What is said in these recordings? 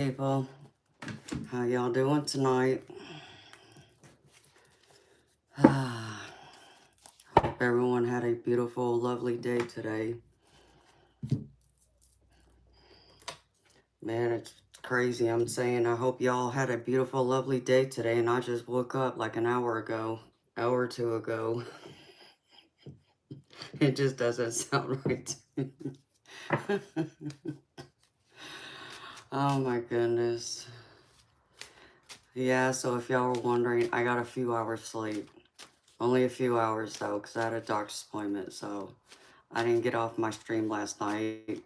People, how y'all doing tonight? Hope everyone had a beautiful, lovely day today. Man, it's crazy. I'm saying I hope y'all had a beautiful, lovely day today, and I just woke up like an hour or two ago. It just doesn't sound right. Oh my goodness. Yeah, so if y'all were wondering, I got a few hours sleep. Only a few hours though, because I had a doctor's appointment, so I didn't get off my stream last night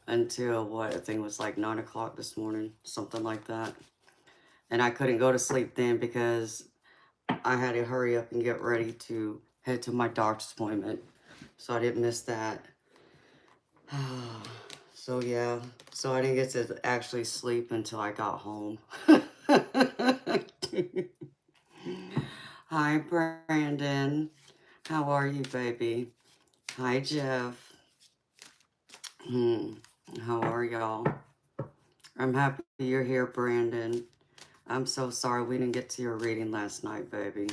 until what I think was like 9 o'clock this morning, something like that. And I couldn't go to sleep then because I had to hurry up and get ready to head to my doctor's appointment. So I didn't miss that. So yeah, so I didn't get to actually sleep until I got home. Hi, Brandon. How are you, baby? Hi, Jeff. How are y'all? I'm happy you're here, Brandon. I'm so sorry we didn't get to your reading last night, baby.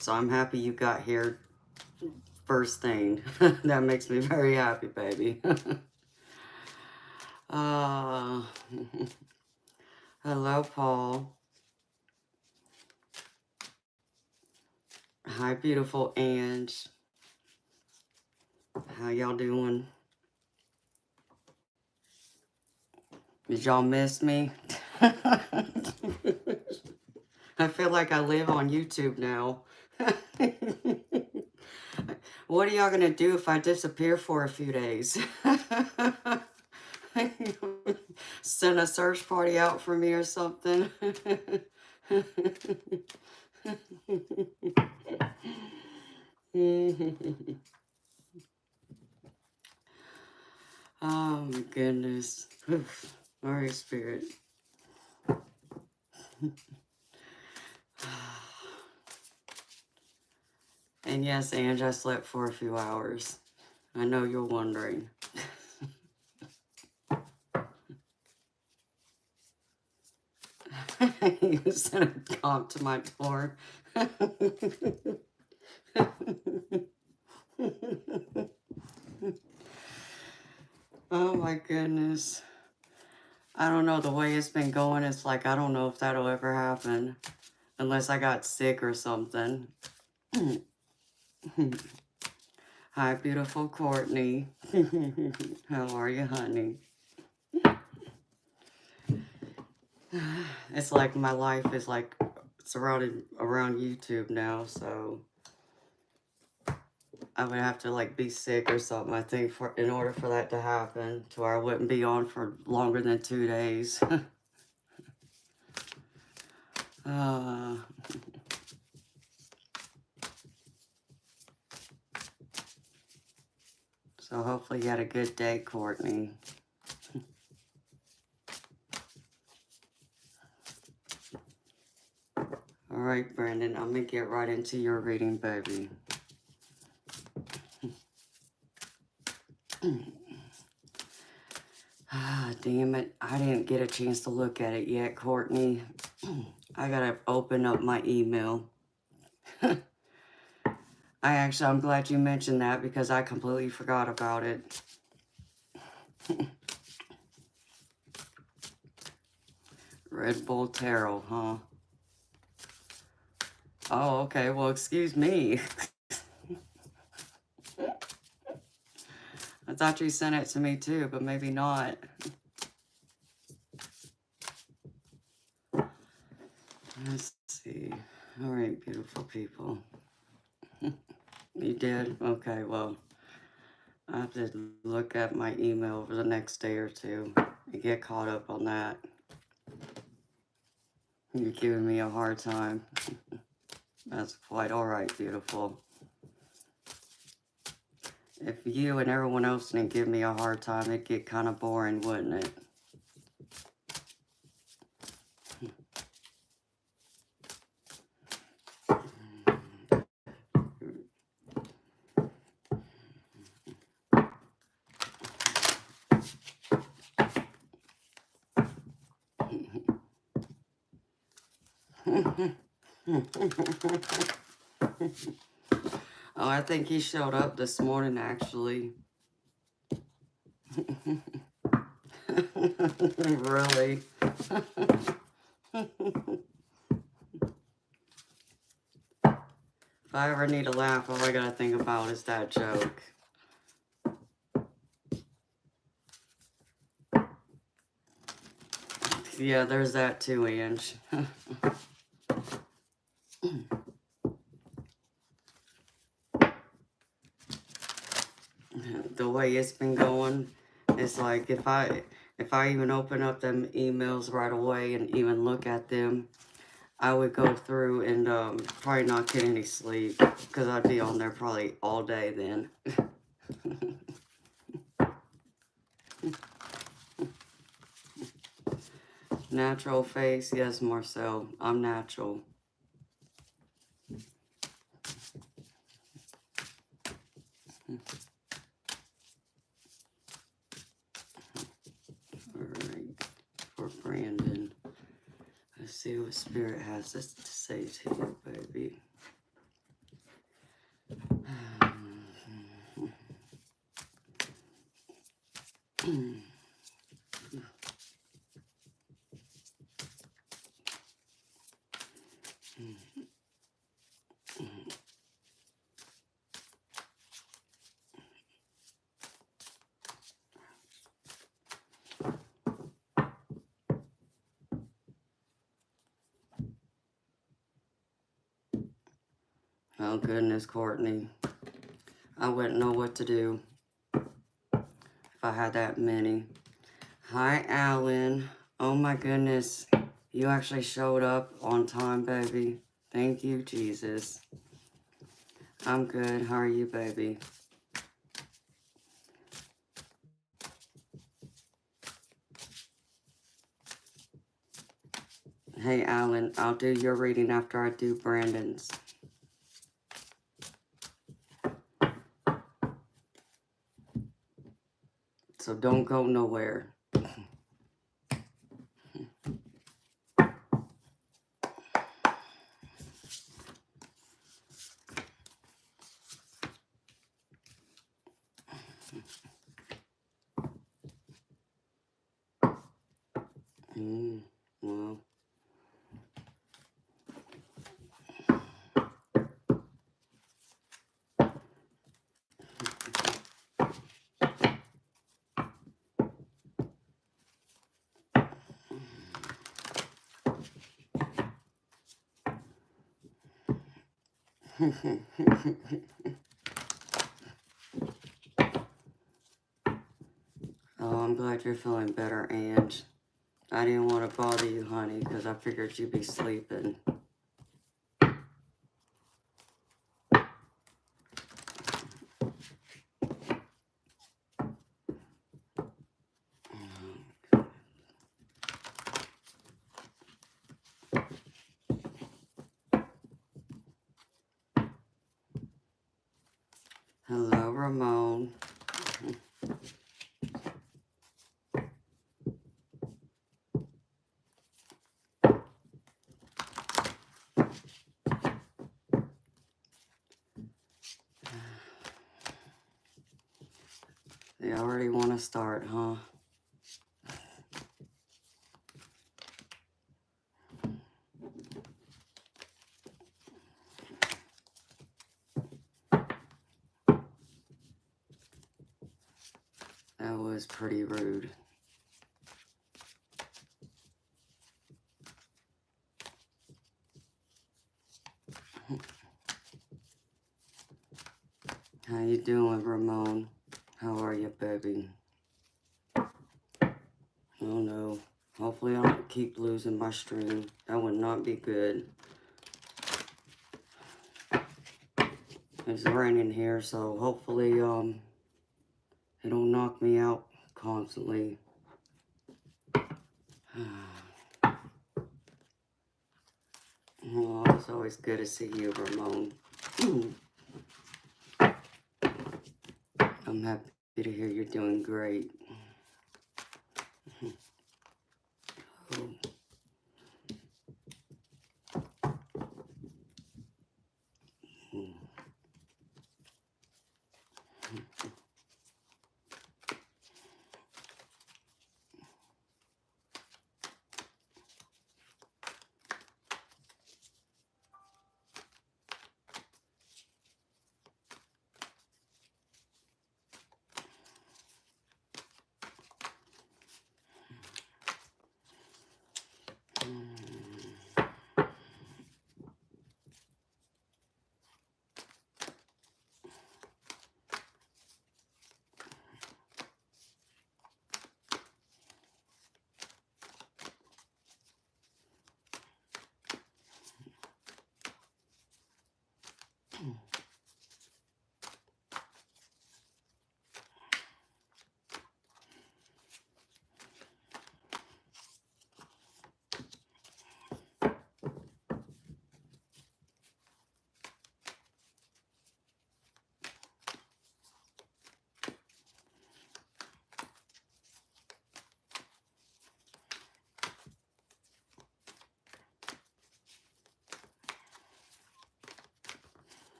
So I'm happy you got here first thing. That makes me very happy, baby. uh, hello, Paul. Hi, beautiful Ange. How y'all doing? Did y'all miss me? I feel like I live on YouTube now. What are y'all gonna do if I disappear for a few days? Send a search party out for me or something? Oh my goodness. All right, Spirit. And yes, Ange, I slept for a few hours. I know you're wondering. You sent a comp to my door. Oh my goodness. I don't know, the way it's been going, it's like, I don't know if that'll ever happen. Unless I got sick or something. Hi, beautiful Courtney. How are you, honey? It's like my life is like surrounded around YouTube now, so I would have to like be sick or something, I think, in order for that to happen, to where I wouldn't be on for longer than 2 days. uh, so hopefully you had a good day, Courtney. All right, Brandon, I'm gonna get right into your reading, baby. Ah, damn it. I didn't get a chance to look at it yet, Courtney. I gotta open up my email. I'm glad you mentioned that because I completely forgot about it. Red Bull Tarot, huh? Oh, okay. Well, excuse me. I thought you sent it to me too, but maybe not. Let's see. All right, beautiful people. You did? Okay, well, I have to look at my email over the next day or two and get caught up on that. You're giving me a hard time. That's quite all right, beautiful. If you and everyone else didn't give me a hard time, it'd get kind of boring, wouldn't it? Oh, I think he showed up this morning, actually. Really? If I ever need a laugh, all I gotta think about is that joke. Yeah, there's that too, Ange. The way it's been going, it's like if I even open up them emails right away and even look at them, I would go through and probably not get any sleep because I'd be on there probably all day then. Natural face, yes, Marcel, I'm natural. Alright, for Brandon. Let's see what Spirit has to say to you, baby. Oh goodness, Courtney. I wouldn't know what to do if I had that many. Hi, Alan. Oh my goodness. You actually showed up on time, baby. Thank you, Jesus. I'm good. How are you, baby? Hey, Alan. I'll do your reading after I do Brandon's. So don't go nowhere. Well. Oh, I'm glad you're feeling better, Ange. I didn't want to bother you, honey, because I figured you'd be sleeping. Hello, Ramon. They already want to start, huh? That was pretty rude. How you doing, Ramon? How are you, baby? Oh no. Hopefully I don't keep losing my stream. That would not be good. It's raining here, so hopefully it don't knock me out constantly. Oh, it's always good to see you, Ramon. I'm happy to hear you're doing great. Oh.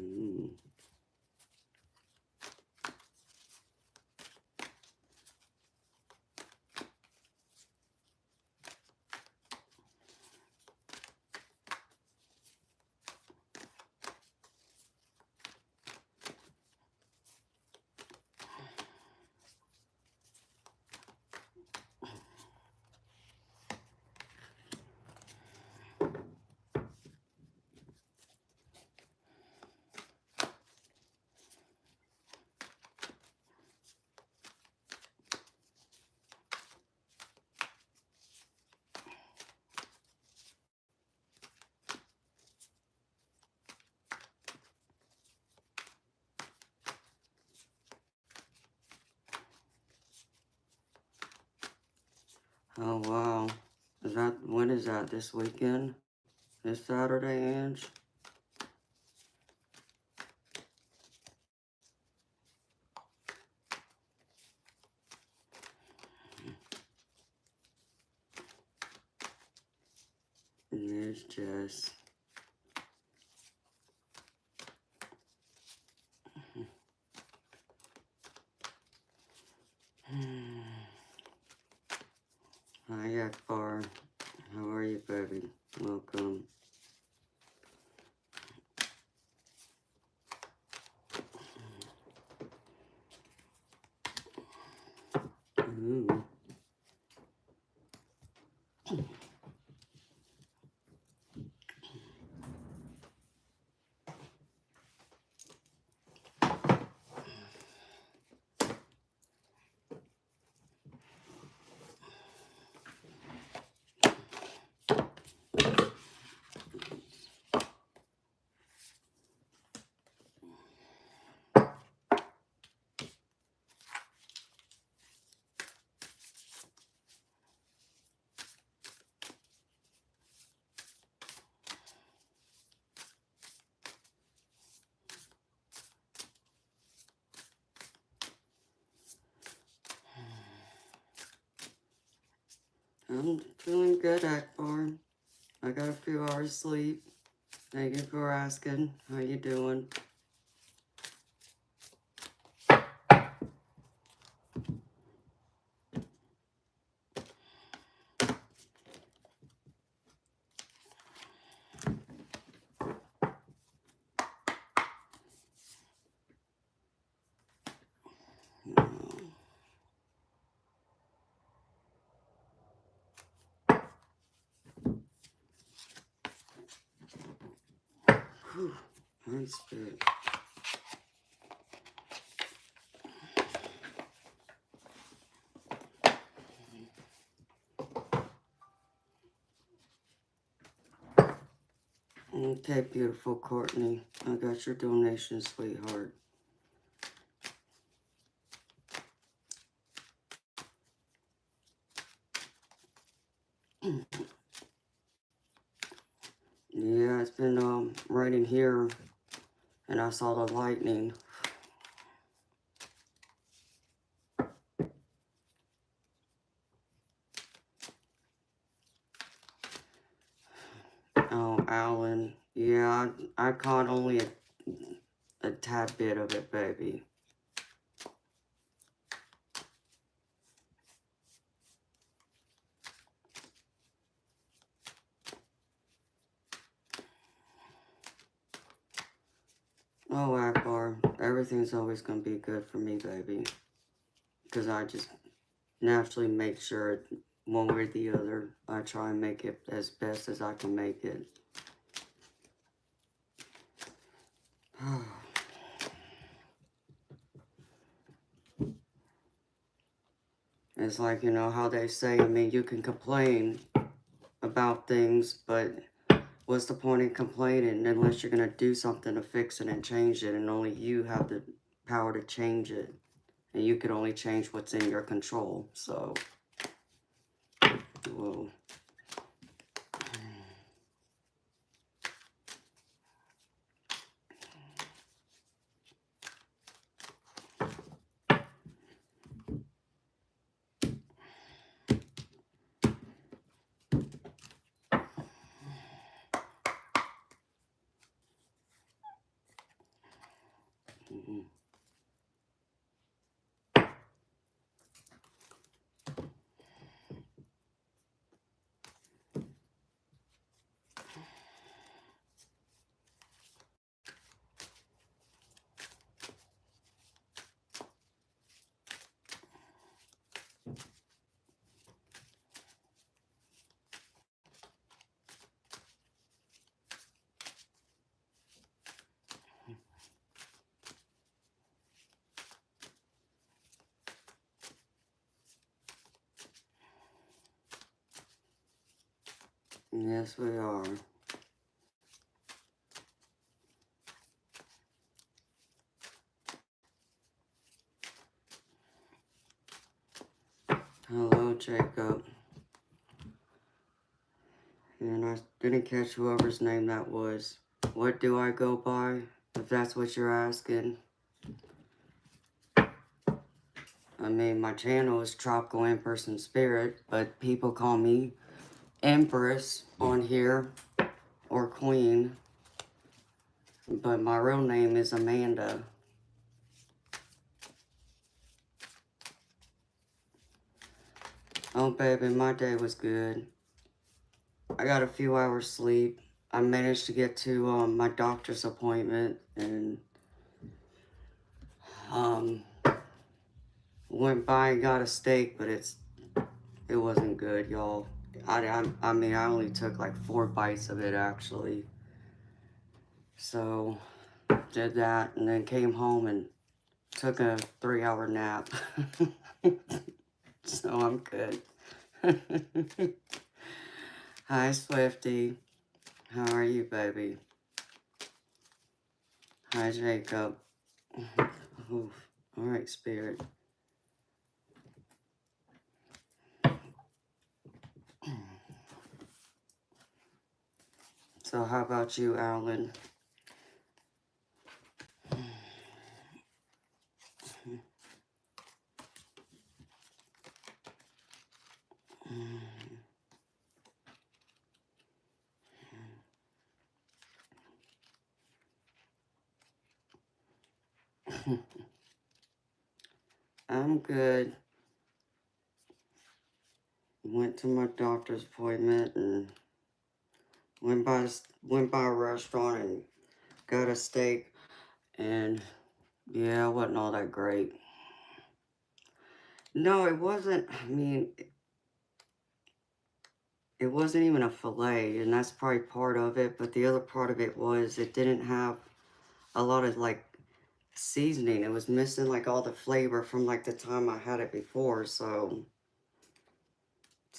Mm. Oh, wow. When is that? This weekend? This Saturday, Ange? It's just... Hi, Akbar. How are you, baby? Welcome. Ooh. I'm feeling good, Akbar. I got a few hours sleep. Thank you for asking. How you doing? Whew. That's good. Okay, beautiful Courtney. I got your donation, sweetheart. Yeah, it's been raining here, and I saw the lightning. Oh, Alan. Yeah, I caught only a tad bit of it, baby. Oh, Akbar, everything's always going to be good for me, baby. Because I just naturally make sure one way or the other, I try and make it as best as I can make it. It's like, you know, how they say, I mean, you can complain about things, but what's the point in complaining unless you're going to do something to fix it and change it, and only you have the power to change it. And you can only change what's in your control, so... Whoa. Yes, we are. Hello, Jacob. And I didn't catch whoever's name that was. What do I go by? If that's what you're asking. I mean, my channel is Tropical Empress and Spirit, but people call me Empress on here, or Queen. But my real name is Amanda. Oh, baby, my day was good. I got a few hours sleep. I managed to get to my doctor's appointment and went by and got a steak, but it wasn't good, y'all. I mean, I only took like 4 bites of it, actually. So, did that, and then came home and took a 3-hour nap. So, I'm good. Hi, Swifty. How are you, baby? Hi, Jacob. Oof. All right, Spirit. So how about you, Alan? I'm good. Went to my doctor's appointment and went by a restaurant and got a steak, and yeah, it wasn't all that great. No, it wasn't. I mean, it wasn't even a fillet, and that's probably part of it. But the other part of it was it didn't have a lot of like seasoning. It was missing like all the flavor from like the time I had it before. So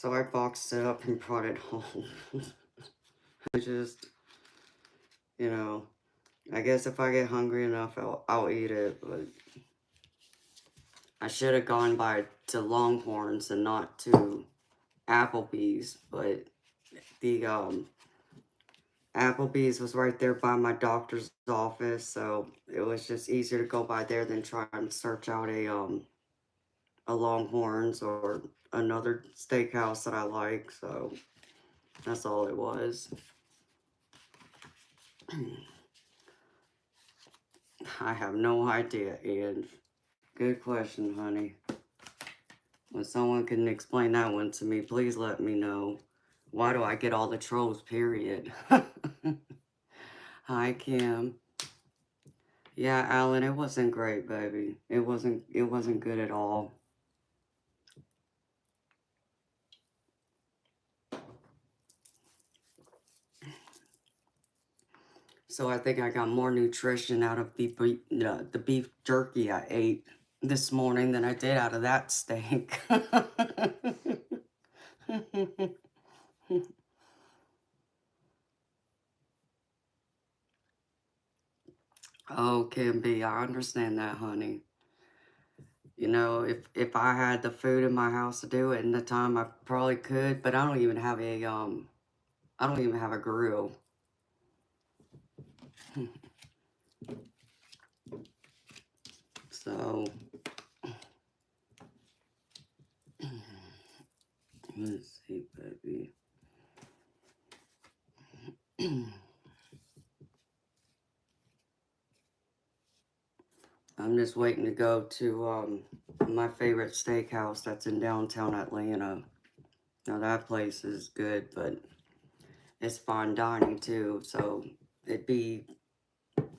I boxed it up and brought it home. I just, you know, I guess if I get hungry enough, I'll eat it. But I should have gone to Longhorns and not to Applebee's. But the Applebee's was right there by my doctor's office, so it was just easier to go by there than try and search out a Longhorns or another steakhouse that I like. So that's all it was. I have no idea, and good question, honey. When someone can explain that one to me, please let me know. Why do I get all the trolls, period? Hi, Kim. Yeah, Alan, it wasn't great, baby. It wasn't good at all. So I think I got more nutrition out of the beef jerky I ate this morning than I did out of that steak. Oh, Kim B, I understand that, honey. You know, if I had the food in my house to do it in the time, I probably could, but I don't even have a grill. So let's see, baby. I'm just waiting to go to my favorite steakhouse that's in downtown Atlanta. Now that place is good, but it's fine dining too, so it'd be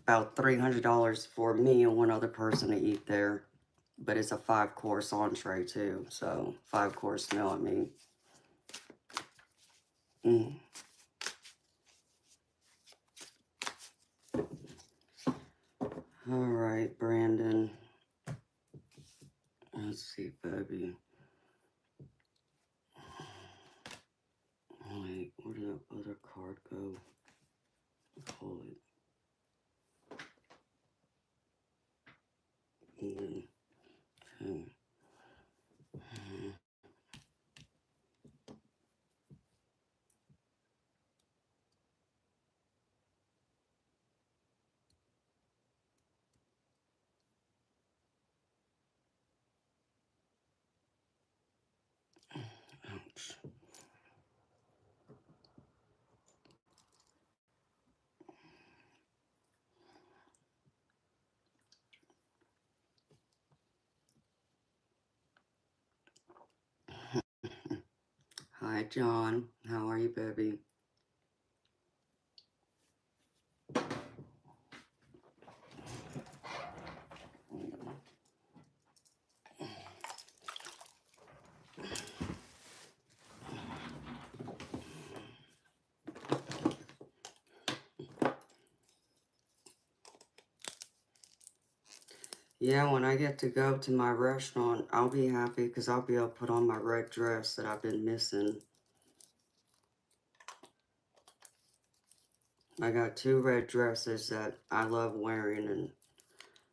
about $300 for me and one other person to eat there. but it's a 5-course entree too. So 5-course meal, I mean. Mm. All right, Brandon. Let's see, baby. Wait, where did that other card go? Hold it. Okay. Ouch. Hi, John. How are you, baby? Yeah, when I get to go to my restaurant, I'll be happy because I'll be able to put on my red dress that I've been missing. I got 2 red dresses that I love wearing, and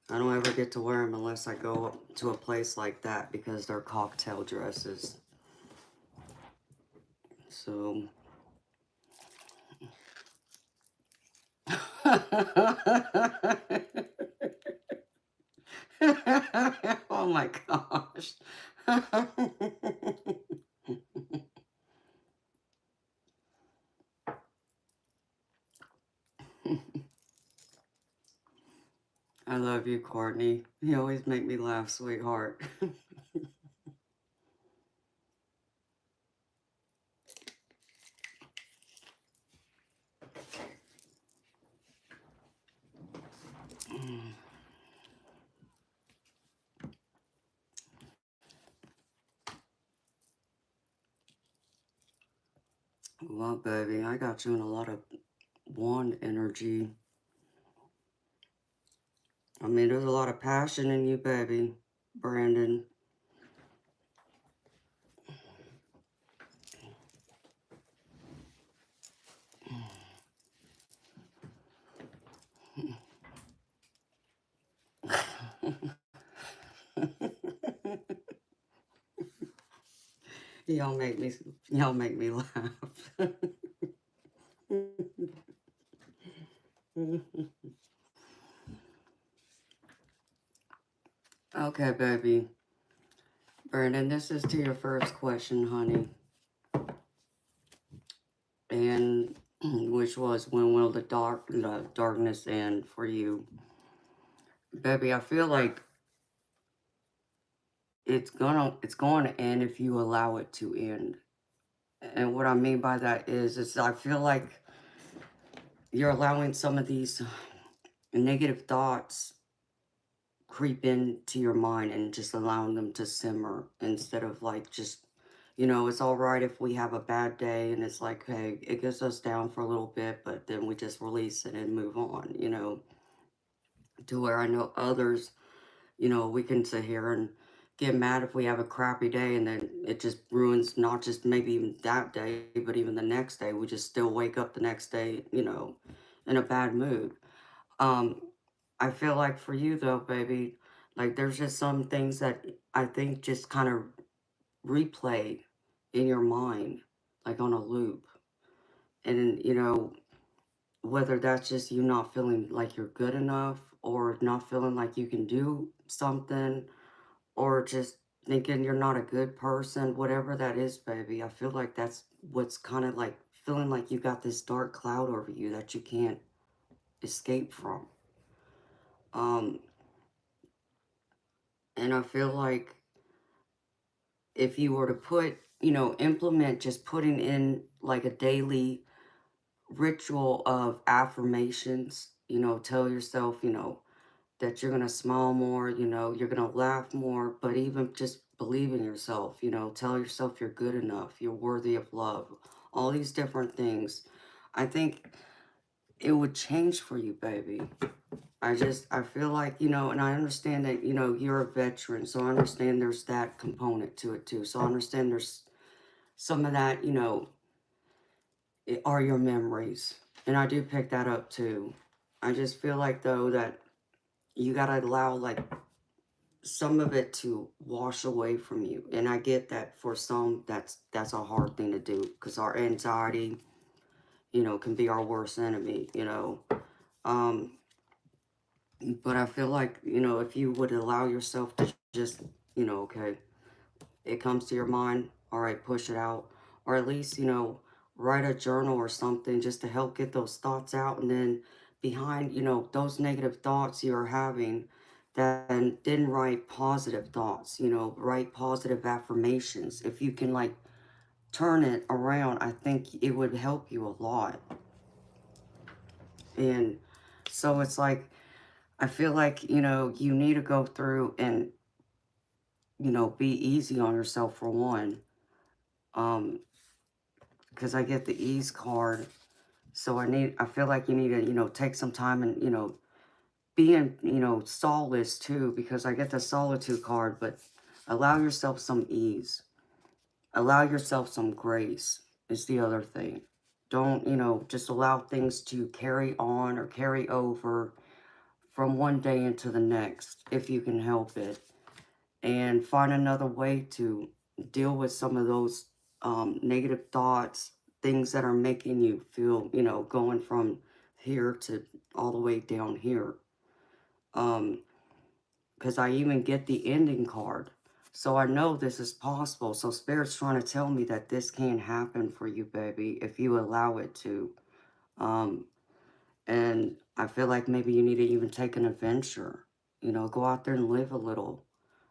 I don't ever get to wear them unless I go to a place like that because they're cocktail dresses. So. Oh my gosh. I love you, Courtney. You always make me laugh, sweetheart. Well, baby, I got you in a lot of wand energy. I mean, there's a lot of passion in you, baby, Brandon. Y'all make me, y'all make me laugh. Okay, baby. Brandon, this is to your first question, honey. And which was, when will the darkness end for you? Baby, I feel like it's going to end if you allow it to end. And what I mean by that is I feel like you're allowing some of these negative thoughts creep into your mind and just allowing them to simmer instead of like just, it's all right if we have a bad day and it's like, hey, it gets us down for a little bit, but then we just release it and move on, to where I know others, we can sit here and get mad if we have a crappy day and then it just ruins not just maybe even that day, but even the next day. We just still wake up the next day, in a bad mood. Um, I feel like for you though, baby, like there's just some things that I think just kind of replay in your mind, like on a loop. And, whether that's just you not feeling like you're good enough or not feeling like you can do something or just thinking you're not a good person, whatever that is, baby. I feel like that's what's kind of like feeling like you got this dark cloud over you that you can't escape from. Um, and I feel like if you were to implement just putting in like a daily ritual of affirmations, tell yourself, that you're going to smile more, you're going to laugh more, but even just believe in yourself, tell yourself you're good enough, you're worthy of love, all these different things. I think it would change for you, baby. I feel like, and I understand that, you're a veteran, so I understand there's that component to it too. So I understand there's some of that, are your memories. And I do pick that up too. I just feel like, though, that you got to allow, like, some of it to wash away from you. And I get that for some, that's a hard thing to do because our anxiety, can be our worst enemy. Um, but I feel like, if you would allow yourself to just, okay, it comes to your mind, all right, push it out. Or at least, write a journal or something just to help get those thoughts out. And then behind, those negative thoughts you're having, then write positive thoughts, write positive affirmations. If you can, like, turn it around, I think it would help you a lot. And so it's like, I feel like, you need to go through and, be easy on yourself for one. Because I get the ease card. So I feel like you need to, take some time and, be in, solace too, because I get the solitude card, but allow yourself some ease. Allow yourself some grace is the other thing. Don't, just allow things to carry on or carry over from one day into the next, if you can help it. And find another way to deal with some of those negative thoughts, things that are making you feel, going from here to all the way down here. Because I even get the ending card. So I know this is possible. So Spirit's trying to tell me that this can happen for you, baby, if you allow it to. Um, and I feel like maybe you need to even take an adventure. Go out there and live a little.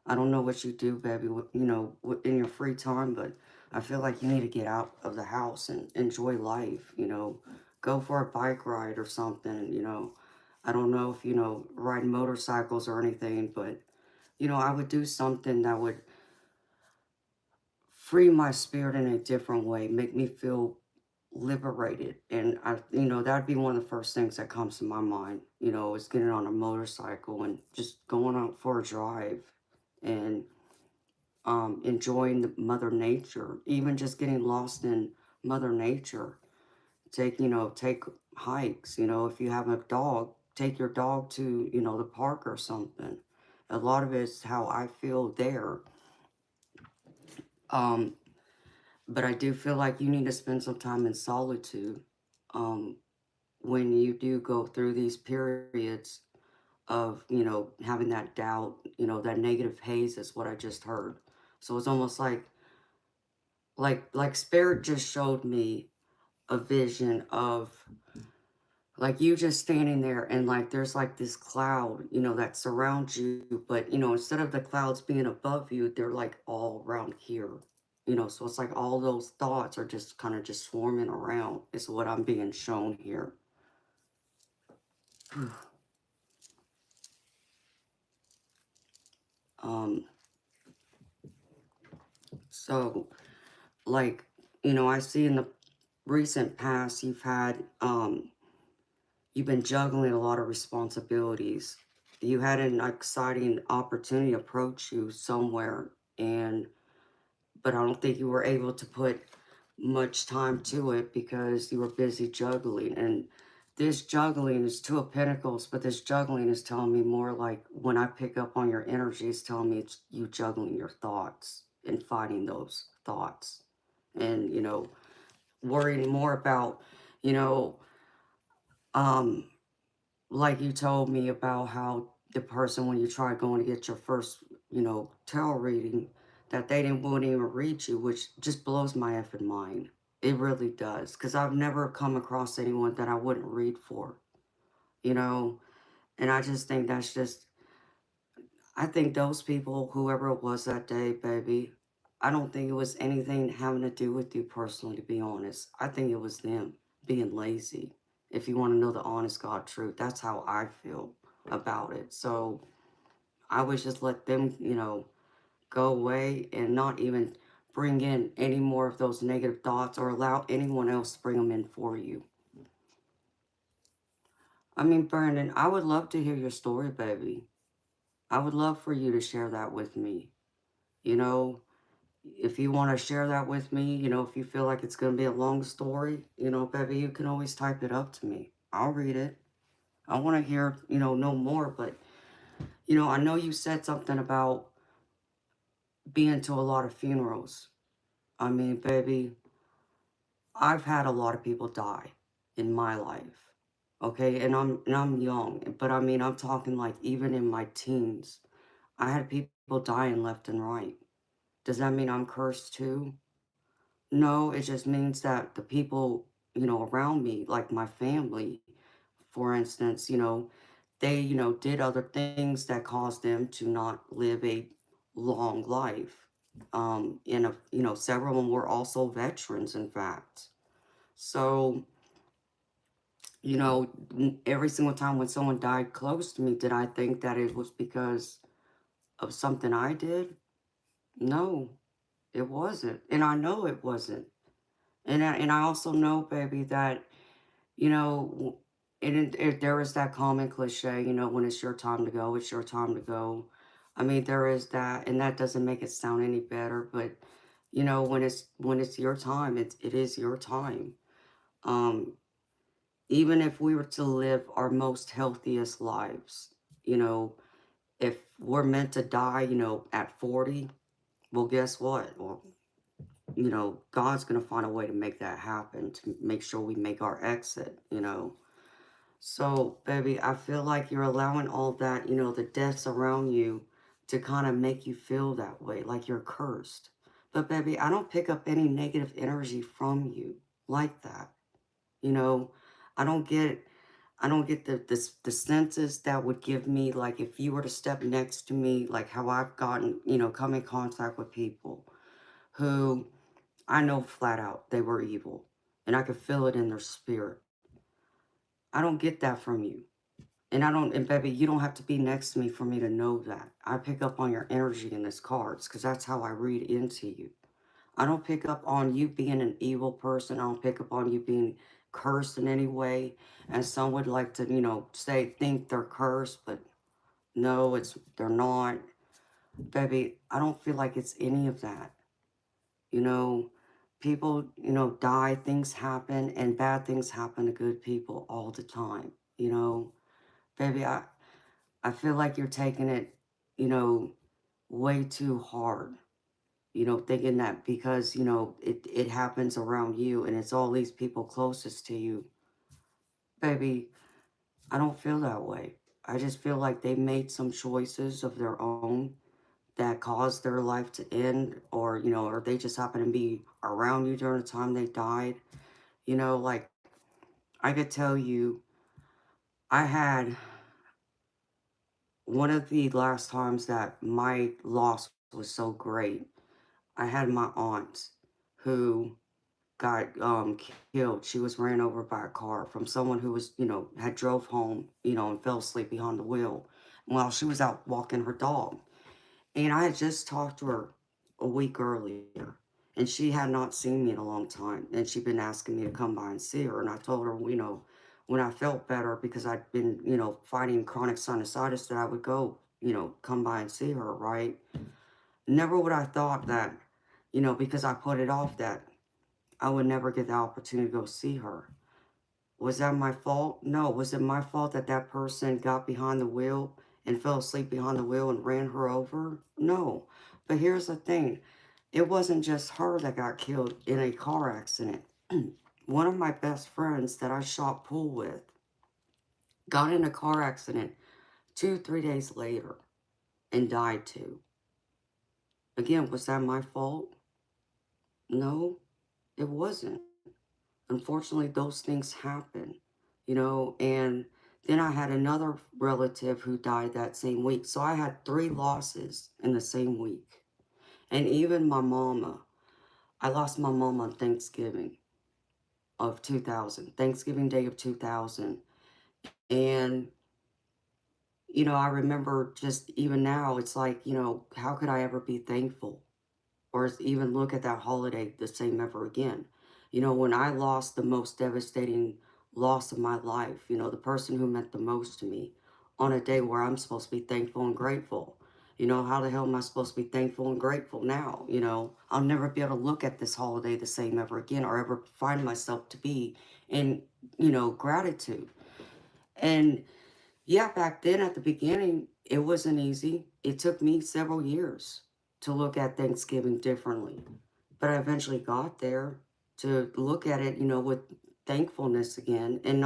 I don't know what you do, baby, in your free time, but I feel like you need to get out of the house and enjoy life, Go for a bike ride or something. I don't know if, ride motorcycles or anything, but, I would do something that would free my spirit in a different way, make me feel liberated. And that'd be one of the first things that comes to my mind, is getting on a motorcycle and just going out for a drive and enjoying the Mother Nature, even just getting lost in Mother Nature. Take hikes, if you have a dog, take your dog to, the park or something. A lot of it's how I feel there. Um, but I do feel like you need to spend some time in solitude um, when you do go through these periods of, having that doubt, that negative haze is what I just heard. So it's almost like Spirit just showed me a vision of, like, you just standing there and, like, there's, like, this cloud, that surrounds you, but, instead of the clouds being above you, they're, like, all around here, so it's like all those thoughts are just kind of just swarming around is what I'm being shown here. um so, like, I see in the recent past you've been juggling a lot of responsibilities. You had an exciting opportunity approach you somewhere, and but I don't think you were able to put much time to it because you were busy juggling. And this juggling is two of pentacles, but this juggling is telling me more like, when I pick up on your energy, it's telling me it's you juggling your thoughts and fighting those thoughts, and worrying more about, you know um like you told me about how the person, when you tried going to get your first, tarot reading, that they didn't wouldn't even read you, which just blows my effing mind. It really does, because I've never come across anyone that I wouldn't read for, you know, and I just think that's just, I think those people, whoever it was that day, baby, I don't think it was anything having to do with you personally, to be honest. I think it was them being lazy. If you want to know the honest God truth, that's how I feel. about it. So I would just let them, go away and not even bring in any more of those negative thoughts or allow anyone else to bring them in for you. I mean, Brandon, I would love to hear your story, baby. I would love for you to share that with me. You know, if you want to share that with me, if you feel like it's going to be a long story, baby, you can always type it up to me. I'll read it. I want to hear, no more. But, I know you said something about being to a lot of funerals. I mean, baby, I've had a lot of people die in my life. Okay, and I'm young, but I mean, I'm talking like even in my teens, I had people dying left and right. Does that mean I'm cursed too? No, it just means that the people, around me, like my family, for instance, they, did other things that caused them to not live a long life. Several of them were also veterans, in fact. So, every single time when someone died close to me, did I think that it was because of something I did? No, it wasn't. And I know it wasn't. And I also know, baby, that, you know, there is that common cliche, when it's your time to go, it's your time to go. I mean, there is that, and that doesn't make it sound any better, but, when it's your time, it is your time. Um, Even if we were to live our most healthiest lives, you know, if we're meant to die, at 40, well, guess what? Well, God's going to find a way to make that happen, to make sure we make our exit. So, baby, I feel like you're allowing all that, the deaths around you to kind of make you feel that way, like you're cursed. But, baby, I don't pick up any negative energy from you like that. You know, I don't get the senses that would give me, like, if you were to step next to me, like how I've gotten, come in contact with people who I know flat out they were evil, and I could feel it in their spirit. I don't get that from you. And baby, you don't have to be next to me for me to know that. I pick up on your energy in this cards because that's how I read into you. I don't pick up on you being an evil person. I don't pick up on you being cursed in any way. And some would like to, think they're cursed, but no, they're not. Baby, I don't feel like it's any of that. You know, People, die, things happen, and bad things happen to good people all the time. Baby, I feel like you're taking it, you know, way too hard. Thinking that because, it happens around you and it's all these people closest to you. Baby, I don't feel that way. I just feel like they made some choices of their own that caused their life to end, or they just happen to be around you during the time they died. Like, I could tell you, I had one of the last times that my loss was so great. I had my aunt who got killed. She was ran over by a car from someone who was, had drove home, and fell asleep behind the wheel while she was out walking her dog. And I had just talked to her a week earlier, and she had not seen me in a long time. And she'd been asking me to come by and see her. And I told her, when I felt better, because I'd been, fighting chronic sinusitis, that I would go, come by and see her, right? Never would I thought that, because I put it off, that I would never get the opportunity to go see her. Was that my fault? No. Was it my fault that that person got behind the wheel and fell asleep behind the wheel and ran her over? No. But here's the thing. It wasn't just her that got killed in a car accident. One of my best friends that I shot pool with got in a car accident 2, 3 days later and died too. Again, was that my fault? No, it wasn't. Unfortunately, those things happen, and then I had another relative who died that same week. So I had three losses in the same week. And even my mama, I lost my mom on Thanksgiving of 2000, Thanksgiving Day of 2000. And I remember just even now, it's like, how could I ever be thankful or even look at that holiday the same ever again? When I lost the most devastating loss of my life, the person who meant the most to me on a day where I'm supposed to be thankful and grateful. How the hell am I supposed to be thankful and grateful now? I'll never be able to look at this holiday the same ever again or ever find myself to be in, gratitude. And yeah, back then at the beginning, it wasn't easy. It took me several years to look at Thanksgiving differently. But I eventually got there to look at it, with thankfulness again and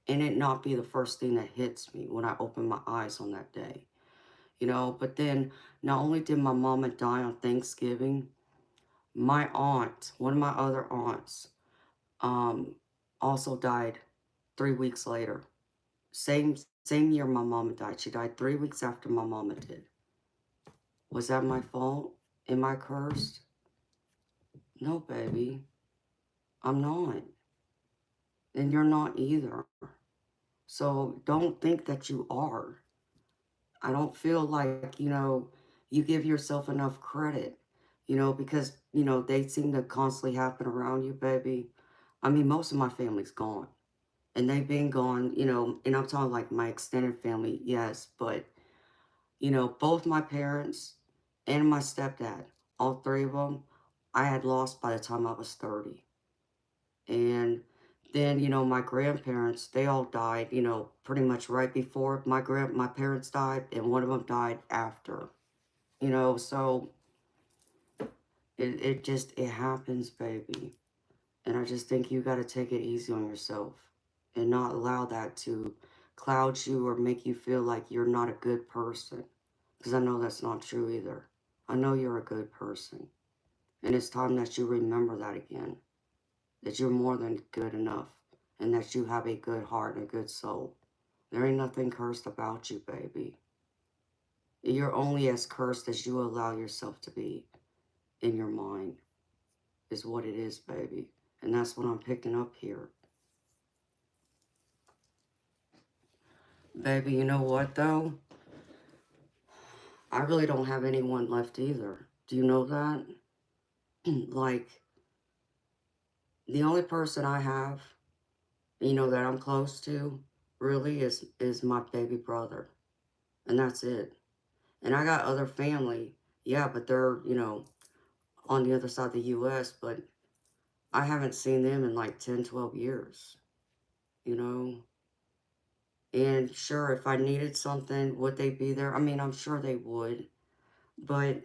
and it not be the first thing that hits me when I open my eyes on that day. But then not only did my mama die on Thanksgiving, my aunt, one of my other aunts, um, also died 3 weeks later. Same year my mama died. She died 3 weeks after my mama did. Was that my fault? Am I cursed? No, baby. I'm not. And you're not either. So don't think that you are. I don't feel like, you give yourself enough credit, because, they seem to constantly happen around you, baby. I mean, most of my family's gone. And they've been gone, and I'm talking like my extended family, yes, but both my parents and my stepdad, all three of them, I had lost by the time I was 30. And then, my grandparents, they all died, pretty much right before my parents died, and one of them died after. So it happens, baby. And I just think you got to take it easy on yourself and not allow that to cloud you or make you feel like you're not a good person. Because I know that's not true either. I know you're a good person. And it's time that you remember that again. That you're more than good enough. And that you have a good heart and a good soul. There ain't nothing cursed about you, baby. You're only as cursed as you allow yourself to be in your mind. Is what it is, baby. And that's what I'm picking up here. Baby, you know what, though? I really don't have anyone left either. Do you know that? Like, the only person I have, that I'm close to, really is my baby brother. And that's it. And I got other family, yeah, but they're, on the other side of the US, but I haven't seen them in like 10, 12 years, you know? And sure, if I needed something, would they be there? I mean, I'm sure they would. But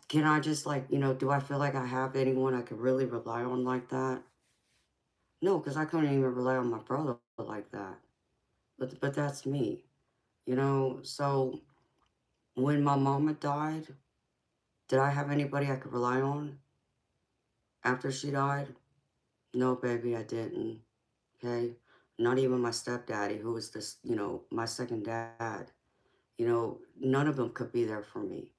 can I just like, do I feel like I have anyone I could really rely on like that? No, because I couldn't even rely on my brother like that. But that's me, So when my mama died, did I have anybody I could rely on after she died? No, baby, I didn't. Okay? Not even my stepdaddy, who was this, my second dad. None of them could be there for me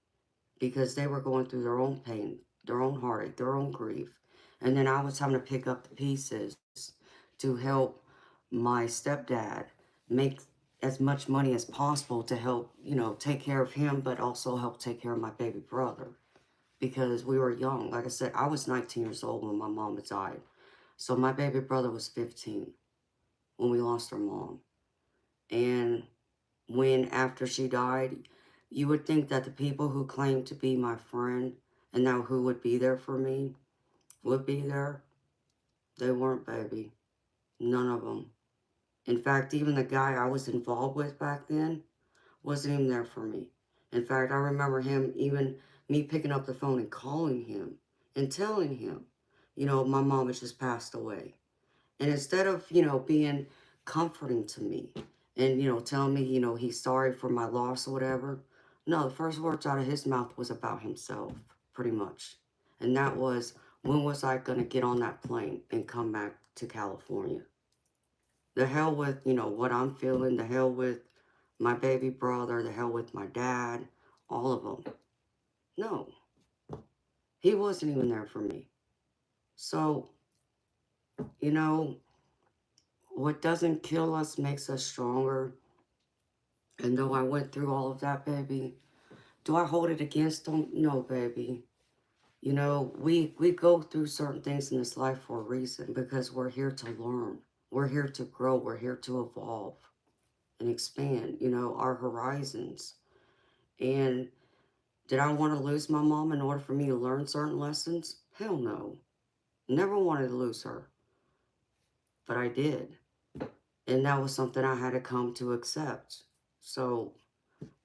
because they were going through their own pain, their own heartache, their own grief. And then I was having to pick up the pieces to help my stepdad make as much money as possible to help, take care of him, but also help take care of my baby brother because we were young. Like I said, I was 19 years old when my mom died. So my baby brother was 15 when we lost our mom. And when after she died, you would think that the people who claimed to be my friend and now who would be there for me would be there. They weren't, baby. None of them. In fact, even the guy I was involved with back then wasn't even there for me. In fact, I remember even me picking up the phone and calling him and telling him, my mom has just passed away. And instead of, being comforting to me and, telling me, he's sorry for my loss or whatever, no, the first words out of his mouth was about himself, pretty much. And that was, when was I going to get on that plane and come back to California? The hell with, what I'm feeling, the hell with my baby brother, the hell with my dad, all of them. No, he wasn't even there for me. So, you know, what doesn't kill us makes us stronger. And though I went through all of that, baby, do I hold it against them? No, baby. You know, we go through certain things in this life for a reason because we're here to learn. We're here to grow. We're here to evolve and expand, you know, our horizons. And did I want to lose my mom in order for me to learn certain lessons? Hell no. Never wanted to lose her, but I did. And that was something I had to come to accept. So,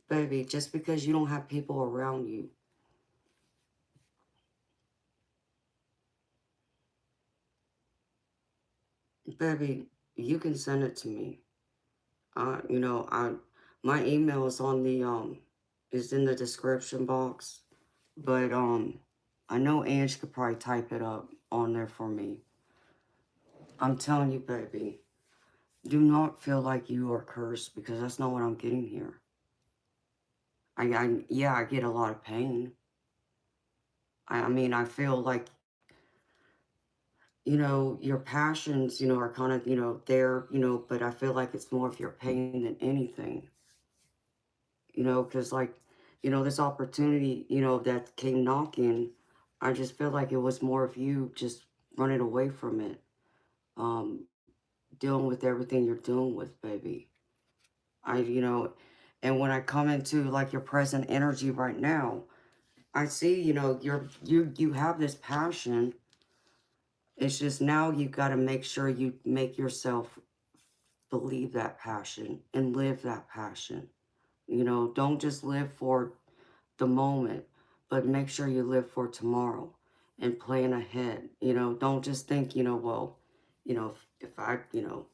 baby, just because you don't have people around you, baby, you can send it to me. You know, my email is on the is in the description box, but I know Ange could probably type it up on there for me. I'm telling you, baby, do not feel like you are cursed because that's not what I'm getting here. Yeah, I get a lot of pain. I mean, I feel like, you know, your passions, you know, are kind of, you know, there, you know, but I feel like it's more of your pain than anything, you know, because like, you know, this opportunity, you know, that came knocking, I just feel like it was more of you just running away from it, um, dealing with everything you're dealing with, baby. You know, and when I come into like your present energy right now, I see, you know, you have this passion. It's just now you got to make sure you make yourself believe that passion and live that passion. You know, don't just live for the moment, but make sure you live for tomorrow and plan ahead. You know, don't just think, you know, well, you know, if I, you know,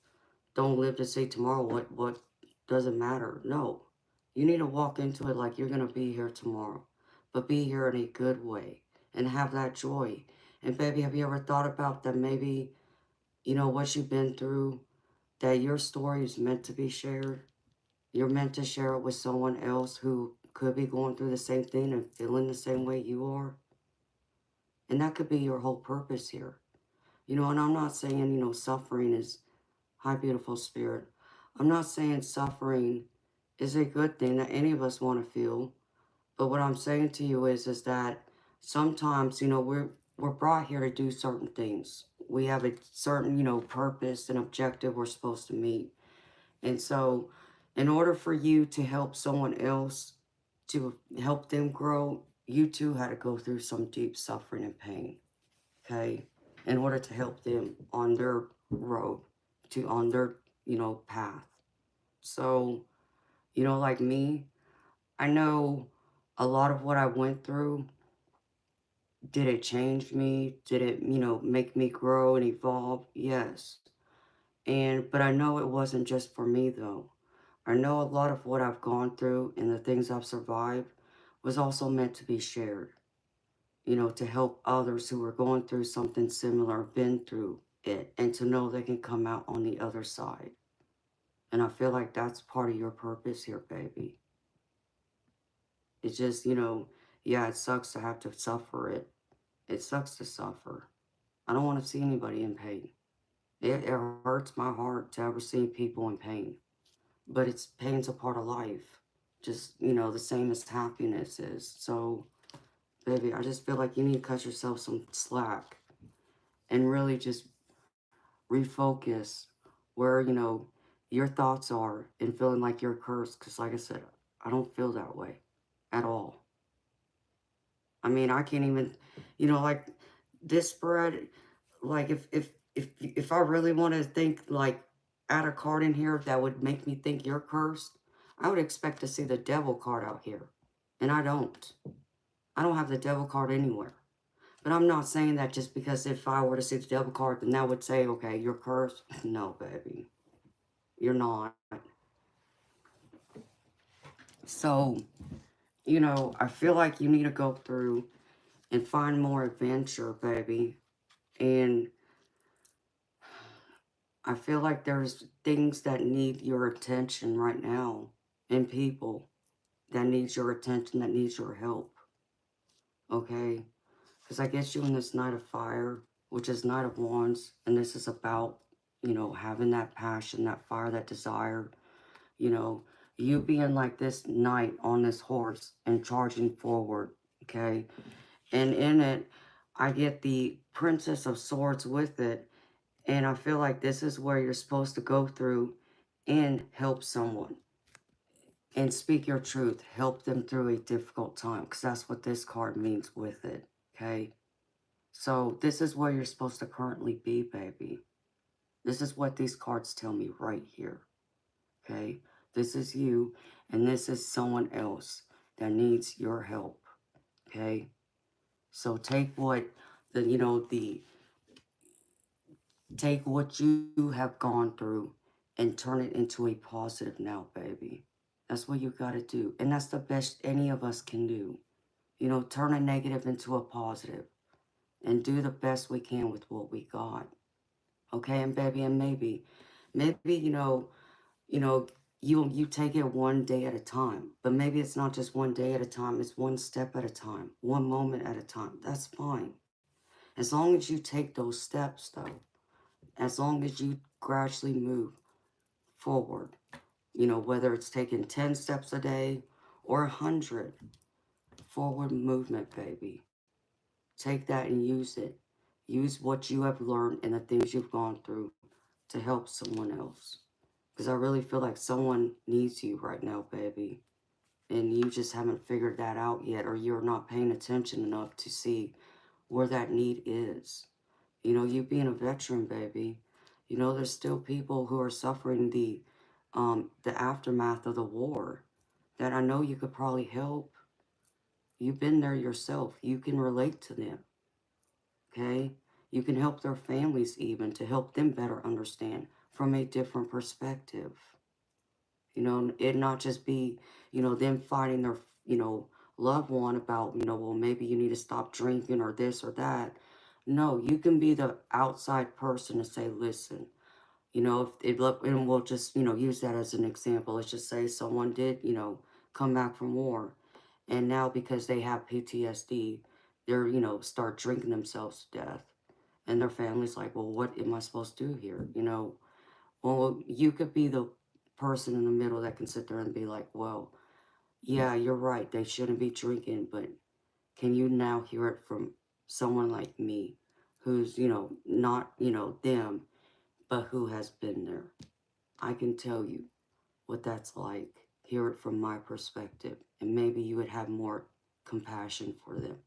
don't live to see tomorrow, what doesn't matter. No, you need to walk into it like you're going to be here tomorrow, but be here in a good way and have that joy. And baby, have you ever thought about that maybe, you know, what you've been through, that your story is meant to be shared? You're meant to share it with someone else who could be going through the same thing and feeling the same way you are. And that could be your whole purpose here. You know, and I'm not saying, you know, suffering is, hi, beautiful spirit. I'm not saying suffering is a good thing that any of us want to feel. But what I'm saying to you is that sometimes, you know, we're brought here to do certain things. We have a certain, you know, purpose and objective we're supposed to meet. And so, in order for you to help someone else, to help them grow, you too had to go through some deep suffering and pain, okay? In order to help them on their road, on their, you know, path. So, you know, like me, I know a lot of what I went through. Did it change me? Did it, you know, make me grow and evolve? Yes. But I know it wasn't just for me though. I know a lot of what I've gone through and the things I've survived was also meant to be shared, you know, to help others who are going through something similar, been through it, and to know they can come out on the other side. And I feel like that's part of your purpose here, baby. It's just, you know, yeah, it sucks to have to suffer it. It sucks to suffer. I don't want to see anybody in pain. It hurts my heart to ever see people in pain. But it's pain's a part of life. Just, you know, the same as happiness is. So, baby, I just feel like you need to cut yourself some slack and really just refocus where, you know, your thoughts are and feeling like you're cursed. Because, like I said, I don't feel that way at all. I mean, I can't even, you know, like this spread, like if I really want to think, like, add a card in here that would make me think you're cursed, I would expect to see the devil card out here. And I don't. I don't have the devil card anywhere. But I'm not saying that just because if I were to see the devil card, then that would say, okay, you're cursed. No, baby. You're not. So, you know, I feel like you need to go through and find more adventure, baby. And I feel like there's things that need your attention right now, and people that needs your attention, that needs your help, okay? Because I get you in this Knight of Fire, which is Knight of Wands, and this is about having that passion, that fire, that desire, you know, you being like this knight on this horse and charging forward, okay? And in it, I get the Princess of Swords with it, and I feel like this is where you're supposed to go through and help someone and speak your truth, help them through a difficult time, because that's what this card means with it, okay? So this is where you're supposed to currently be, baby. This is what these cards tell me right here, okay? This is you, and this is someone else that needs your help, okay? So take what you have gone through and turn it into a positive now, baby. That's what you got to do. And that's the best any of us can do. Turn a negative into a positive and do the best we can with what we got. Okay, and baby, and maybe, you know, you take it one day at a time. But maybe it's not just one day at a time, it's one step at a time, one moment at a time. That's fine. As long as you take those steps, though, as long as you gradually move forward, whether it's taking 10 steps a day or 100, forward movement, baby. Take that and use it. Use what you have learned and the things you've gone through to help someone else. Because I really feel like someone needs you right now, baby. And you just haven't figured that out yet, or you're not paying attention enough to see where that need is. You being a veteran, baby, there's still people who are suffering the aftermath of the war that I know you could probably help. You've been there yourself. You can relate to them, okay? You can help their families even to help them better understand from a different perspective. It not just be, them fighting their, loved one about, well, maybe you need to stop drinking or this or that. No, you can be the outside person to say, listen, if it look, and we'll just, use that as an example. Let's just say someone did, come back from war, and now because they have PTSD, they're, start drinking themselves to death. And their family's like, well, what am I supposed to do here? Well, you could be the person in the middle that can sit there and be like, well, yeah, you're right. They shouldn't be drinking, but can you now hear it from someone like me who's, not, them, but who has been there? I can tell you what that's like. Hear it from my perspective, and maybe you would have more compassion for them.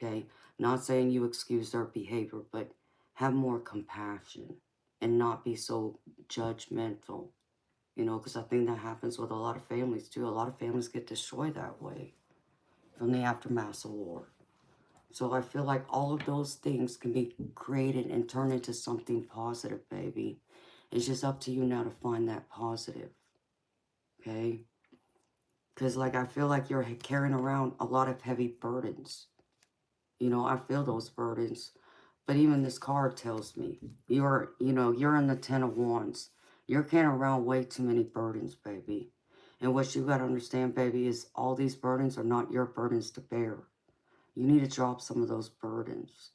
Okay? Not saying you excuse their behavior, but have more compassion and not be so judgmental. Because I think that happens with a lot of families too. A lot of families get destroyed that way from the aftermath of war. So I feel like all of those things can be created and turned into something positive, baby. It's just up to you now to find that positive, okay? Because, like, I feel like you're carrying around a lot of heavy burdens. I feel those burdens. But even this card tells me you're in the 10 of Wands. You're carrying around way too many burdens, baby. And what you got to understand, baby, is all these burdens are not your burdens to bear. You need to drop some of those burdens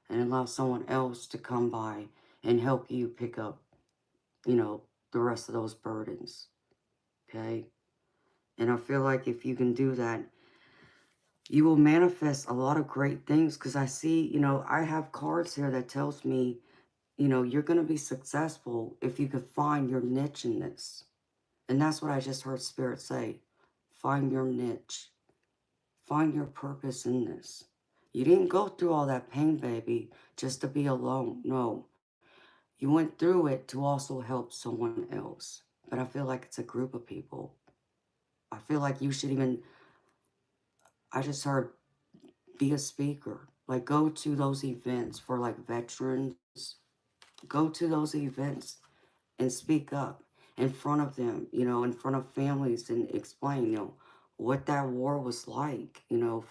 and allow someone else to come by and help you pick up, the rest of those burdens. Okay? And I feel like if you can do that, you will manifest a lot of great things, because I see, I have cards here that tells me, you're going to be successful if you could find your niche in this. And that's what I just heard Spirit say. Find your niche. Find your purpose in this. You didn't go through all that pain, baby, just to be alone. No. You went through it to also help someone else. But I feel like it's a group of people. I feel like you should even, I just heard, be a speaker. Like, go to those events for, like, veterans. Go to those events and speak up in front of them, in front of families, and explain, what that war was like,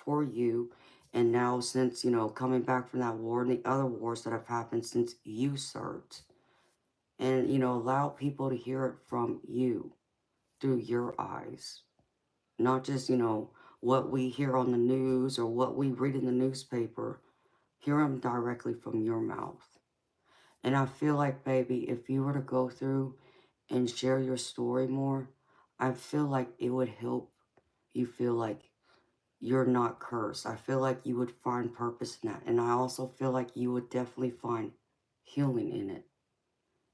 for you. And now, since, coming back from that war and the other wars that have happened since you served. And, allow people to hear it from you through your eyes. Not just, what we hear on the news or what we read in the newspaper. Hear them directly from your mouth. And I feel like, baby, if you were to go through and share your story more, I feel like it would help you feel like you're not cursed. I feel like you would find purpose in that. And I also feel like you would definitely find healing in it.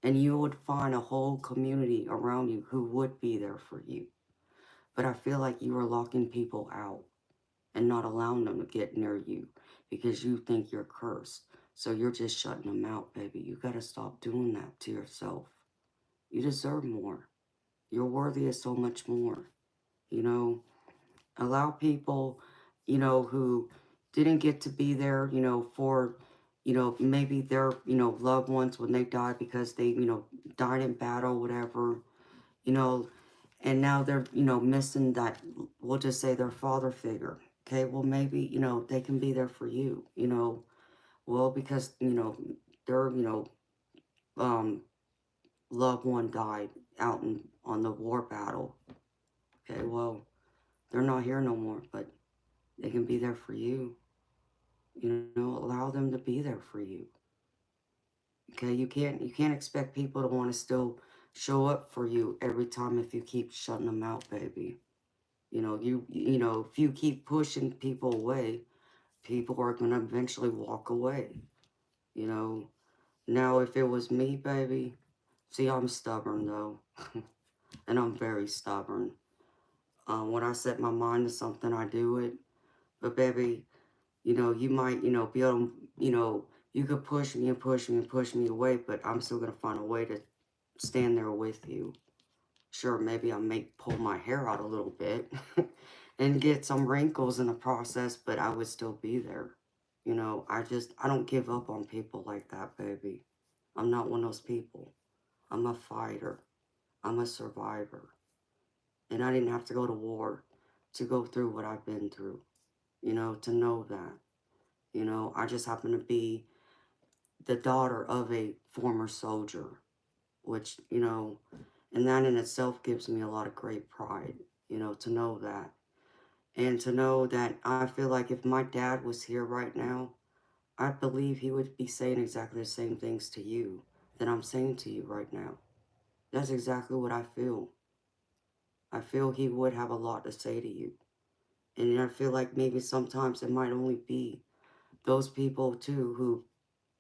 And you would find a whole community around you who would be there for you. But I feel like you are locking people out and not allowing them to get near you because you think you're cursed. So you're just shutting them out, baby. You got to stop doing that to yourself. You deserve more. You're worthy of so much more. You know, allow people, who didn't get to be there, for, maybe their, loved ones when they died because they, died in battle, whatever, you know, and now they're, missing that, we'll just say their father figure. Okay, well, maybe, they can be there for you, well, because, their, um, loved one died out on the war battle. Okay, well, they're not here no more, but they can be there for you. Allow them to be there for you. Okay, you can't expect people to want to still show up for you every time if you keep shutting them out, baby. If you keep pushing people away, people are gonna eventually walk away. You know. Now, if it was me, baby, see, I'm stubborn though, and I'm very stubborn. When I set my mind to something, I do it. But baby, you might, be able to, you could push me and push me and push me away, but I'm still going to find a way to stand there with you. Sure, maybe I may pull my hair out a little bit and get some wrinkles in the process, but I would still be there. I don't give up on people like that, baby. I'm not one of those people. I'm a fighter. I'm a survivor. And I didn't have to go to war to go through what I've been through, to know that. I just happen to be the daughter of a former soldier, which, and that in itself gives me a lot of great pride, to know that. And to know that I feel like if my dad was here right now, I believe he would be saying exactly the same things to you that I'm saying to you right now. That's exactly what I feel. I feel he would have a lot to say to you. And I feel like maybe sometimes it might only be those people too who've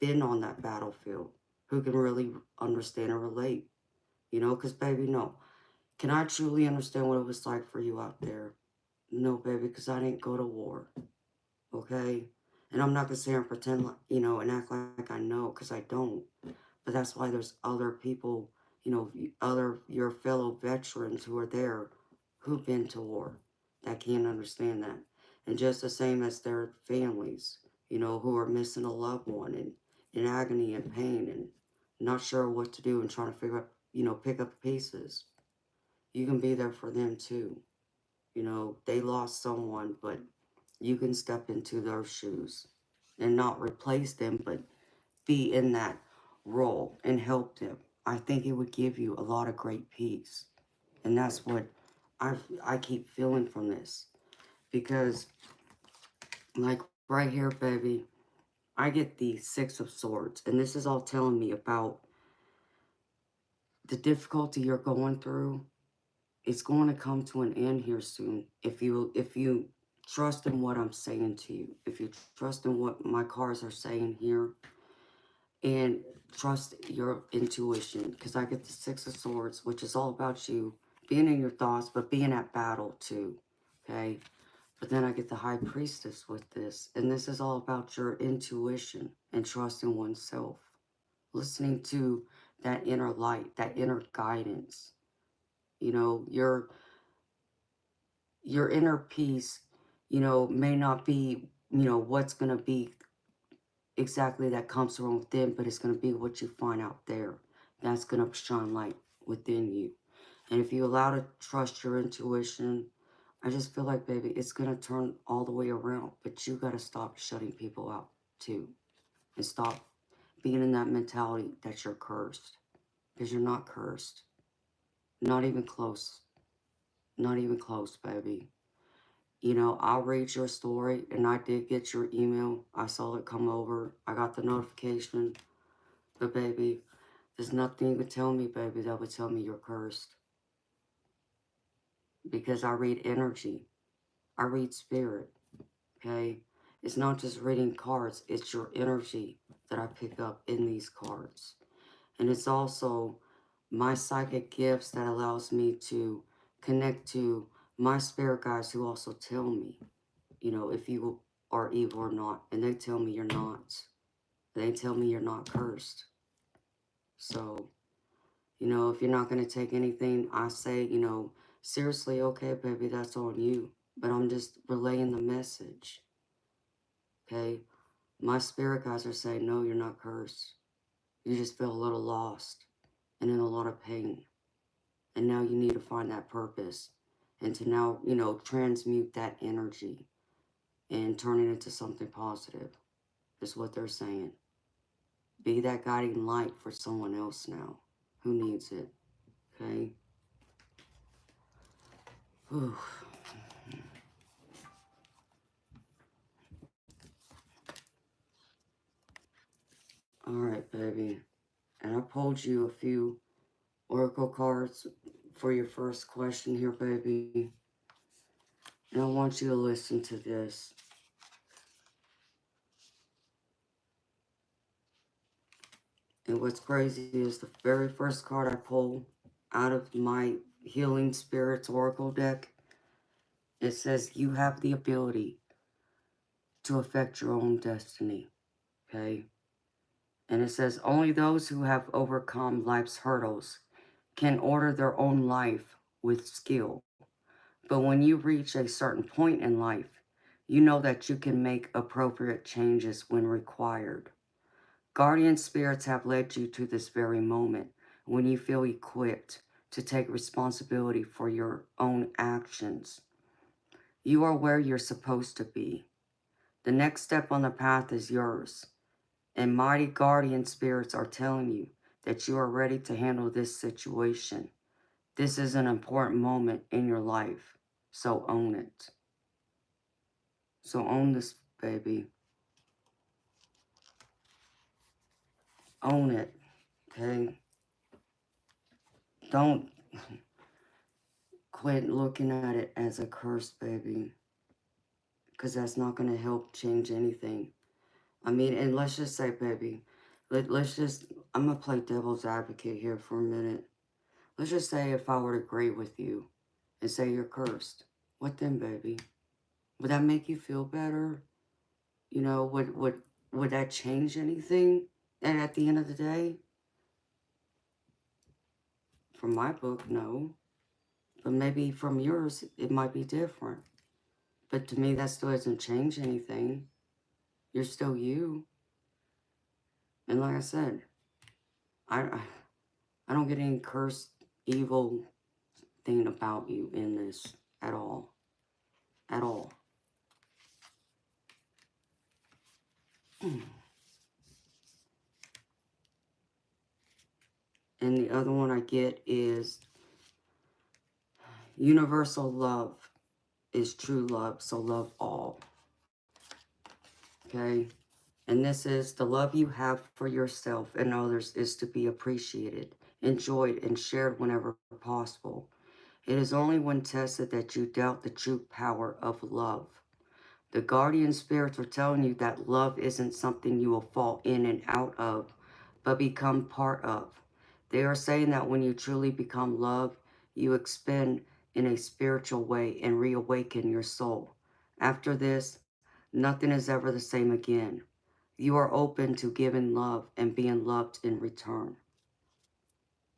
been on that battlefield who can really understand and relate. Because baby, no. Can I truly understand what it was like for you out there? No, baby, because I didn't go to war. Okay? And I'm not going to sit here and pretend like, and act like I know, because I don't. But that's why there's other people, your fellow veterans who are there who've been to war that can't understand that. And just the same as their families, who are missing a loved one and in agony and pain and not sure what to do and trying to figure out, pick up the pieces. You can be there for them too. They lost someone, but you can step into their shoes and not replace them, but be in that role and help them. I think it would give you a lot of great peace. And that's what I keep feeling from this. Because, like right here, baby, I get the Six of Swords. And this is all telling me about the difficulty you're going through. It's going to come to an end here soon. If you trust in what I'm saying to you, if you trust in what my cards are saying here, and trust your intuition, because I get the Six of Swords, which is all about you being in your thoughts, but being at battle too, okay? But then I get the High Priestess with this, and this is all about your intuition and trusting oneself, listening to that inner light, that inner guidance. Your inner peace, may not be, what's going to be exactly that comes from within, but it's going to be what you find out there. That's going to shine light within you. And if you allow to trust your intuition, I just feel like, baby, it's going to turn all the way around. But you got to stop shutting people out, too. And stop being in that mentality that you're cursed. Because you're not cursed. Not even close. Not even close, baby. I'll read your story, and I did get your email. I saw it come over. I got the notification. But baby, there's nothing you could tell me, baby, that would tell me you're cursed. Because I read energy. I read spirit. Okay? It's not just reading cards. It's your energy that I pick up in these cards. And it's also my psychic gifts that allows me to connect to my spirit guides who also tell me, you know, if you are evil or not. And they tell me you're not. They tell me you're not cursed. So, you know, if you're not going to take anything I say, you know, seriously, okay, baby, that's on you. But I'm just relaying the message. Okay? My spirit guides are saying, no, you're not cursed. You just feel a little lost and in a lot of pain. And now you need to find that purpose and to now, you know, transmute that energy and turn it into something positive is what they're saying. Be that guiding light for someone else now who needs it. Okay? Whew. All right, baby. And I pulled you a few oracle cards for your first question here, baby. And I want you to listen to this. And what's crazy is the very first card I pulled out of my Healing Spirits Oracle deck, it says you have the ability to affect your own destiny, okay? And it says only those who have overcome life's hurdles can order their own life with skill. But when you reach a certain point in life, you know that you can make appropriate changes when required. Guardian spirits have led you to this very moment when you feel equipped to take responsibility for your own actions. You are where you're supposed to be. The next step on the path is yours. And mighty guardian spirits are telling you that you are ready to handle this situation. This is an important moment in your life, so own it. So own this, baby. Own it, okay? Don't quit looking at it as a curse, baby, because that's not going to help change anything. I mean, and let's just say, baby, let's just, I'm going to play devil's advocate here for a minute. Let's just say if I were to agree with you and say you're cursed. What then, baby? Would that make you feel better? You know, would that change anything? And at the end of the day, from my book, no. But maybe from yours, it might be different. But to me, that still doesn't change anything. You're still you. And like I said, I don't get any cursed, evil thing about you in this at all. At all. And the other one I get is universal love is true love, so love all. Okay? And this is the love you have for yourself and others is to be appreciated, enjoyed, and shared whenever possible. It is only when tested that you doubt the true power of love. The guardian spirits are telling you that love isn't something you will fall in and out of, but become part of. They are saying that when you truly become love, you expand in a spiritual way and reawaken your soul. After this, nothing is ever the same again. You are open to giving love and being loved in return.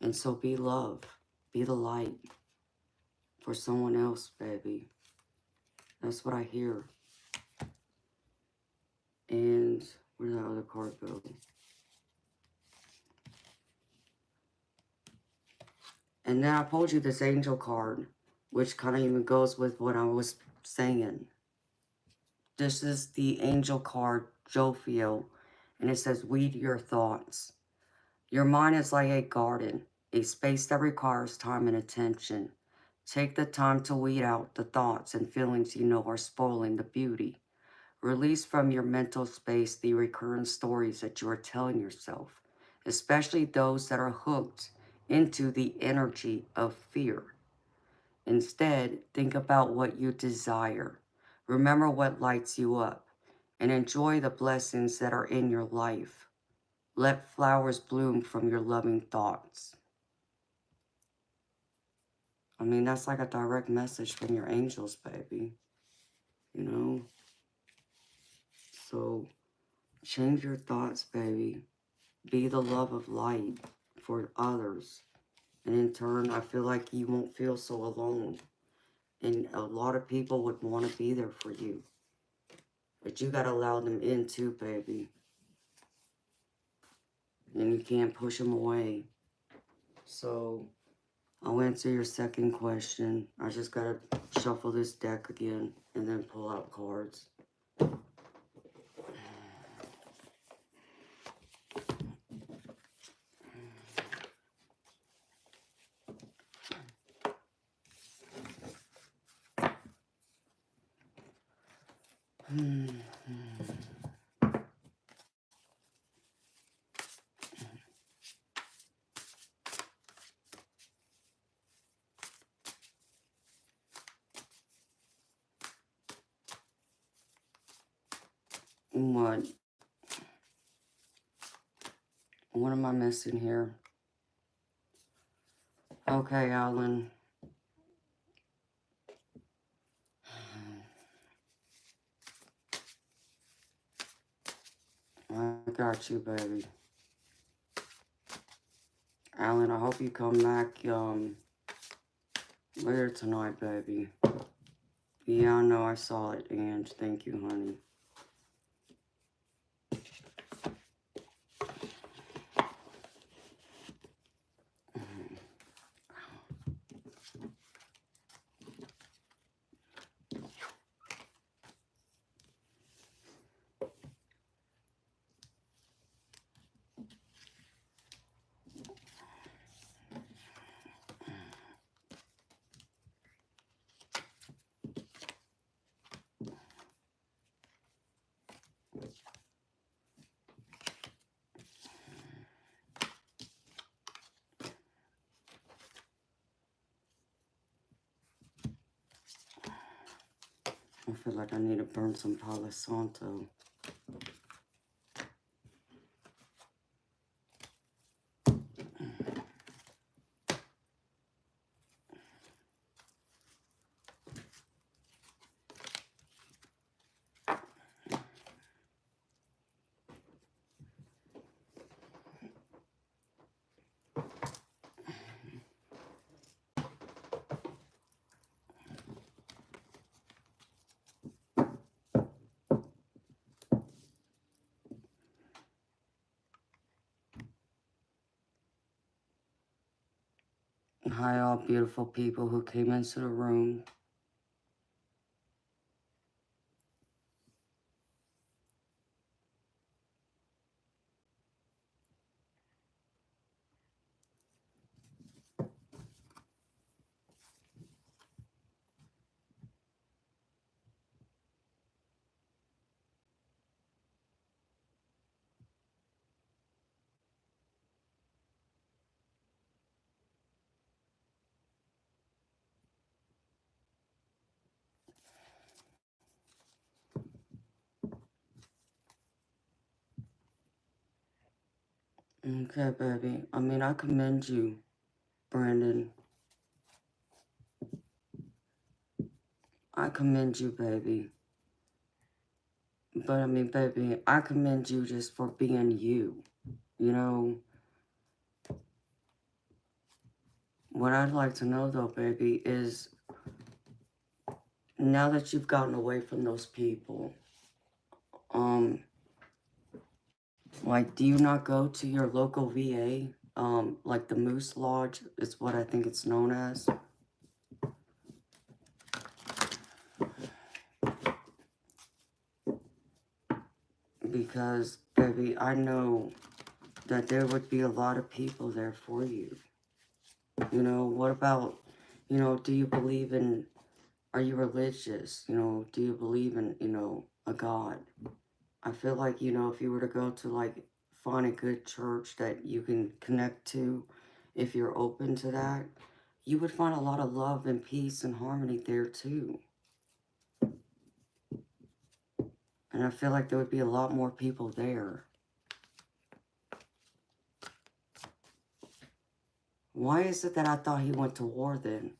And so be love. Be the light for someone else, baby. That's what I hear. And where'd that other card go? And then I pulled you this angel card, which kind of even goes with what I was saying. This is the angel card, Jophiel, and it says, weed your thoughts. Your mind is like a garden, a space that requires time and attention. Take the time to weed out the thoughts and feelings you know are spoiling the beauty. Release from your mental space the recurrent stories that you are telling yourself. especially those that are hooked into the energy of fear. Instead, think about what you desire. Remember what lights you up and enjoy the blessings that are in your life. Let flowers bloom from your loving thoughts. I mean, that's like a direct message from your angels, baby. You know? So, change your thoughts, baby. Be the love of light for others. And in turn, I feel like you won't feel so alone. And a lot of people would want to be there for you. But you got to allow them in too, baby. And you can't push them away. So, I'll answer your second question. I just got to shuffle this deck again and then pull out cards. What? What am I missing here? Okay, Alan. I got you, baby. Alan, I hope you come back later tonight, baby. Yeah, I know I saw it, Ange. Thank you, honey. I feel like I need to burn some Palo Santo. Hi, all beautiful people who came into the room. Okay, baby. I mean, I commend you, Brandon. I commend you, baby. But I mean, baby, I commend you just for being you. You know, what I'd like to know, though, baby, is now that you've gotten away from those people, like, do you not go to your local VA? Like the Moose Lodge is what I think it's known as. Because, baby, I know that there would be a lot of people there for you. You know, what about, you know, do you believe in, are you religious? You know, do you believe in, you know, a God? I feel like, you know, if you were to go to, like, find a good church that you can connect to, if you're open to that, you would find a lot of love and peace and harmony there too. And I feel like there would be a lot more people there. Why is it that I thought he went to war then?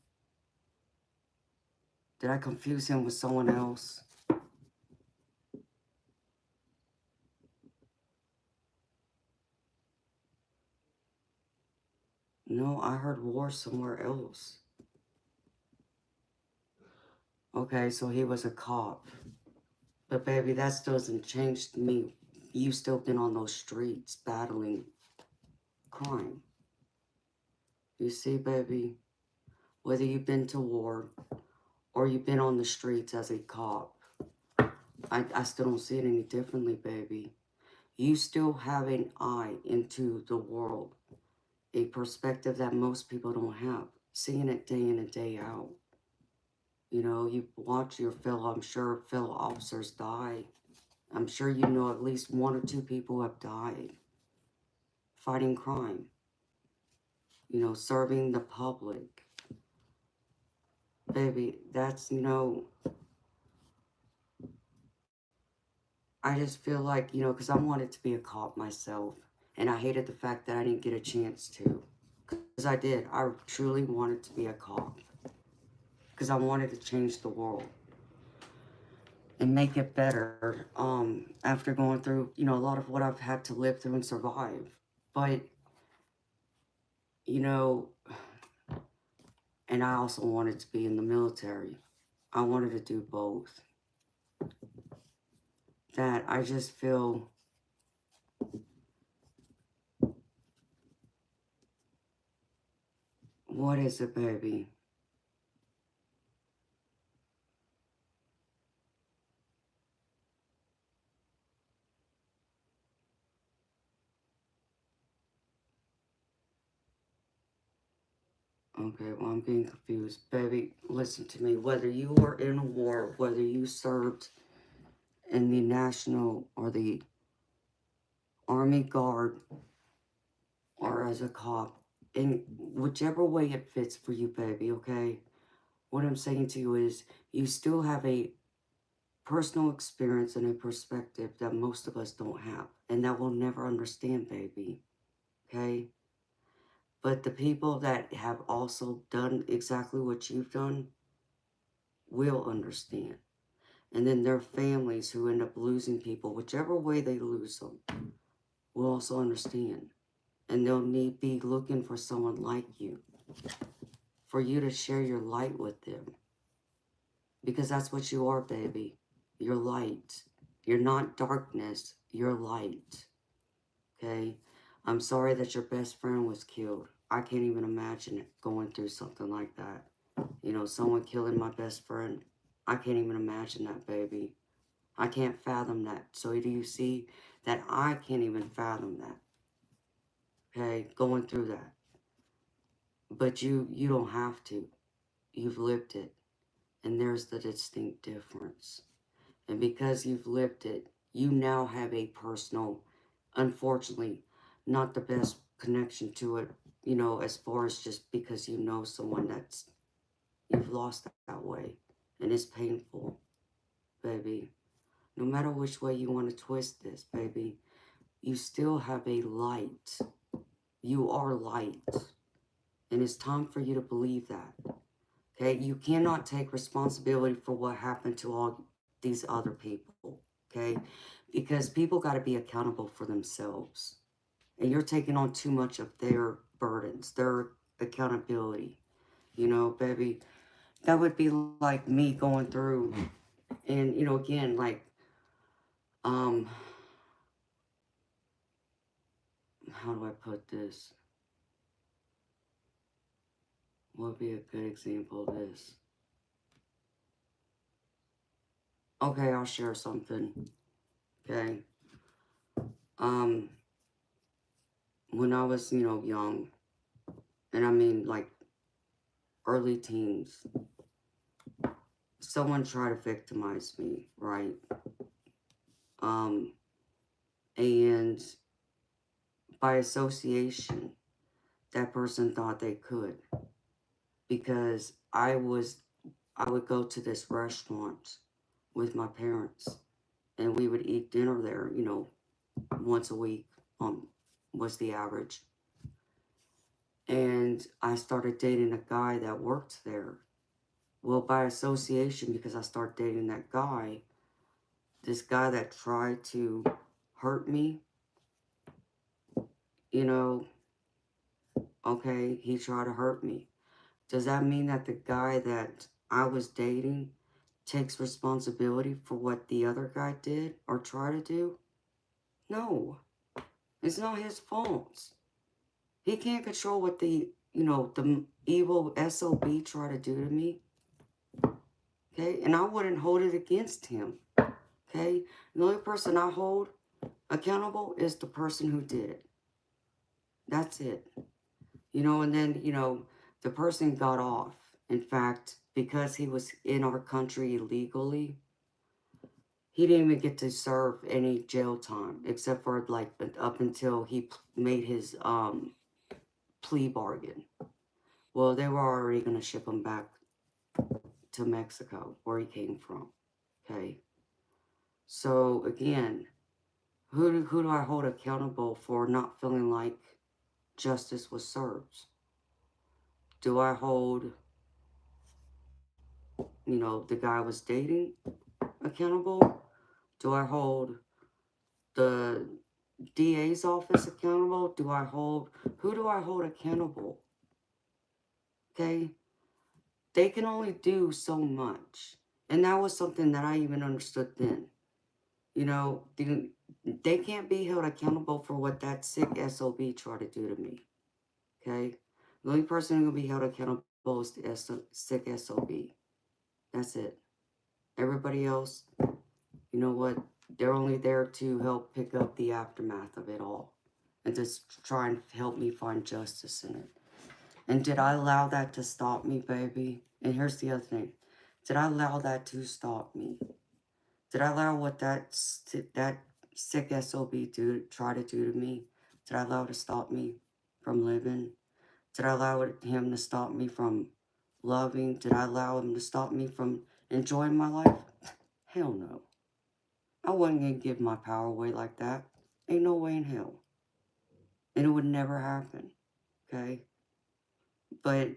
Did I confuse him with someone else? No, I heard war somewhere else. Okay, so he was a cop. But baby, that still doesn't change me. You still been on those streets battling crime. You see, baby, whether you've been to war or you've been on the streets as a cop, I still don't see it any differently, baby. You still have an eye into the world, a perspective that most people don't have, seeing it day in and day out. You know, you watch your I'm sure fellow officers die. I'm sure you know at least one or two people have died fighting crime, you know, serving the public. Baby, that's, you know, I just feel like, you know, because I wanted to be a cop myself. And I hated the fact that I didn't get a chance to. Because I did. I truly wanted to be a cop. Because I wanted to change the world and make it better, after going through, you know, a lot of what I've had to live through and survive. But, you know, and I also wanted to be in the military. I wanted to do both. That I just feel, what is it, baby? Okay, well, I'm being confused. Baby, listen to me. Whether you were in a war, whether you served in the National or the Army Guard or as a cop, in whichever way it fits for you, baby, okay? What I'm saying to you is you still have a personal experience and a perspective that most of us don't have and that we'll never understand, baby, okay? But the people that have also done exactly what you've done will understand. And then their families who end up losing people, whichever way they lose them, will also understand. And they'll be looking for someone like you, for you to share your light with them. Because that's what you are, baby. You're light. You're not darkness. You're light. Okay? I'm sorry that your best friend was killed. I can't even imagine it going through something like that. You know, someone killing my best friend. I can't even imagine that, baby. I can't fathom that. So do you see that I can't even fathom that? Okay? Going through that. But you don't have to. You've lived it. And there's the distinct difference. And because you've lived it, you now have a personal, unfortunately, not the best connection to it, you know, as far as just because you know someone that's, you've lost that way. And it's painful, baby. No matter which way you want to twist this, baby, you still have a light. You are light. And it's time for you to believe that. Okay? You cannot take responsibility for what happened to all these other people. Okay? Because people got to be accountable for themselves. And you're taking on too much of their burdens, their accountability. You know, baby, that would be like me going through and, you know, again, like, how do I put this? What would be a good example of this? Okay, I'll share something. Okay. When I was, you know, young, and I mean like early teens, someone tried to victimize me, right? And by association, that person thought they could. Because I would go to this restaurant with my parents, and we would eat dinner there, you know, once a week, was the average. And I started dating a guy that worked there. Well, by association, because I started dating that guy, this guy that tried to hurt me, you know, okay, he tried to hurt me. Does that mean that the guy that I was dating takes responsibility for what the other guy did or tried to do? No, it's not his fault. He can't control what the, you know, the evil SOB try to do to me. Okay, and I wouldn't hold it against him. Okay, the only person I hold accountable is the person who did it. That's it. You know, and then, you know, the person got off. In fact, because he was in our country illegally, he didn't even get to serve any jail time, except for like up until he made his plea bargain. Well, they were already going to ship him back to Mexico, where he came from. Okay. So again, who do I hold accountable for not feeling like justice was served? Do I hold, you know, the guy I was dating accountable? Do I hold the DA's office accountable? Who do I hold accountable? Okay? They can only do so much. And that was something that I even understood then. You know, they can't be held accountable for what that sick SOB tried to do to me. Okay? The only person who will be held accountable is the sick SOB. That's it. Everybody else, you know what? They're only there to help pick up the aftermath of it all. And just try and help me find justice in it. And did I allow that to stop me, baby? And here's the other thing. Did I allow that to stop me? Did I allow what that sick SOB try to do to me? Did I allow it to stop me from living? Did I allow him to stop me from loving? Did I allow him to stop me from enjoying my life? Hell no. I wasn't going to give my power away like that. Ain't no way in hell. And it would never happen. Okay? But,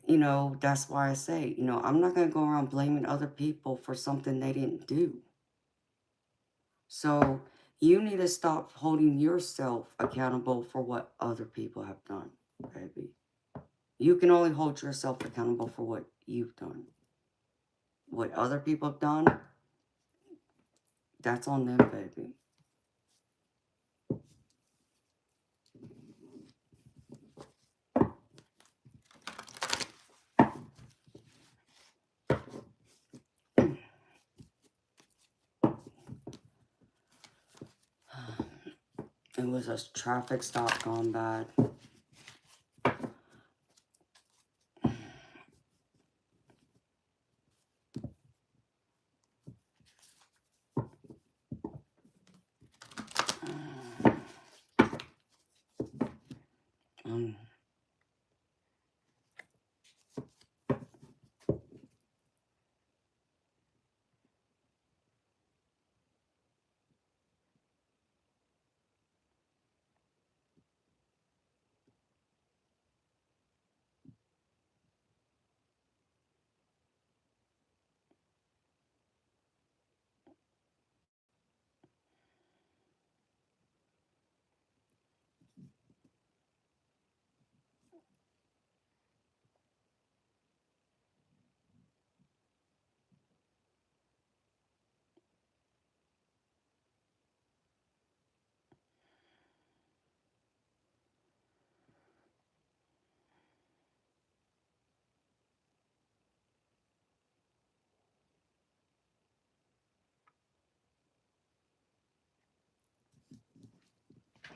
you know, that's why I say, you know, I'm not going to go around blaming other people for something they didn't do. So you need to stop holding yourself accountable for what other people have done, baby. You can only hold yourself accountable for what you've done. What other people have done, that's on them, baby. It was a traffic stop gone bad. Um,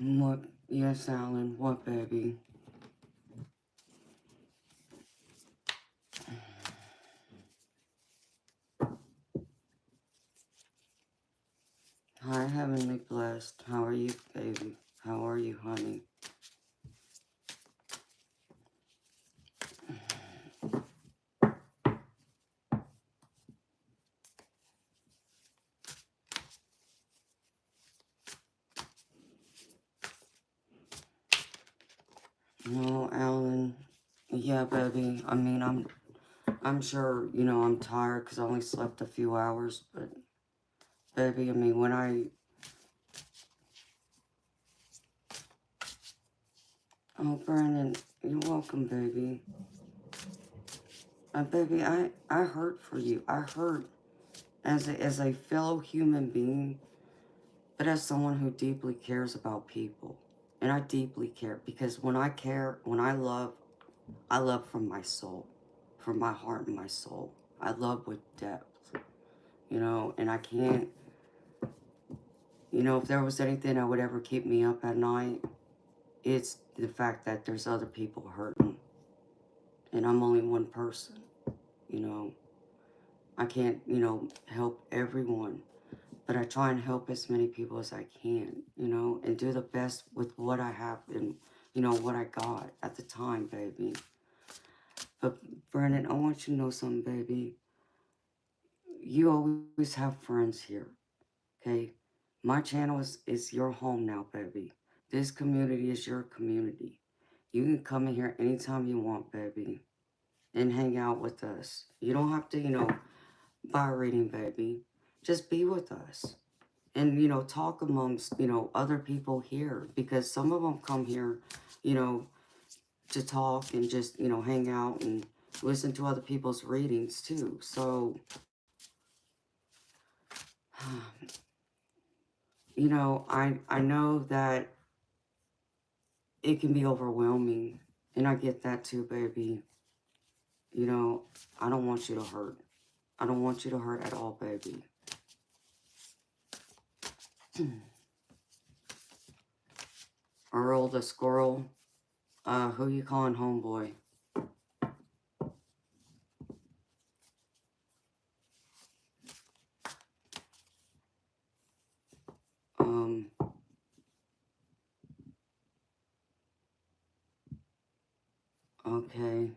what? Yes, Alan. What, baby? Hi, Heavenly Blessed. How are you, baby? How are you, honey? No, Alan. Yeah, baby. I mean, I'm sure, you know, I'm tired because I only slept a few hours, but baby, I mean, when oh, Brandon, you're welcome, baby. Baby, I hurt for you. I hurt as a fellow human being, but as someone who deeply cares about people. And I deeply care because when I care, when I love from my soul, from my heart and my soul. I love with depth, you know, and I can't, you know, if there was anything that would ever keep me up at night, it's the fact that there's other people hurting. And I'm only one person, you know. I can't, you know, help everyone, but I try and help as many people as I can, you know, and do the best with what I have and, you know, what I got at the time, baby. But, Brandon, I want you to know something, baby. You always have friends here, okay? My channel is your home now, baby. This community is your community. You can come in here anytime you want, baby, and hang out with us. You don't have to, you know, buy a reading, baby. Just be with us. And, you know, talk amongst, you know, other people here. Because some of them come here, you know, to talk and just, you know, hang out and listen to other people's readings, too. So, you know, I know that it can be overwhelming. And I get that, too, baby. You know, I don't want you to hurt. I don't want you to hurt at all, baby. Earl the squirrel. Who you calling homeboy? Um, okay.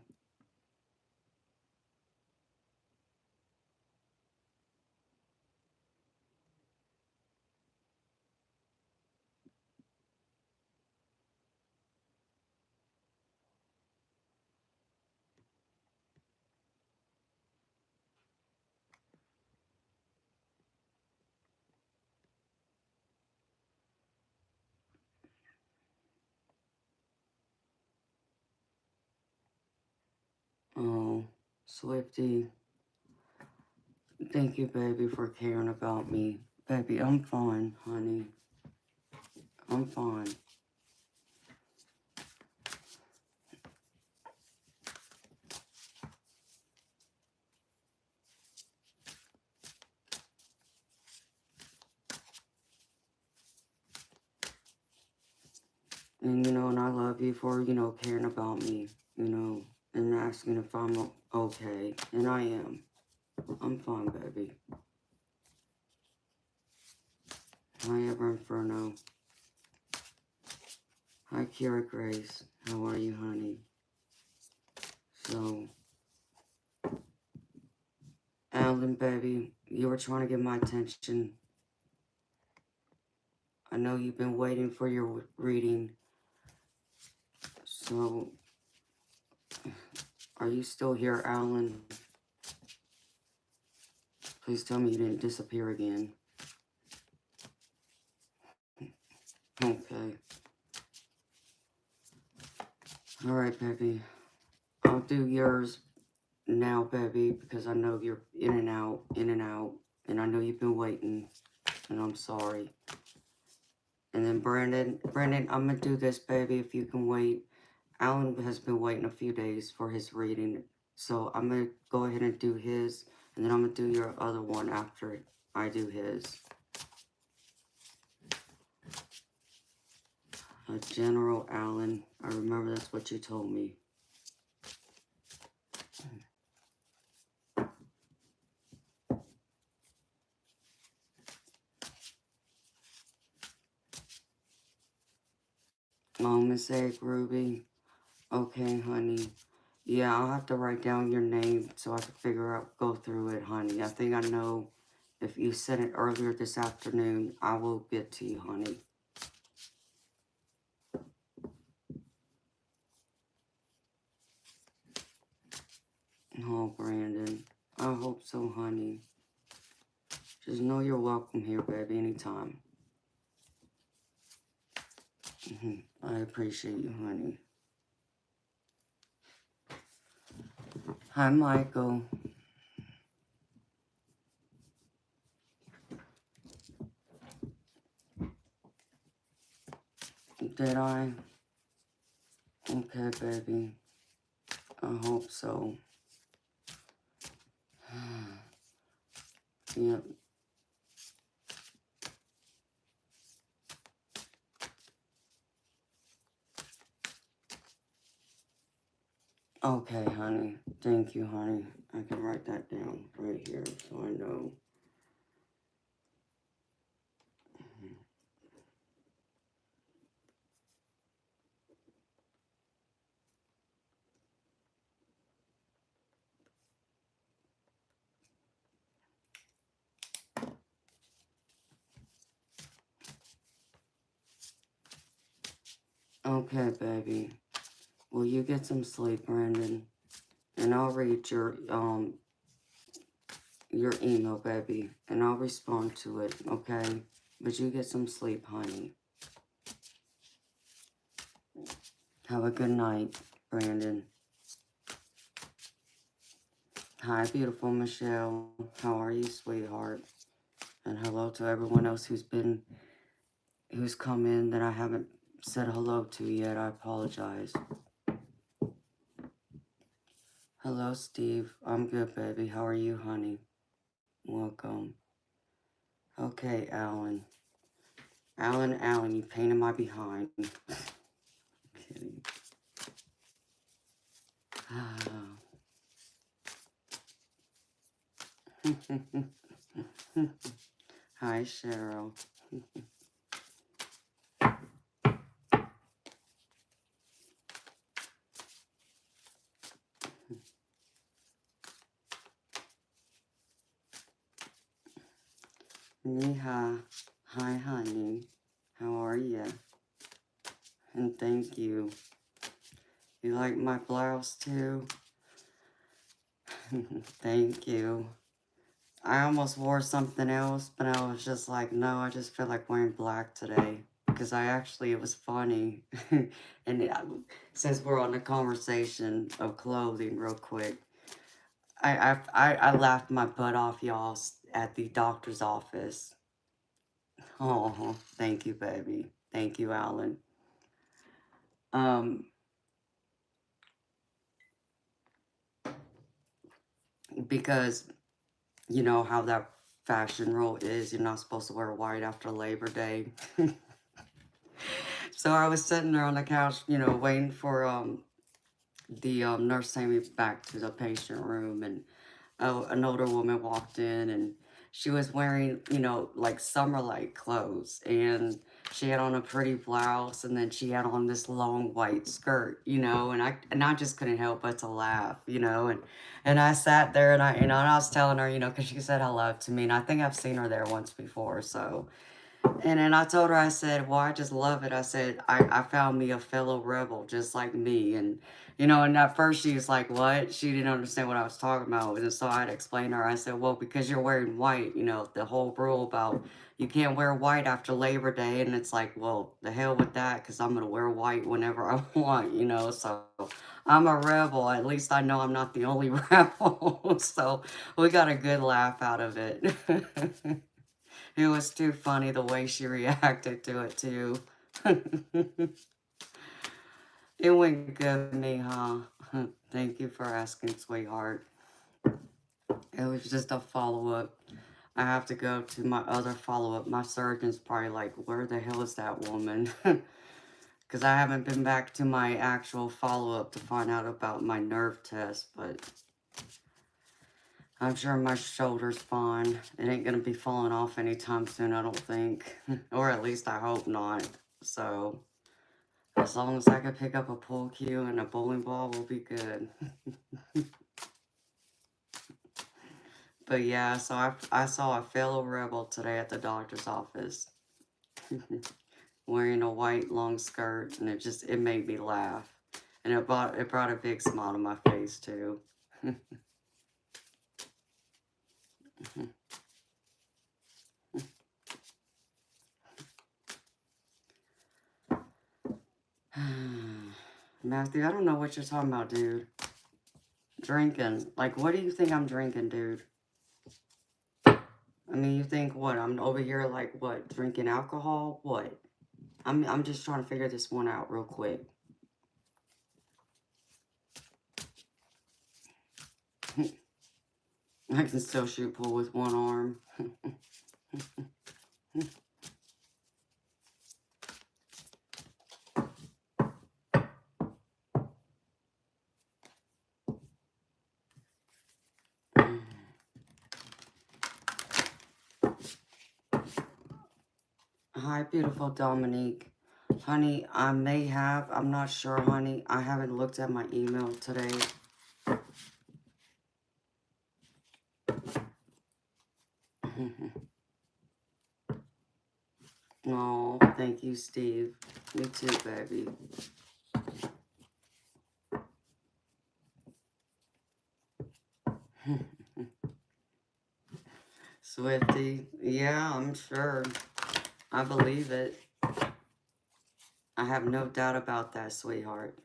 Oh, Swifty. Thank you, baby, for caring about me. Baby, I'm fine, honey. I'm fine. And, you know, and I love you for, you know, caring about me, you know, and asking if I'm okay. And I am. I'm fine, baby. Hi, Ever Inferno. Hi, Kira Grace. How are you, honey? So, Alan, baby, you were trying to get my attention. I know you've been waiting for your reading. So, are you still here, Alan? Please tell me you didn't disappear again. Okay. Alright, baby. I'll do yours now, baby, because I know you're in and out, and I know you've been waiting, and I'm sorry. And then Brandon, I'm gonna do this, baby, if you can wait. Alan has been waiting a few days for his reading, so I'm gonna go ahead and do his, and then I'm gonna do your other one after I do his. General Allen, I remember that's what you told me. Oh, Miss Egg Ruby. Okay, honey. Yeah, I'll have to write down your name so I can figure out, go through it, honey. I think I know if you sent it earlier this afternoon, I will get to you, honey. Oh, Brandon. I hope so, honey. Just know you're welcome here, baby, anytime. I appreciate you, honey. Hi, Michael. Did I? Okay, baby. I hope so. Yep. Okay, honey. Thank you, honey. I can write that down right here so I know. Okay, baby. Will you get some sleep, Brandon? And I'll read your email, baby, and I'll respond to it, okay? But you get some sleep, honey. Have a good night, Brandon. Hi, beautiful Michelle. How are you, sweetheart? And hello to everyone else who's come in that I haven't said hello to yet. I apologize. Hello, Steve. I'm good, baby. How are you, honey? Welcome. Okay, Alan. Alan, you pain in my behind. Kidding. Hi, Cheryl. Neha. Hi, honey. How are you? And thank you. You like my blouse, too? Thank you. I almost wore something else, but I was just like, no, I just feel like wearing black today. Because it was funny. And since we're on the conversation of clothing real quick, I laughed my butt off, y'all, at the doctor's office. Oh, thank you, baby. Thank you, Alan. Um, because you know how that fashion rule is, you're not supposed to wear white after Labor Day. So I was sitting there on the couch, waiting for the nurse to take me back to the patient room, and an older woman walked in, and she was wearing, like summer light clothes, and she had on a pretty blouse, and then she had on this long white skirt, and I just couldn't help but to laugh, and I sat there, and I was telling her, because she said hello to me, and I think I've seen her there once before, so. And then I told her, I said, well, I just love it. I said, I found me a fellow rebel just like me. And at first she was like, what? She didn't understand what I was talking about. And so I had to explain to her. I said, well, because you're wearing white, the whole rule about you can't wear white after Labor Day. And it's like, well, the hell with that, because I'm going to wear white whenever I want, So I'm a rebel. At least I know I'm not the only rebel. So we got a good laugh out of it. It was too funny the way she reacted to it, too. It went good with me, huh? Thank you for asking, sweetheart. It was just a follow-up. I have to go to my other follow-up. My surgeon's probably like, where the hell is that woman? Because I haven't been back to my actual follow-up to find out about my nerve test, but I'm sure my shoulder's fine. It ain't going to be falling off anytime soon, I don't think. Or at least I hope not. So, As long as I can pick up a pool cue and a bowling ball, we'll be good. But yeah, so I saw a fellow rebel today at the doctor's office wearing a white long skirt, and it made me laugh. And it brought a big smile to my face too. Matthew, I don't know what you're talking about, dude. Drinking. Like, what do you think I'm drinking, dude? I mean, you think what? I'm over here like what? Drinking alcohol? What? I'm just trying to figure this one out real quick. I can still shoot pool with one arm. Hi, beautiful Dominique. Honey, I'm not sure, honey. I haven't looked at my email today. Oh, thank you, Steve. Me too, baby. Swifty. Yeah, I'm sure. I believe it. I have no doubt about that, sweetheart.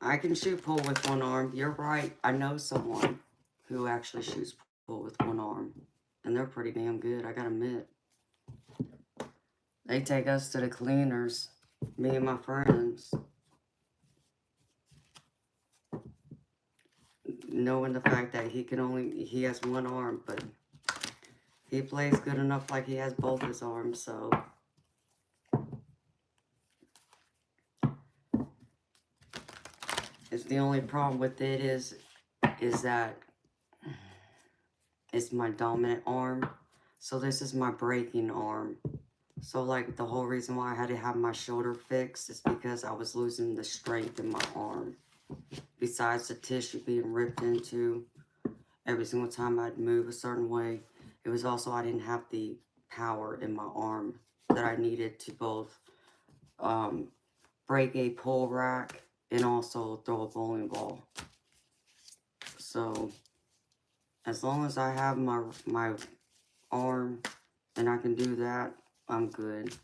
I can shoot pool with one arm. You're right. I know someone who actually shoots pool with one arm. And they're pretty damn good, I gotta admit. They take us to the cleaners, me and my friends. Knowing the fact that he has one arm, but he plays good enough like he has both his arms, so. It's the only problem with it is that it's my dominant arm. So this is my breaking arm. So like the whole reason why I had to have my shoulder fixed is because I was losing the strength in my arm. Besides the tissue being ripped into every single time I'd move a certain way, it was also I didn't have the power in my arm that I needed to both break a pull rack and also throw a bowling ball. So as long as I have my arm and I can do that, I'm good.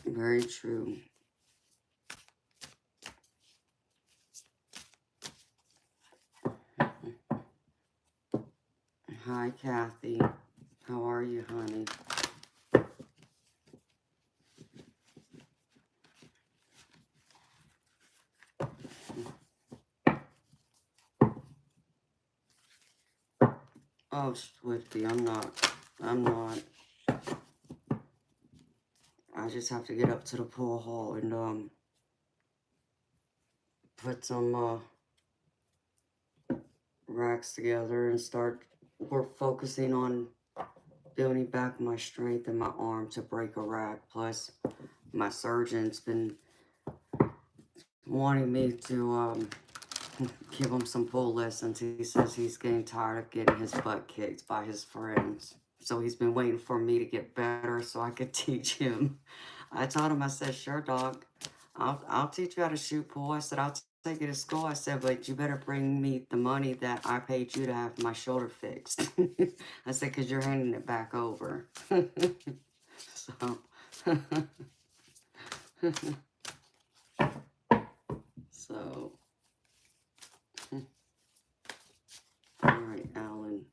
Very true. Hi, Kathy. How are you, honey? Oh, Swifty, I'm not. I just have to get up to the pool hall and put some racks together and we're focusing on building back my strength in my arm to break a rack. Plus, my surgeon's been wanting me to give him some pool lessons. He says he's getting tired of getting his butt kicked by his friends. So he's been waiting for me to get better so I could teach him. I told him, I said, sure, dog. I'll teach you how to shoot pool. I said, I'll take you to school. I said, but you better bring me the money that I paid you to have my shoulder fixed. I said, because you're handing it back over. So, so, all right, Alan,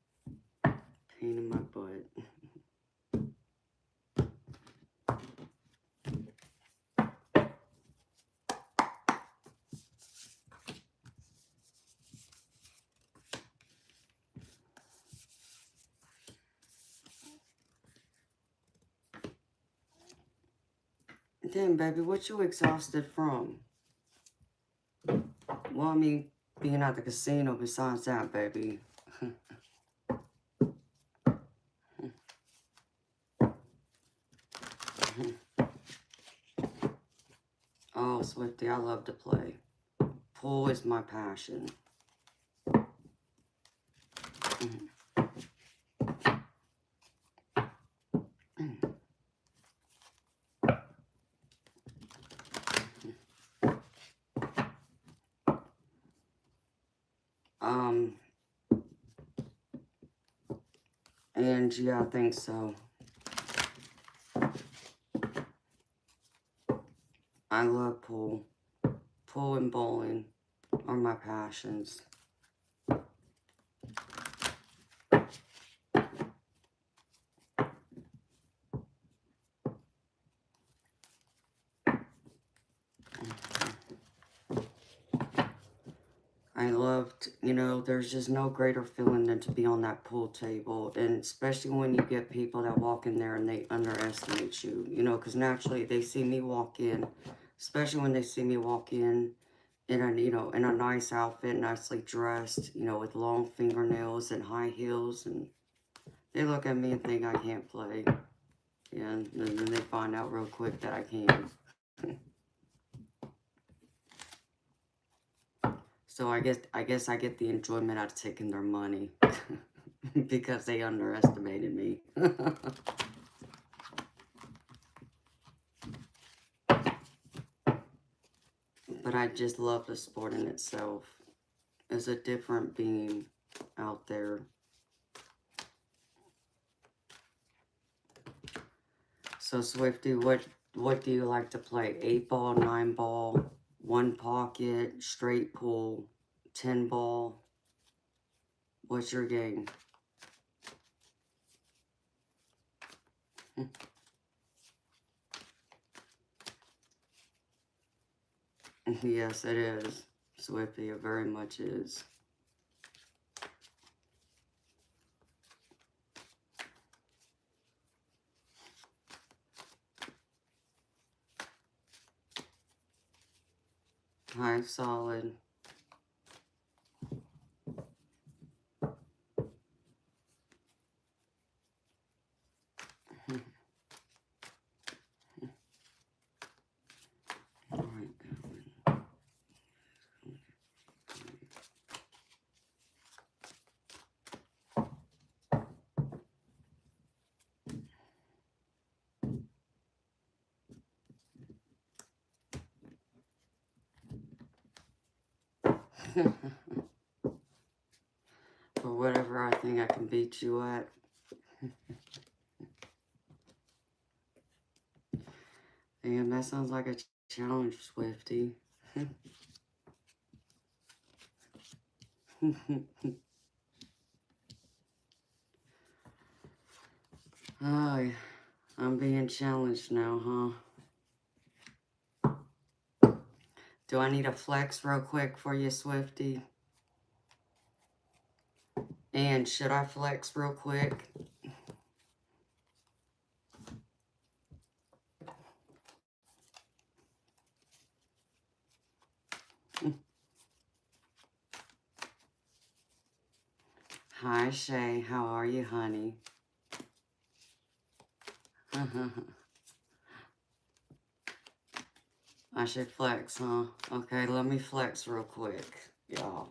pain in my butt. Damn, baby, what you exhausted from? Well, I mean, being at the casino besides that, baby. Oh, Swifty, I love to play. Pool is my passion. And yeah, I think so. I love pool. Pool and bowling are my passions. I loved, you know, there's just no greater feeling than to be on that pool table. And especially when you get people that walk in there and they underestimate you, you know, because naturally they see me walk in, especially when they see me walk in a, you know, in a nice outfit, nicely dressed, you know, with long fingernails and high heels. And they look at me and think I can't play. Yeah, and then they find out real quick that I can. So I guess I get the enjoyment out of taking their money because they underestimated me. But I just love the sport in itself. It's a different being out there. So Swifty, what do you like to play? 8-ball, 9-ball, 1 pocket, straight pool, 10-ball? What's your game? Yes, it is. Swifty, it very much is. High solid. For whatever I think I can beat you at. Damn, that sounds like a challenge, Swifty. Oh, I'm being challenged now, huh? Do I need a flex real quick for you, Swifty? And should I flex real quick? Hi, Shay. How are you, honey? I should flex, huh? Okay, let me flex real quick, y'all.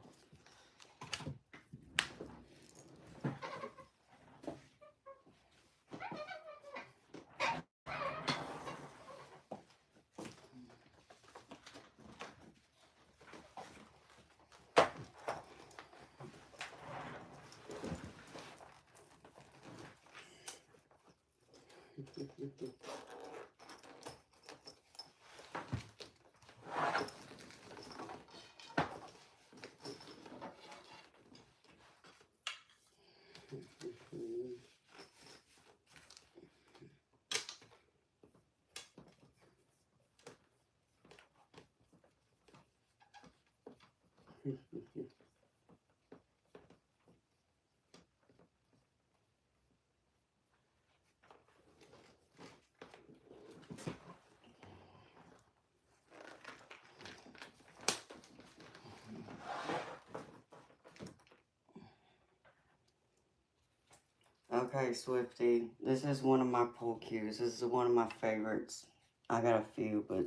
Okay, Swifty. This is one of my pull cues. This is one of my favorites. I got a few, but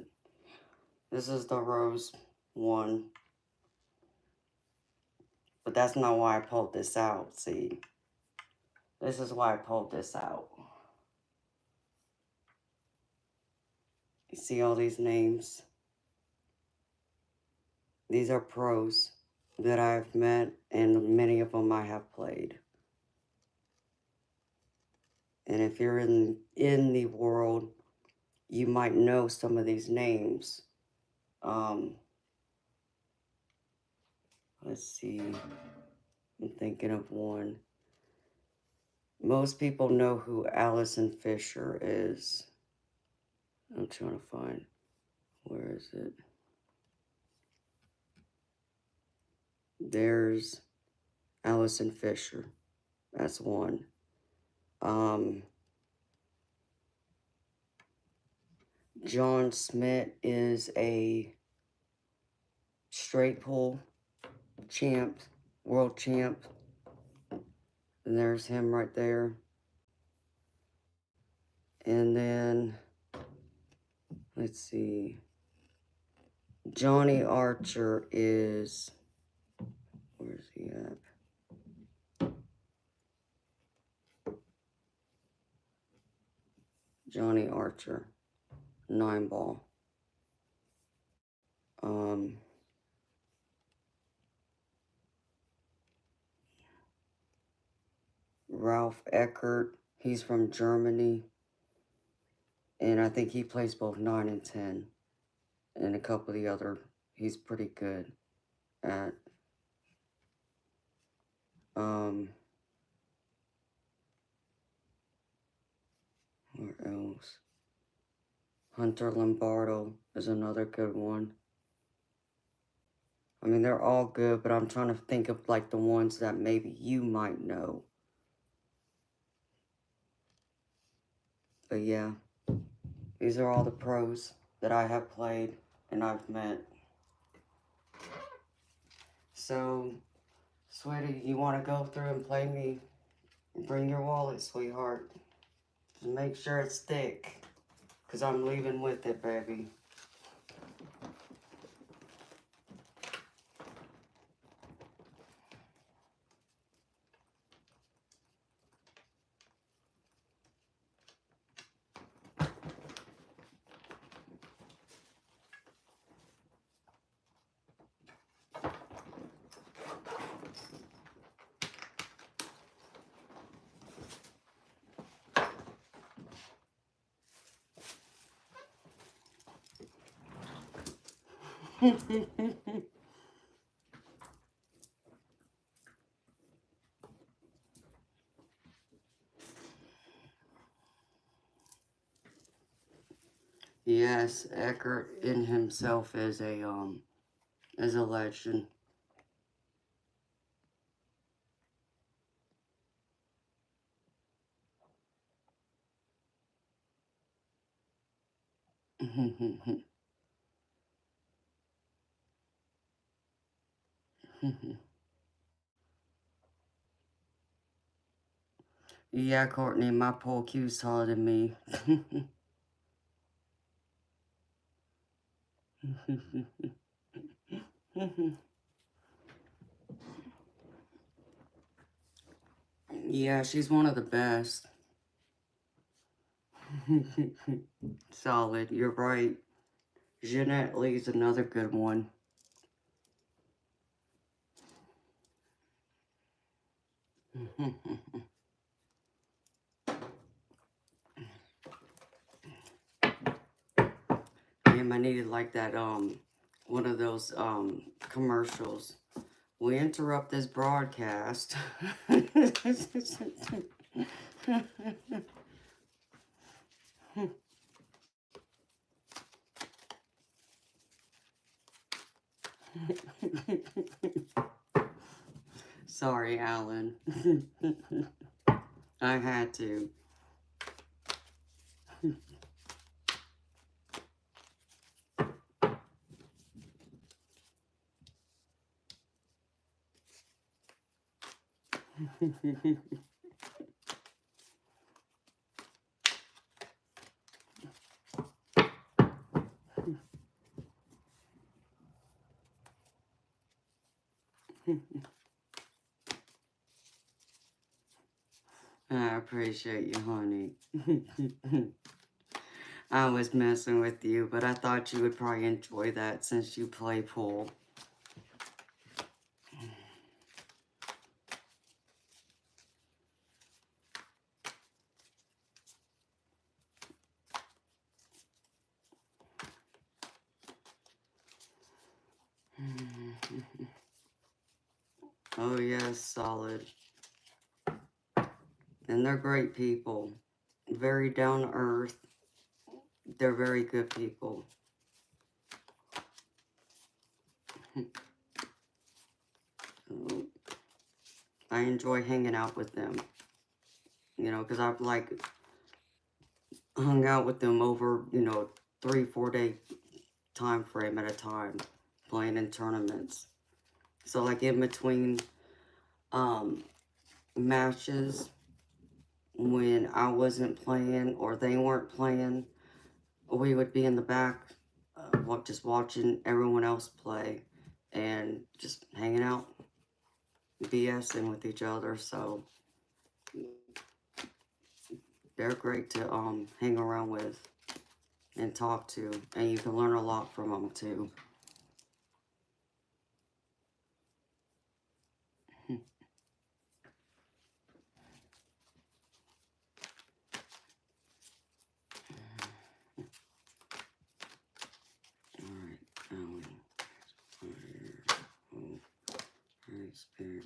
this is the rose one. But that's not why I pulled this out, see. This is why I pulled this out. You see all these names? These are pros that I've met, and many of them I have played. And if you're in the world, you might know some of these names. Let's see. I'm thinking of one. Most people know who Allison Fisher is. I'm trying to find. Where is it? There's Allison Fisher. That's one. John Smith is a straight pull champ, world champ. And there's him right there. And then, let's see. Johnny Archer is, where's he at? Johnny Archer, 9-ball. Ralph Eckert, he's from Germany. And I think he plays both 9 and 10. And a couple of the other, he's pretty good at. Where else? Hunter Lombardo is another good one. I mean, they're all good, but I'm trying to think of like the ones that maybe you might know. But yeah, these are all the pros that I have played and I've met. So, sweetie, you want to go through and play me? Bring your wallet, sweetheart. Just make sure it's thick, because I'm leaving with it, baby. Yes, Eckert in himself is a legend. Yeah, Courtney, my poll cue's taller than me. Yeah, she's one of the best. Solid, you're right. Jeanette Lee's another good one. Damn, I needed like that, one of those, commercials. We interrupt this broadcast. Sorry, Alan. I had to. I appreciate you, honey. I was messing with you, but I thought you would probably enjoy that since you play pool. Oh, yes, solid. And they're great people. Very down to earth. They're very good people. I enjoy hanging out with them. You know, because I've like hung out with them over, 3-4 day time frame at a time, playing in tournaments. So like in between matches, when I wasn't playing or they weren't playing, we would be in the back, just watching everyone else play and just hanging out, BSing with each other. So they're great to hang around with and talk to, and you can learn a lot from them too. Alright, Alan. Fire. Oh, Alright, Spirit.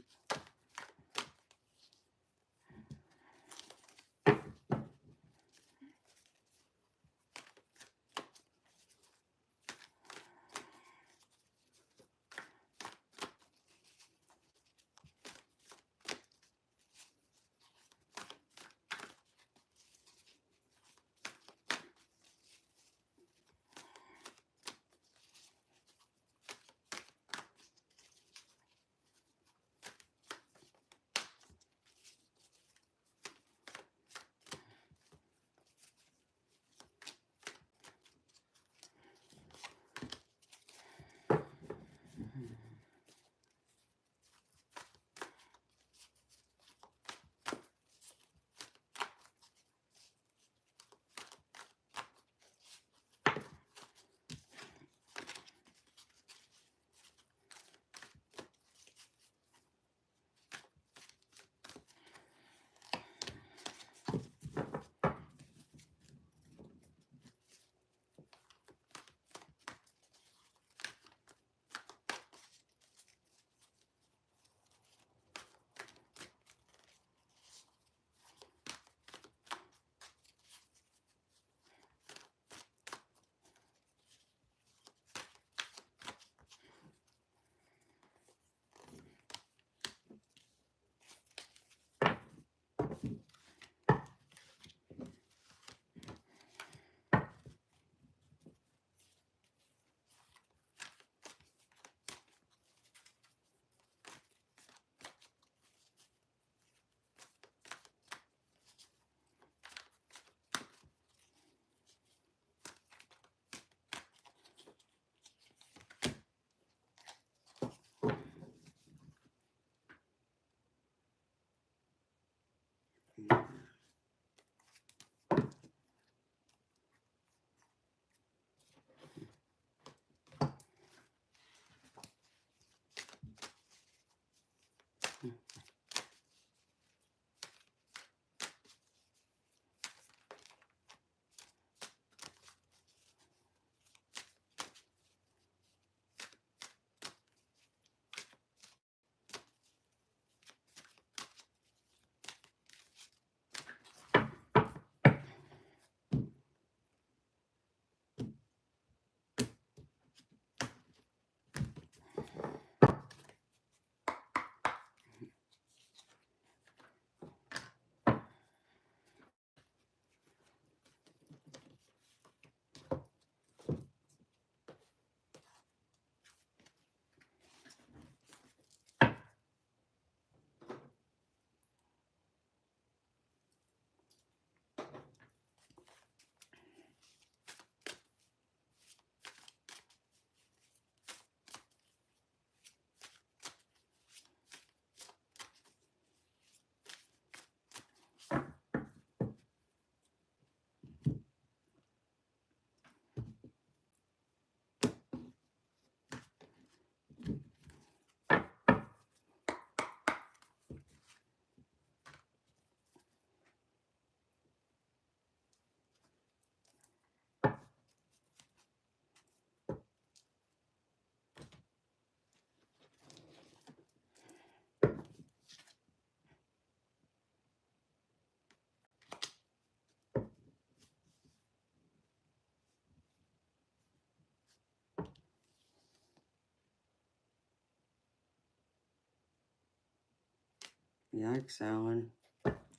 Yikes, Alan.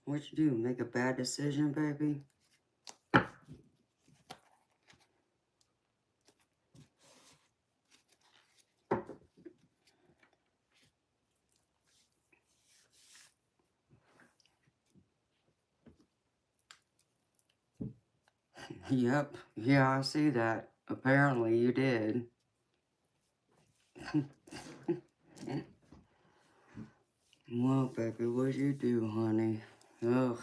What'd you do? Make a bad decision, baby? Yep. Yeah, I see that. Apparently you did. Well, baby, what'd you do, honey? Ugh.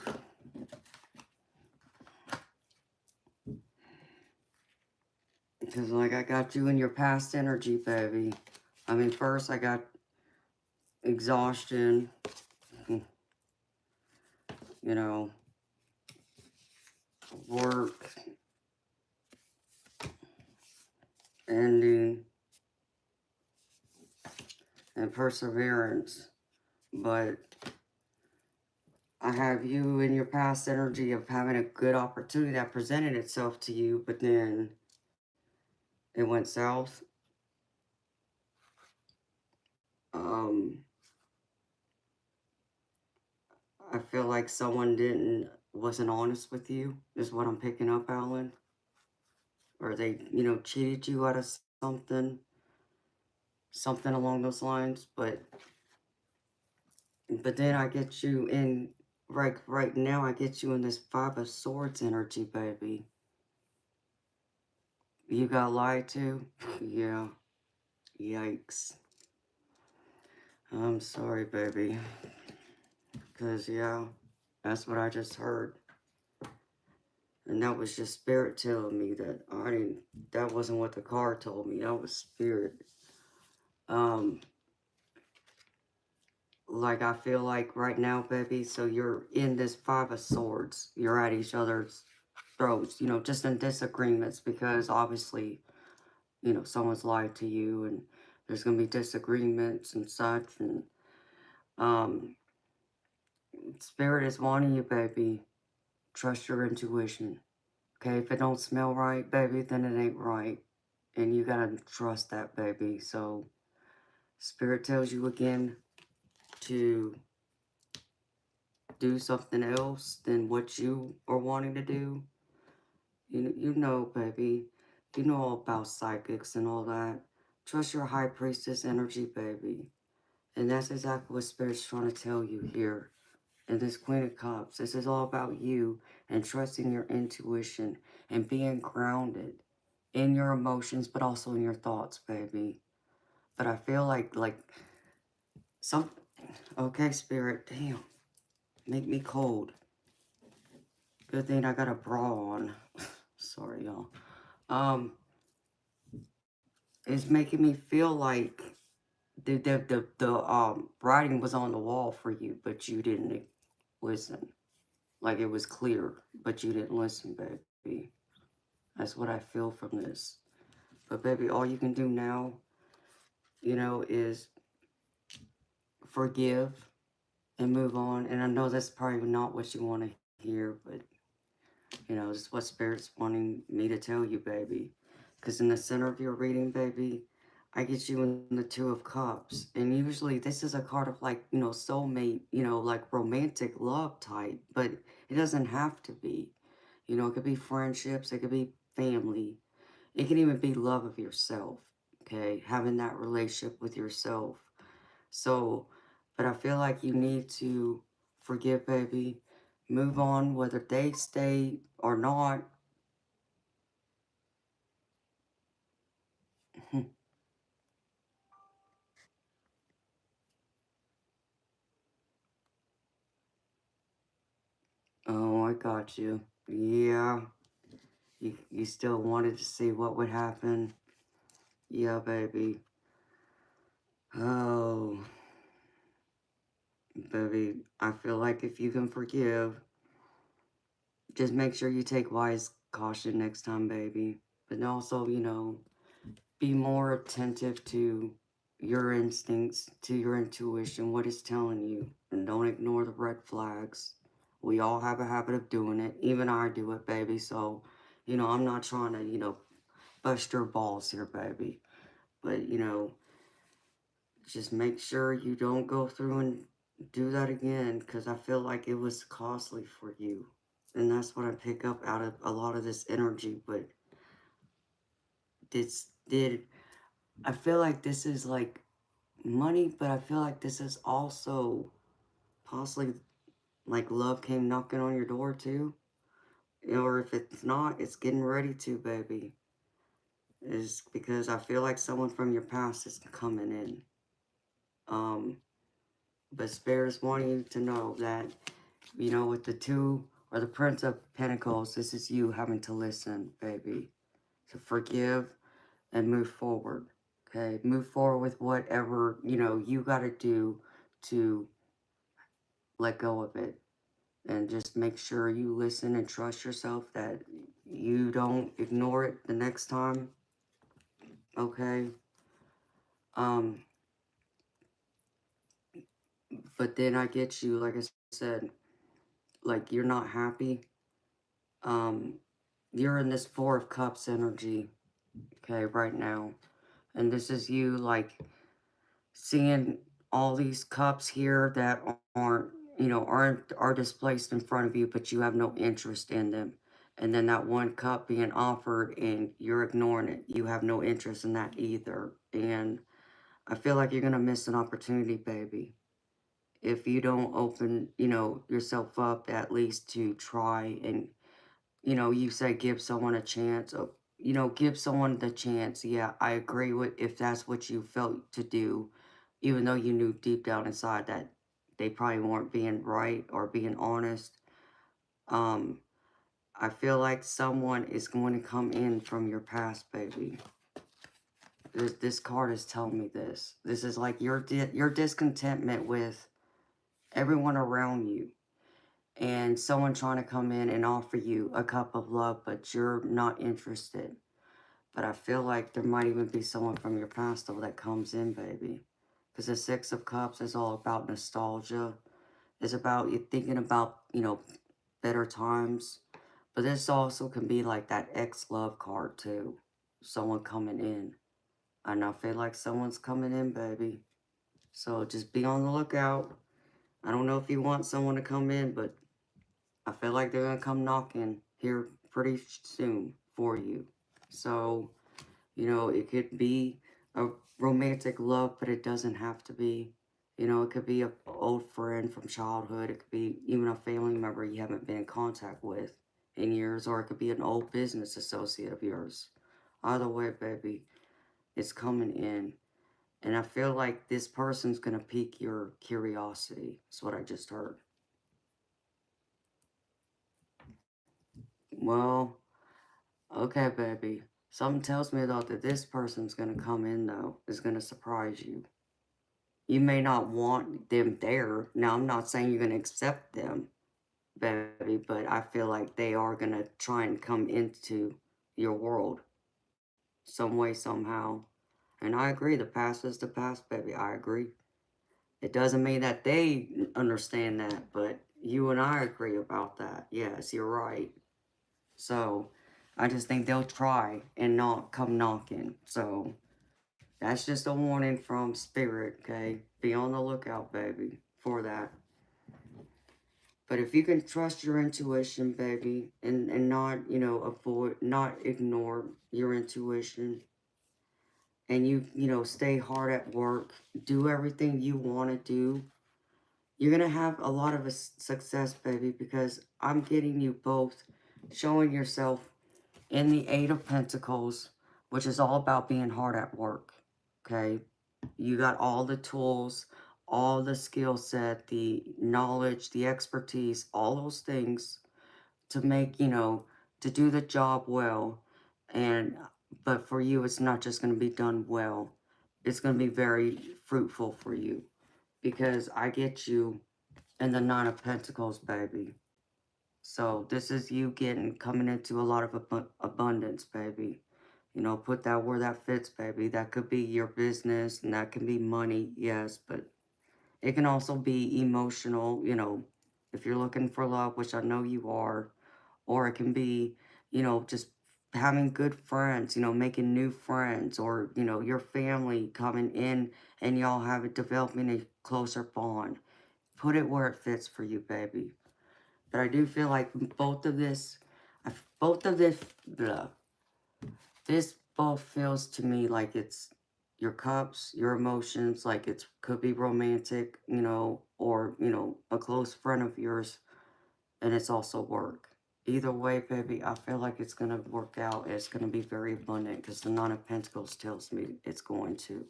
Because, like, I got you in your past energy, baby. I mean, first I got exhaustion, you know, work, ending, and perseverance. But I have you in your past energy of having a good opportunity that presented itself to you, but then it went south. Um, I feel like someone wasn't honest with you, is what I'm picking up, Alan. Or they, cheated you out of something along those lines. But then I get you in, right now I get you in this Five of Swords energy, baby. You got lied to? Yeah. Yikes. I'm sorry, baby. Because, yeah, that's what I just heard. And that was just spirit telling me that wasn't what the card told me. That was spirit. Um, like I feel like right now, baby, so you're in this Five of Swords. You're at each other's throats, just in disagreements because obviously, someone's lied to you and there's going to be disagreements and such. And um, spirit is wanting you, baby. Trust your intuition. Okay, if it don't smell right, baby, then it ain't right. And you gotta trust that, baby. So, spirit tells you again to do something else than what you are wanting to do. You know, baby. You know all about psychics and all that. Trust your high priestess energy, baby. And that's exactly what spirit's trying to tell you here. And this Queen of Cups, this is all about you and trusting your intuition and being grounded in your emotions, but also in your thoughts, baby. But I feel like some, okay, spirit, damn, make me cold. Good thing I got a bra on. Sorry, y'all. Um, it's making me feel like the writing was on the wall for you, but you didn't listen. Like it was clear, but you didn't listen, baby. That's what I feel from this. But baby, all you can do now, is forgive and move on. And I know that's probably not what you want to hear, but it's what Spirit's wanting me to tell you, baby. Because in the center of your reading, baby, I get you in the Two of Cups. And usually this is a card of like, soulmate, like romantic love type, but it doesn't have to be. It could be friendships, it could be family, it can even be love of yourself, okay? Having that relationship with yourself. So, but I feel like you need to forgive, baby. Move on, whether they stay or not. Oh, I got you. Yeah. You still wanted to see what would happen. Yeah, baby. Oh, baby. I feel like if you can forgive, just make sure you take wise caution next time, baby. But also, be more attentive to your instincts, to your intuition, what it's telling you. And don't ignore the red flags. We all have a habit of doing it. Even I do it, baby. So, I'm not trying to, bust your balls here, baby. But, just make sure you don't go through and do that again, because I feel like it was costly for you. And that's what I pick up out of a lot of this energy. But this did, I feel like this is like money, but I feel like this is also possibly like love came knocking on your door too. Or if it's not, it's getting ready to, baby. Is because I feel like someone from your past is coming in. Um, but Spirits wanting you to know that, you know, with the two or the Prince of Pentacles, this is you having to listen, baby. To forgive and move forward. Okay, move forward with whatever, you know, you got to do to let go of it. And just make sure you listen and trust yourself that you don't ignore it the next time. Okay. Um, but then I get you, like I said, like you're not happy. Um, you're in this Four of Cups energy, okay, right now. And this is you, like, seeing all these cups here that aren't, you know, are displaced in front of you, but you have no interest in them. And then that one cup being offered and you're ignoring it. You have no interest in that either. And I feel like you're going to miss an opportunity, baby, if you don't open, you know, yourself up at least to try and, you know, you say give someone a chance. You know, give someone the chance. Yeah, I agree with if that's what you felt to do, even though you knew deep down inside that they probably weren't being right or being honest. Um, I feel like someone is going to come in from your past, baby. This card is telling me this. This is like your discontentment with everyone around you, and someone trying to come in and offer you a cup of love, but you're not interested. But I feel like there might even be someone from your past, though, that comes in, baby. Because the Six of Cups is all about nostalgia. It's about you thinking about, you know, better times. But this also can be like that ex-love card, too. Someone coming in. And I feel like someone's coming in, baby. So just be on the lookout. I don't know if you want someone to come in, but I feel like they're going to come knocking here pretty soon for you. So, you know, it could be a romantic love, but it doesn't have to be. You know, it could be an old friend from childhood. It could be even a family member you haven't been in contact with in years, or it could be an old business associate of yours. Either way, baby, it's coming in. And I feel like this person's going to pique your curiosity. That's what I just heard. Well, okay, baby. Something tells me, though, that this person's going to come in, though, is going to surprise you. You may not want them there. Now, I'm not saying you're going to accept them, baby, but I feel like they are going to try and come into your world some way, somehow. And I agree, the past is the past, baby. I agree. It doesn't mean that they understand that, but you and I agree about that. Yes, you're right. So, I just think they'll try and not come knocking. So, that's just a warning from Spirit, okay? Be on the lookout, baby, for that. But if you can trust your intuition, baby, and not, you know, not ignore your intuition, and you know, stay hard at work, do everything you want to do, you're going to have a lot of success, baby, because I'm getting you both showing yourself in the Eight of Pentacles, which is all about being hard at work, okay? You got all the tools, all the skill set, the knowledge, the expertise, all those things to make, you know, to do the job well. And, but for you, it's not just going to be done well. It's going to be very fruitful for you because I get you in the Nine of Pentacles, baby. So this is you coming into a lot of abundance, baby. You know, put that where that fits, baby. That could be your business and that can be money, yes, but it can also be emotional, you know, if you're looking for love, which I know you are, or it can be, you know, just having good friends, you know, making new friends, or, you know, your family coming in and y'all have it developing a closer bond. Put it where it fits for you, baby. But I do feel like both of this, blah, this both feels to me like it's your cups, your emotions, like it could be romantic, you know, or, you know, a close friend of yours, and it's also work. Either way, baby, I feel like it's going to work out. It's going to be very abundant because the Nine of Pentacles tells me it's going to.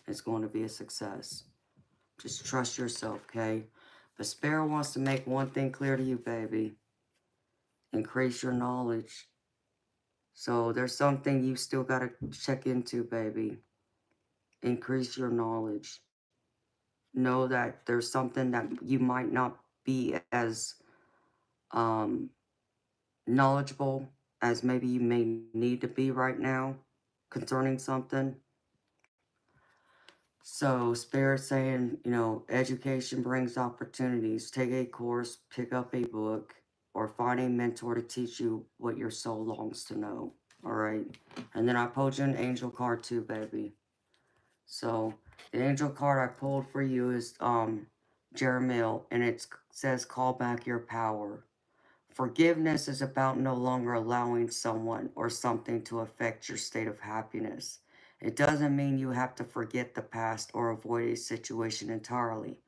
It's going to be a success. Just trust yourself, okay? But Spirit wants to make one thing clear to you, baby. Increase your knowledge. So there's something you still got to check into, baby. Increase your knowledge. Know that there's something that you might not be as um, knowledgeable as maybe you may need to be right now concerning something. So Spirit saying, you know, education brings opportunities. Take a course, pick up a book, or find a mentor to teach you what your soul longs to know. All right. And then I pulled you an angel card too, baby. So the angel card I pulled for you is Jeremiah, and it says call back your power. Forgiveness is about no longer allowing someone or something to affect your state of happiness. It doesn't mean you have to forget the past or avoid a situation entirely.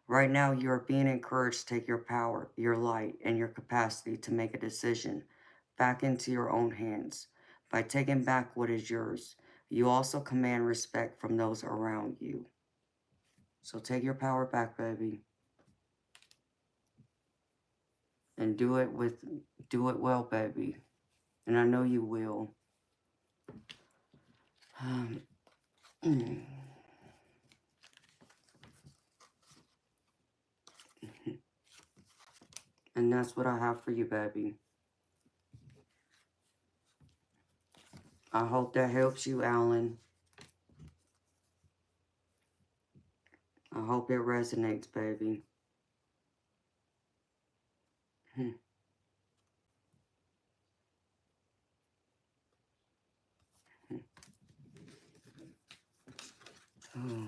Right now, you are being encouraged to take your power, your light, and your capacity to make a decision back into your own hands. By taking back what is yours, you also command respect from those around you. So take your power back, baby, and do it well, baby. And I know you will. And that's what I have for you, baby. I hope that helps you, Alan. I hope it resonates, baby. Oh.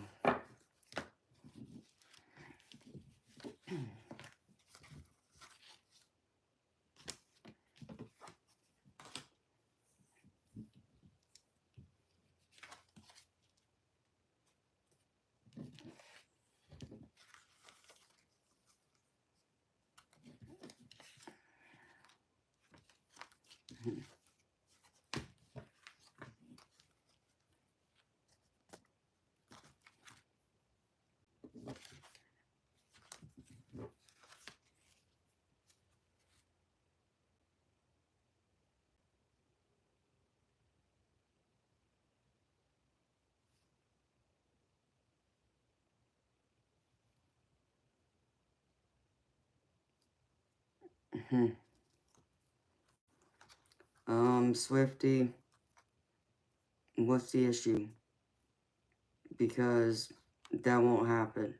Swifty, what's the issue? Because that won't happen.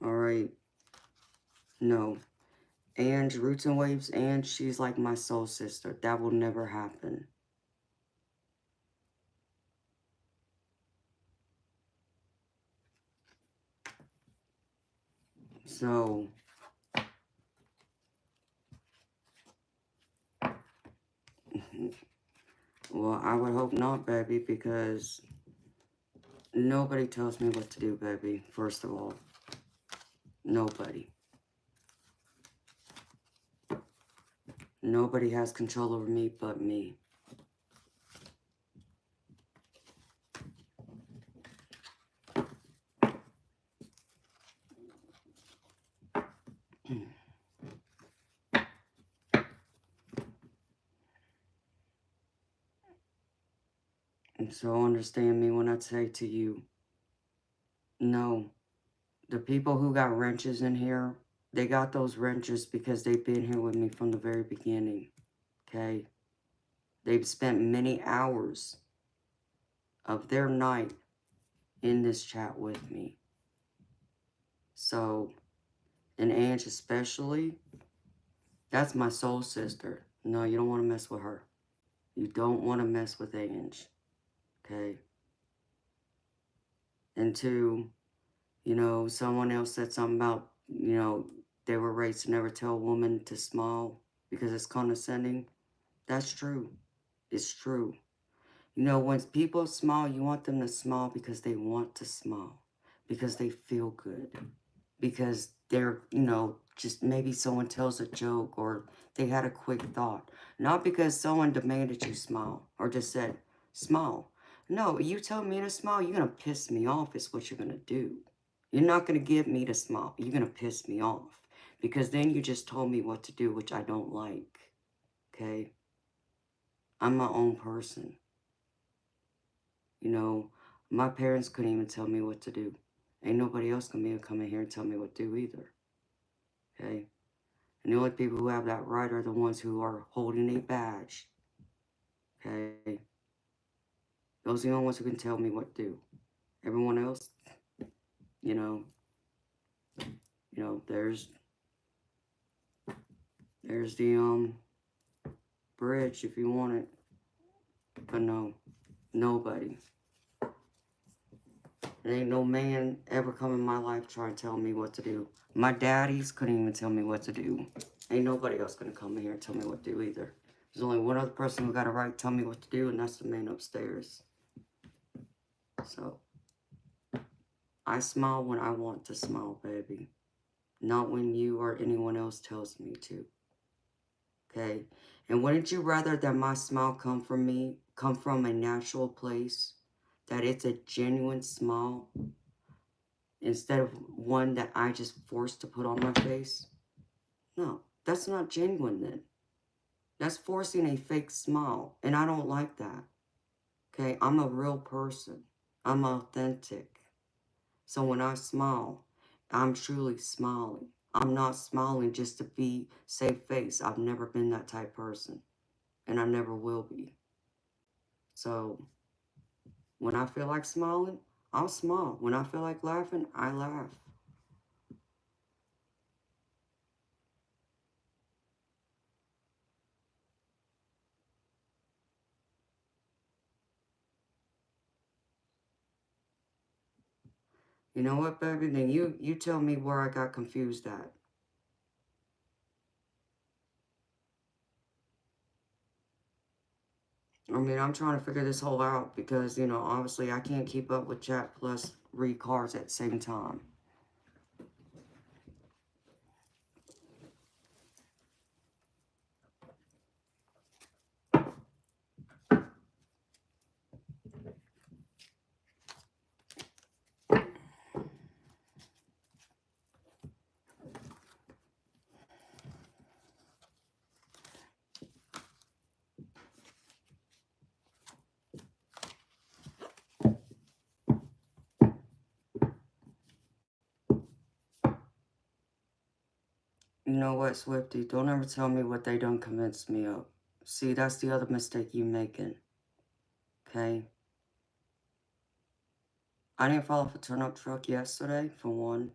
Alright? No. And Roots and Waves, and she's like my soul sister. That will never happen. So, well, I would hope not, baby, because nobody tells me what to do, baby, first of all. Nobody. Nobody has control over me but me. And so understand me when I say to you, no, the people who got wrenches in here, they got those wrenches because they've been here with me from the very beginning, okay? They've spent many hours of their night in this chat with me. So, and Ange especially, that's my soul sister. No, you don't want to mess with her. You don't want to mess with Ange, okay? And two, you know, someone else said something about, you know, they were raised to never tell a woman to smile because it's condescending. That's true. It's true. You know, when people smile, you want them to smile because they want to smile, because they feel good, because they're, you know, just maybe someone tells a joke or they had a quick thought. Not because someone demanded you smile or just said, smile. No, you tell me to smile, you're going to piss me off is what you're going to do. You're not going to get me to smile. You're going to piss me off because then you just told me what to do, which I don't like. Okay? I'm my own person. You know, my parents couldn't even tell me what to do. Ain't nobody else gonna be able to come in here and tell me what to do either. Okay? And the only people who have that right are the ones who are holding a badge. Okay? Those are the only ones who can tell me what to do. Everyone else, you know, there's the bridge if you want it. But no, nobody. There ain't no man ever come in my life trying to tell me what to do. My daddies couldn't even tell me what to do. Ain't nobody else gonna come in here and tell me what to do either. There's only one other person who got a right to tell me what to do, and that's the man upstairs. So, I smile when I want to smile, baby. Not when you or anyone else tells me to. Okay? And wouldn't you rather that my smile come from me, come from a natural place? That it's a genuine smile? Instead of one that I just forced to put on my face? No, that's not genuine then. That's forcing a fake smile, and I don't like that. Okay, I'm a real person. I'm authentic. So when I smile, I'm truly smiling. I'm not smiling just to be save face. I've never been that type person, and I never will be. So when I feel like smiling, I'll smile. When I feel like laughing, I laugh. You know what, baby? Then you tell me where I got confused at. I mean, I'm trying to figure this whole out because, you know, obviously I can't keep up with chat plus read cards at the same time. You know what, Swifty? Don't ever tell me what they done convinced me of. See, that's the other mistake you making. Okay? I didn't fall off a turnip truck yesterday, for one.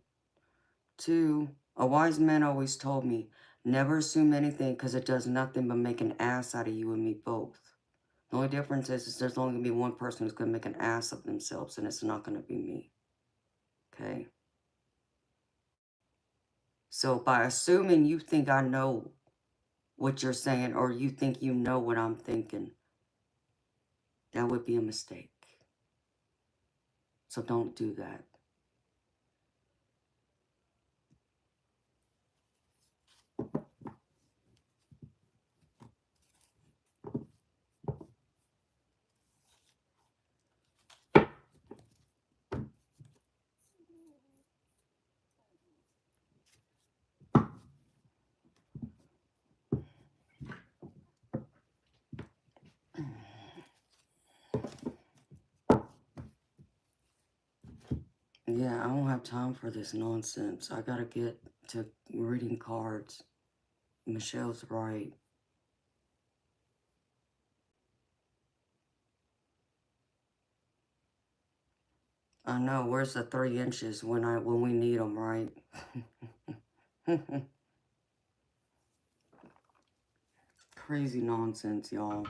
Two, a wise man always told me, never assume anything because it does nothing but make an ass out of you and me both. The only difference is there's only going to be one person who's going to make an ass of themselves, and it's not going to be me. Okay? So by assuming you think I know what you're saying or you think you know what I'm thinking, that would be a mistake. So don't do that. Yeah, I don't have time for this nonsense. I gotta get to reading cards. Michelle's right. I know, where's the 3 inches when we need them, right? Crazy nonsense, y'all.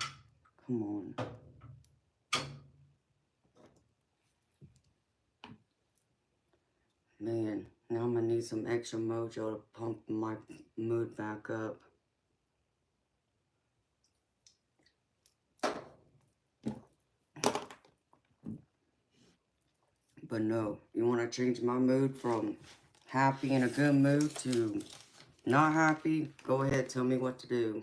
Come on. Man, now I'm gonna need some extra mojo to pump my mood back up. But no, you want to change my mood from happy in a good mood to not happy? Go ahead, tell me what to do.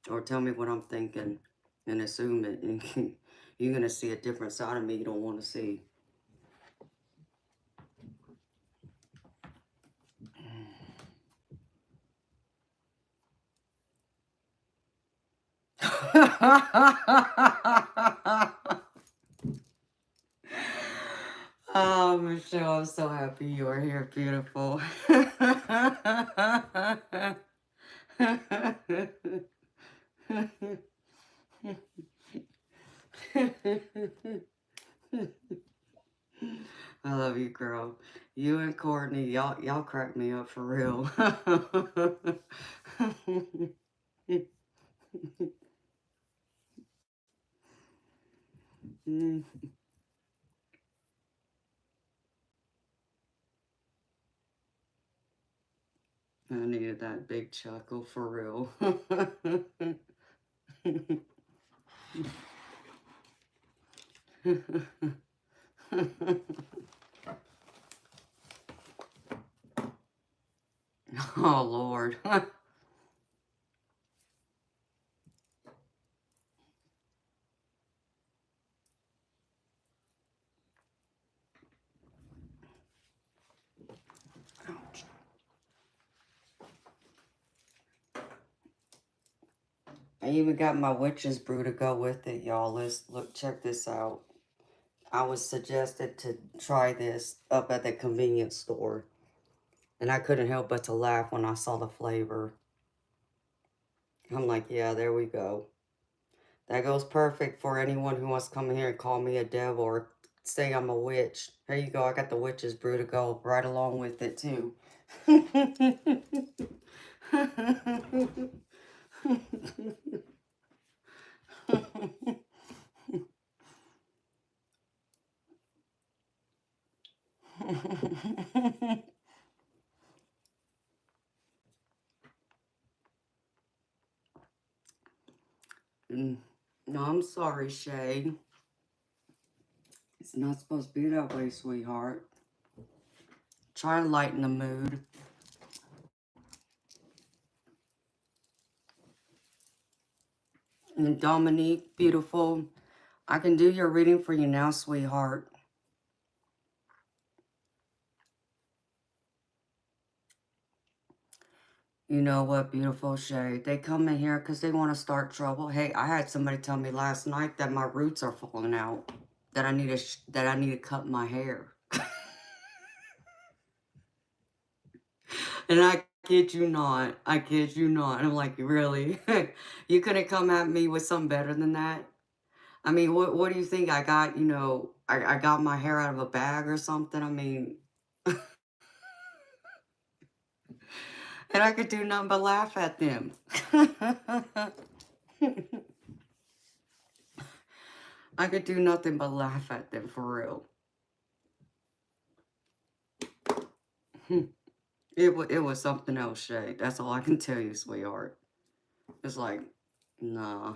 Or tell me what I'm thinking and assume it. And you're going to see a different side of me you don't want to see. Oh, Michelle, I'm so happy you are here, beautiful. I love you, girl. You and Courtney, y'all crack me up for real. I needed that big chuckle for real. Oh, Lord. Ouch. I even got my witch's brew to go with it, y'all. Let's look, check this out. I was suggested to try this up at the convenience store. And I couldn't help but to laugh when I saw the flavor. I'm like, yeah, there we go. That goes perfect for anyone who wants to come in here and call me a devil or say I'm a witch. Here you go. I got the witch's brew to go right along with it, too. No, I'm sorry, Shay. It's not supposed to be that way, sweetheart. Try to lighten the mood. And Dominique, beautiful. I can do your reading for you now, sweetheart. You know what, beautiful Shay? They come in here because they want to start trouble. Hey, I had somebody tell me last night that my roots are falling out. That I need to cut my hair. And I kid you not. I kid you not. I'm like, really? You couldn't come at me with something better than that? I mean, what do you think? I got, I got my hair out of a bag or something? I mean, and I could do nothing but laugh at them. I could do nothing but laugh at them, for real. It was something else, Shay. That's all I can tell you, sweetheart. It's like, nah,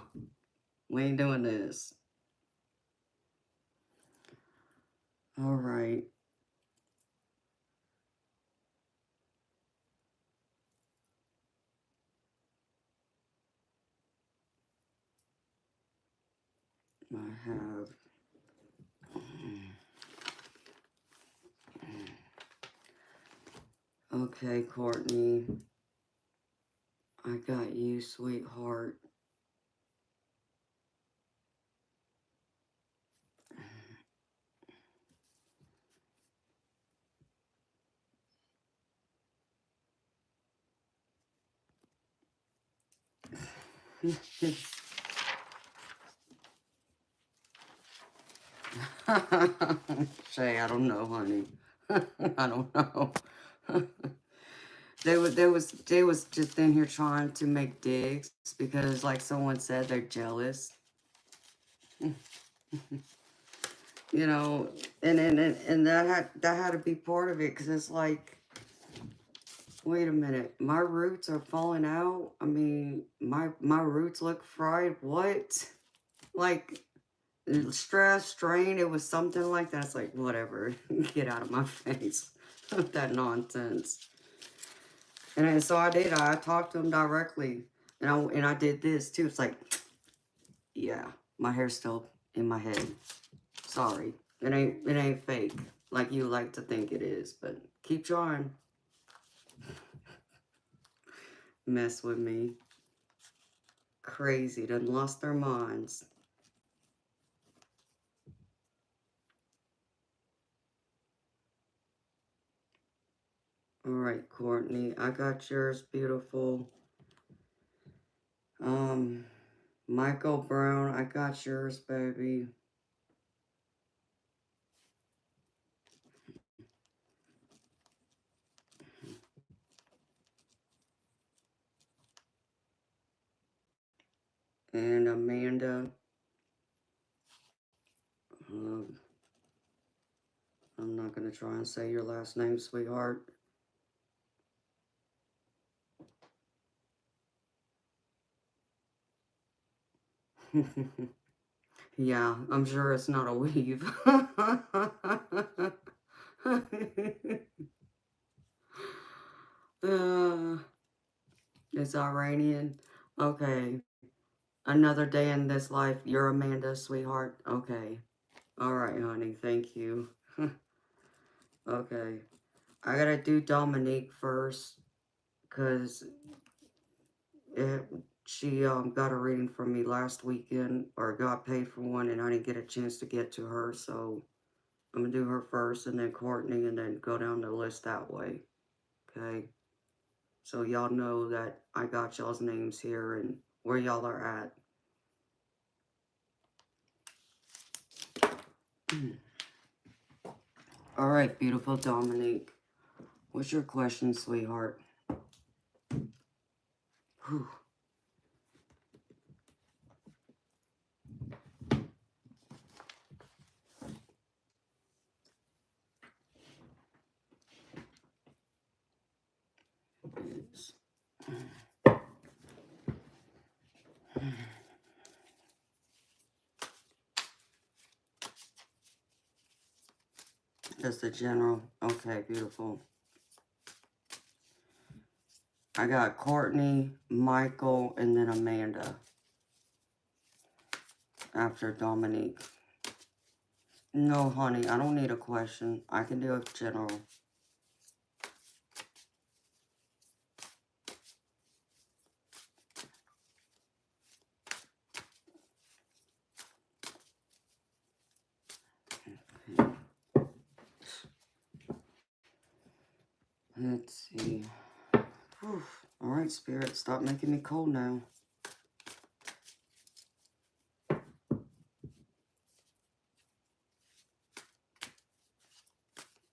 we ain't doing this. All right. I have... Okay, Courtney. I got you, sweetheart. Shay, I don't know, honey. I don't know. They was just in here trying to make digs because, like someone said, they're jealous. You know, and that had to be part of it, because it's like, wait a minute, my roots are falling out. I mean, my roots look fried. What? Like, stress, strain, it was something like that. It's like, whatever, get out of my face with that nonsense. So I did. I talked to him directly, and I did this too. It's like, yeah, my hair's still in my head. Sorry, it ain't fake like you like to think it is. But keep trying. Mess with me. Crazy, done lost their minds. All right, Courtney, I got yours, beautiful. Um, Michael Brown, I got yours, baby. And Amanda, um, I'm not going to try and say your last name, sweetheart. Yeah, I'm sure it's not a weave. uh, it's Iranian. Okay. Another day in this life. You're Amanda, sweetheart. Okay. All right, honey. Thank you. Okay. I gotta do Dominique first, because she got a reading from me last weekend, or got paid for one, and I didn't get a chance to get to her, so I'm gonna do her first, and then Courtney, and then go down the list that way. Okay? So y'all know that I got y'all's names here and where y'all are at. All right, beautiful Dominique. What's your question, sweetheart? Whew. Just a general. Okay, beautiful. I got Courtney, Michael, and then Amanda after Dominique. No, honey, I don't need a question. I can do a general. Let's see. Whew. All right, Spirit, stop making me cold now.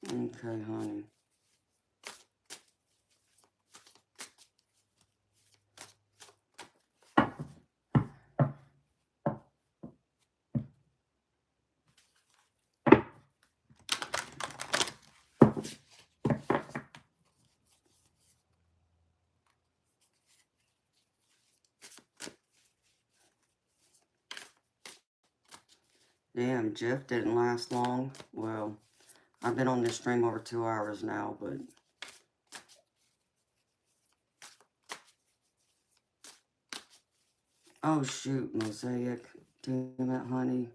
Okay, honey. Damn, Jeff didn't last long. Well, I've been on this stream over 2 hours now, but... Oh, shoot, Mosaic. Damn it, honey.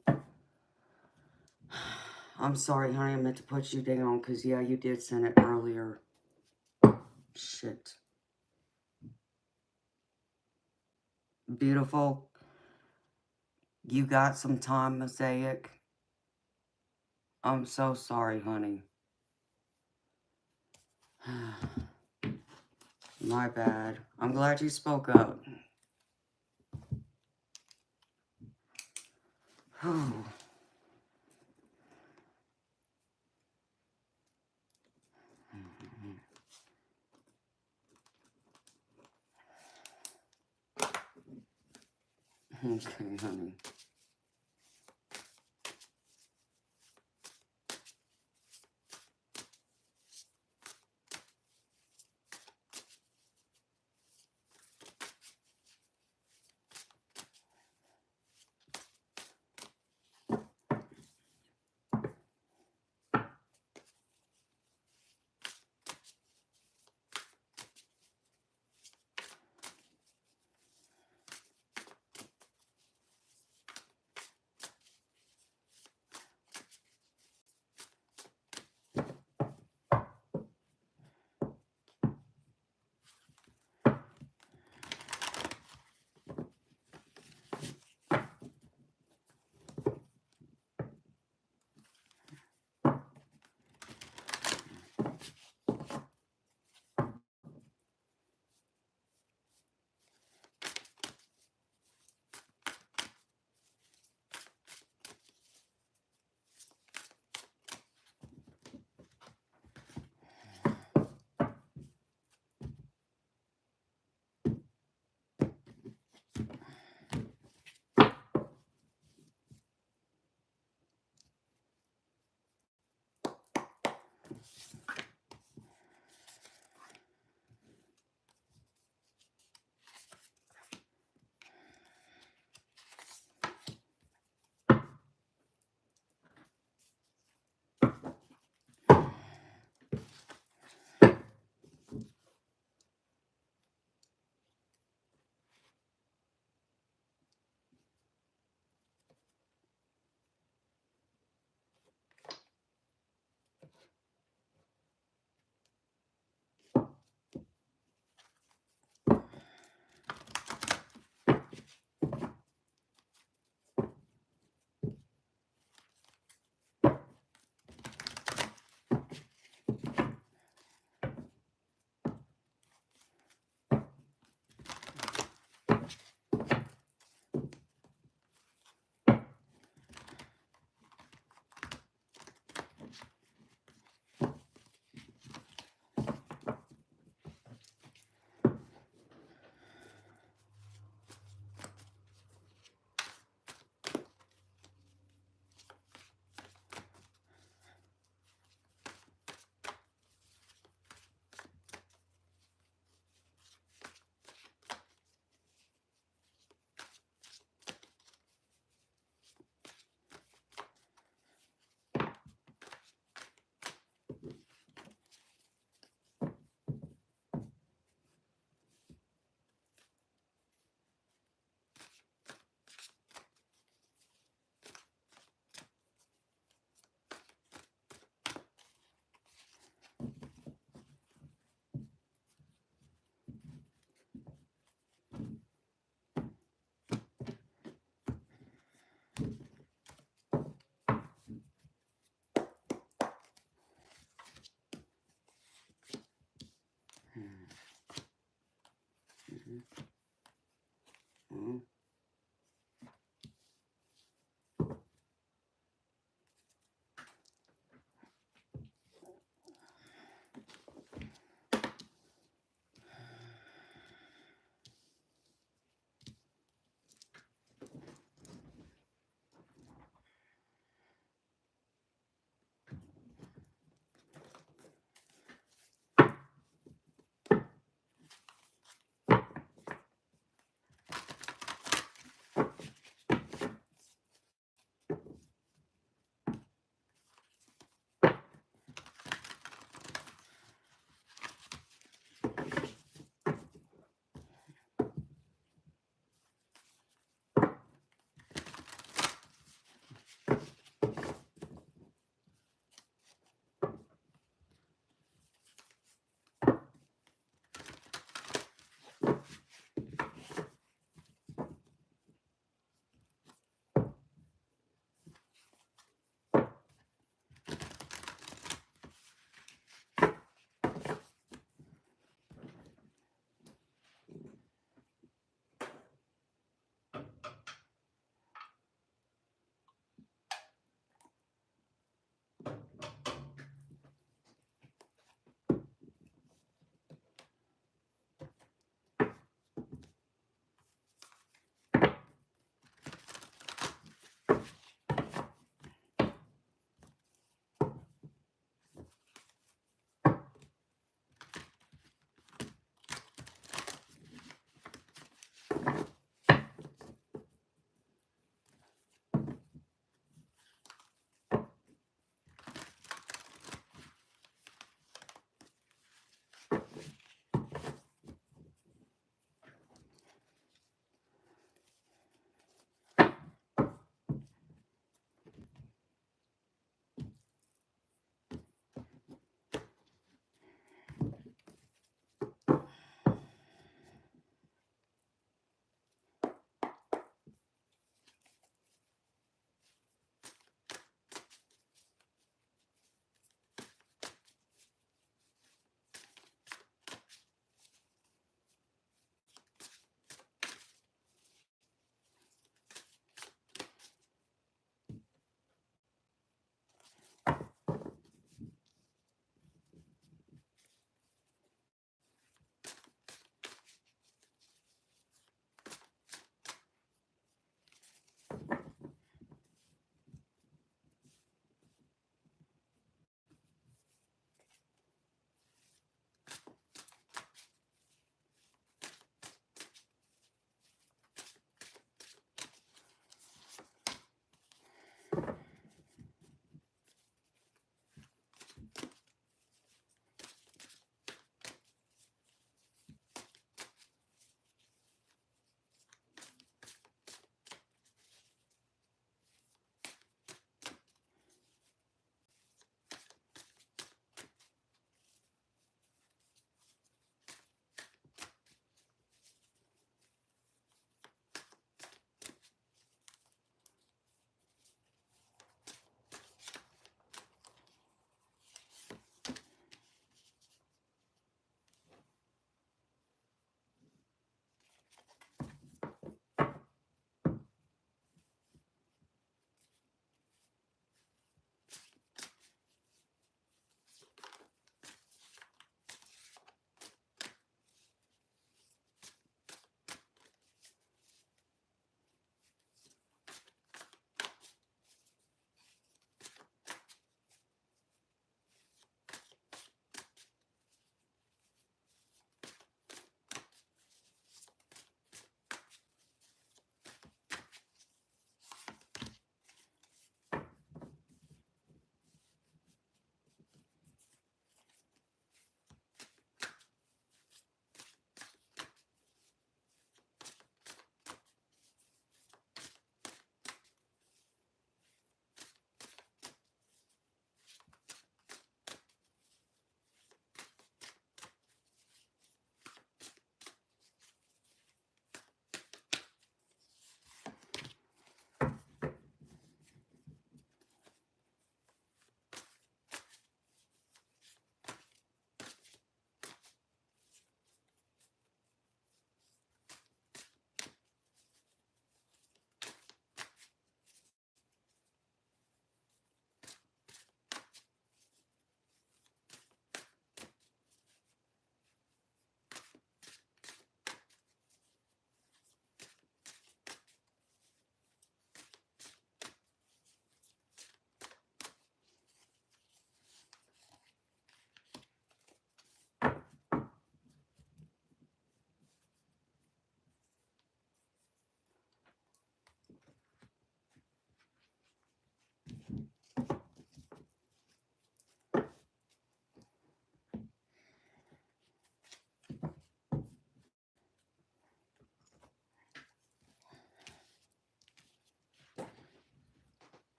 I'm sorry, honey. I meant to put you down, because, yeah, you did send it earlier. Shit. Beautiful. You got some time, Mosaic? I'm so sorry, honey. My bad. I'm glad you spoke up. Okay, honey.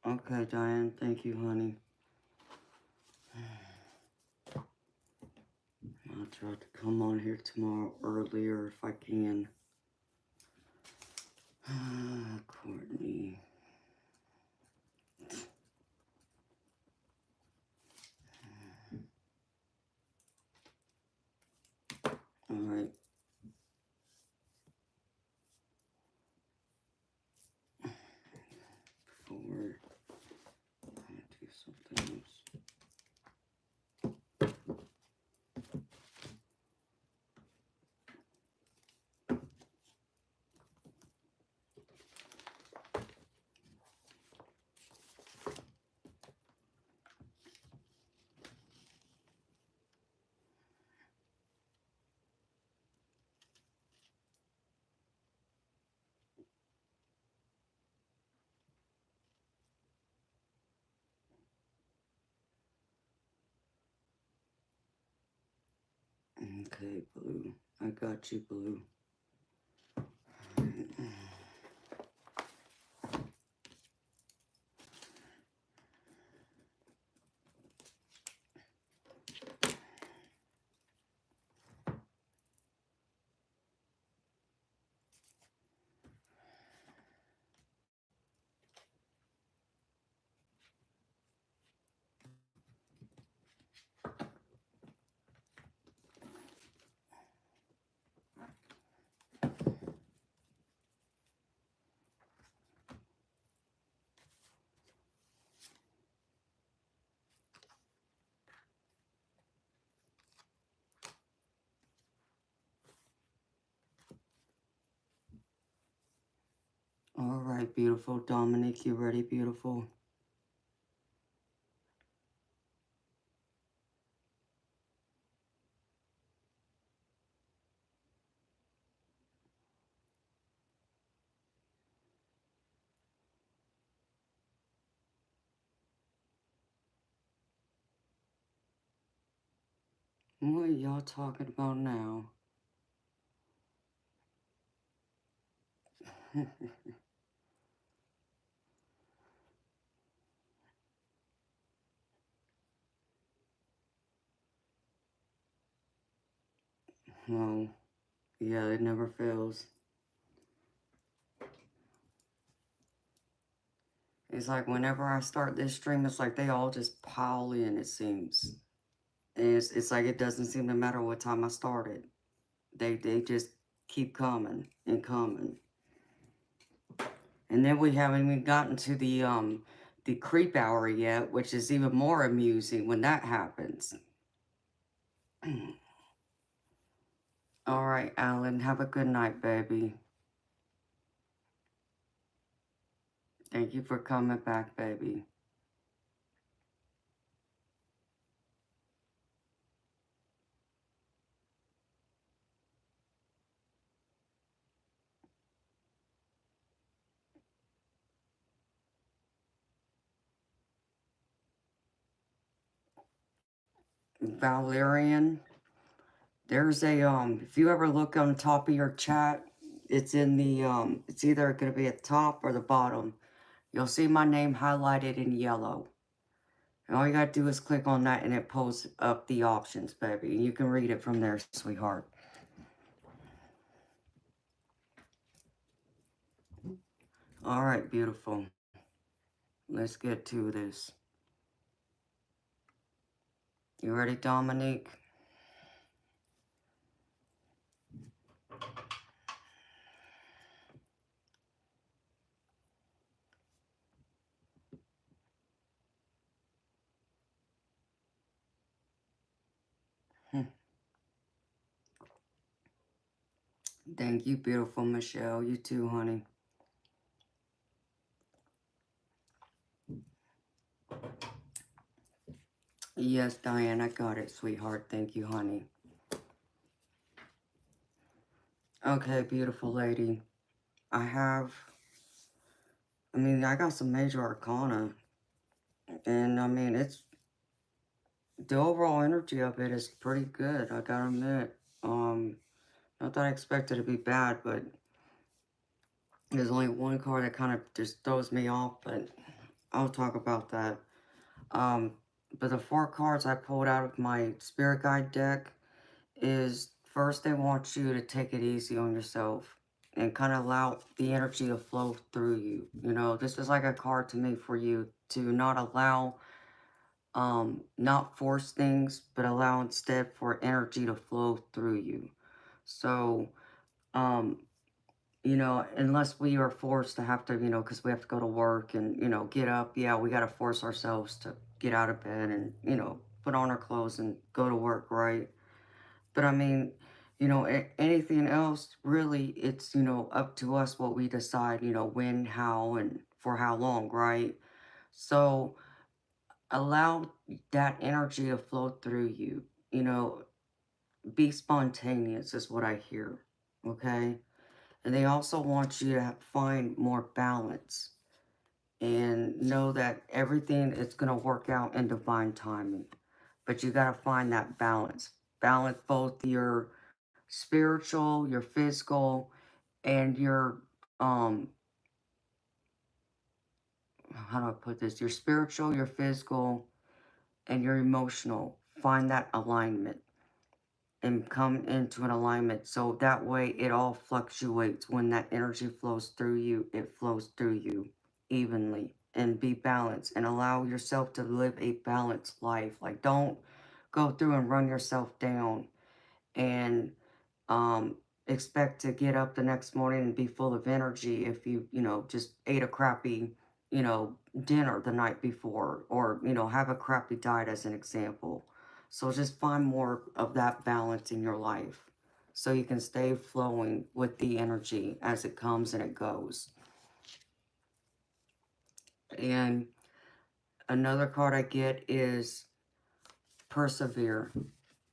Okay, Diane, thank you, honey. I'll try to come on here tomorrow earlier if I can. Courtney. Alright. Forward. I'll do something else. Okay, Blue. I got you, Blue. Alright, beautiful. Dominic, you ready, beautiful? What are y'all talking about now? Well, yeah, it never fails. It's like whenever I start this stream, it's like they all just pile in, it seems. And it's like it doesn't seem to matter what time I started. They just keep coming and coming. And then we haven't even gotten to the creep hour yet, which is even more amusing when that happens. All right, Alan, have a good night, baby. Thank you for coming back, baby. Valerian, there's a if you ever look on top of your chat, it's in the it's either going to be at the top or the bottom. You'll see my name highlighted in yellow. And all you got to do is click on that and it pulls up the options, baby. And you can read it from there, sweetheart. All right, beautiful. Let's get to this. You ready, Dominique? Thank you, beautiful Michelle. You too, honey. Yes, Diane, I got it, sweetheart. Thank you, honey. Okay, beautiful lady. I have, I got some major arcana, and the overall energy of it is pretty good, I gotta admit. Not that I expect it to be bad, but there's only one card that kind of just throws me off, but I'll talk about that. Um, but the 4 cards I pulled out of my spirit guide deck is first they want you to take it easy on yourself and kind of allow the energy to flow through you. You know, this is like a card to me for you to not allow, not force things, but allow instead for energy to flow through you. So, um, unless we are forced to have to, because we have to go to work and, get up, yeah, we got to force ourselves to get out of bed and, put on our clothes and go to work, right? But anything else, really, it's, up to us what we decide, when, how, and for how long, right? So allow that energy to flow through you, you know, be spontaneous is what I hear, okay? And they also want you to find more balance and know that everything is going to work out in divine timing. But you got to find that balance. Balance both your spiritual, your physical, and your, how do I put this? Your spiritual, your physical, and your emotional. Find that alignment and come into an alignment so that way it all fluctuates. When that energy flows through you, it flows through you evenly, and be balanced and allow yourself to live a balanced life. Like, don't go through and run yourself down and um expect to get up the next morning and be full of energy if you just ate a crappy you know dinner the night before, or have a crappy diet as an example. So just find more of that balance in your life so you can stay flowing with the energy as it comes and it goes. And another card I get is persevere,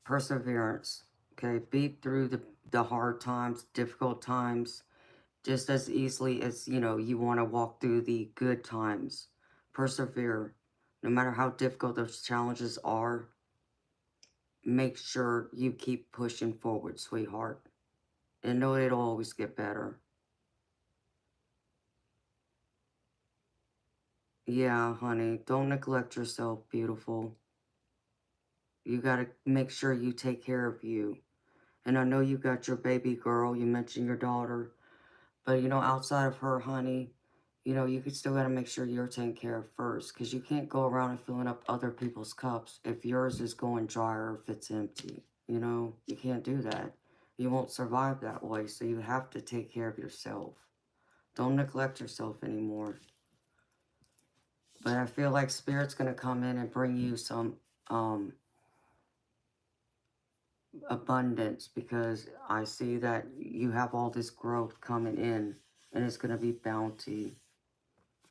perseverance. Okay, beat through the hard times, difficult times, just as easily as you want to walk through the good times. Persevere. No matter how difficult those challenges are, make sure you keep pushing forward, sweetheart, and know it'll always get better. Yeah, honey, don't neglect yourself, beautiful. You gotta make sure you take care of you. And I know you got your baby girl, you mentioned your daughter. But, outside of her, honey, you could still got to make sure you're taken care of first. Because you can't go around and filling up other people's cups if yours is going dry or if it's empty. You can't do that. You won't survive that way. So you have to take care of yourself. Don't neglect yourself anymore. But I feel like Spirit's going to come in and bring you some um, abundance, because I see that you have all this growth coming in and it's going to be bounty.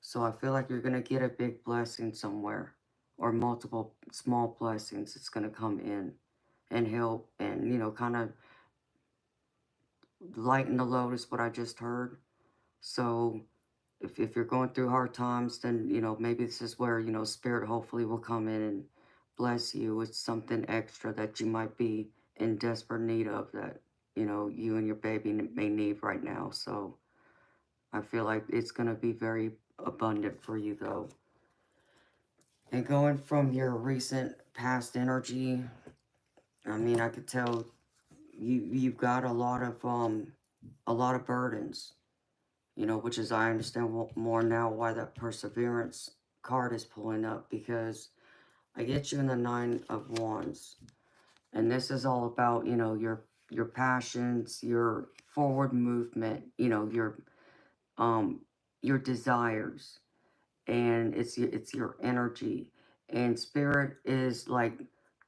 So I feel like you're going to get a big blessing somewhere, or multiple small blessings that's going to come in and help and, kind of lighten the load is what I just heard. So if you're going through hard times, then, maybe this is where, Spirit hopefully will come in and bless you with something extra that you might be in desperate need of, that, you and your baby may need right now. So I feel like it's going to be very abundant for you, though. And going from your recent past energy, I could tell you've got a lot of burdens, which is, I understand more now why that perseverance card is pulling up, because I get you in the 9 of Wands, and this is all about, your passions, your forward movement, um your desires, and it's your energy. And Spirit is like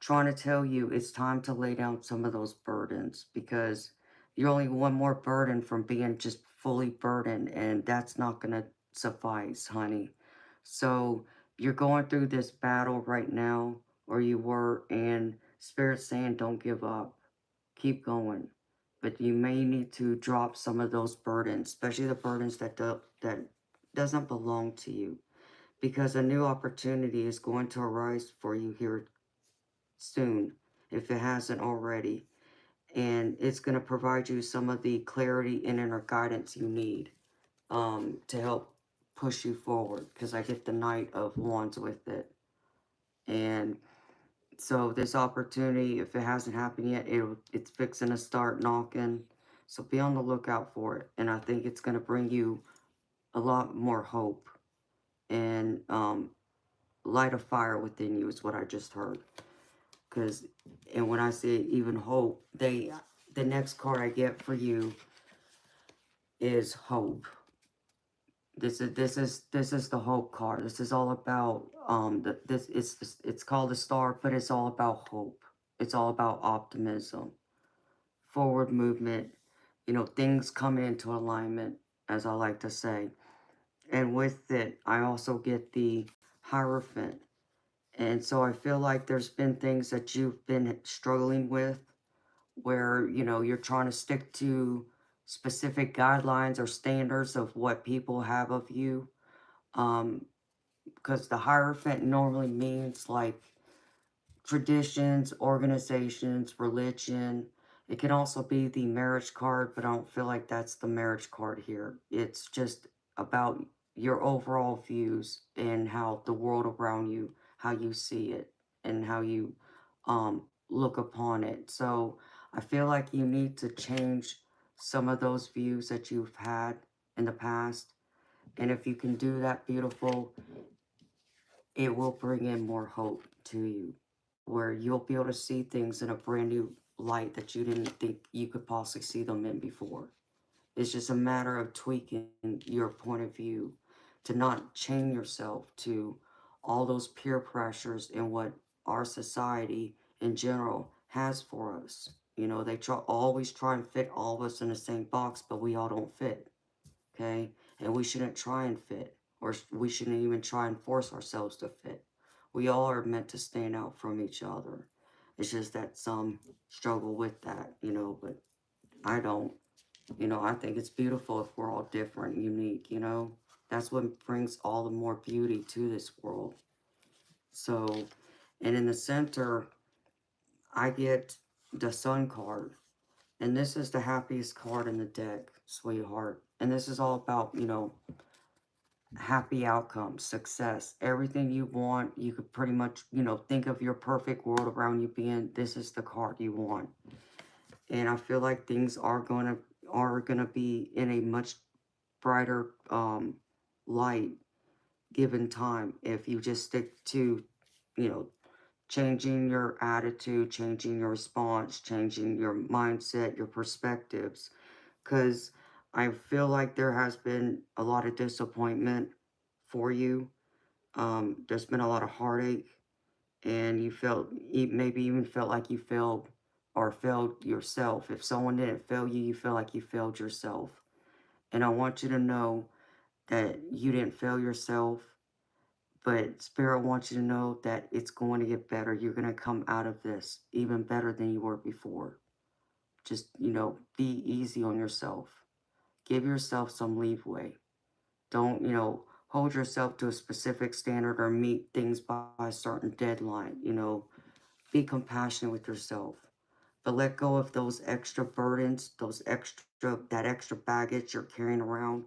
trying to tell you it's time to lay down some of those burdens, because you're only one more burden from being just fully burdened, and that's not going to suffice, honey. So you're going through this battle right now, or you were, and Spirit's saying don't give up. Keep going. But you may need to drop some of those burdens, especially the burdens that doesn't belong to you, because a new opportunity is going to arise for you here soon, if it hasn't already. And it's going to provide you some of the clarity and inner guidance you need to help push you forward, because I get the Knight of Wands with it. And so this opportunity, if it hasn't happened yet, it's fixing to start knocking. So be on the lookout for it. And I think it's going to bring you a lot more hope and light a fire within you, is what I just heard. Because, and when I say even hope, the next card I get for you is hope. This is the hope card. This is all about it's called the star, but it's all about hope. It's all about optimism, forward movement. Things come into alignment, as I like to say. And with it, I also get the Hierophant. And so I feel like there's been things that you've been struggling with, where you're trying to stick to specific guidelines or standards of what people have of you, because the Hierophant normally means like traditions, organizations, religion. It can also be the marriage card, but I don't feel like that's the marriage card here. It's just about your overall views and how the world around you, how you see it, and how you look upon it. So I feel like you need to change some of those views that you've had in the past. And if you can do that, beautiful, it will bring in more hope to you, where you'll be able to see things in a brand new light that you didn't think you could possibly see them in before. It's just a matter of tweaking your point of view to not chain yourself to all those peer pressures and what our society in general has for us. They always try and fit all of us in the same box, but we all don't fit, okay? And we shouldn't try and fit, or we shouldn't even try and force ourselves to fit. We all are meant to stand out from each other. It's just that some struggle with that, but I don't. I think it's beautiful if we're all different, unique. That's what brings all the more beauty to this world. So, and in the center, I get the Sun card. And this is the happiest card in the deck, sweetheart. And this is all about, happy outcomes, success, everything you want. You could pretty much, think of your perfect world around you being, this is the card you want. And I feel like things are gonna be in a much brighter light given time, if you just stick to, you know, changing your attitude, changing your response, changing your mindset, your perspectives. Because I feel like there has been a lot of disappointment for you. There's been a lot of heartache, and maybe even felt like you failed, or failed yourself. If someone didn't fail you, you feel like you failed yourself. And I want you to know that you didn't fail yourself, but Spirit wants you to know that it's going to get better. You're going to come out of this even better than you were before. Just, be easy on yourself. Give yourself some leeway. Don't, hold yourself to a specific standard or meet things by a certain deadline. Be compassionate with yourself. But let go of those extra burdens, that extra baggage you're carrying around.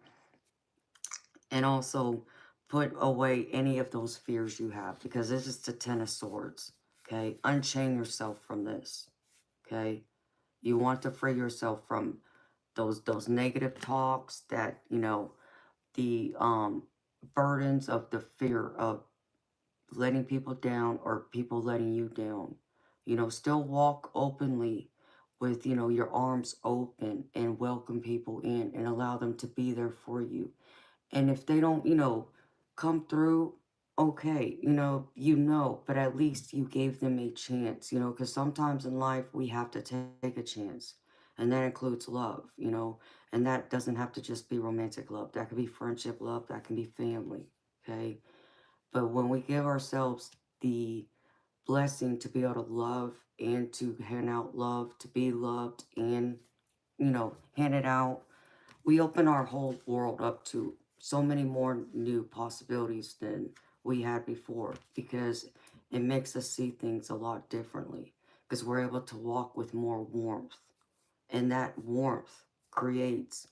And also put away any of those fears you have, because this is the Ten of Swords. Okay? Unchain yourself from this. Okay? You want to free yourself from those negative talks, that, the burdens of the fear of letting people down, or people letting you down. Still walk openly with, your arms open, and welcome people in and allow them to be there for you. And if they don't, come through, okay, but at least you gave them a chance, because sometimes in life we have to take a chance. And that includes love, and that doesn't have to just be romantic love. That could be friendship love, that can be family, okay? But when we give ourselves the blessing to be able to love and to hand out love, to be loved and, hand it out, we open our whole world up to so many more new possibilities than we had before, because it makes us see things a lot differently, because we're able to walk with more warmth, and that warmth creates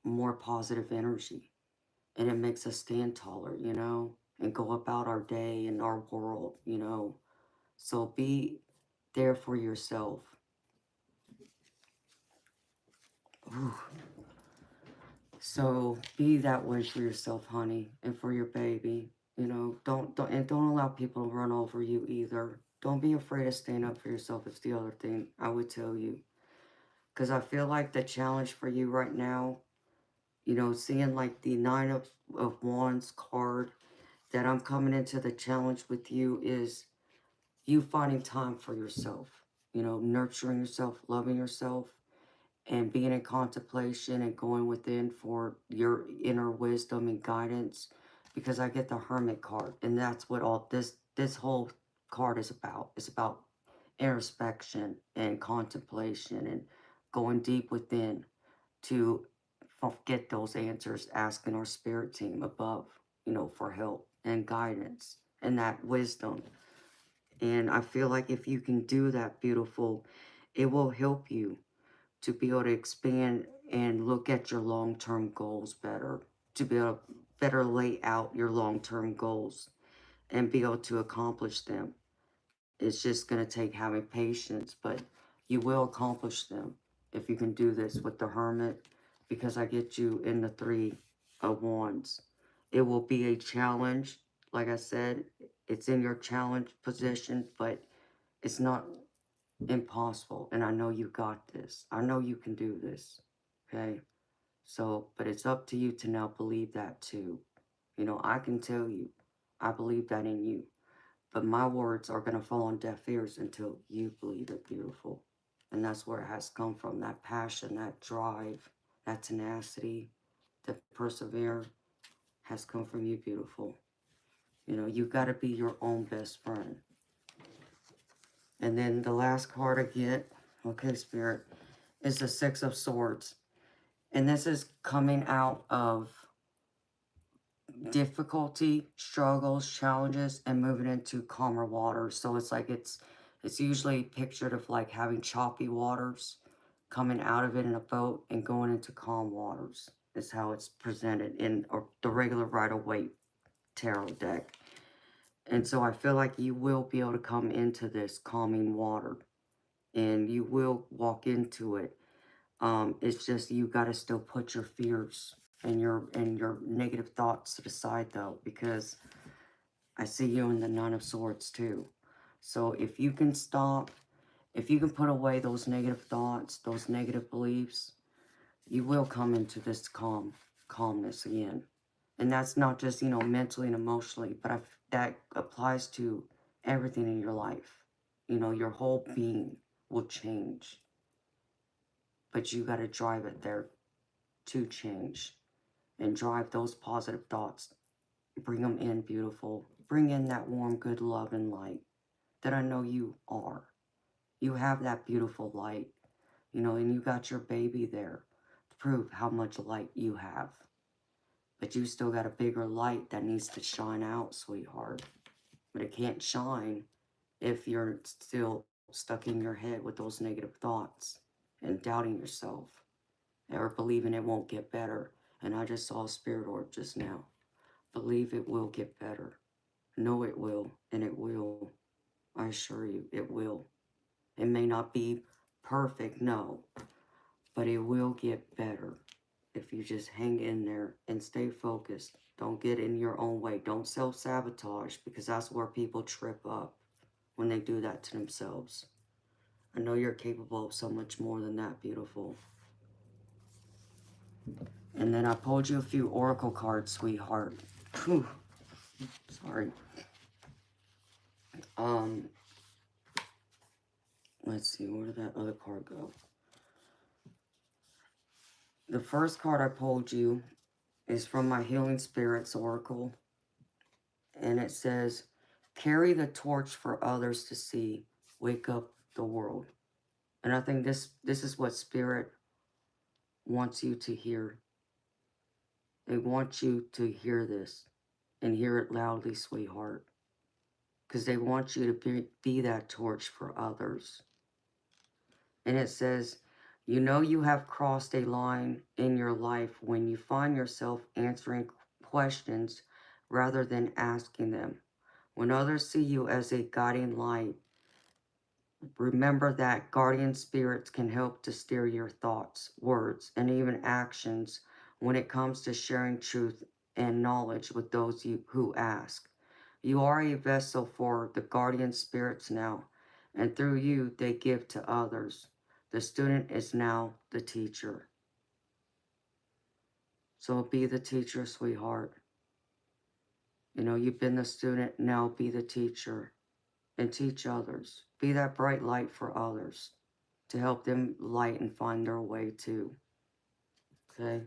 more positive energy, and it makes us stand taller, and go about our day and our world, so be there for yourself. Whew. So be that way for yourself, honey, and for your baby. Don't allow people to run over you either. Don't be afraid to stand up for yourself. It's the other thing I would tell you. Because I feel like the challenge for you right now, seeing like the Nine of Wands card, that I'm coming into the challenge with you is you finding time for yourself. Nurturing yourself, loving yourself, and being in contemplation and going within for your inner wisdom and guidance, because I get the Hermit card, and that's what all this whole card is about. It's about introspection and contemplation and going deep within to get those answers, asking our spirit team above, for help and guidance and that wisdom. And I feel like if you can do that, beautiful, it will help you to be able to expand and look at your long-term goals better, to be able to better lay out your long-term goals and be able to accomplish them. It's just going to take having patience, but you will accomplish them if you can do this with the Hermit, because I get you in the Three of Wands. It will be a challenge. Like I said, it's in your challenge position, but it's not impossible, and I know you got this. I know you can do this, okay? So, but it's up to you to now believe that too. I can tell you, I believe that in you, but my words are going to fall on deaf ears until you believe it, beautiful. And that's where it has come from, that passion, that drive, that tenacity, that persevere has come from you, beautiful. You got to be your own best friend. And then the last card I get, okay, Spirit, is the Six of Swords. And this is coming out of difficulty, struggles, challenges, and moving into calmer waters. So it's like it's usually pictured of like having choppy waters, coming out of it in a boat and going into calm waters. Is how it's presented in the regular Rider-Waite tarot deck. And so I feel like you will be able to come into this calming water, and you will walk into it. It's just you got to still put your fears and your negative thoughts to the side, though, because I see you in the Nine of Swords too. So if you can stop, if you can put away those negative thoughts, those negative beliefs, you will come into this calmness again. And that's not just, mentally and emotionally, but that applies to everything in your life. Your whole being will change, but you got to drive it there to change, and drive those positive thoughts. Bring them in, beautiful. Bring in that warm, good love and light that I know you are. You have that beautiful light, and you got your baby there to prove how much light you have. But you still got a bigger light that needs to shine out, sweetheart. But it can't shine if you're still stuck in your head with those negative thoughts and doubting yourself, or believing it won't get better. And I just saw a spirit orb just now. Believe it will get better. Know it will, and it will. I assure you, it will. It may not be perfect, no, but it will get better if you just hang in there and stay focused. Don't get in your own way. Don't self-sabotage, because that's where people trip up when they do that to themselves. I know you're capable of so much more than that, beautiful. And then I pulled you a few oracle cards, sweetheart. Whew. Sorry. Um, let's see, where did that other card go? The first card I pulled you is from my Healing Spirits Oracle, and it says, carry the torch for others to see, wake up the world. And I think this is what Spirit wants you to hear. They want you to hear this and hear it loudly, sweetheart, because they want you to be that torch for others. And it says, you know you have crossed a line in your life when you find yourself answering questions rather than asking them. When others see you as a guiding light, remember that guardian spirits can help to steer your thoughts, words, and even actions when it comes to sharing truth and knowledge with those who ask. You are a vessel for the guardian spirits now, and through you they give to others. The student is now the teacher. So be the teacher, sweetheart. You know, you've been the student, now be the teacher and teach others. Be that bright light for others to help them light and find their way too. Okay?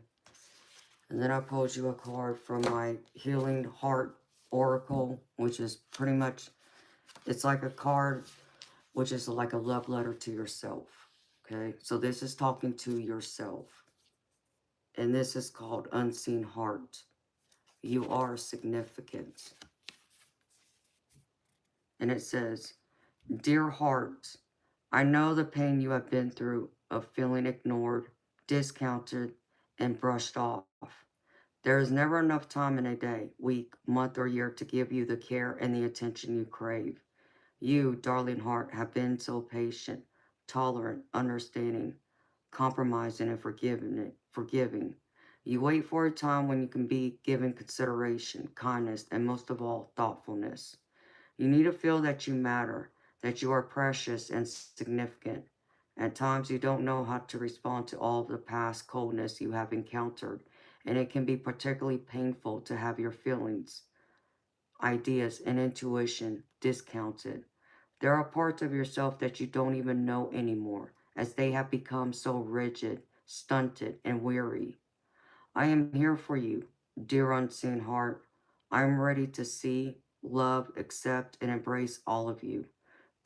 And then I pulled you a card from my Healing Heart Oracle, which is pretty much, it's like a card which is like a love letter to yourself. Okay? So this is talking to yourself. And this is called Unseen Heart. You are significant. And it says, dear heart, I know the pain you have been through of feeling ignored, discounted, and brushed off. There is never enough time in a day, week, month, or year to give you the care and the attention you crave. You, darling heart, have been so patient, tolerant, understanding, compromising, and forgiving. You wait for a time when you can be given consideration, kindness, and most of all, thoughtfulness. You need to feel that you matter, that you are precious and significant. At times, you don't know how to respond to all of the past coldness you have encountered, and it can be particularly painful to have your feelings, ideas, and intuition discounted. There are parts of yourself that you don't even know anymore, as they have become so rigid, stunted, and weary. I am here for you, dear unseen heart. I am ready to see, love, accept, and embrace all of you.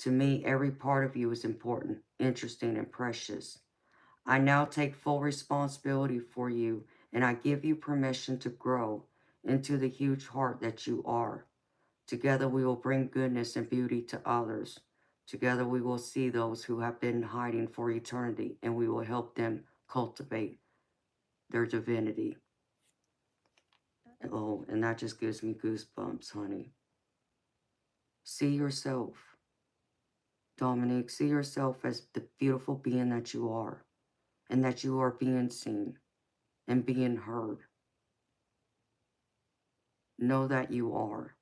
To me, every part of you is important, interesting, and precious. I now take full responsibility for you, and I give you permission to grow into the huge heart that you are. Together we will bring goodness and beauty to others. Together we will see those who have been hiding for eternity, and we will help them cultivate their divinity. Oh, and that just gives me goosebumps, honey. See yourself, Dominique. See yourself as the beautiful being that you are, and that you are being seen and being heard. Know that you are,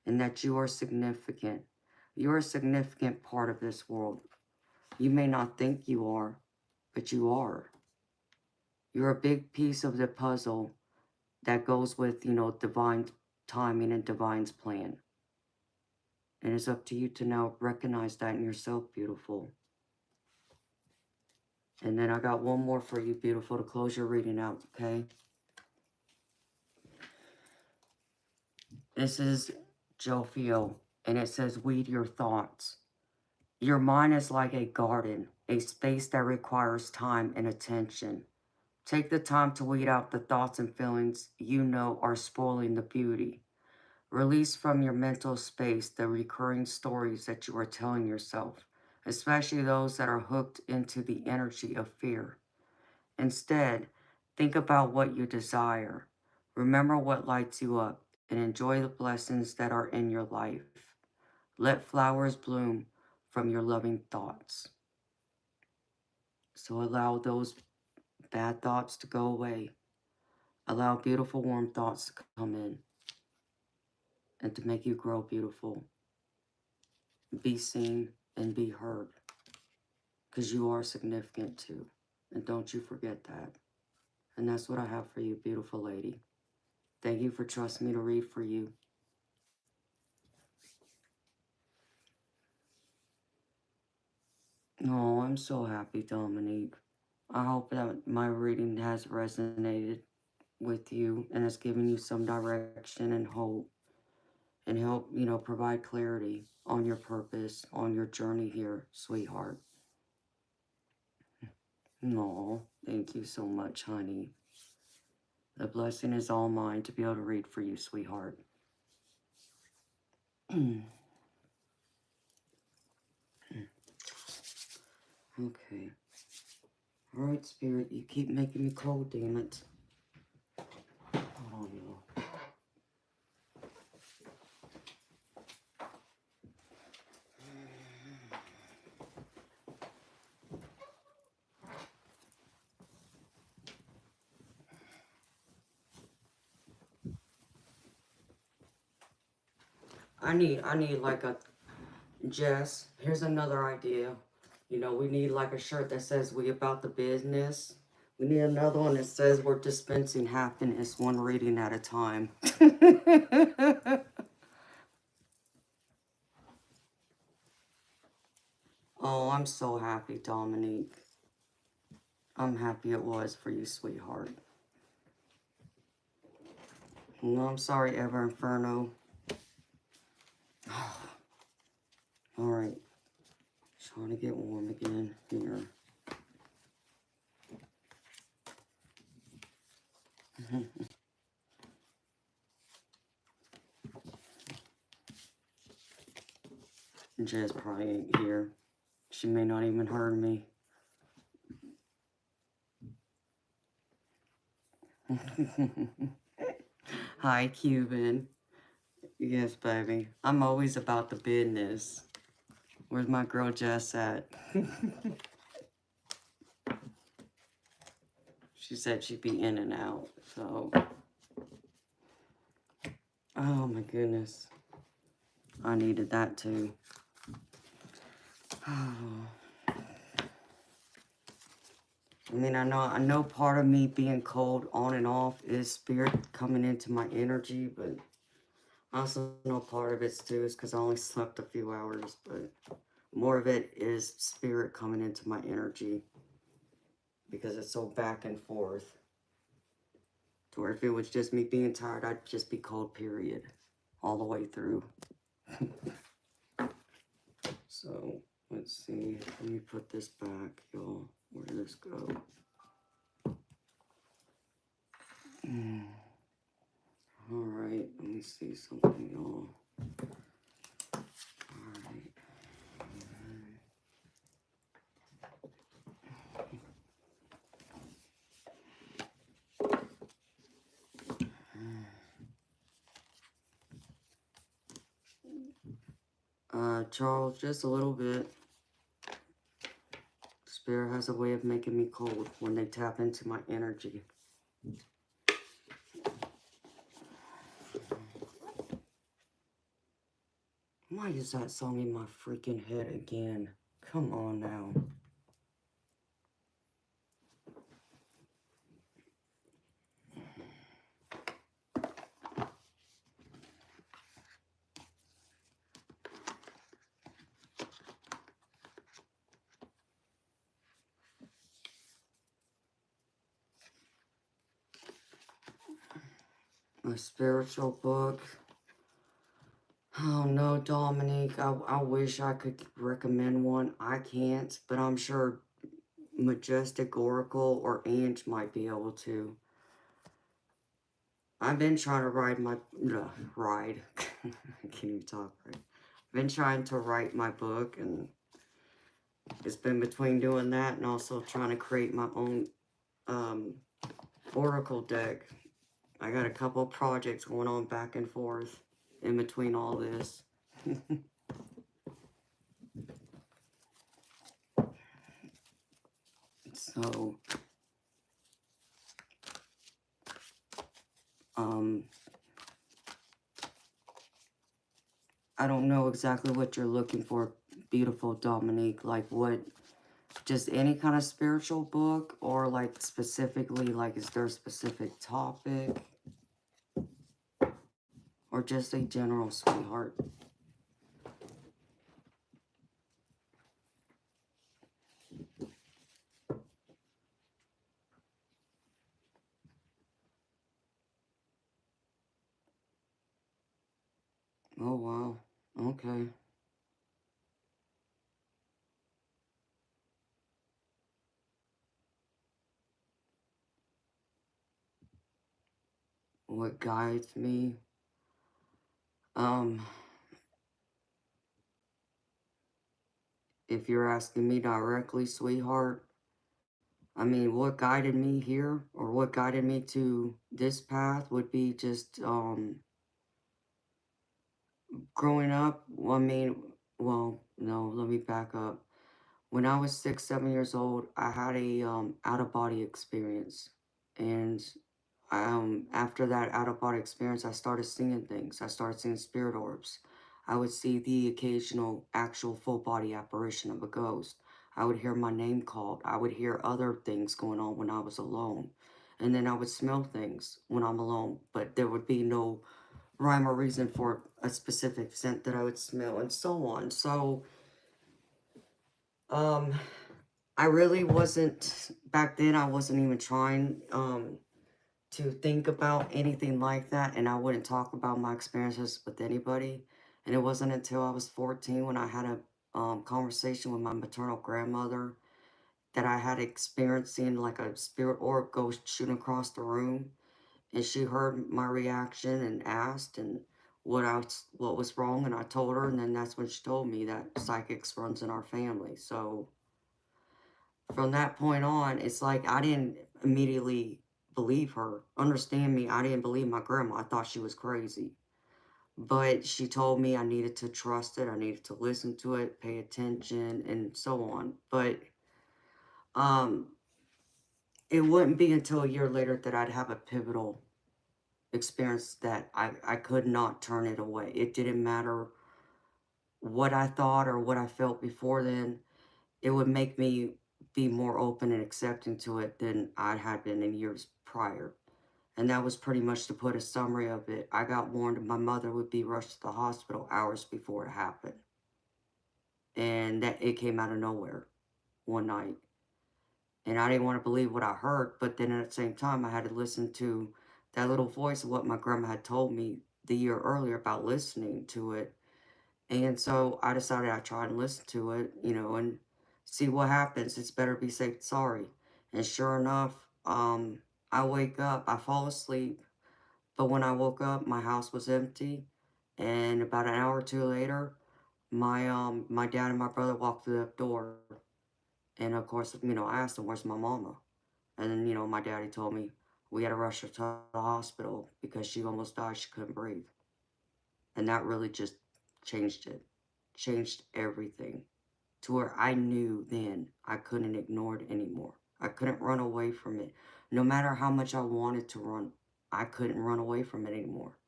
and that you are significant. You're a significant part of this world. You may not think you are, but you are. You're a big piece of the puzzle that goes with, divine timing and divine's plan. And it's up to you to now recognize that in yourself, beautiful. And then I got one more for you, beautiful, to close your reading out, okay? This is Jofio, and it says, weed your thoughts. Your mind is like a garden, a space that requires time and attention. Take the time to weed out the thoughts and feelings you know are spoiling the beauty. Release from your mental space the recurring stories that you are telling yourself, especially those that are hooked into the energy of fear. Instead, think about what you desire. Remember what lights you up and enjoy the blessings that are in your life. Let flowers bloom from your loving thoughts. So allow those bad thoughts to go away. Allow beautiful warm thoughts to come in and to make you grow beautiful. Be seen and be heard, because you are significant too. And don't you forget that. And that's what I have for you, beautiful lady. Thank you for trusting me to read for you. Oh, I'm so happy, Dominique. I hope that my reading has resonated with you and has given you some direction and hope and help, provide clarity on your purpose, on your journey here, sweetheart. No, thank you so much, honey. The blessing is all mine to be able to read for you, sweetheart. Okay. Alright, Spirit, you keep making me cold, damn it. Oh, no. I need like a, Jess, here's another idea. We need like a shirt that says we about the business. We need another one that says we're dispensing happiness one reading at a time. Oh, I'm so happy, Dominique. I'm happy it was for you, sweetheart. No, I'm sorry, Ever Inferno. Alright. Trying to get warm again here. Jess probably ain't here. She may not even heard me. Hi, Cuban. Yes, baby. I'm always about the business. Where's my girl Jess at? She said she'd be in and out, so. Oh my goodness. I needed that too. Oh. I mean, I know part of me being cold on and off is spirit coming into my energy, but I also know part of it too is because I only slept a few hours, but more of it is spirit coming into my energy because it's so back and forth. To where if it was just me being tired, I'd just be cold, period, all the way through. So, let's see. Let me put this back, y'all. Where did this go? Alright, let me see something, y'all. Alright. Charles, just a little bit. Spirit has a way of making me cold when they tap into my energy. Why is that song in my freaking head again? Come on now. A spiritual book. Oh no, Dominique. I wish I could recommend one. I can't, but I'm sure Majestic Oracle or Ange might be able to. I've been trying to ride my ride. I can't even talk right. I've been trying to write my book, and it's been between doing that and also trying to create my own Oracle deck. I got a couple of projects going on back and forth in between all this. So, I don't know exactly what you're looking for, beautiful Dominique. Like what, just any kind of spiritual book, or like specifically, like is there a specific topic? Or just a general, sweetheart? Okay. What guides me? Um, if you're asking me directly, sweetheart, I mean, what guided me here or what guided me to this path would be just, growing up. I mean, well, no, let me back up. When I was 6, 7 years old, I had a, out of body experience. And after that out of body experience, I started seeing things. I started seeing spirit orbs. I would see the occasional actual full body apparition of a ghost. I would hear my name called. I would hear other things going on when I was alone. And then I would smell things when I'm alone, but there would be no rhyme or reason for a specific scent that I would smell and so on. So, um, I really wasn't, back then I wasn't even trying, to think about anything like that, and I wouldn't talk about my experiences with anybody. And it wasn't until I was 14 when I had a conversation with my maternal grandmother that I had experiencing like a spirit orb go shooting across the room, and she heard my reaction and asked and what was wrong, and I told her, and then that's when she told me that psychics runs in our family. So from that point on, it's like I didn't immediately believe her. Understand me, I didn't believe my grandma. I thought she was crazy. But she told me I needed to trust it, I needed to listen to it, pay attention, and so on. But um, it wouldn't be until a year later that I'd have a pivotal experience that I could not turn it away. It didn't matter what I thought or what I felt before then. It would make me be more open and accepting to it than I had been in years prior. And that was pretty much to put a summary of it. I got warned my mother would be rushed to the hospital hours before it happened. And that it came out of nowhere one night. And I didn't want to believe what I heard, but then at the same time I had to listen to that little voice of what my grandma had told me the year earlier about listening to it. And so I decided I'd try and listen to it, and see what happens. It's better be safe than sorry. And sure enough, I wake up, I fall asleep, but when I woke up, my house was empty. And about an hour or two later, my dad and my brother walked through the door. And of course, I asked them, "Where's my mama?" And then, my daddy told me we had to rush her to the hospital because she almost died. She couldn't breathe. And that really just changed it. Changed everything. To where I knew then I couldn't ignore it anymore. I couldn't run away from it. No matter how much I wanted to run, I couldn't run away from it anymore.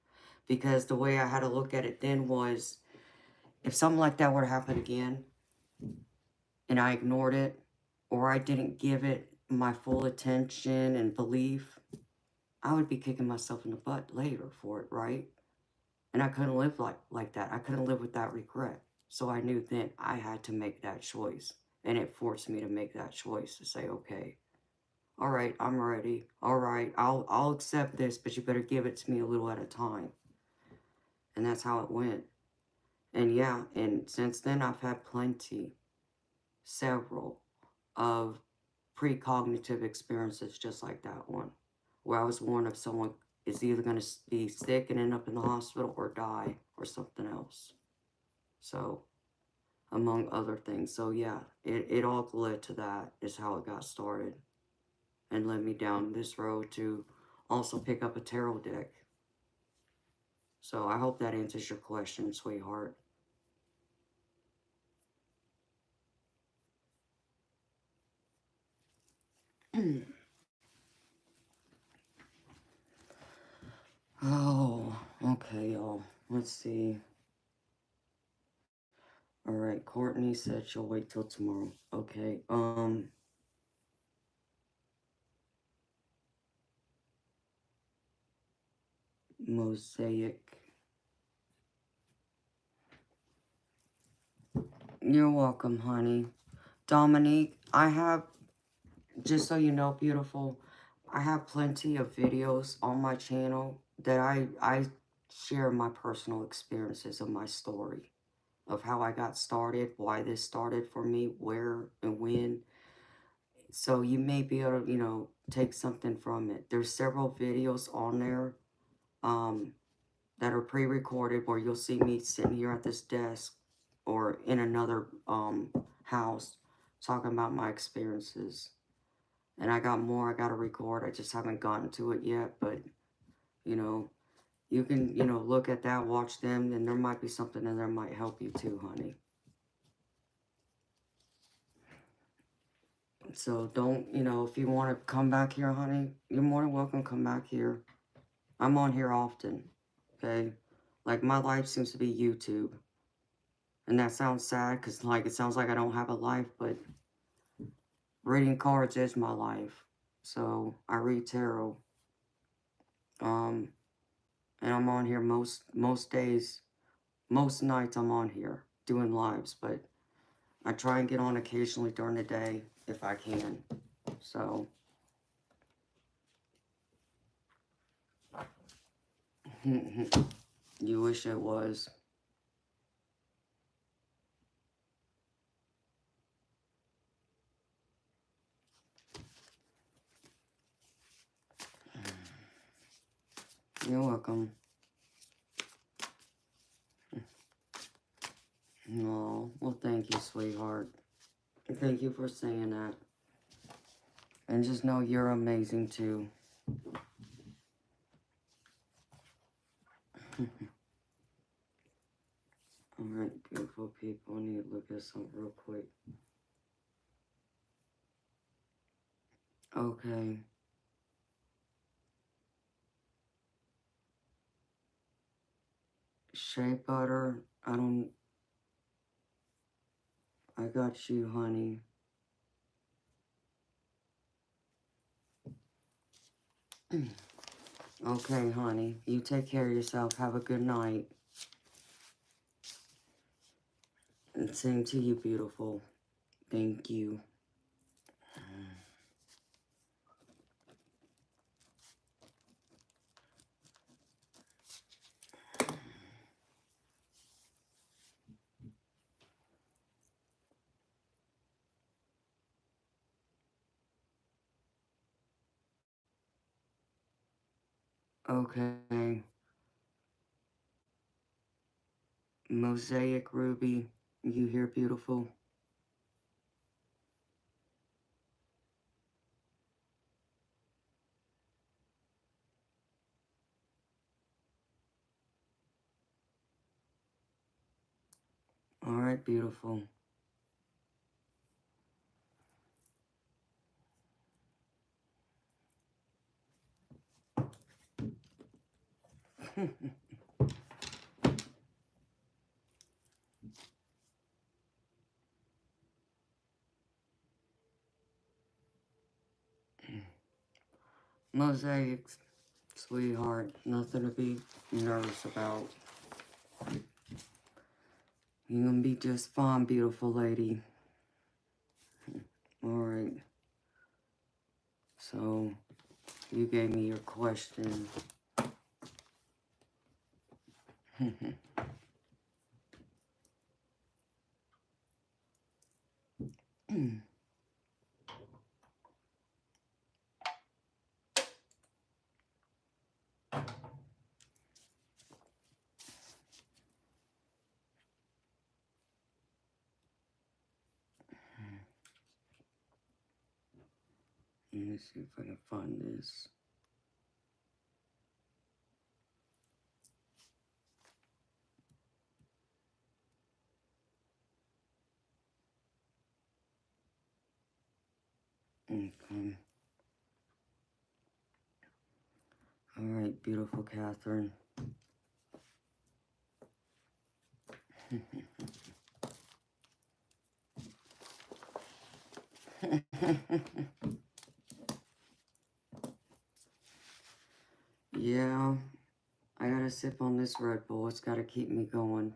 Because the way I had to look at it then was, if something like that were to happen again, and I ignored it, or I didn't give it my full attention and belief, I would be kicking myself in the butt later for it, right? And I couldn't live like that. I couldn't live with that regret. So I knew then I had to make that choice. And it forced me to make that choice to say, okay, all right, I'm ready. All right, I'll accept this, but you better give it to me a little at a time. And that's how it went. And yeah, and since then I've had several of precognitive experiences just like that one, where I was warned of someone is either going to be sick and end up in the hospital or die or something else. So, among other things. So yeah, it all led to that, is how it got started, and led me down this road to also pick up a tarot deck. So I hope that answers your question, sweetheart. Oh, okay, y'all. Let's see. Alright, Courtney said she'll wait till tomorrow. Okay, Mosaic. You're welcome, honey. Dominique, I have, just so you know, beautiful, I have plenty of videos on my channel that I share my personal experiences of my story. of how I got started, why this started for me, where and when. So you may be able to, take something from it. There's several videos on there um, that are pre-recorded where you'll see me sitting here at this desk or in another house talking about my experiences. And I got more I got to record. I just haven't gotten to it yet. But, you know, you can, look at that, watch them, and there might be something in there might help you too, honey. So don't, if you want to come back here, honey, you're more than welcome to come back here. I'm on here often, okay? Like, my life seems to be YouTube. And that sounds sad because, like, it sounds like I don't have a life, but reading cards is my life. So I read tarot. And I'm on here most days, most nights I'm on here doing lives, but I try and get on occasionally during the day if I can. So you wish it was. You're welcome. Oh, well, thank you, sweetheart. Thank you for saying that. And just know you're amazing, too. Alright, beautiful people. I need to look at something real quick. Okay. Shea butter. I got you, honey. Okay, honey. You take care of yourself. Have a good night. And same to you, beautiful. Thank you. Okay. Mosaic Ruby. You hear, beautiful? Alright, beautiful. Mosaics, sweetheart. Nothing to be nervous about. You're gonna be just fine, beautiful lady. Alright. So, you gave me your question. Let me see if I can find this. Okay. Alright, beautiful Catherine. Yeah, I gotta sip on this Red Bull. It's gotta keep me going.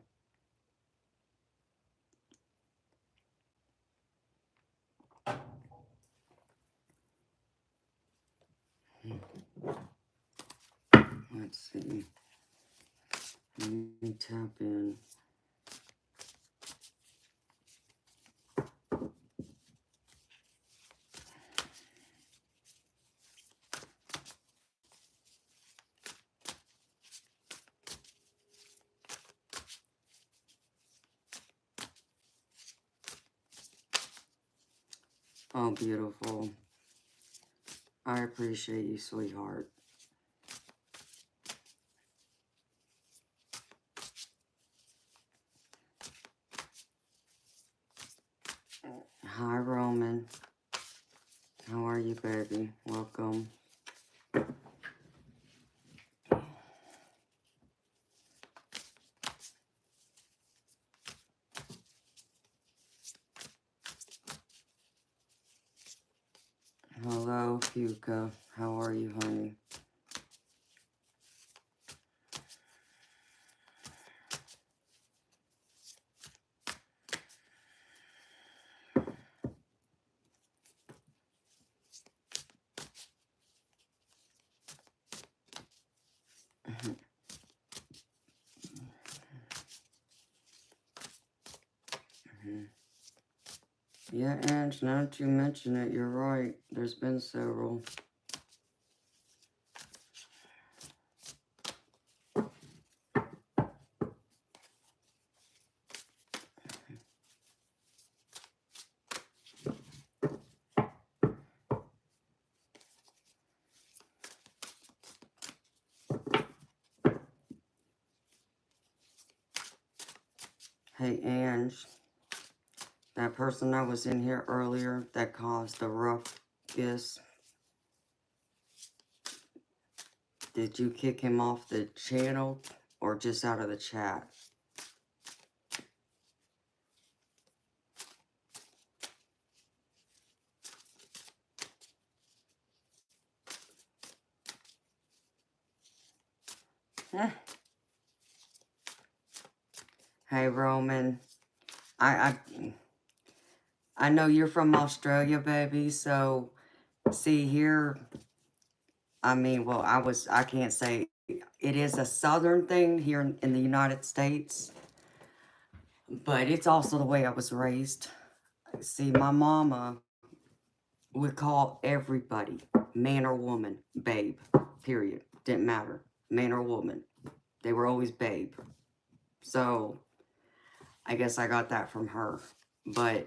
Let's see. Let me tap in. Oh, beautiful. I appreciate you, sweetheart. Hi, Roman. How are you, baby? Welcome. Hello, Puka. How are you, honey? Yeah, Ange, now that you mention it, you're right. There's been several. Hey, Ange, that person that was in here earlier that caused the ruckus, did you kick him off the channel or just out of the chat? Hey, Roman, I know you're from Australia, baby, so see here, I mean, well, I can't say, it is a southern thing here in the United States, but it's also the way I was raised. See, my mama would call everybody, man or woman, babe, period. Didn't matter, man or woman. They were always babe. So, I guess I got that from her. But,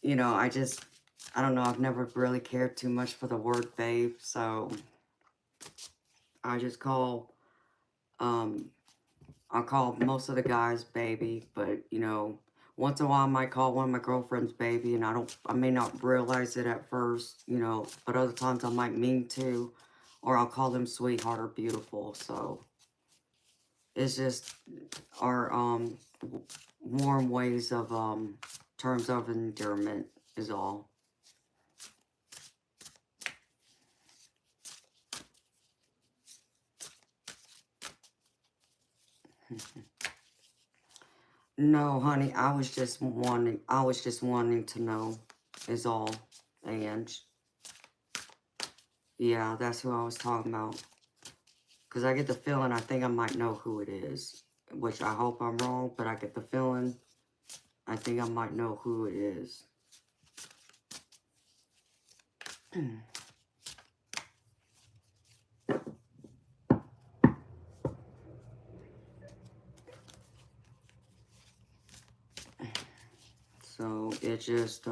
you know, I don't know, I've never really cared too much for the word babe, so I just call, I call most of the guys baby, but, you know, once in a while I might call one of my girlfriends baby, and I may not realize it at first, you know, but other times I might mean to, or I'll call them sweetheart or beautiful, so it's just our, warm ways of, terms of endearment is all. No, honey, I was just wanting to know is all. And yeah, that's who I was talking about. Because I get the feeling I think I might know who it is. Which I hope I'm wrong, but I get the feeling I think I might know who it is. So it just,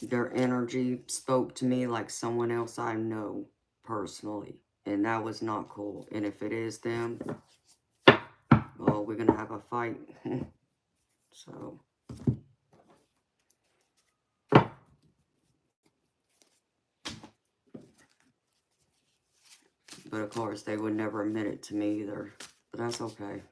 their energy spoke to me like someone else I know personally. And that was not cool. And if it is them, well, we're going to have a fight. So, but of course, they would never admit it to me either. But that's okay.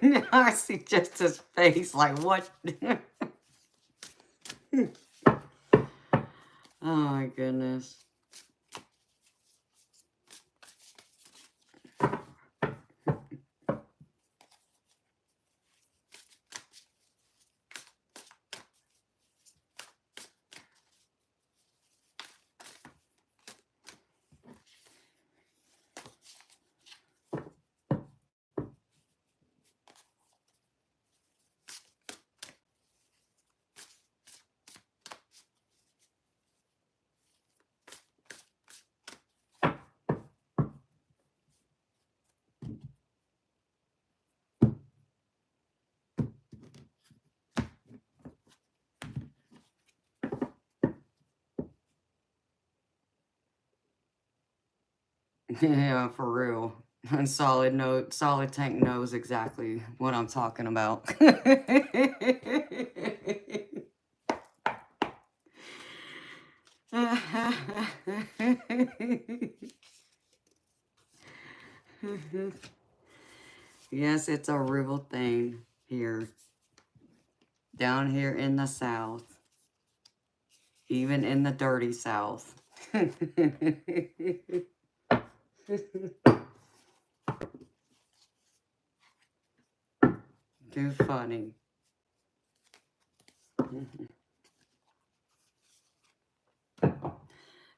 Now I see just his face, like, what? Oh my goodness. Yeah, for real. And Solid Tank knows exactly what I'm talking about. Yes, it's a real thing here. Down here in the South. Even in the dirty South. Too funny.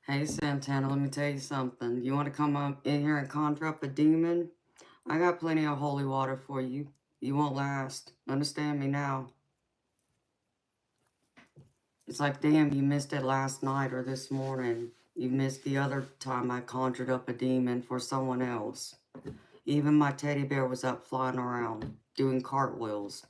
Hey, Santana, let me tell you something. You want to come up in here and conjure up a demon? I got plenty of holy water for you. You won't last. Understand me now. It's like, damn, you missed it last night or this morning. You missed the other time I conjured up a demon for someone else. Even my teddy bear was up flying around, doing cartwheels.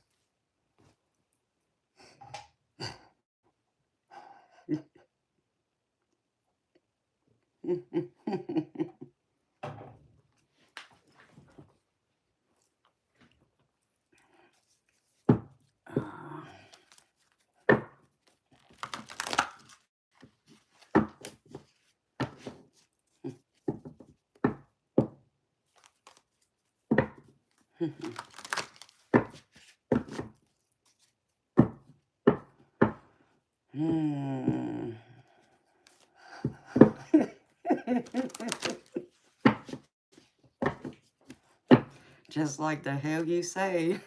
Just like the hell you say.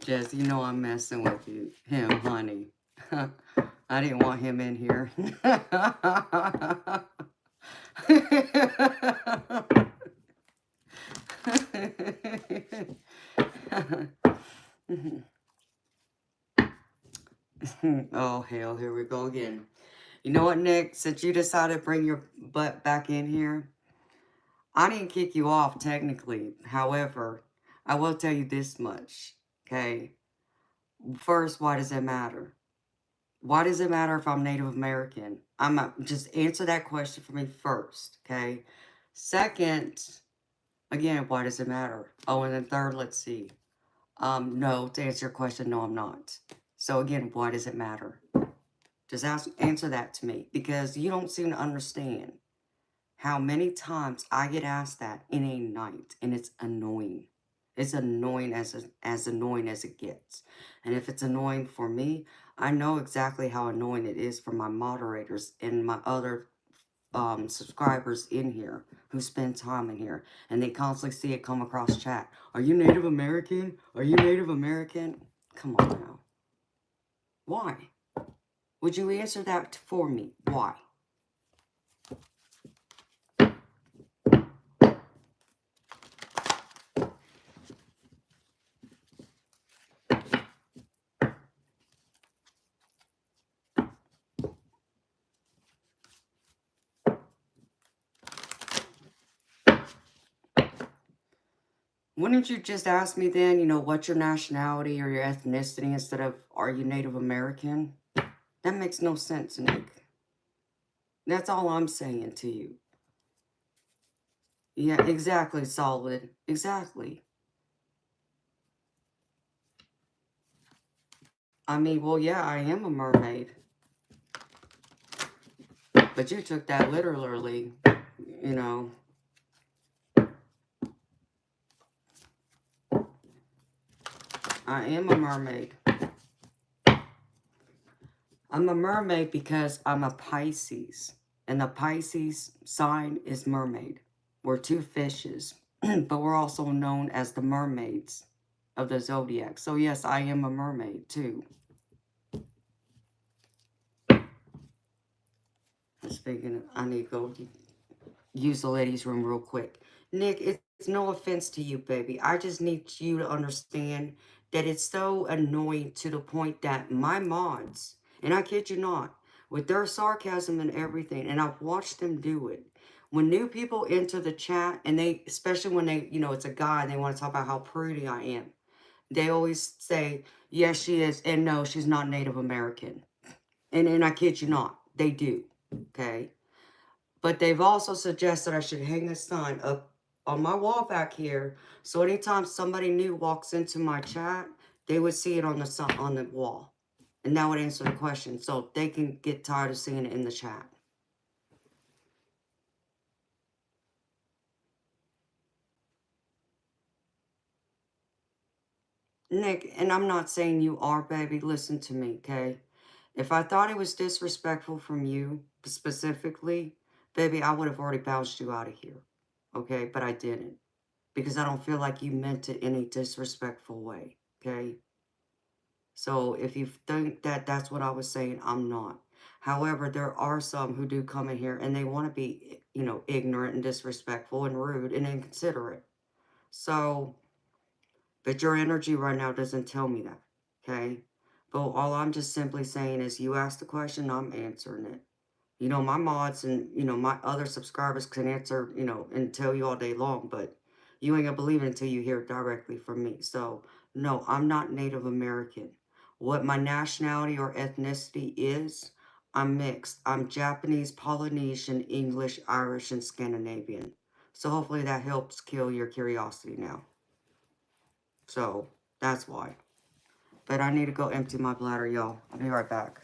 Jess, you know I'm messing with you. Him, honey. I didn't want him in here. Oh, hell, here we go again. You know what, Nick? Since you decided to bring your butt back in here, I didn't kick you off technically. However, I will tell you this much, okay? First, why does it matter? Why does it matter if I'm Native American? Just answer that question for me first, okay? Second, again, why does it matter? Oh, and then third, let's see. No, to answer your question, no, I'm not. So again, why does it matter? Just answer that to me, because you don't seem to understand how many times I get asked that in a night, and it's annoying. It's annoying as annoying as it gets. And if it's annoying for me, I know exactly how annoying it is for my moderators and my other subscribers in here who spend time in here, and they constantly see it come across chat. Are you Native American? Are you Native American? Come on now. Why? Would you answer that for me? Why? Wouldn't you just ask me then, what's your nationality or your ethnicity instead of, are you Native American? That makes no sense, Nick. That's all I'm saying to you. Yeah, exactly, Solid. Exactly. I mean, well, yeah, I am a mermaid. But you took that literally, you know. I am a mermaid. I'm a mermaid because I'm a Pisces. And the Pisces sign is mermaid. We're two fishes, but we're also known as the mermaids of the zodiac. So yes, I am a mermaid too. Speaking of, I need to go use the ladies' room real quick. Nick, it's no offense to you, baby. I just need you to understand that it's so annoying to the point that my mods, and I kid you not, with their sarcasm and everything, and I've watched them do it. When new people enter the chat, and they, especially when they, it's a guy, and they want to talk about how pretty I am, they always say, yes, she is, and no, she's not Native American. And I kid you not, they do. okay? But they've also suggested I should hang a sign up on my wall back here, so anytime somebody new walks into my chat, they would see it on the wall. And that would answer the question, so they can get tired of seeing it in the chat. Nick, and I'm not saying you are, baby. Listen to me, okay? If I thought it was disrespectful from you specifically, baby, I would have already bounced you out of here, okay? But I didn't, because I don't feel like you meant it in a disrespectful way, okay? So if you think that that's what I was saying, I'm not. However, there are some who do come in here and they want to be, you know, ignorant and disrespectful and rude and inconsiderate. So, but your energy right now doesn't tell me that, okay? But all I'm just simply saying is you asked the question, I'm answering it. You know, my mods and, you know, my other subscribers can answer, you know, and tell you all day long, but you ain't gonna believe it until you hear it directly from me. So, no, I'm not Native American. What my nationality or ethnicity is, I'm mixed. I'm Japanese, Polynesian, English, Irish, and Scandinavian. So hopefully that helps kill your curiosity now. So, that's why. But I need to go empty my bladder, y'all. I'll be right back.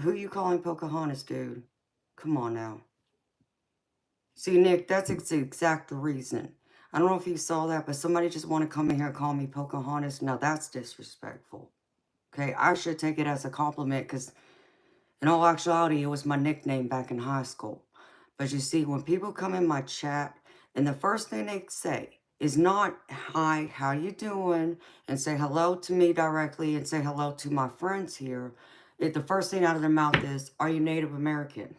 Who you calling Pocahontas, dude? Come on now. See, Nick, that's the exact reason. I don't know if you saw that, but somebody just want to come in here and call me Pocahontas. No, that's disrespectful. Okay, I should take it as a compliment because in all actuality, it was my nickname back in high school. But you see, when people come in my chat and the first thing they say is not, hi, how you doing? And say hello to me directly and say hello to my friends here. The first thing out of their mouth is, are you Native American?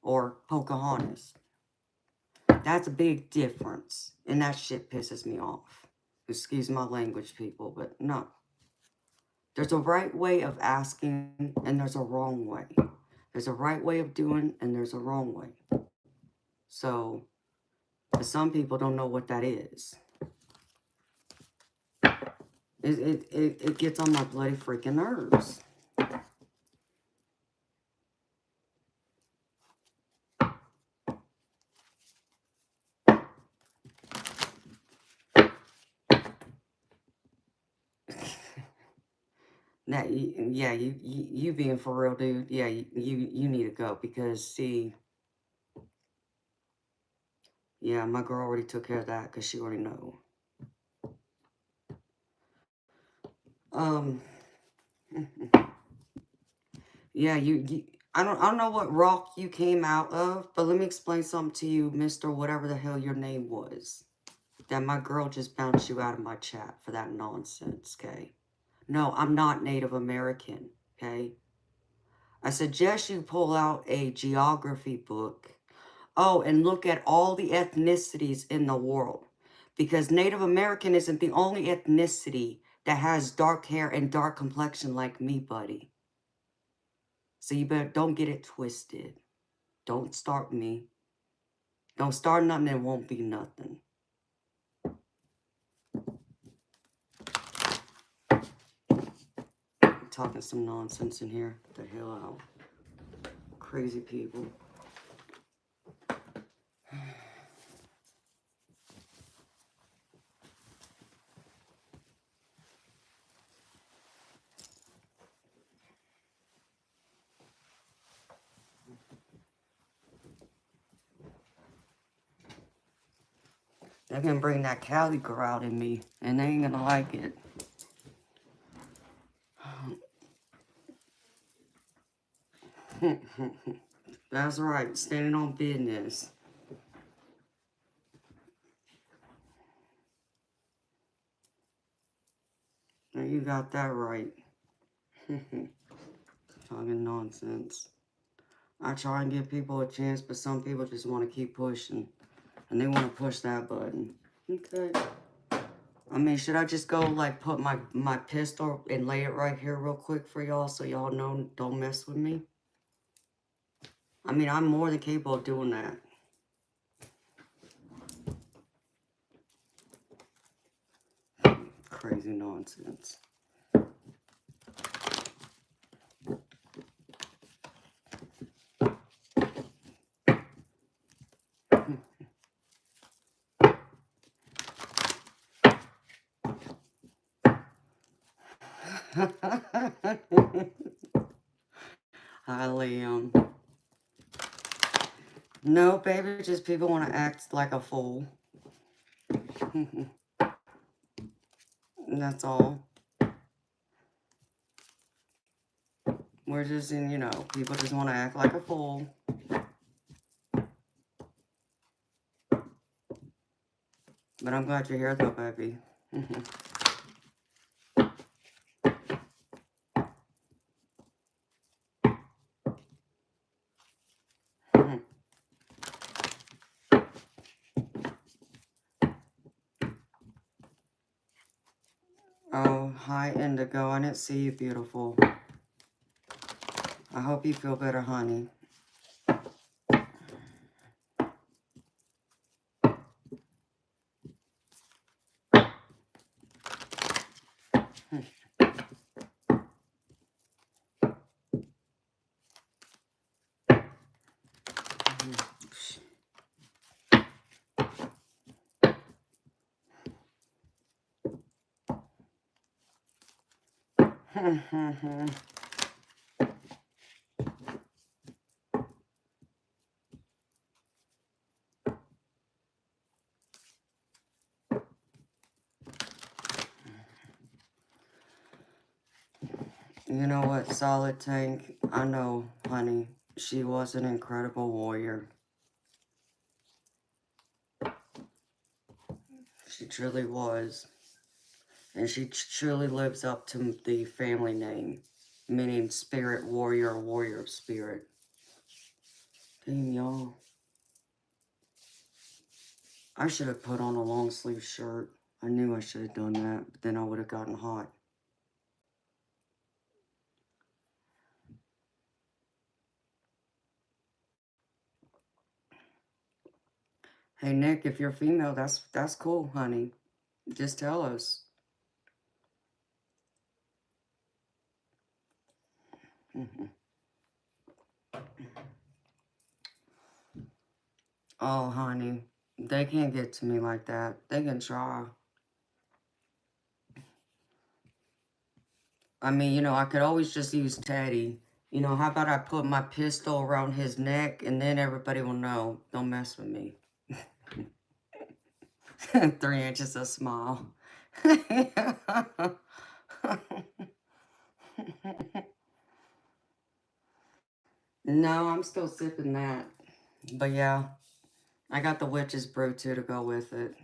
Or Pocahontas? That's a big difference. And that shit pisses me off. Excuse my language, people, but no. There's a right way of asking and there's a wrong way. There's a right way of doing and there's a wrong way. So, some people don't know what that is. It gets on my bloody freaking nerves. Now, yeah, you being for real, dude. Yeah, you need to go because see, yeah, my girl already took care of that because she already know. Um, yeah, I don't know what rock you came out of, but let me explain something to you, Mister. Whatever the hell your name was. that my girl just bounced you out of my chat for that nonsense, okay? No, I'm not Native American, okay? I suggest you pull out a geography book. Oh, and look at all the ethnicities in the world. Because Native American isn't the only ethnicity that has dark hair and dark complexion like me, buddy. So you better don't get it twisted. Don't start me. Don't start nothing, it won't be nothing. I'm talking some nonsense in here. Get the hell out. Crazy people. They're gonna bring that Cali girl out in me, and they ain't gonna like it. That's right, standing on business. Now you got that right. Talking nonsense. I try and give people a chance, but some people just want to keep pushing. And they want to push that button. Okay. I mean, should I just go, like, put my pistol and lay it right here real quick for y'all so y'all know don't mess with me? I mean, I'm more than capable of doing that. Crazy nonsense. Hi, Liam. No, baby, just people want to act like a fool. That's all. We're just in, you know, people just want to act like a fool. But I'm glad you're here, though, baby. Oh, hi, Indigo. I didn't see you, beautiful. I hope you feel better, honey. You know what, Solid Tank? I know, honey. She was an incredible warrior. She truly was. And she truly lives up to the family name, meaning spirit warrior, warrior of spirit. Damn, y'all. I should have put on a long sleeve shirt. I knew I should have done that, but then I would have gotten hot. Hey, Nick, if you're female, that's cool, honey. Just tell us. Oh, honey, they can't get to me like that. They can try. I mean, you know, I could always just use Teddy. You know, how about I put my pistol around his neck and then everybody will know. Don't mess with me. 3 inches of smile. No, I'm still sipping that. But yeah, I got the witch's brew too to go with it.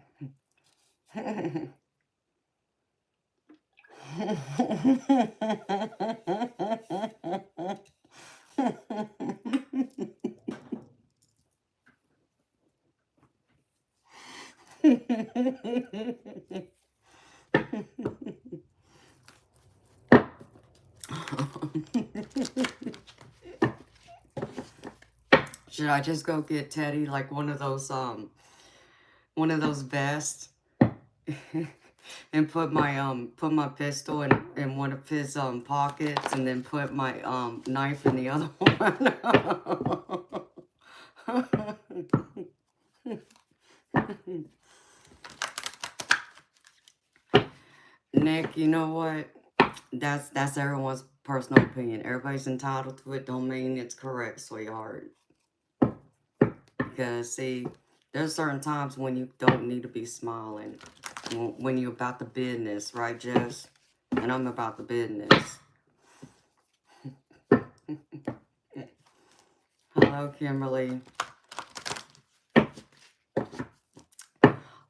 Should I just go get Teddy like one of those vests and put my pistol in one of his pockets and then put my knife in the other one? Nick, you know what? That's everyone's personal opinion. Everybody's entitled to it. Don't mean it's correct, sweetheart. Because see, there's certain times when you don't need to be smiling. When you're about the business, right, Jess? And I'm about the business. Hello, Kimberly.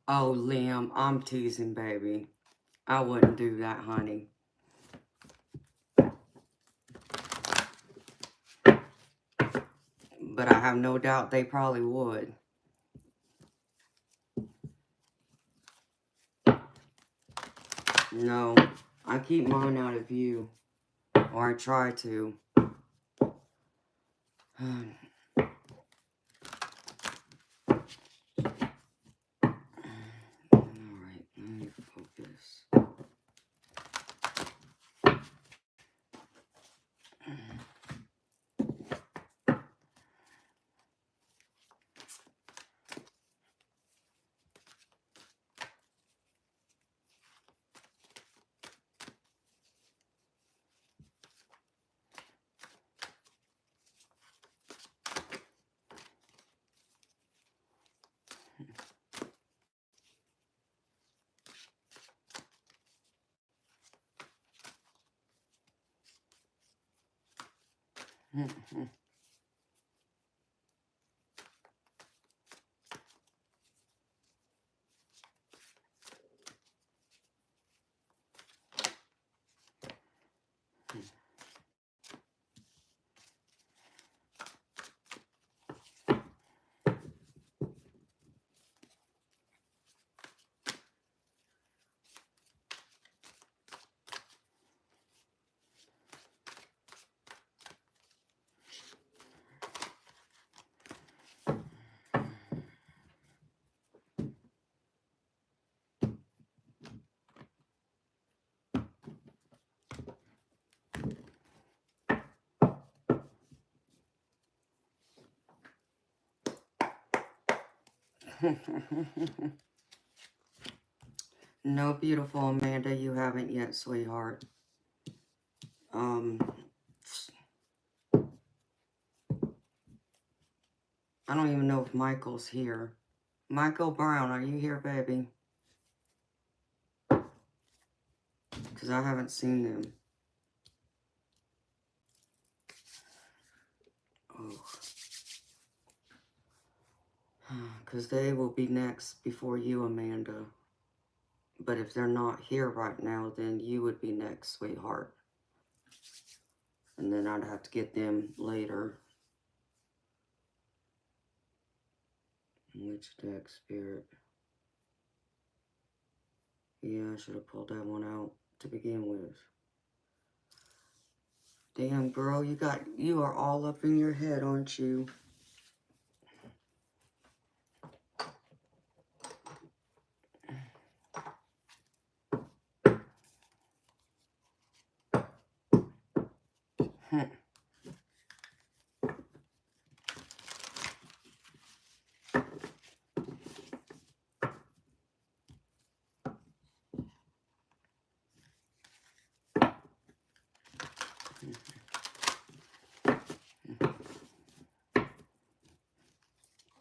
Oh, Liam, I'm teasing, baby. I wouldn't do that, honey. But I have no doubt they probably would. No, I keep mine out of view. Or I try to. Alright, let me focus. No, beautiful Amanda, you haven't yet, sweetheart. I don't even know if Michael's here. Michael Brown, are you here, baby? Because I haven't seen them. Oh. Because they will be next before you, Amanda. But if they're not here right now, then you would be next, sweetheart. And then I'd have to get them later. Which deck, Spirit? Yeah, I should have pulled that one out to begin with. Damn, girl, you are all up in your head, aren't you?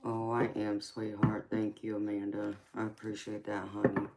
Oh, I am, sweetheart. Thank you, Amanda. I appreciate that, honey.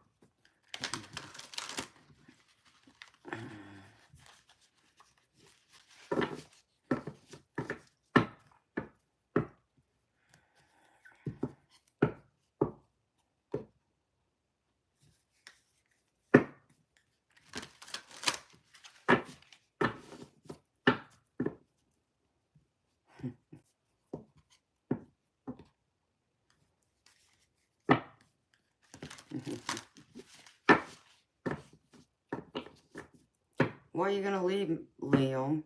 Why are you gonna leave, Liam?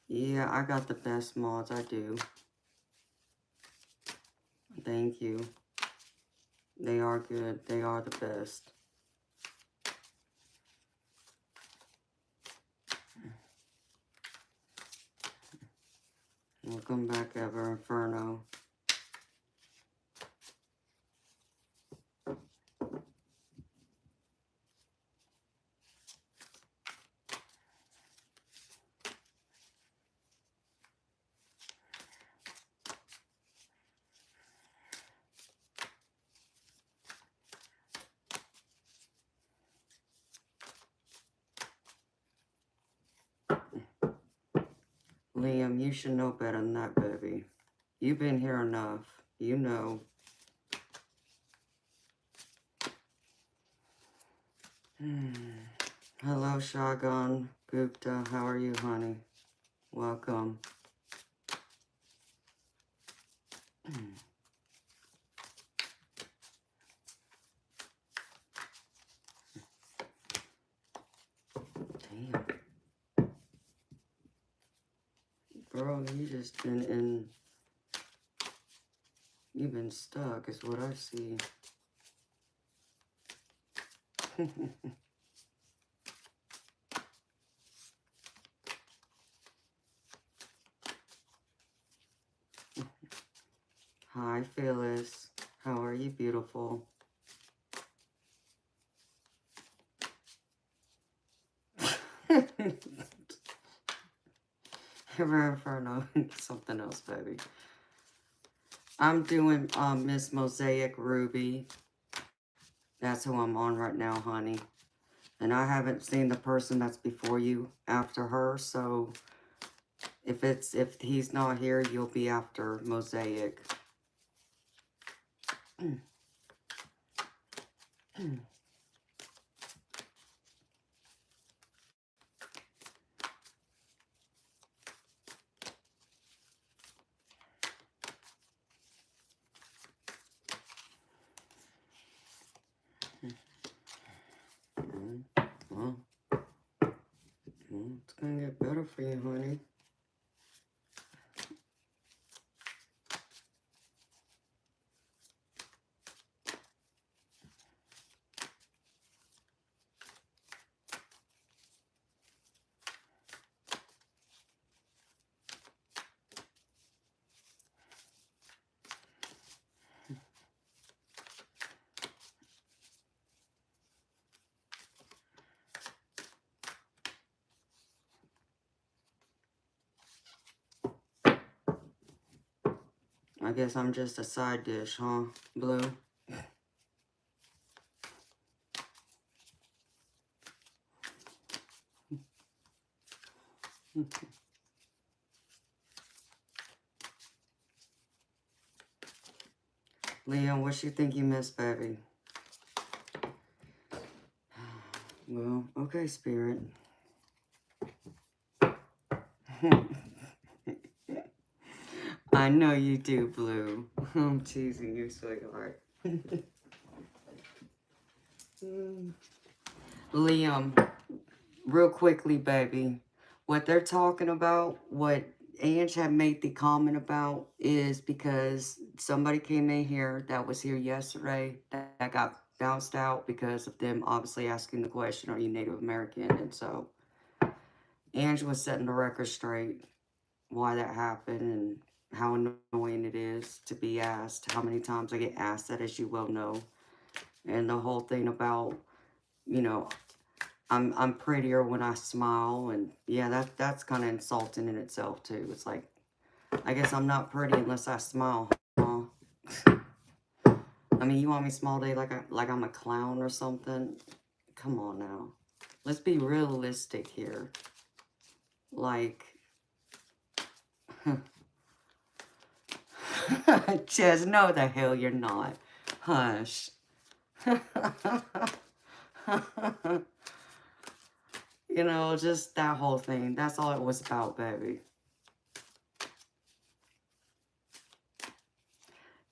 Yeah, I got the best mods, I do. Thank you. They are good. They are the best. Welcome back, Ever Inferno. Liam, you should know better than that, baby. You've been here enough. You know. Hello, Shagun Gupta. How are you, honey? Welcome. Damn. Bro, you just been in... You've been stuck, is what I see. Hi, Phyllis. How are you, beautiful? Inferno. Something else, baby. I'm doing Miss Mosaic Ruby. That's who I'm on right now, honey. And I haven't seen the person that's before you after her, so if he's not here, you'll be after Mosaic. Well, it's gonna get better for you, honey. I guess I'm just a side dish, huh, Blue? Liam, what you think you missed, baby? Well, okay, Spirit. I know you do, Blue. I'm teasing you, sweetheart. Liam, real quickly, baby. What they're talking about, what Ange had made the comment about, is because somebody came in here that was here yesterday that got bounced out because of them obviously asking the question, are you Native American? And so Ange was setting the record straight why that happened and how annoying it is to be asked. How many times I get asked that, as you well know. And the whole thing about, you know, I'm prettier when I smile, and yeah, that's kind of insulting in itself too. It's like, I guess I'm not pretty unless I smile, huh? I mean, you want me to smile today like I'm a clown or something? Come on now. Let's be realistic here. Like, Jez, no the hell you're not. Hush. You know, just that whole thing. That's all it was about, baby.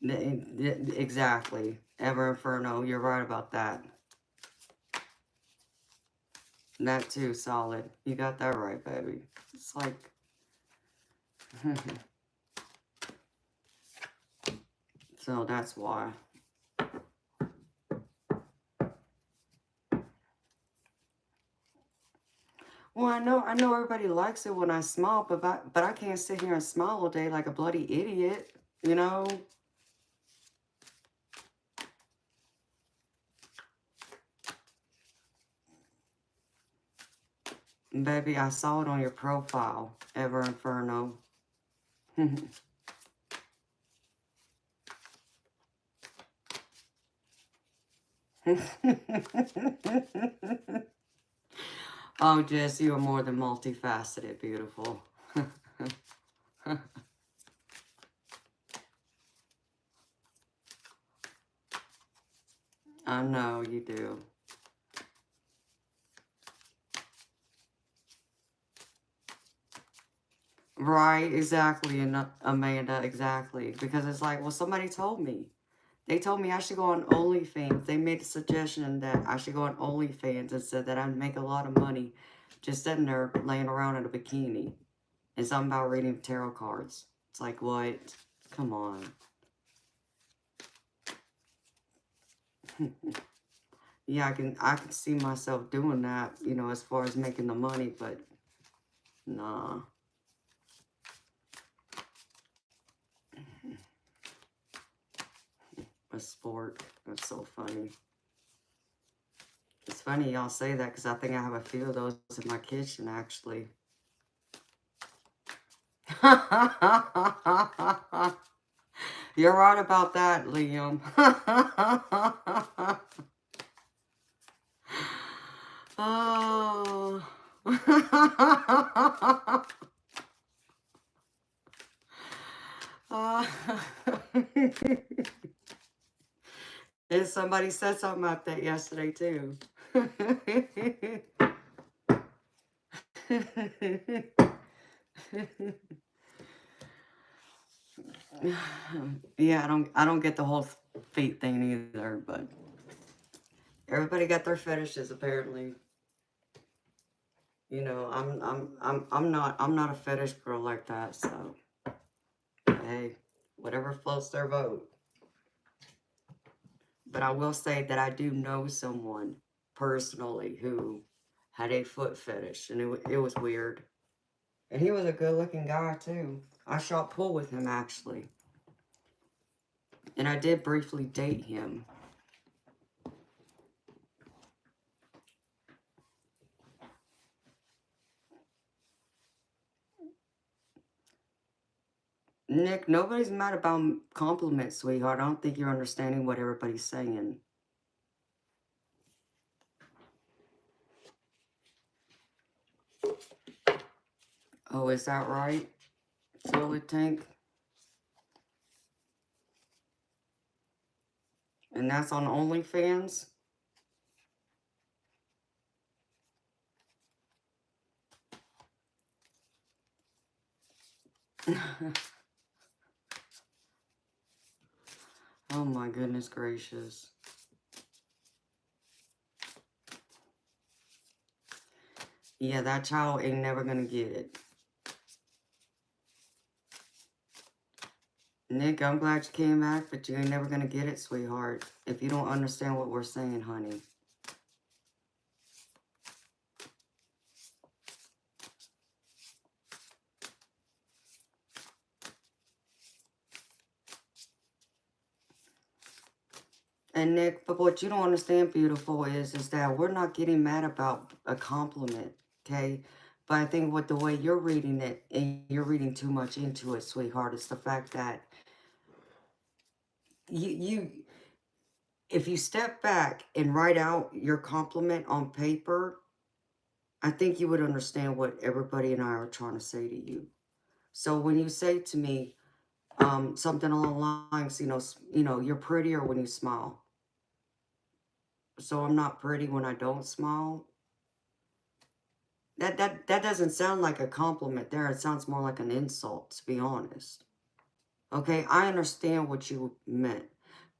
Exactly. Ever Inferno. You're right about that. That too, solid. You got that right, baby. It's like, so that's why. Well, I know everybody likes it when I smile, but I can't sit here and smile all day like a bloody idiot, you know? Baby, I saw it on your profile, Ever Inferno. Oh, Jess, you are more than multifaceted, beautiful. I know you do. Right, exactly, and Amanda, exactly. Because it's like, well, somebody told me. They told me I should go on OnlyFans. They made a suggestion that I should go on OnlyFans and said that I'd make a lot of money just sitting there laying around in a bikini. And something about reading tarot cards. It's like, what? Come on. Yeah, I can see myself doing that, you know, as far as making the money, but nah. A sport. That's so funny. It's funny y'all say that because I think I have a few of those in my kitchen, actually. You're right about that, Liam. Oh. Uh, and somebody said something about that yesterday, too. Yeah, I don't get the whole feet thing either, but everybody got their fetishes apparently. You know, I'm not a fetish girl like that, so hey, whatever floats their boat. But I will say that I do know someone personally who had a foot fetish, and it was weird. And he was a good looking guy too. I shot pool with him actually. And I did briefly date him. Nick, nobody's mad about compliments, sweetheart. I don't think you're understanding what everybody's saying. Oh, is that right? Silly Tank? And that's on OnlyFans? Oh my goodness gracious. Yeah, that child ain't never gonna get it. Nick, I'm glad you came back, but you ain't never gonna get it, sweetheart. If you don't understand what we're saying, honey. And Nick, but what you don't understand, beautiful, is that we're not getting mad about a compliment, okay? But I think with the way you're reading it, and you're reading too much into it, sweetheart, it's the fact that you if you step back and write out your compliment on paper, I think you would understand what everybody and I are trying to say to you. So when you say to me something along the lines, you're prettier when you smile. So I'm not pretty when I don't smile. That doesn't sound like a compliment there. It sounds more like an insult, to be honest. Okay, I understand what you meant.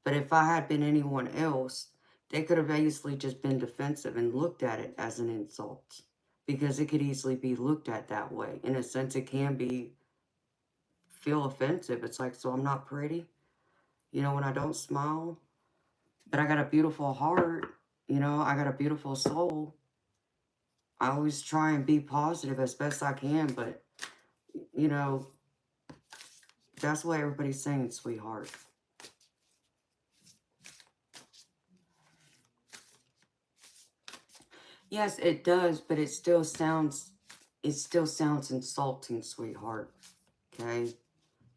But if I had been anyone else, they could have easily just been defensive and looked at it as an insult. Because it could easily be looked at that way. In a sense, it can feel offensive. It's like, so I'm not pretty? You know, when I don't smile? But I got a beautiful heart. You know, I got a beautiful soul. I always try and be positive as best I can. But, you know, that's what everybody's saying, sweetheart. Yes, it does, but it still sounds insulting, sweetheart. Okay?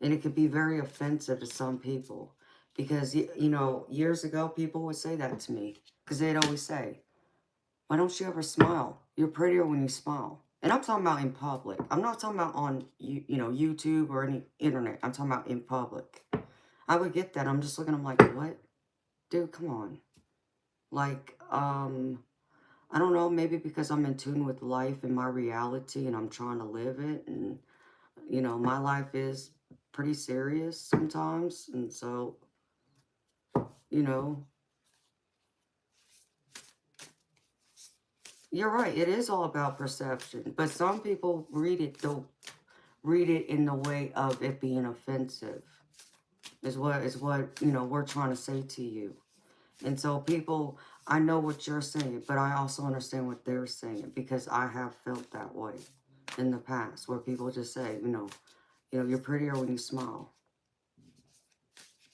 And it could be very offensive to some people. Because, you know, years ago, people would say that to me. Because they'd always say, why don't you ever smile? You're prettier when you smile. And I'm talking about in public. I'm not talking about on, you know, YouTube or any internet. I'm talking about in public. I would get that. I'm just looking, I'm like, what? Dude, come on. Like, I don't know, maybe because I'm in tune with life and my reality and I'm trying to live it. And, you know, my life is pretty serious sometimes. And so, you know, you're right. It is all about perception. But some people read it in the way of it being offensive. Is what, you know, we're trying to say to you. And so people, I know what you're saying, but I also understand what they're saying because I have felt that way in the past where people just say, you know, you're prettier when you smile.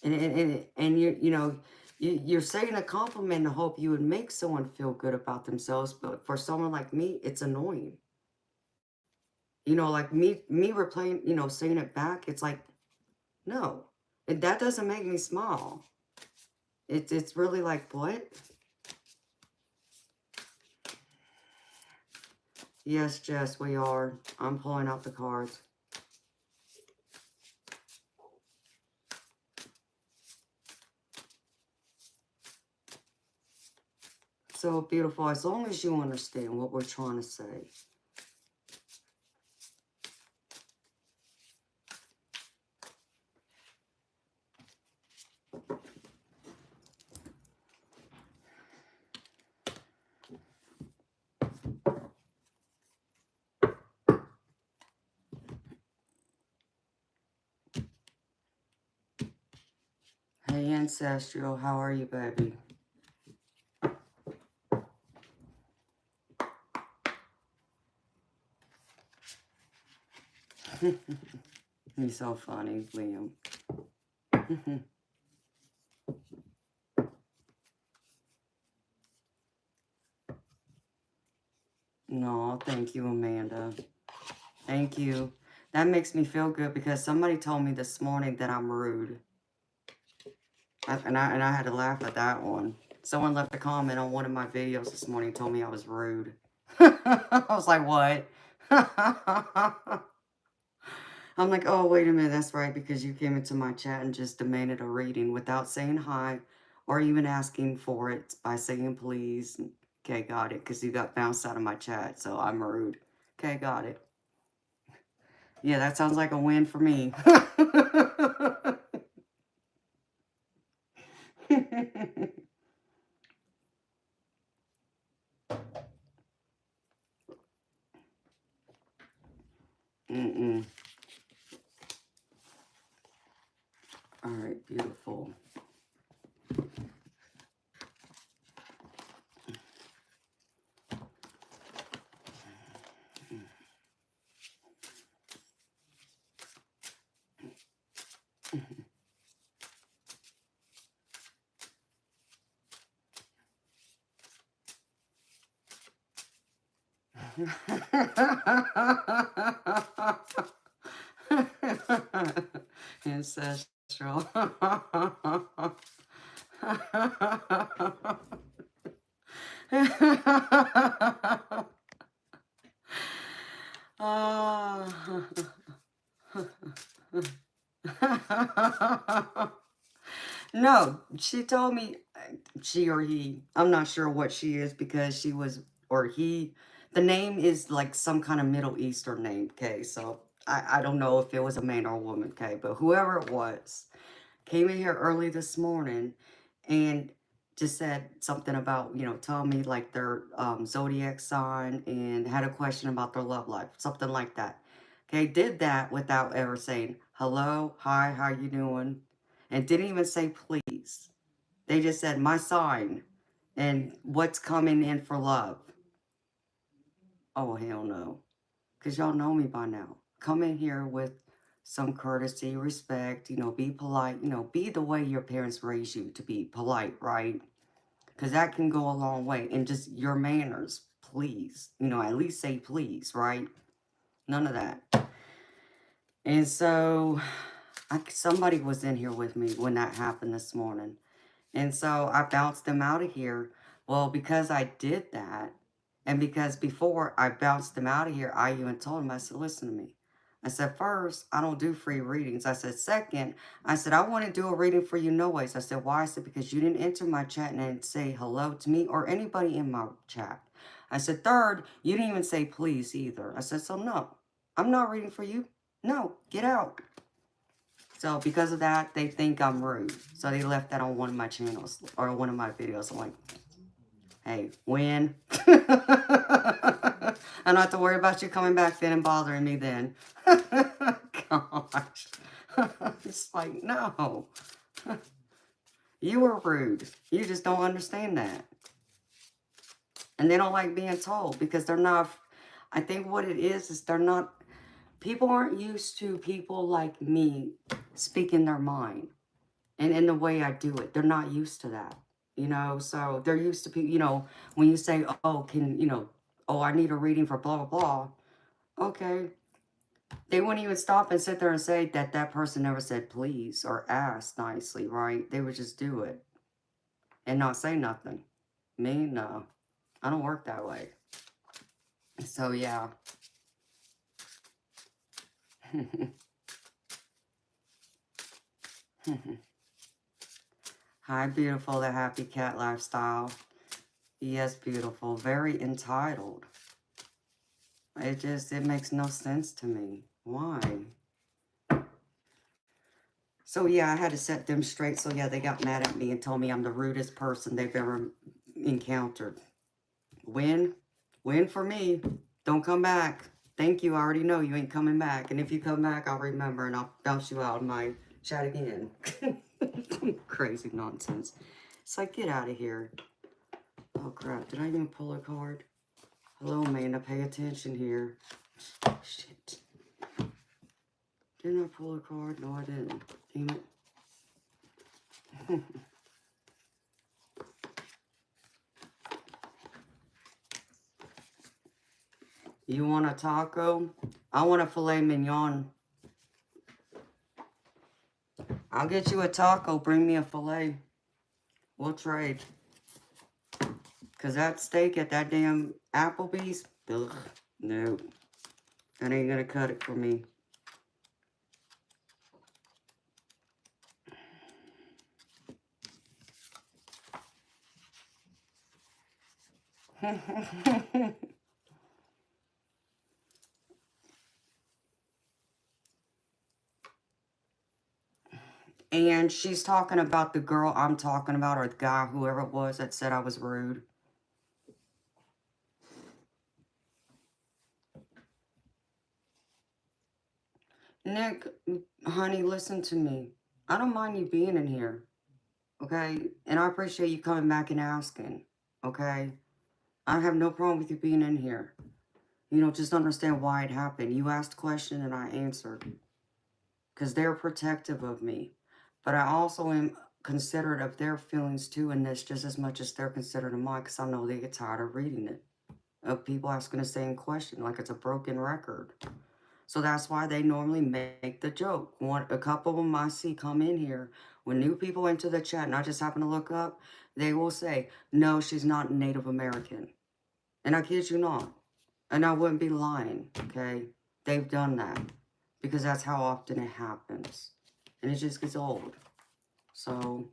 And you know, you're saying a compliment to hope you would make someone feel good about themselves, but for someone like me, it's annoying. You know, like me replaying, you know, saying it back, it's like, no, that doesn't make me smile. It's really like, what? Yes, Jess, we are. I'm pulling out the cards. So beautiful, as long as you understand what we're trying to say. Hey, Ancestral, how are you, baby? He's so funny, Liam. No, thank you, Amanda. Thank you. That makes me feel good because somebody told me this morning that I'm rude. And I had to laugh at that one. Someone left a comment on one of my videos this morning and told me I was rude. I was like, what? I'm like, oh, wait a minute, that's right, because you came into my chat and just demanded a reading without saying hi or even asking for it by saying please. Okay, got it, because you got bounced out of my chat, so I'm rude. Okay, got it. Yeah, that sounds like a win for me. Mm-mm. All right, beautiful. Ancestral. Ah. No, she told me, she or he, I'm not sure what she is because she was, or he, the name is like some kind of Middle Eastern name, okay? So I don't know if it was a man or a woman, okay, but whoever it was came in here early this morning and just said something about, you know, telling me like their zodiac sign and had a question about their love life, something like that. Okay, did that without ever saying hello, hi, how you doing, and didn't even say please. They just said my sign and what's coming in for love. Oh, hell no. Because y'all know me by now. Come in here with some courtesy, respect, you know, be polite, you know, be the way your parents raised you to be polite, right? Because that can go a long way. And just your manners, please. You know, at least say please, right? None of that. And so, somebody was in here with me when that happened this morning. And so I bounced them out of here. Well, because I did that, and because before I bounced them out of here, I even told them, I said, listen to me. I said, first, I don't do free readings. I said, second, I said, I want to do a reading for you no ways. I said, why? I said, because you didn't enter my chat and say hello to me or anybody in my chat. I said, third, you didn't even say please either. I said, so no, I'm not reading for you. No, get out. So because of that, they think I'm rude. So they left that on one of my channels or one of my videos. I'm like, hey, win. I don't have to worry about you coming back then and bothering me then. Gosh. It's like, no. You were rude. You just don't understand that. And they don't like being told because they're not, I think what it is they're not, people aren't used to people like me speaking their mind. And in the way I do it, they're not used to that, you know? So they're used to people, you know, when you say, oh, can, you know, oh, I need a reading for blah, blah, blah. Okay. They wouldn't even stop and sit there and say that that person never said please or asked nicely, right? They would just do it and not say nothing. Me, no. I don't work that way. So, yeah. Hi, beautiful, the happy cat lifestyle. Yes, beautiful. Very entitled. It makes no sense to me. Why? So, yeah, I had to set them straight. So, yeah, they got mad at me and told me I'm the rudest person they've ever encountered. Win. Win for me. Don't come back. Thank you. I already know you ain't coming back. And if you come back, I'll remember and I'll bounce you out in my chat again. Crazy nonsense. It's like, get out of here. Oh, crap. Did I even pull a card? Hello, Amanda. Pay attention here. Shit. Didn't I pull a card? No, I didn't. Damn it. You want a taco? I want a filet mignon. I'll get you a taco. Bring me a filet. We'll trade. Because that steak at that damn Applebee's, ugh, no. That ain't going to cut it for me. And she's talking about the girl I'm talking about, or the guy, whoever it was, that said I was rude. Nick, honey, listen to me. I don't mind you being in here, okay? And I appreciate you coming back and asking, okay? I have no problem with you being in here. You know, just understand why it happened. You asked a question and I answered. Because they're protective of me. But I also am considerate of their feelings too in this just as much as they're considerate of mine, because I know they get tired of reading it. Of people asking the same question like it's a broken record. So that's why they normally make the joke. A couple of them I see come in here. When new people enter the chat and I just happen to look up, they will say, no, she's not Native American. And I kid you not. And I wouldn't be lying, okay? They've done that. Because that's how often it happens. And it just gets old. So,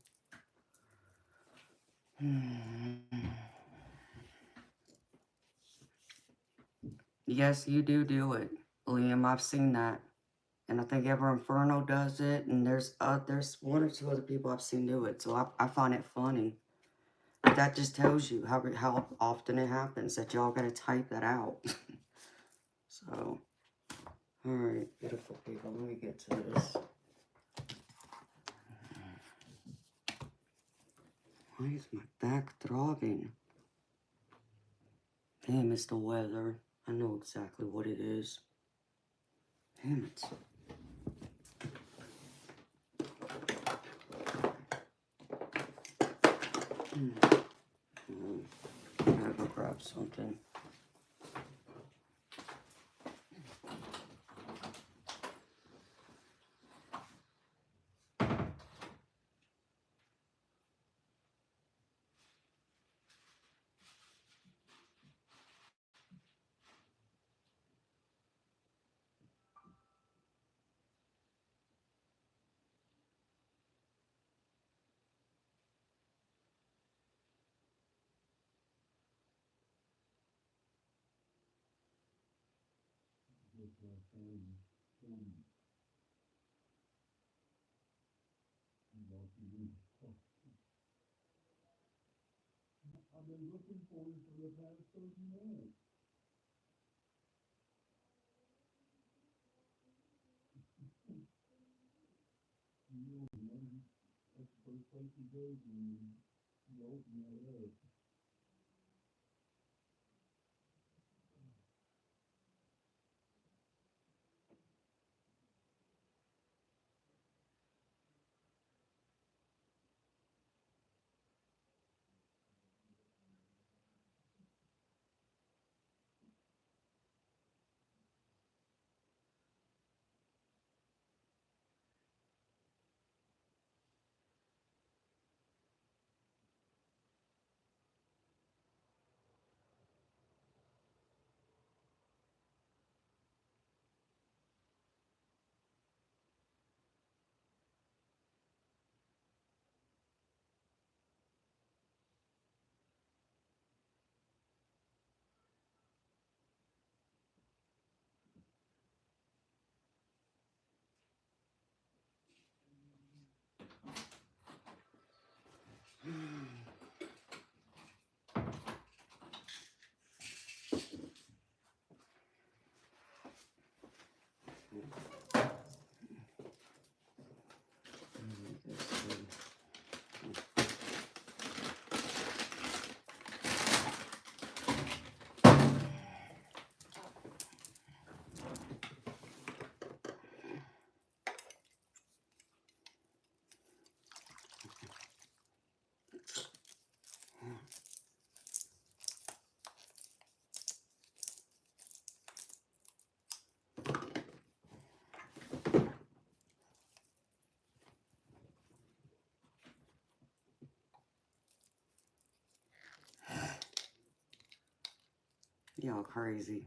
yes, you do it. Liam, I've seen that. And I think Ever Inferno does it, and there's one or two other people I've seen do it, so I find it funny. But that just tells you how often it happens, that y'all gotta type that out. So, alright, beautiful people, let me get to this. Why is my back throbbing? Damn, it's the weather. I know exactly what it is. Damn it. I gotta go grab something. Y'all crazy.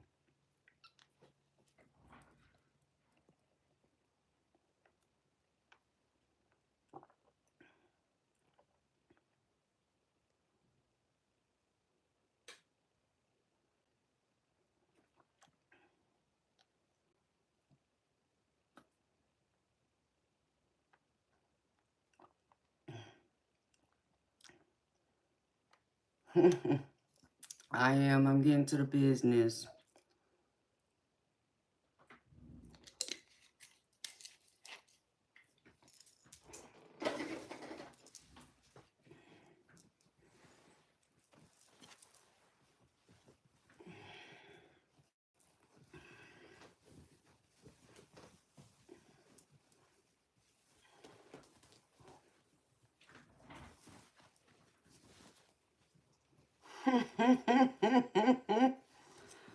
I'm getting to the business.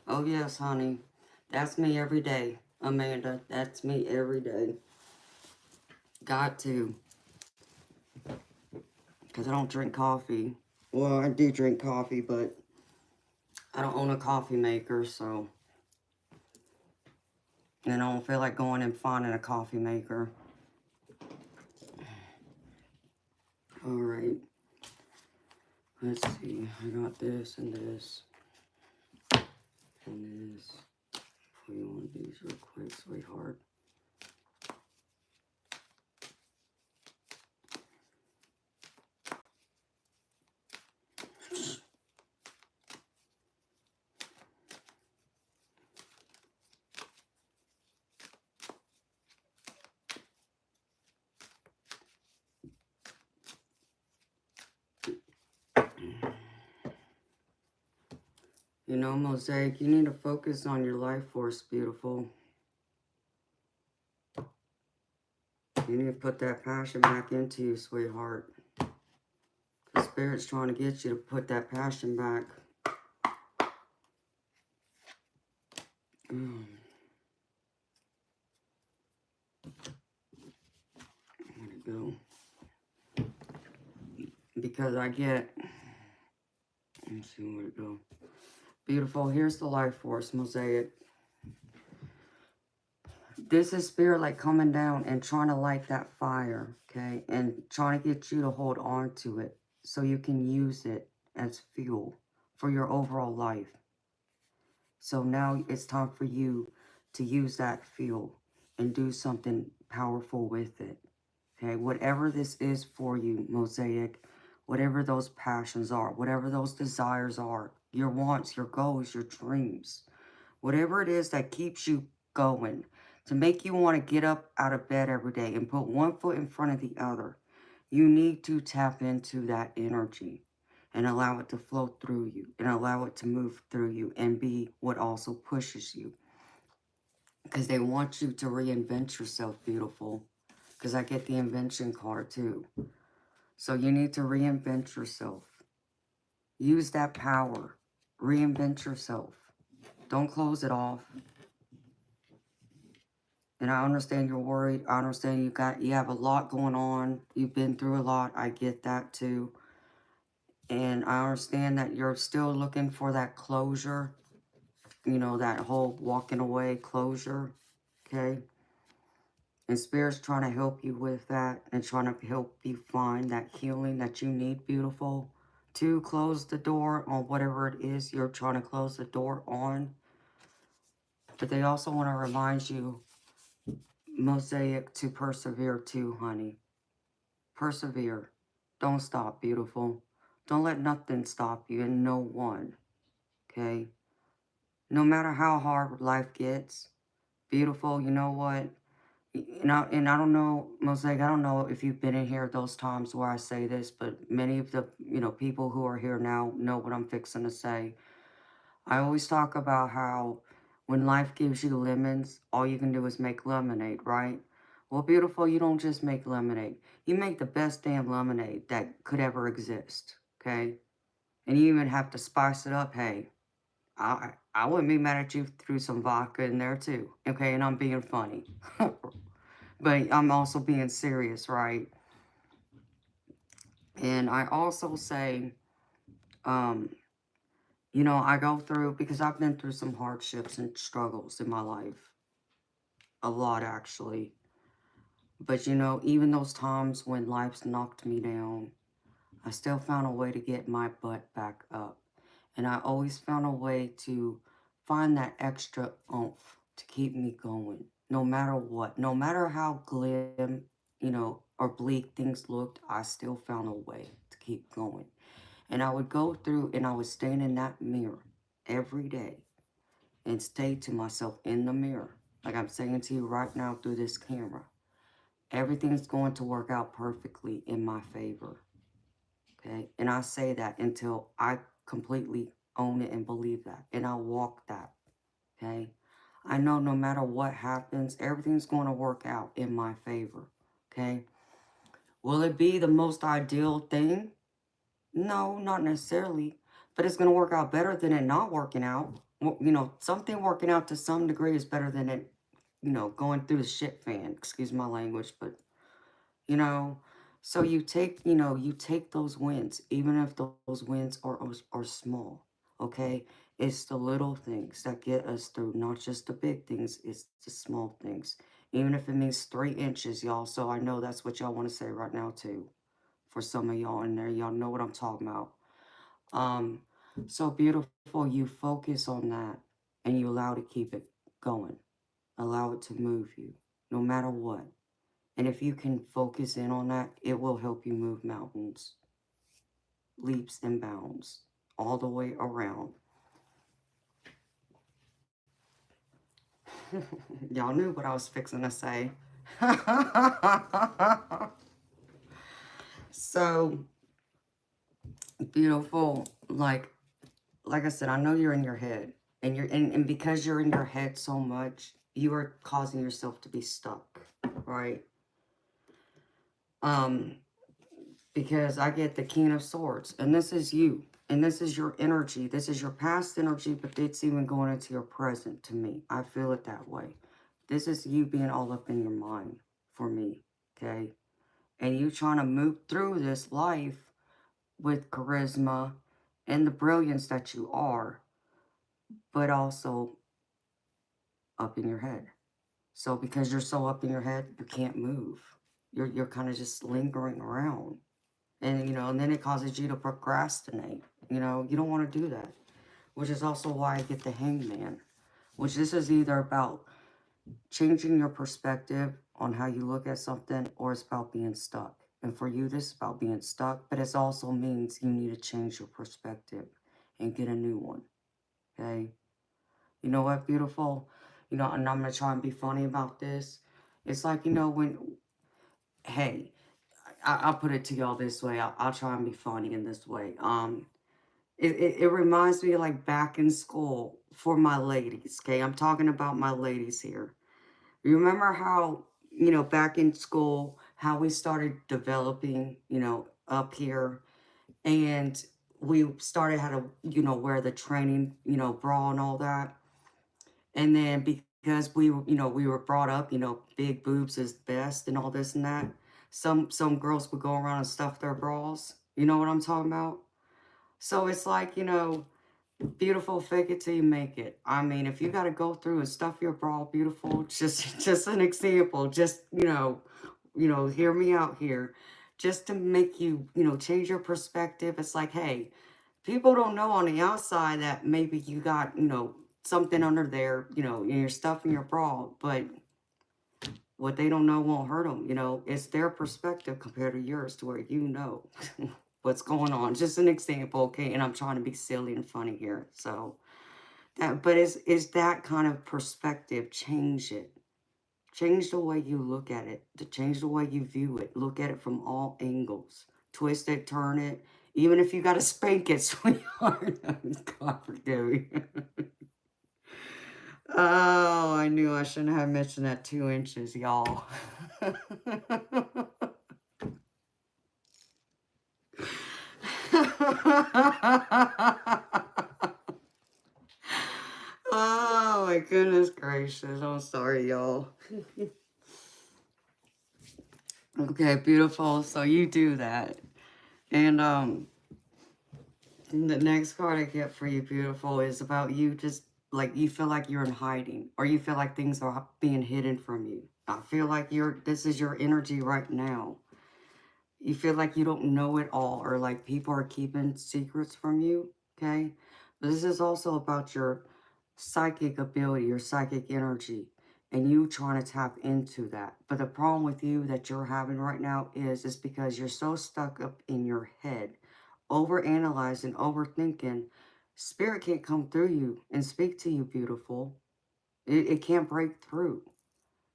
Oh yes, honey. That's me every day, Amanda. That's me every day. Got to. Because I don't drink coffee. Well, I do drink coffee, but I don't own a coffee maker, so... And I don't feel like going and finding a coffee maker. Alright. Let's see. I got this and this. And this. pull you one of these real quick, sweetheart. You know, Mosaic, you need to focus on your life force, beautiful. You need to put that passion back into you, sweetheart. The Spirit's trying to get you to put that passion back. Mm. Where'd it go? Because I get... Let's see, where'd it go? Beautiful. Here's the life force, Mosaic. This is Spirit like coming down and trying to light that fire, okay? And trying to get you to hold on to it so you can use it as fuel for your overall life. So now it's time for you to use that fuel and do something powerful with it, okay? Whatever this is for you, Mosaic, whatever those passions are, whatever those desires are, your wants, your goals, your dreams, whatever it is that keeps you going, to make you want to get up out of bed every day and put one foot in front of the other, you need to tap into that energy and allow it to flow through you and allow it to move through you and be what also pushes you. Because they want you to reinvent yourself, beautiful. Because I get the invention card too. So you need to reinvent yourself. Use that power. Reinvent yourself. Don't close it off. And I understand you're worried. I understand you have a lot going on. You've been through a lot. I get that too. And I understand that you're still looking for that closure. You know, that whole walking away closure. Okay? And Spirit's trying to help you with that. And trying to help you find that healing that you need, beautiful. To close the door on whatever it is you're trying to close the door on. But they also want to remind you, Mosaic, to persevere too, honey. Persevere. Don't stop, beautiful. Don't let nothing stop you and no one. Okay? No matter how hard life gets, beautiful, you know what? And I don't know, Mosaic, I don't know if you've been in here those times where I say this, but many of the, people who are here now know what I'm fixing to say. I always talk about how when life gives you lemons, all you can do is make lemonade, right? Well, beautiful, you don't just make lemonade. You make the best damn lemonade that could ever exist, okay? And you even have to spice it up. Hey, I wouldn't be mad at you if you threw some vodka in there too, okay? And I'm being funny. But I'm also being serious, right? And I also say, I go through, because I've been through some hardships and struggles in my life. A lot, actually. But, even those times when life's knocked me down, I still found a way to get my butt back up. And I always found a way to find that extra oomph to keep me going, no matter what. No matter how glim, or bleak things looked, I still found a way to keep going. And I would go through and I would stand in that mirror every day and stay to myself in the mirror. Like I'm saying to you right now through this camera. Everything's going to work out perfectly in my favor. Okay? And I say that until I completely own it and believe that. And I walk that. Okay? I know no matter what happens, everything's going to work out in my favor. Okay? Will it be the most ideal thing? No, not necessarily. But it's going to work out better than it not working out. Well, something working out to some degree is better than it, going through the shit fan. Excuse my language, but, you know. So you take those wins, even if those wins are small, okay? It's the little things that get us through, not just the big things. It's the small things. Even if it means 3 inches, y'all. So I know that's what y'all want to say right now, too. For some of y'all in there, y'all know what I'm talking about. Um, so beautiful, you focus on that and you allow to keep it. going. Allow it to move you, no matter what. And if you can focus in on that, it will help you move mountains, leaps and bounds, all the way around. Y'all knew what I was fixing to say. So, beautiful. Like I said, I know you're in your head. And because you're in your head so much, you are causing yourself to be stuck, right? Um, because I get the King of Swords, and this is you, and this is your energy. This is your past energy, but it's even going into your present to me. I feel it that way. This is you being all up in your mind for me, okay? And you trying to move through this life with charisma and the brilliance that you are, but also up in your head. So because you're so up in your head, you can't move. You're kind of just lingering around. And, and then it causes you to procrastinate. You don't want to do that. Which is also why I get the Hangman. Which this is either about changing your perspective on how you look at something, or it's about being stuck. And for you, this is about being stuck, but it also means you need to change your perspective and get a new one. Okay? You know what, beautiful? And I'm going to try and be funny about this. It's like, hey, I'll put it to y'all this way. I'll try and be funny in this way. It reminds me of like back in school for my ladies, okay? I'm talking about my ladies here. You remember how, back in school, how we started developing, up here, and we started how to, wear the training, bra and all that. And then because we were brought up, big boobs is best and all this and that. Some girls would go around and stuff their bras. You know what I'm talking about? So it's like, beautiful, fake it till you make it. I mean, if you got to go through and stuff your bra, beautiful, just an example, just, hear me out here, just to make you, change your perspective. It's like, hey, people don't know on the outside that maybe you got, something under there, in your stuff in your bra, but what they don't know won't hurt them. It's their perspective compared to yours, to where what's going on. Just an example, okay? And I'm trying to be silly and funny here. So, but is that kind of perspective, change it. Change the way you look at it, to change the way you view it. Look at it from all angles. Twist it, turn it. Even if you got to spank it, sweetheart. God forgive me. Oh, I knew I shouldn't have mentioned that 2 inches, y'all. Oh my goodness gracious. I'm sorry, y'all. Okay, beautiful. So you do that. And the next card I get for you, beautiful, is about you just like you feel like you're in hiding, or you feel like things are being hidden from you. I feel like this is your energy right now. You feel like you don't know it all, or like people are keeping secrets from you, okay? But this is also about your psychic ability, your psychic energy, and you trying to tap into that. But the problem with you that you're having right now is because you're so stuck up in your head, overanalyzing, overthinking. Spirit can't come through you and speak to you, beautiful. It can't break through.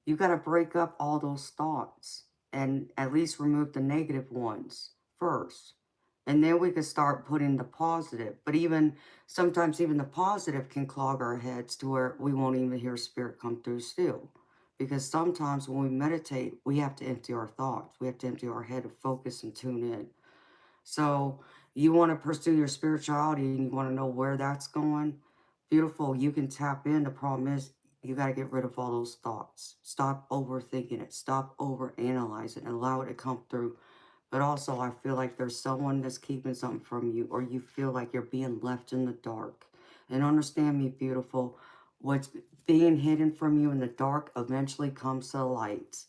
You got to break up all those thoughts and at least remove the negative ones first. And then we could start putting the positive. But sometimes even the positive can clog our heads to where we won't even hear spirit come through still. Because sometimes when we meditate, we have to empty our thoughts. We have to empty our head to focus and tune in. So you want to pursue your spirituality and you want to know where that's going. Beautiful. You can tap in. The problem is you got to get rid of all those thoughts. Stop overthinking it. Stop overanalyzing it. Allow it to come through. But also, I feel like there's someone that's keeping something from you, or you feel like you're being left in the dark. And understand me, beautiful. What's being hidden from you in the dark eventually comes to light.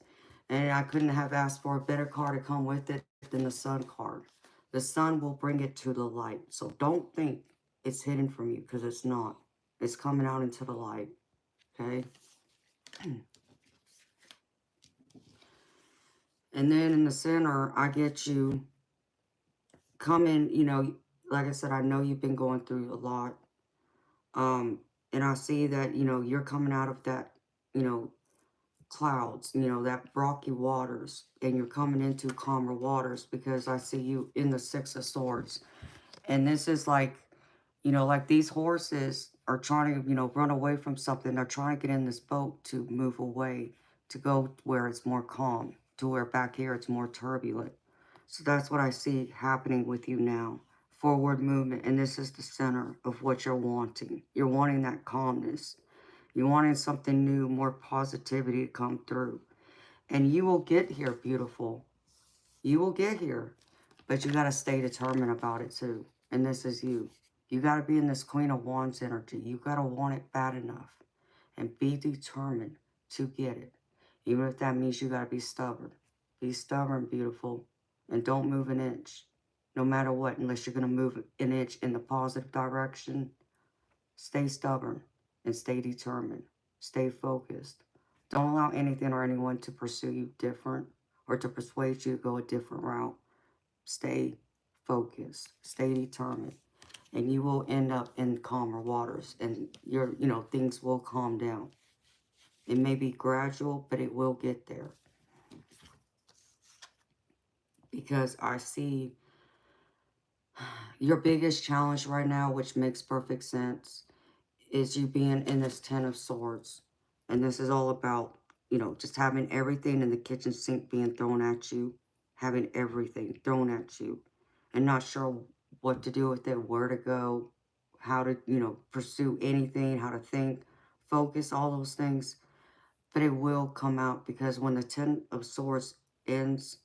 And I couldn't have asked for a better card to come with it than the Sun card. The sun will bring it to the light. So don't think it's hidden from you, because it's not. It's coming out into the light. Okay? And then in the center, I get you coming, you know, like I said, I know you've been going through a lot. Um, and I see that, you know, you're coming out of that, you know, clouds, you know, that rocky waters, and you're coming into calmer waters because I see you in the Six of Swords. And this is like, you know, like these horses are trying to, you know, run away from something. They're trying to get in this boat to move away, to go where it's more calm, to where back here it's more turbulent. So that's what I see happening with you now. Forward movement, and this is the center of what you're wanting. You're wanting that calmness. You're wanting something new, more positivity to come through. And you will get here, beautiful. You will get here. But you got to stay determined about it too. And this is you. You got to be in this Queen of Wands energy. You got to want it bad enough. And be determined to get it. Even if that means you got to be stubborn. Be stubborn, beautiful. And don't move an inch. No matter what, unless you're going to move an inch in the positive direction. Stay stubborn and stay determined. Stay focused. Don't allow anything or anyone to pursue you different or to persuade you to go a different route. Stay focused. Stay determined. And you will end up in calmer waters. And your, you know, things will calm down. It may be gradual, but it will get there. Because I see your biggest challenge right now, which makes perfect sense, is you being in this Ten of Swords. And this is all about, you know, just having everything in the kitchen sink being thrown at you. Having everything thrown at you. And not sure what to do with it, where to go, how to, you know, pursue anything, how to think, focus, all those things. But it will come out because when the Ten of Swords ends,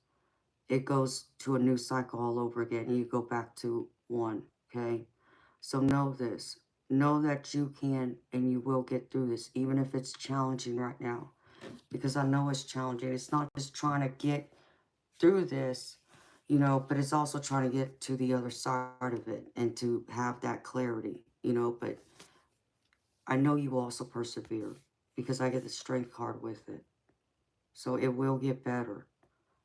it goes to a new cycle all over again. And you go back to one, okay? So know this. Know that you can and you will get through this, even if it's challenging right now. Because I know it's challenging. It's not just trying to get through this, you know, but it's also trying to get to the other side of it and to have that clarity, you know. But I know you will also persevere because I get the Strength card with it. So it will get better.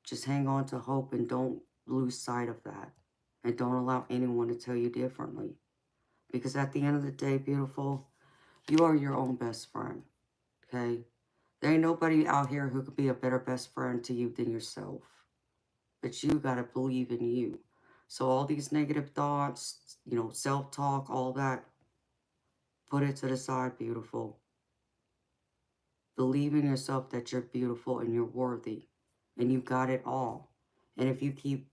Just hang on to hope and don't lose sight of that. And don't allow anyone to tell you differently. Because at the end of the day, beautiful, you are your own best friend, okay? There ain't nobody out here who could be a better best friend to you than yourself. But you got to believe in you. So all these negative thoughts, you know, self-talk, all that, put it to the side, beautiful. Believe in yourself that you're beautiful and you're worthy. And you got it all. And if you keep,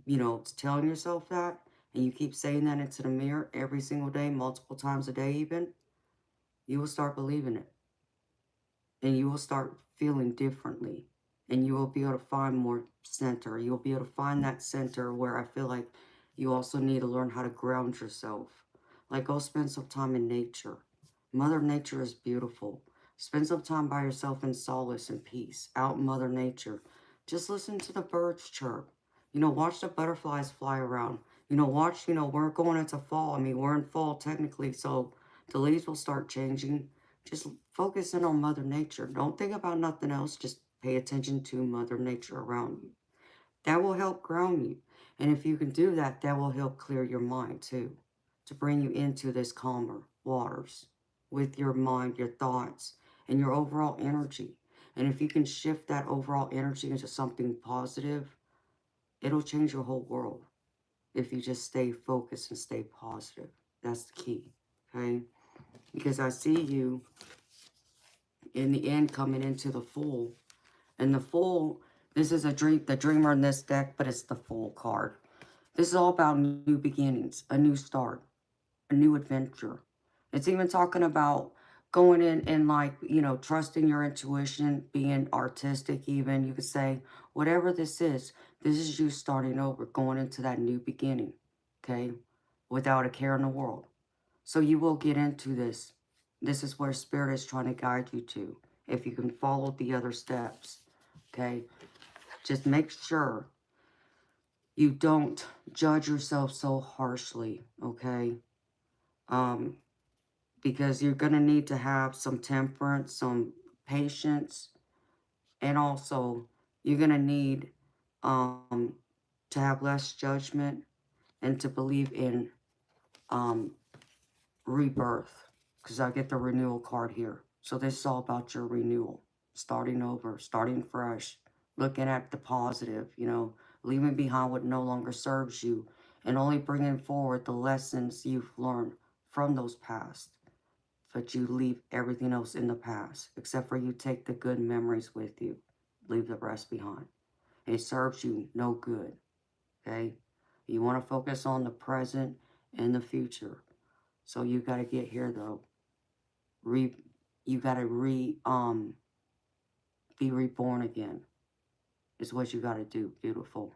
you know, telling yourself that, and you keep saying that into the mirror every single day, multiple times a day even, you will start believing it. And you will start feeling differently. And you will be able to find more center. You'll be able to find that center where I feel like you also need to learn how to ground yourself. Like, go spend some time in nature. Mother Nature is beautiful. Spend some time by yourself in solace and peace, out in Mother Nature. Just listen to the birds chirp. You know, watch the butterflies fly around. You know, watch, you know, we're going into fall. I mean, we're in fall technically, so the leaves will start changing. Just focus in on Mother Nature. Don't think about nothing else. Just pay attention to Mother Nature around you. That will help ground you. And if you can do that, that will help clear your mind too, to bring you into this calmer waters with your mind, your thoughts, and your overall energy. And if you can shift that overall energy into something positive, it'll change your whole world. If you just stay focused and stay positive. That's the key, okay? Because I see you in the end coming into the Fool. And the Fool, this is the dreamer in this deck, but it's the Fool card. This is all about new beginnings, a new start, a new adventure. It's even talking about going in and, like, you know, trusting your intuition, being artistic even. You could say, whatever this is you starting over, going into that new beginning, okay, without a care in the world. So you will get into this. This is where Spirit is trying to guide you to, if you can follow the other steps, okay? Just make sure you don't judge yourself so harshly, okay? because you're going to need to have some temperance, some patience, and also you're going to need um, to have less judgment and to believe in um, rebirth, because I get the renewal card here. So this is all about your renewal, starting over, starting fresh, looking at the positive, you know, leaving behind what no longer serves you, and only bringing forward the lessons you've learned from those past. But you leave everything else in the past, except for you take the good memories with you. Leave the rest behind. It serves you no good, okay? You want to focus on the present and the future. So you got to get here, though. You got to be reborn again. Is what you got to do, beautiful.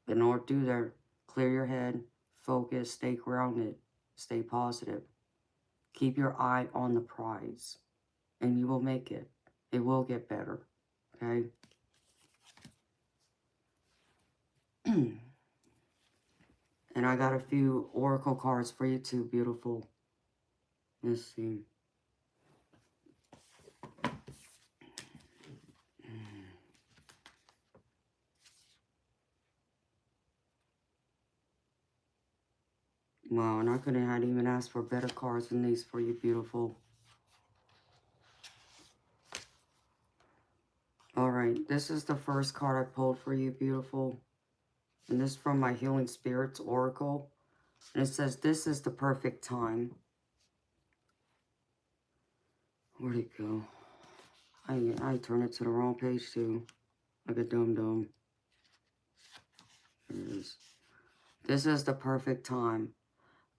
But in order to do that, clear your head, focus, stay grounded, stay positive. Keep your eye on the prize, and you will make it. It will get better, okay? And I got a few oracle cards for you too, beautiful. Let's see. Wow, and I couldn't have even asked for better cards than these for you, beautiful. Alright, this is the first card I pulled for you, beautiful. And this is from my Healing Spirits Oracle. And it says, this is the perfect time. Where'd it go? I turned it to the wrong page too. Like a dum-dum. There it is. This is the perfect time.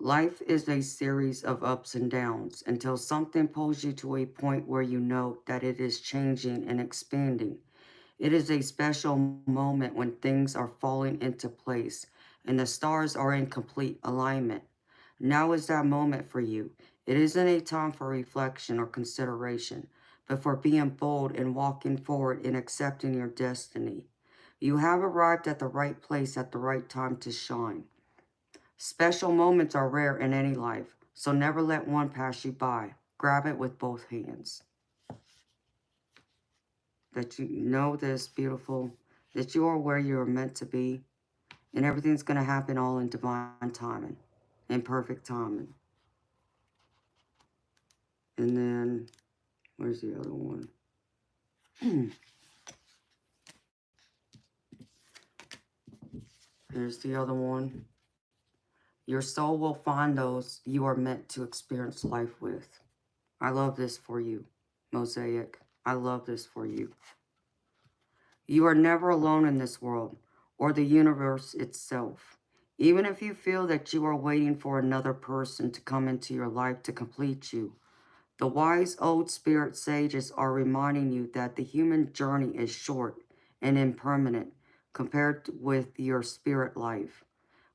Life is a series of ups and downs until something pulls you to a point where you know that it is changing and expanding. It is a special moment when things are falling into place and the stars are in complete alignment. Now is that moment for you. It isn't a time for reflection or consideration, but for being bold and walking forward and accepting your destiny. You have arrived at the right place at the right time to shine. Special moments are rare in any life, so never let one pass you by. Grab it with both hands. That you know this, beautiful, that you are where you are meant to be, and everything's going to happen all in divine timing, in perfect timing. And then, where's the other one? Here's the other one. Your soul will find those you are meant to experience life with. I love this for you, Mosaic. I love this for you. You are never alone in this world or the universe itself. Even if you feel that you are waiting for another person to come into your life to complete you, the wise old spirit sages are reminding you that the human journey is short and impermanent compared with your spirit life.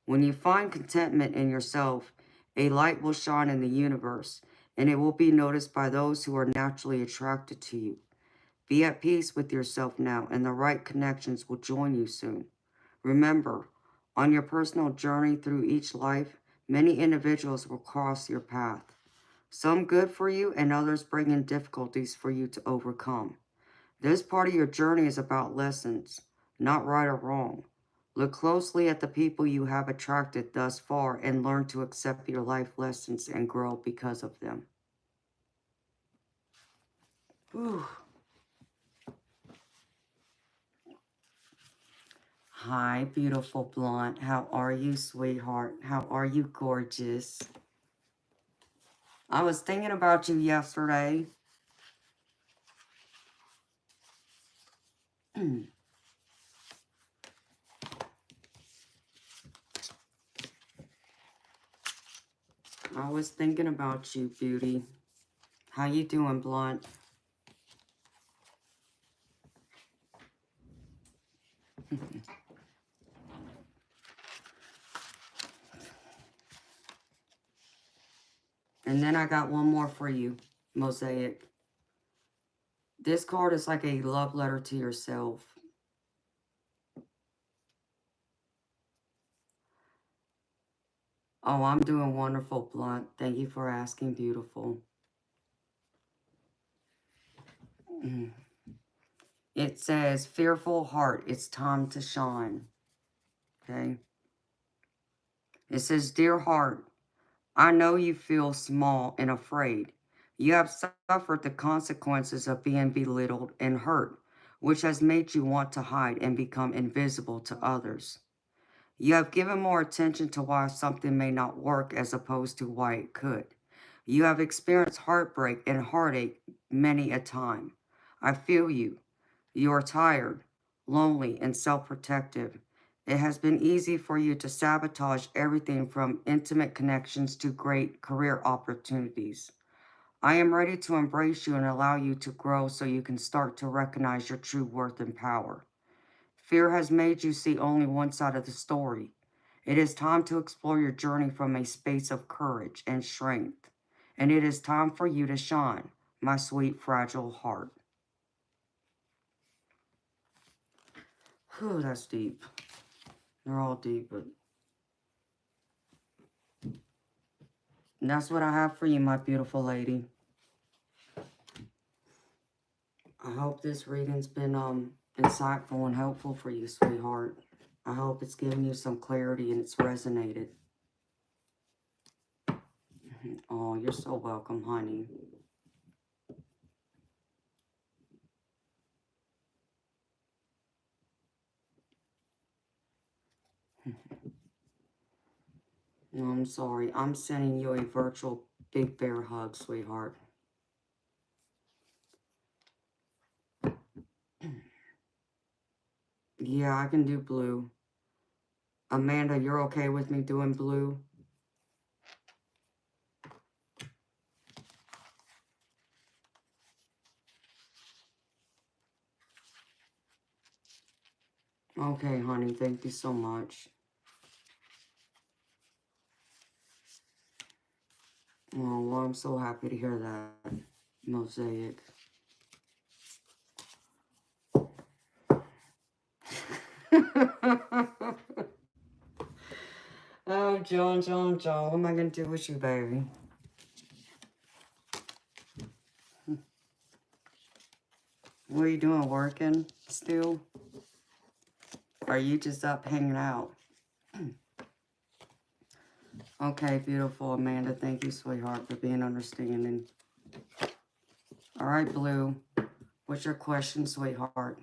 When you find contentment in yourself, a light will shine in the universe, and it will be noticed by those who are naturally attracted to you. Be at peace with yourself now, and the right connections will join you soon. Remember, on your personal journey through each life, many individuals will cross your path. Some good for you, and others bringing difficulties for you to overcome. This part of your journey is about lessons, not right or wrong. Look closely at the people you have attracted thus far and learn to accept your life lessons and grow because of them. Whew. Hi, beautiful blonde. How are you, sweetheart? How are you, gorgeous? I was thinking about you yesterday. I was thinking about you, beauty. How you doing, blonde? And then I got one more for you, Mosaic. This card is like a love letter to yourself. Oh, I'm doing wonderful, Blunt. Thank you for asking, beautiful. Mm. It says, fearful heart, it's time to shine. Okay. It says, dear heart, I know you feel small and afraid. You have suffered the consequences of being belittled and hurt, which has made you want to hide and become invisible to others. You have given more attention to why something may not work as opposed to why it could. You have experienced heartbreak and heartache many a time. I feel you. You are tired, lonely, and self protective. It has been easy for you to sabotage everything from intimate connections to great career opportunities. I am ready to embrace you and allow you to grow so you can start to recognize your true worth and power. Fear has made you see only one side of the story. It is time to explore your journey from a space of courage and strength. And it is time for you to shine, my sweet, fragile heart. Whew, that's deep. They're all deep, but that's what I have for you, my beautiful lady. I hope this reading's been insightful and helpful for you, sweetheart. I hope it's given you some clarity and it's resonated. Oh, you're so welcome, honey. No, I'm sorry. I'm sending you a virtual big bear hug, sweetheart. Yeah, I can do blue. Amanda, you're okay with me doing blue? Okay, honey. Thank you so much. Oh, well, I'm so happy to hear that, Mosaic. Oh, John, what am I going to do with you, baby? What are you doing, working still? Are you just up hanging out? Okay, beautiful, Amanda. Thank you, sweetheart, for being understanding. All right, Blue. What's your question, sweetheart?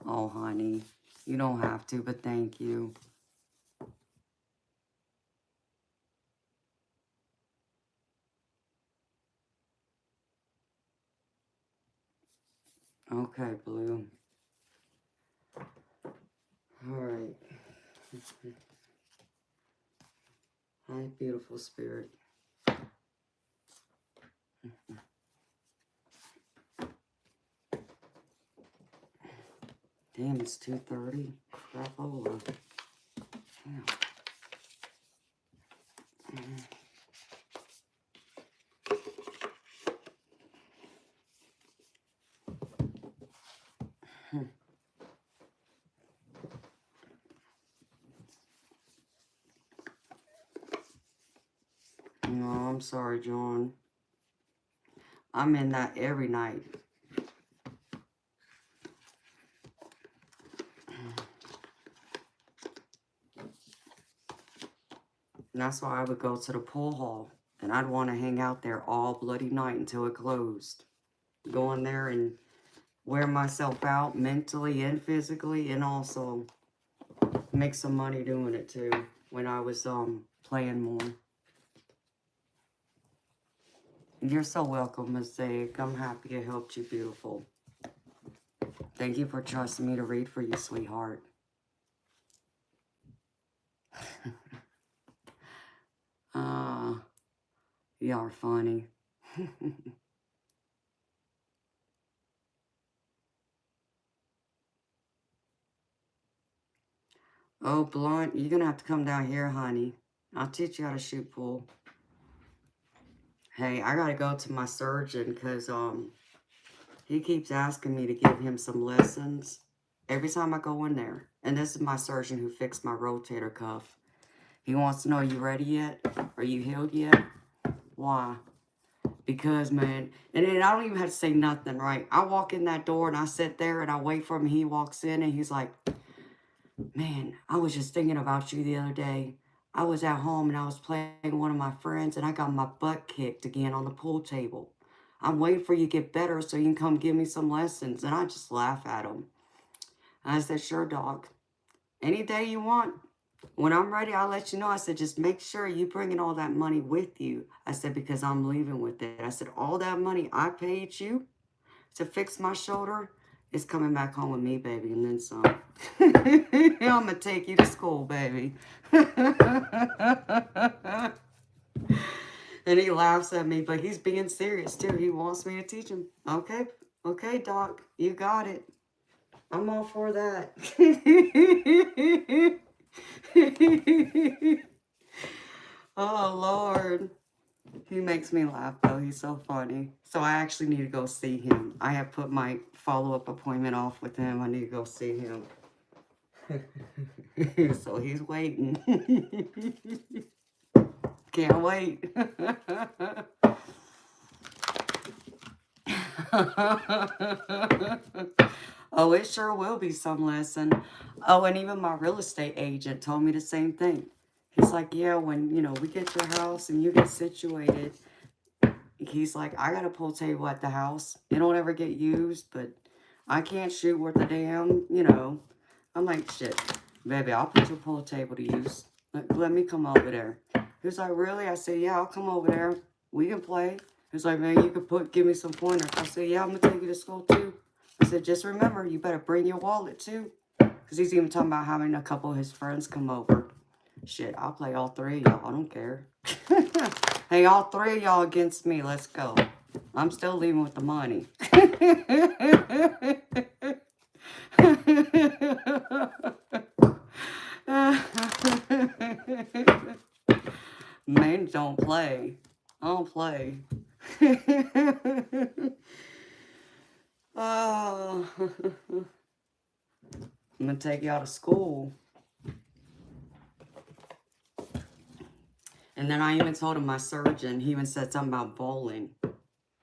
Oh, honey. You don't have to, but thank you. Okay, Blue. All right. Hi, beautiful spirit. Damn, it's 2:30. Crapola. Damn. No, I'm sorry, John. I'm in that every night. And that's why I would go to the pool hall. And I'd want to hang out there all bloody night until it closed. Go in there and wear myself out mentally and physically, and also make some money doing it too when I was playing more. You're so welcome, Mosaic. I'm happy to help you, beautiful. Thank you for trusting me to read for you, sweetheart. You are funny. Oh, Blunt, you're gonna have to come down here, honey. I'll teach you how to shoot pool. Hey, I gotta go to my surgeon because he keeps asking me to give him some lessons. Every time I go in there. And this is my surgeon who fixed my rotator cuff. He wants to know, are you ready yet? Are you healed yet? Why? Because, man, and then I don't even have to say nothing, right? I walk in that door and I sit there and I wait for him. He walks in and he's like, man, I was just thinking about you the other day. I was at home and I was playing with one of my friends and I got my butt kicked again on the pool table. I'm waiting for you to get better so you can come give me some lessons. And I just laugh at him. And I said, sure, dog. Any day you want. When I'm ready, I'll let you know. I said, just make sure you bringing all that money with you. I said, because I'm leaving with it. I said, all that money I paid you to fix my shoulder is coming back home with me, baby, and then some. I'm going to take you to school, baby. And he laughs at me, but he's being serious, too. He wants me to teach him. Okay, okay, doc, you got it. I'm all for that. Oh, Lord. He makes me laugh, though. He's so funny. So I actually need to go see him. I have put my follow-up appointment off with him. I need to go see him. So he's waiting. Can't wait. Oh, it sure will be some lesson. Oh, and even my real estate agent told me the same thing. He's like, yeah, when, we get your house and you get situated, he's like, I got a pool table at the house. It don't ever get used, but I can't shoot worth a damn. I'm like, shit, baby, I'll put your pool table to use. Let me come over there. He's like, really? I said, yeah, I'll come over there. We can play. He's like, man, you could give me some pointers. I said, yeah, I'm going to take you to school too. I said, just remember, you better bring your wallet too. Because he's even talking about having a couple of his friends come over. Shit, I'll play all three of y'all. I don't care. Hey, all three of y'all against me. Let's go. I'm still leaving with the money. Men don't play. I don't play. Oh. I'm going to take y'all to school. And then I even told him, my surgeon, he even said something about bowling,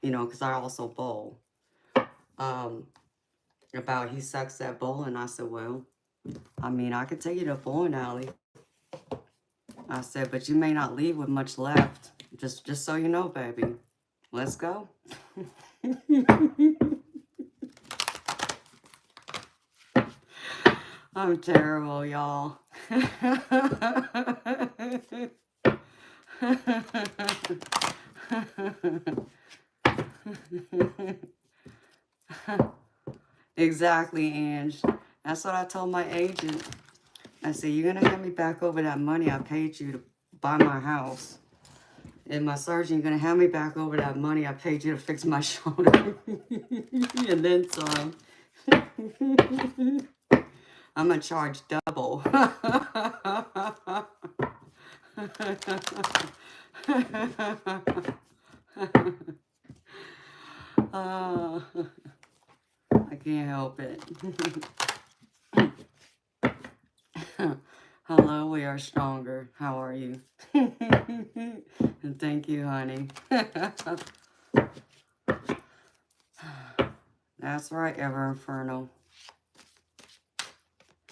because I also bowl. About he sucks at bowling. I said, well, I could take you to a bowling alley. I said, but you may not leave with much left. Just so you know, baby. Let's go. I'm terrible, y'all. Exactly, Ange. That's what I told my agent. I said, you're going to hand me back over that money I paid you to buy my house. And my surgeon, you're going to hand me back over that money I paid you to fix my shoulder. And then some. I'm going to charge double. I can't help it. Hello, we are stronger. How are you? And thank you, honey. That's right, Ever Inferno.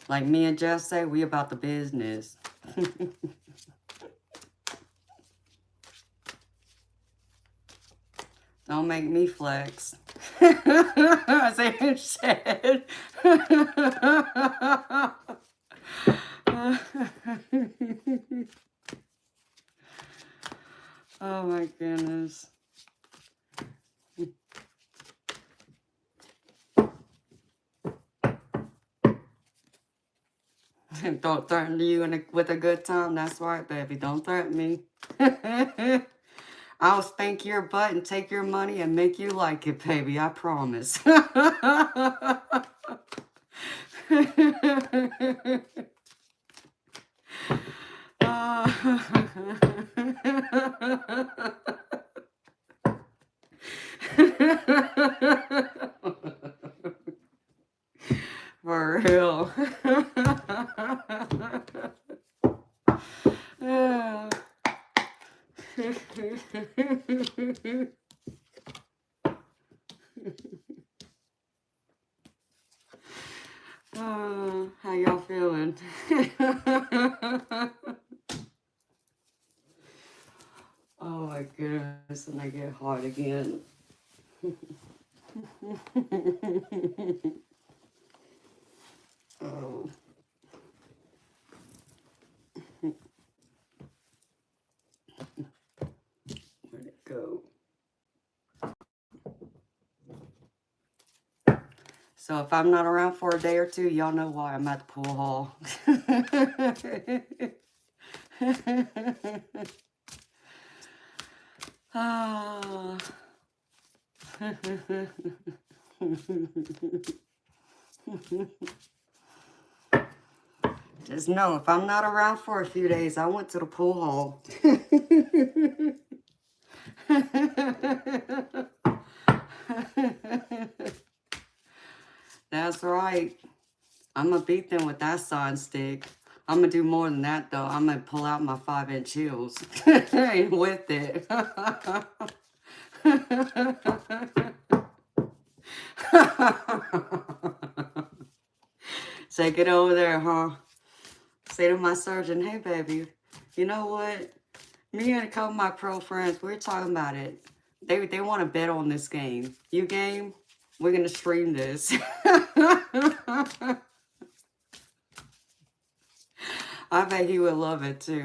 Like me and Jess say, we about the business. Don't make me flex. As Ange said. Oh my goodness. Don't threaten you with a good time. That's right, baby. Don't threaten me. I'll spank your butt and take your money and make you like it, baby. I promise. For real. How y'all feeling? Oh my goodness, and I get hot again. Oh. Where'd it go? So if I'm not around for a day or two, y'all know why I'm at the pool hall. Ah. Just know, if I'm not around for a few days, I went to the pool hall. That's right. I'm going to beat them with that sign stick. I'm going to do more than that, though. I'm going to pull out my 5-inch heels with it. Say, get over there, huh? Say to my surgeon, hey, baby, you know what? Me and a couple of my pro friends, we're talking about it. They want to bet on this game. You game? We're going to stream this. I bet he would love it, too.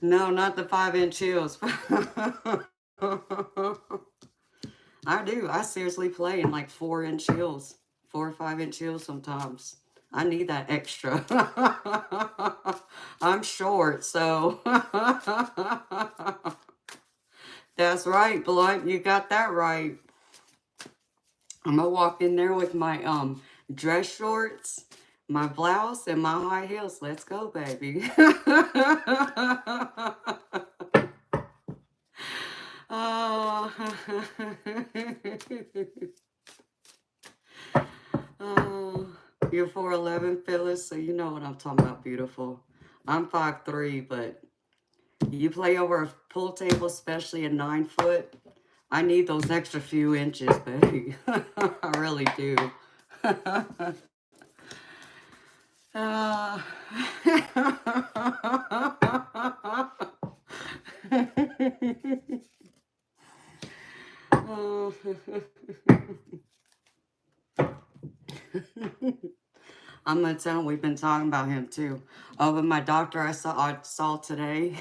No, not the 5-inch heels. I do. I seriously play in like 4-inch heels. 4 or 5-inch heels sometimes. I need that extra. I'm short, so. That's right, Blunt. You got that right. I'm going to walk in there with my dress shorts, my blouse, and my high heels. Let's go, baby. Oh. Oh. You're 4'11", Phyllis, so you know what I'm talking about, beautiful. I'm 5'3", but you play over a pool table, especially a 9-foot, I need those extra few inches, baby. I really do. I'm gonna tell him we've been talking about him too. Oh, but my doctor I saw today,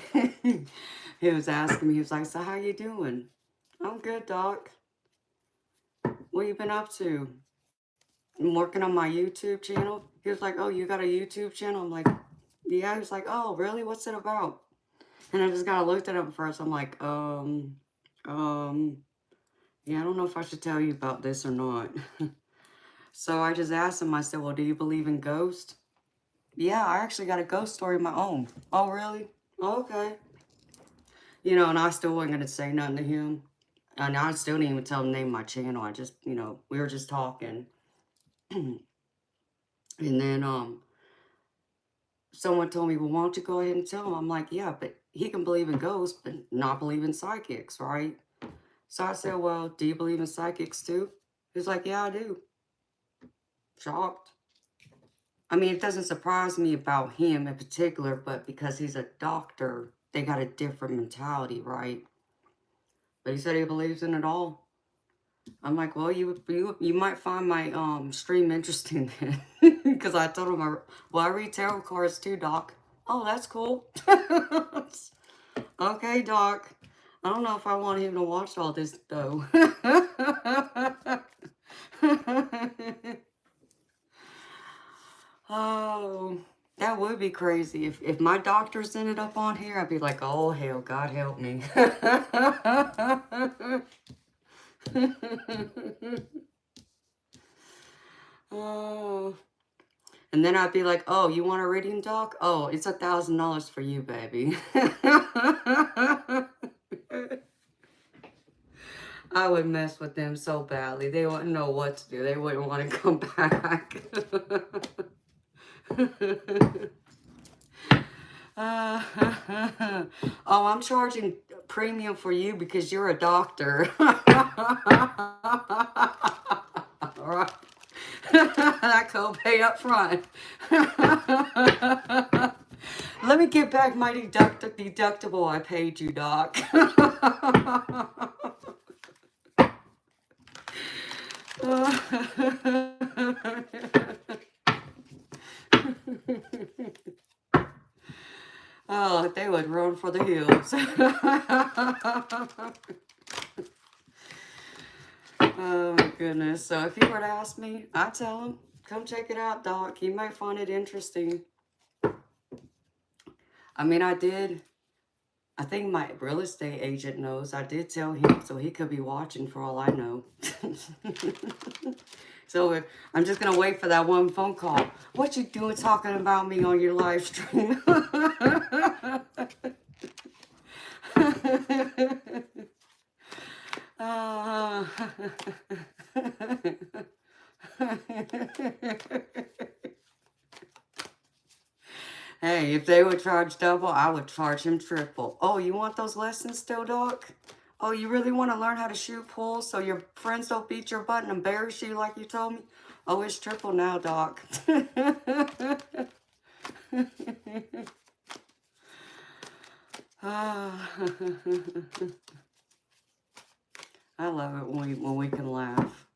he was asking me, he was like, so how you doing? I'm good, doc. What you been up to? I'm working on my YouTube channel. He was like, oh, you got a YouTube channel? I'm like, yeah. He was like, oh, really? What's it about? And I just kind of looked at him first. I'm like, yeah, I don't know if I should tell you about this or not. So I just asked him, I said, well, do you believe in ghosts? Yeah, I actually got a ghost story of my own. Oh, really? Okay. You know, and I still wasn't going to say nothing to him. And I still didn't even tell him to name my channel. I just, you know, we were just talking. And then someone told me, well, why don't you go ahead and tell him? I'm like, yeah, but he can believe in ghosts, but not believe in psychics, right? So I said, well, do you believe in psychics too? He's like, yeah, I do. Shocked. I mean, it doesn't surprise me about him in particular, but because he's a doctor, they got a different mentality, right? But he said he believes in it all. I'm like, well, you might find my stream interesting then. Because I told him, I read tarot cards too, doc. Oh, that's cool. Okay, doc. I don't know if I want him to watch all this, though. Oh, that would be crazy. If my doctors ended up on here, I'd be like, oh, hell, God help me. Oh. And then I'd be like, oh, you want a reading, doc? Oh, it's $1,000 for you, baby. I would mess with them so badly. They wouldn't know what to do. They wouldn't want to come back. Uh, oh, I'm charging premium for you because you're a doctor. All right. That copay up front. Let me get back my deductible I paid you, Doc. Oh, they would run for the hills. Oh my goodness. So if you were to ask me, I'd tell him, come check it out, Doc. You might find it interesting. I mean, I think my real estate agent knows. I did tell him, so he could be watching for all I know. So I'm just going to wait for that one phone call. What you doing talking about me on your live stream? Hey, if they would charge double, I would charge him triple. Oh, you want those lessons still, Doc? Oh, you really want to learn how to shoot pool so your friends don't beat your butt and embarrass you like you told me? Oh, it's triple now, Doc. I love it when we can laugh.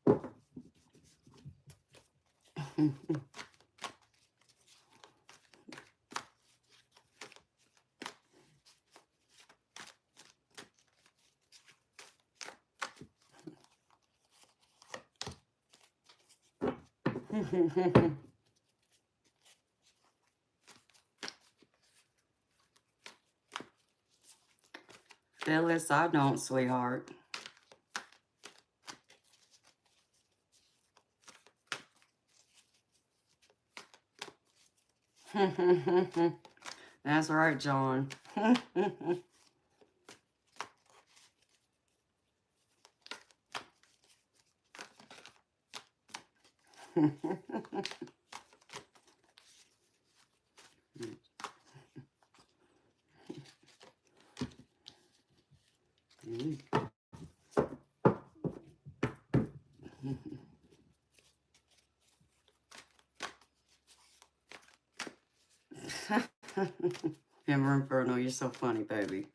Phyllis, I don't, sweetheart. That's right, John. Inferno, you're so funny, baby.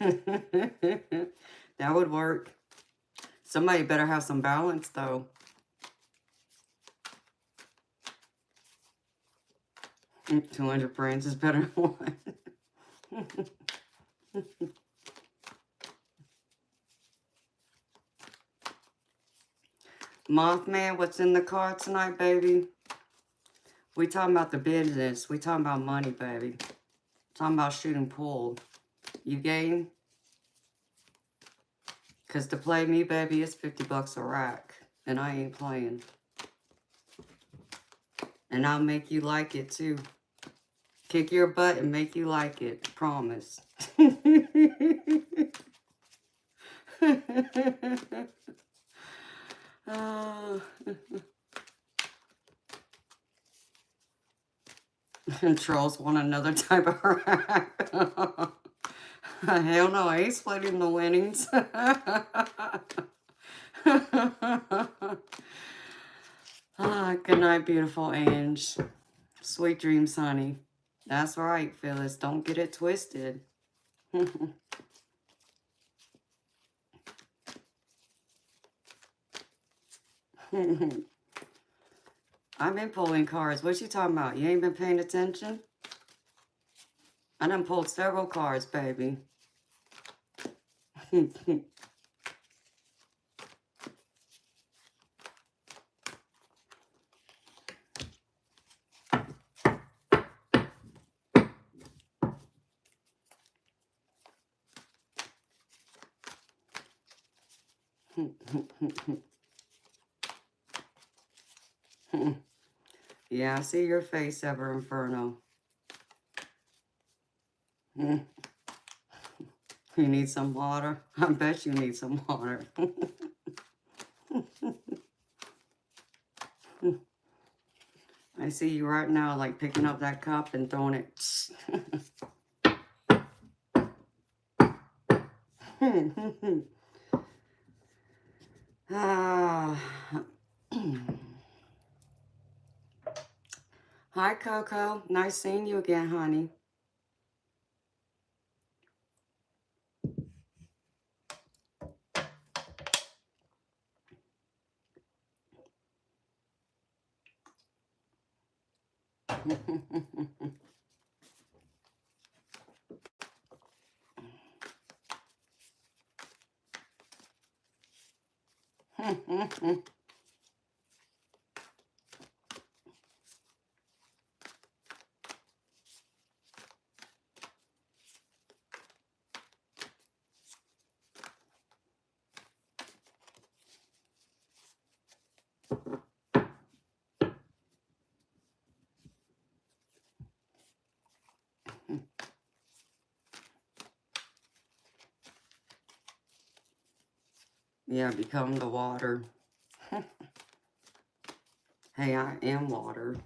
That would work. Somebody better have some balance, though. Mm, 200 friends is better than one. Mothman, what's in the car tonight, baby? We talking about the business. We talking about money, baby. Talking about shooting pool. You game? Because to play me, baby, it's $50 a rack. And I ain't playing. And I'll make you like it, too. Kick your butt and make you like it. Promise. Trolls want another type of rack. Hell no, I ain't splitting the winnings. Good night, beautiful Ange. Sweet dreams, honey. That's right, Phyllis. Don't get it twisted. I've been pulling cards. What you talking about? You ain't been paying attention? I done pulled several cards, baby. Yeah, I see your face, Ever Inferno. You need some water? I bet you need some water. I see you right now, like picking up that cup and throwing it. Ah. Hi, Coco. Nice seeing you again, honey. Yeah, become the water. Hey, I am water.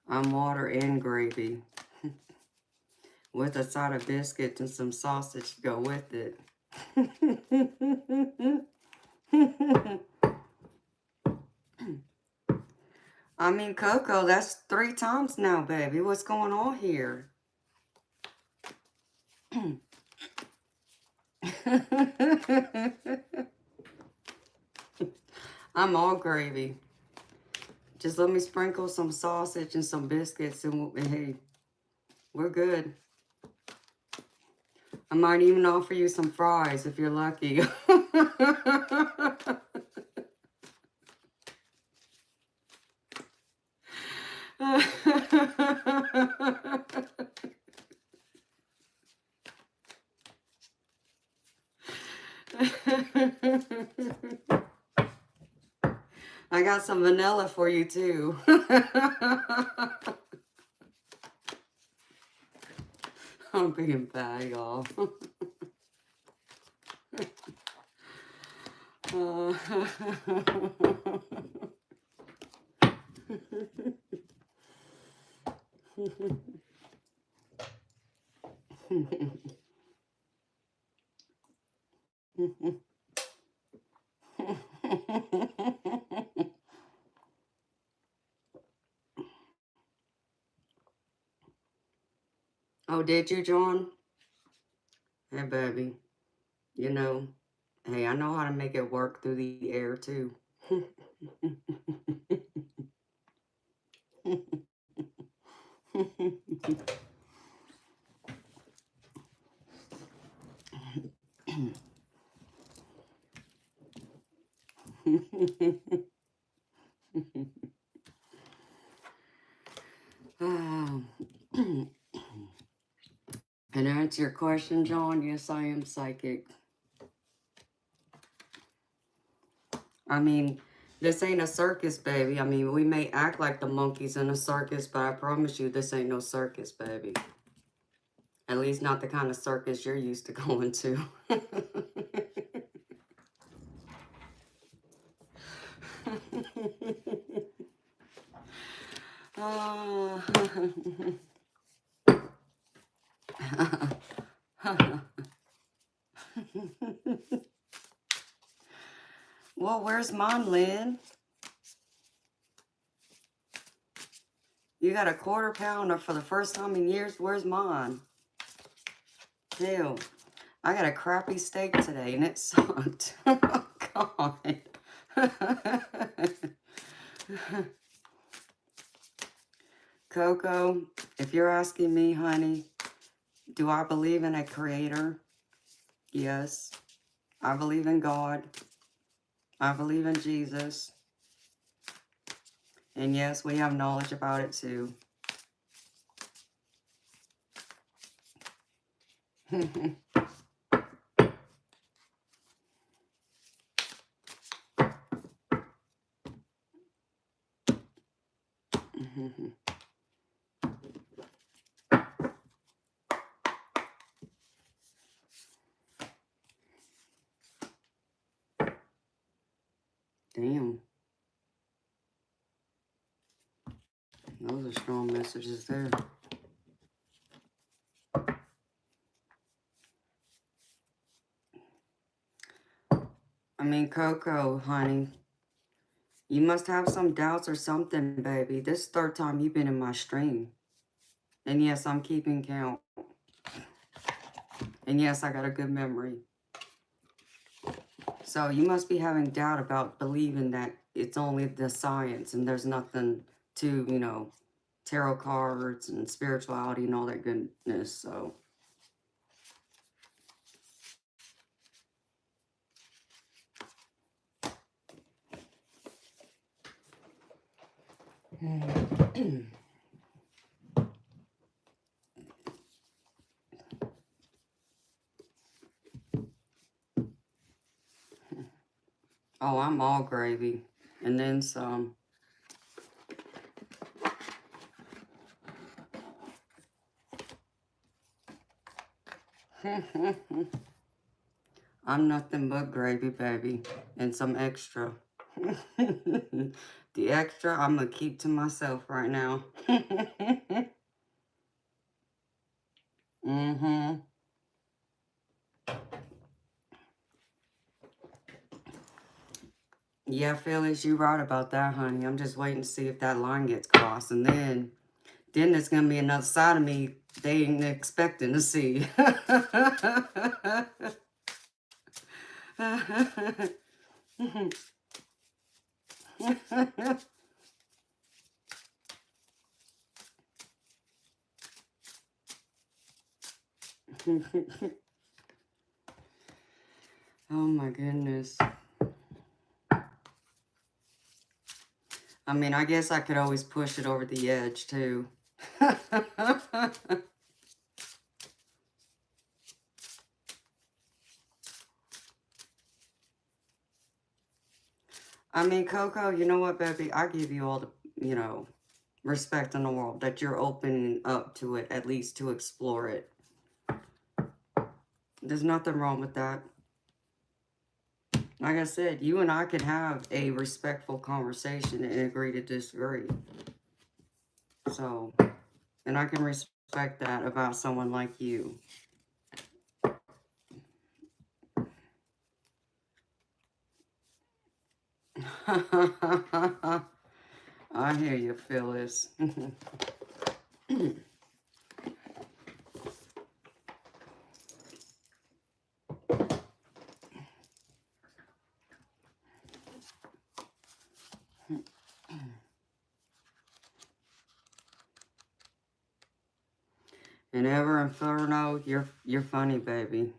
I'm water and gravy. With a side of biscuits and some sausage to go with it. I mean, Coco, that's 3 times now, baby. What's going on here? I'm all gravy. Just let me sprinkle some sausage and some biscuits and hey, we're good. I might even offer you some fries if you're lucky. I got some vanilla for you too. I'm being bad, y'all. Oh, did you, John? Hey, baby. You know, hey, I know how to make it work through the air, too. Can I answer your question, John? Yes, I am psychic. I mean, this ain't a circus, baby. I mean, we may act like the monkeys in a circus, but I promise you this ain't no circus, baby. At least not the kind of circus you're used to going to. Well, where's mine, Lynn? You got a quarter-pounder for the first time in years. Where's mine? Hell, I got a crappy steak today, and it sucked. Oh, God. Coco, if you're asking me, honey, do I believe in a creator? Yes. I believe in God. I believe in Jesus. And yes, we have knowledge about it too. the strong messages there. I mean, Coco, honey, you must have some doubts or something, baby. This is the third time you've been in my stream. And yes, I'm keeping count. And yes, I got a good memory. So you must be having doubt about believing that it's only the science and there's nothing to, tarot cards and spirituality and all that goodness. So oh, I'm all gravy. And then some. I'm nothing but gravy, baby. And some extra. The extra I'm going to keep to myself right now. Mm-hmm. Yeah, Phyllis, you're right about that, honey. I'm just waiting to see if that line gets crossed. And then there's going to be another side of me they ain't expecting to see. Oh my goodness. I mean, I guess I could always push it over the edge too. I mean, Coco, you know what, baby? I give you all the, respect in the world that you're opening up to it, at least to explore it. There's nothing wrong with that. Like I said, you and I could have a respectful conversation and agree to disagree. So, and I can respect that about someone like you. I hear you, Phyllis. And ever Inferno, you're funny, baby.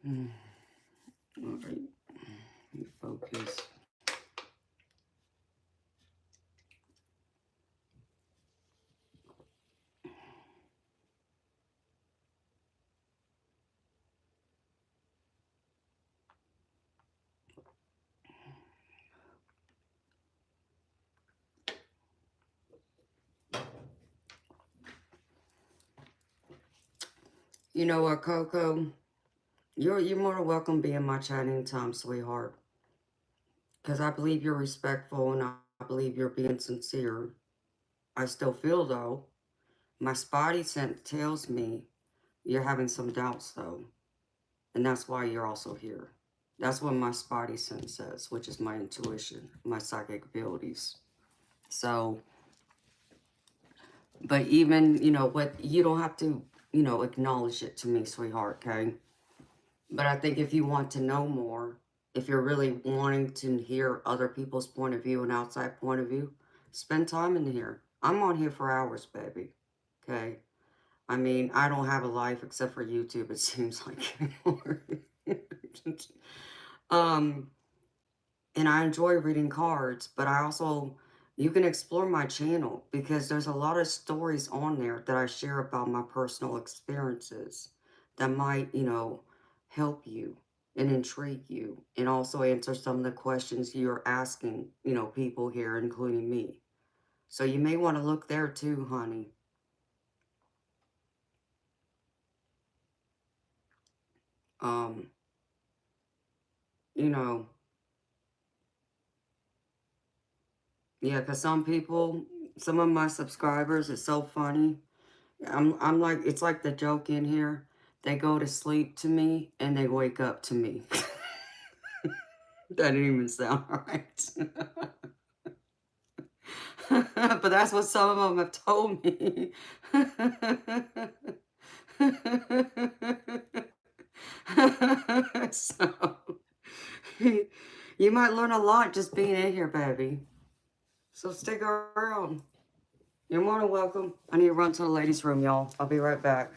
All right, let me focus. You know what, Coco? You're more than welcome to be in my chat anytime, sweetheart. Because I believe you're respectful and I believe you're being sincere. I still feel, though, my spotty sense tells me you're having some doubts, though. And that's why you're also here. That's what my spotty sense says, which is my intuition, my psychic abilities. So, but even, what you don't have to, acknowledge it to me, sweetheart, okay? But I think if you want to know more, if you're really wanting to hear other people's point of view and outside point of view, spend time in here. I'm on here for hours, baby. Okay? I mean, I don't have a life except for YouTube, it seems like anymore. um, and I enjoy reading cards, but I also, you can explore my channel because there's a lot of stories on there that I share about my personal experiences that might, help you and intrigue you and also answer some of the questions you're asking, people here, including me. So you may want to look there too, honey. Um, you know, yeah, because some of my subscribers, it's so funny. I'm like, it's like the joke in here. They go to sleep to me and they wake up to me. That didn't even sound right. But that's what some of them have told me. So, you might learn a lot just being in here, baby. So stick around. You're more than welcome. I need to run to the ladies' room, y'all. I'll be right back.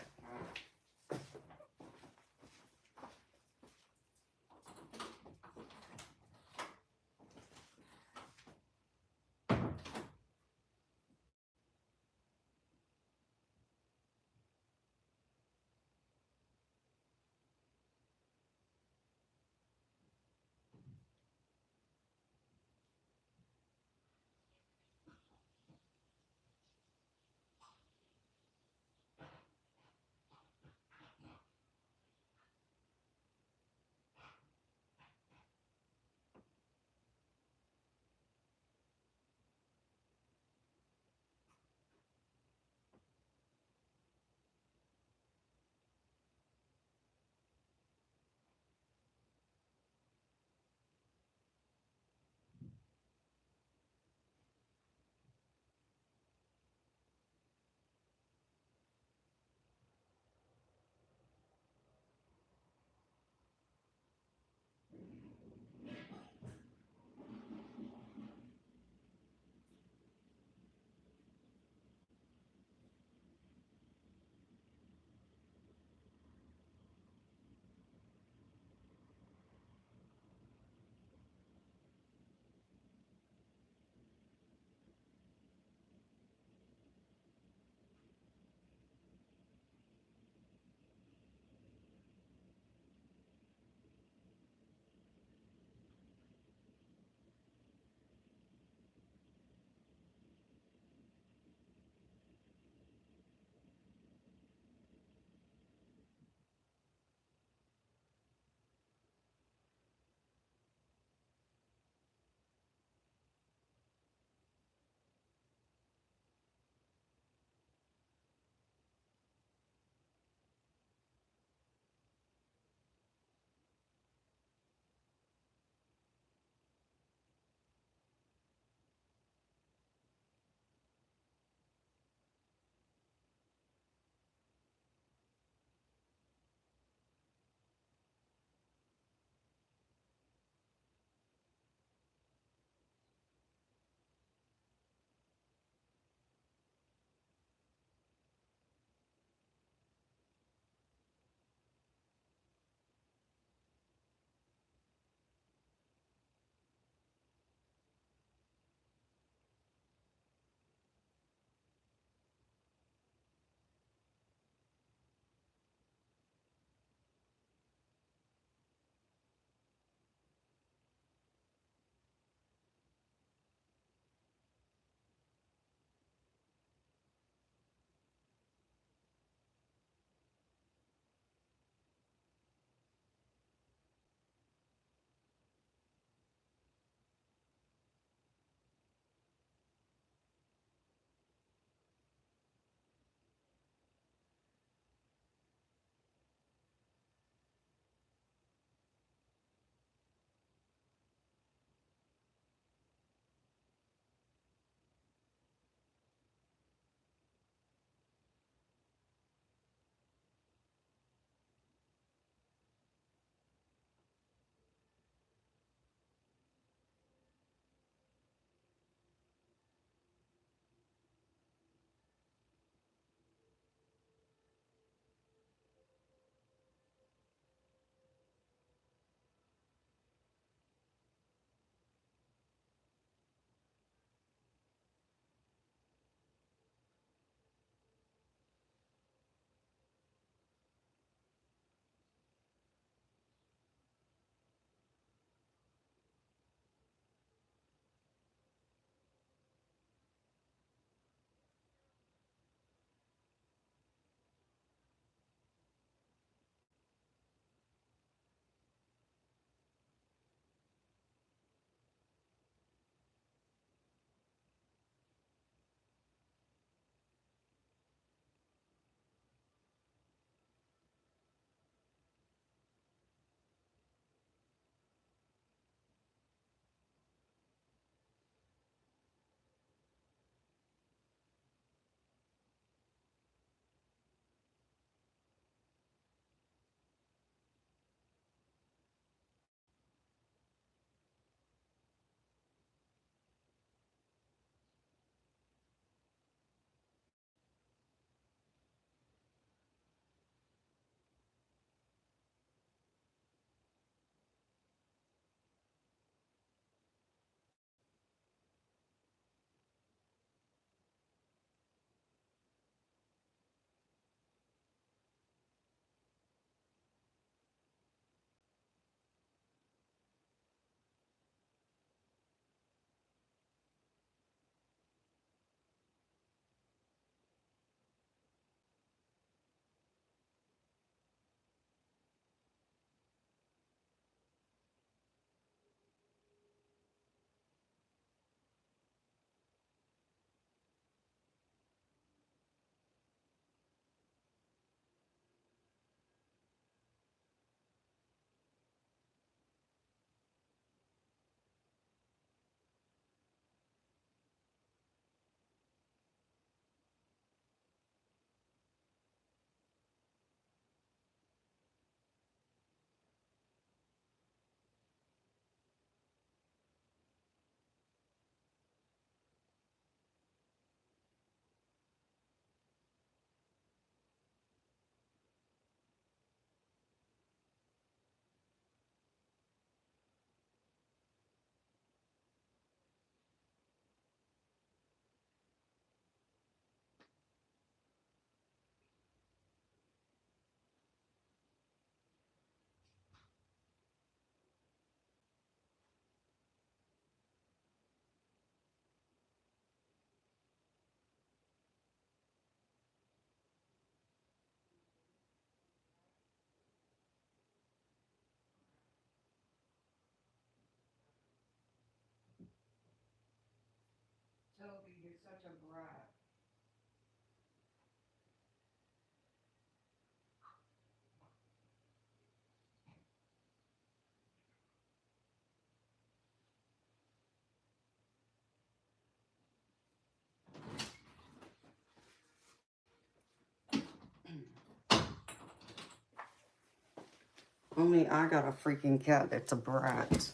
Only I got a freaking cat that's a brat.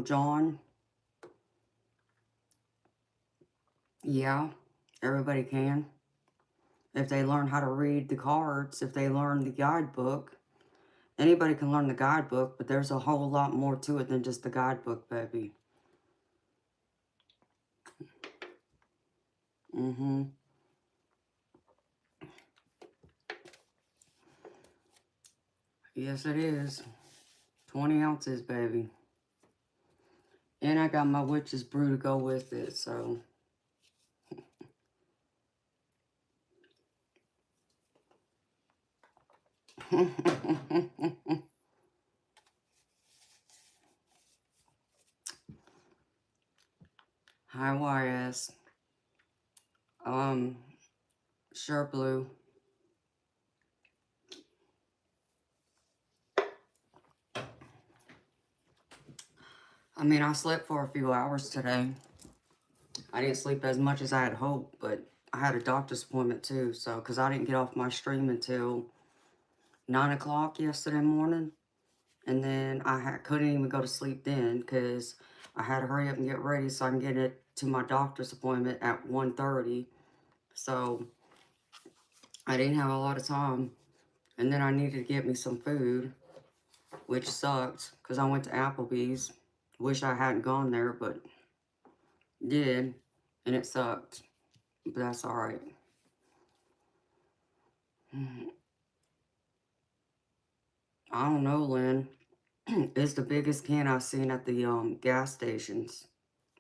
John, yeah, everybody can. If they learn how to read the cards, if they learn the guidebook, anybody can learn the guidebook, but there's a whole lot more to it than just the guidebook, baby. Mm-hmm. Yes, it is. 20 ounces, baby. And I got my witch's brew to go with it, so. Hi, YS. Sure, Blue. I mean, I slept for a few hours today. I didn't sleep as much as I had hoped, but I had a doctor's appointment too, so, because I didn't get off my stream until 9 o'clock yesterday morning. And then couldn't even go to sleep then because I had to hurry up and get ready so I can get it to my doctor's appointment at 1:30. So I didn't have a lot of time. And then I needed to get me some food, which sucked because I went to Applebee's. Wish I hadn't gone there, but did. And it sucked. But that's all right. I don't know, Lynn. It's the biggest can I've seen at the gas stations.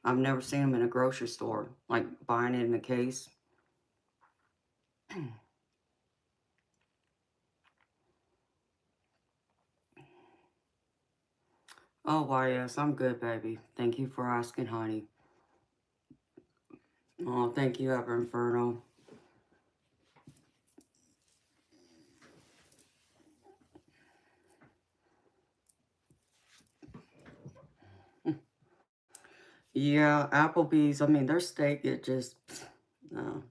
I've never seen them in a grocery store, like buying it in a case. Oh, why, yes, I'm good, baby. Thank you for asking, honey. Oh, thank you, Ever Inferno. Yeah, Applebee's, I mean, their steak, it just, no.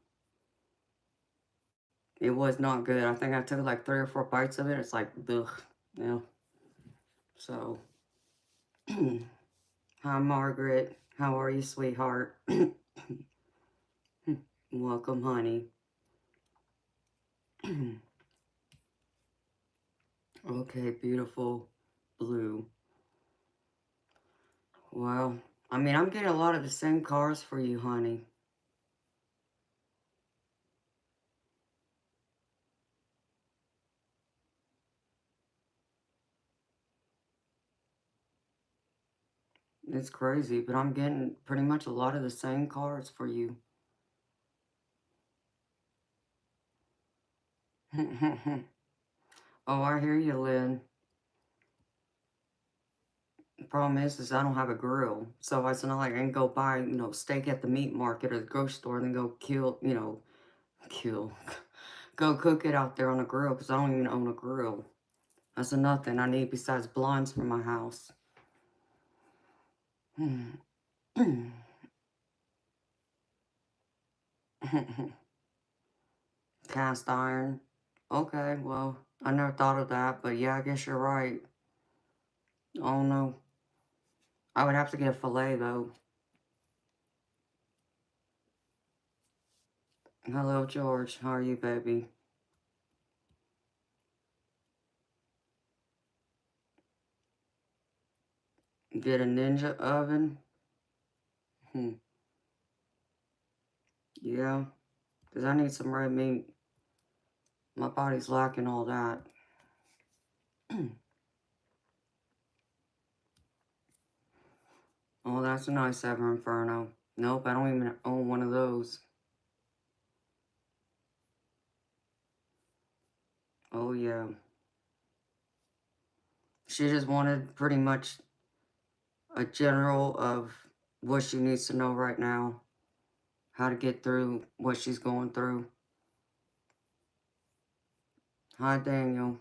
It was not good. I think I took like 3 or 4 bites of it. It's like, ugh, yeah. So, hi, Margaret. How are you, sweetheart? Welcome, honey. Okay, beautiful blue. Well, I mean, I'm getting a lot of the same cars for you, honey. It's crazy, but I'm getting pretty much a lot of the same cars for you. Oh, I hear you, Lynn. The problem is I don't have a grill. So it's not like I can go buy, steak at the meat market or the grocery store and then go kill, go cook it out there on a grill because I don't even own a grill. That's another thing I need besides blinds for my house. Cast iron. Okay, well, I never thought of that, but yeah, I guess you're right. Oh no. I would have to get a filet though. Hello, George. How are you, baby? Get a ninja oven? Hmm. Yeah, because I need some red meat. My body's lacking all that. Oh, that's a nice Ever Inferno. Nope, I don't even own one of those. Oh, yeah. She just wanted pretty much a general of what she needs to know right now. How to get through what she's going through. Hi, Daniel.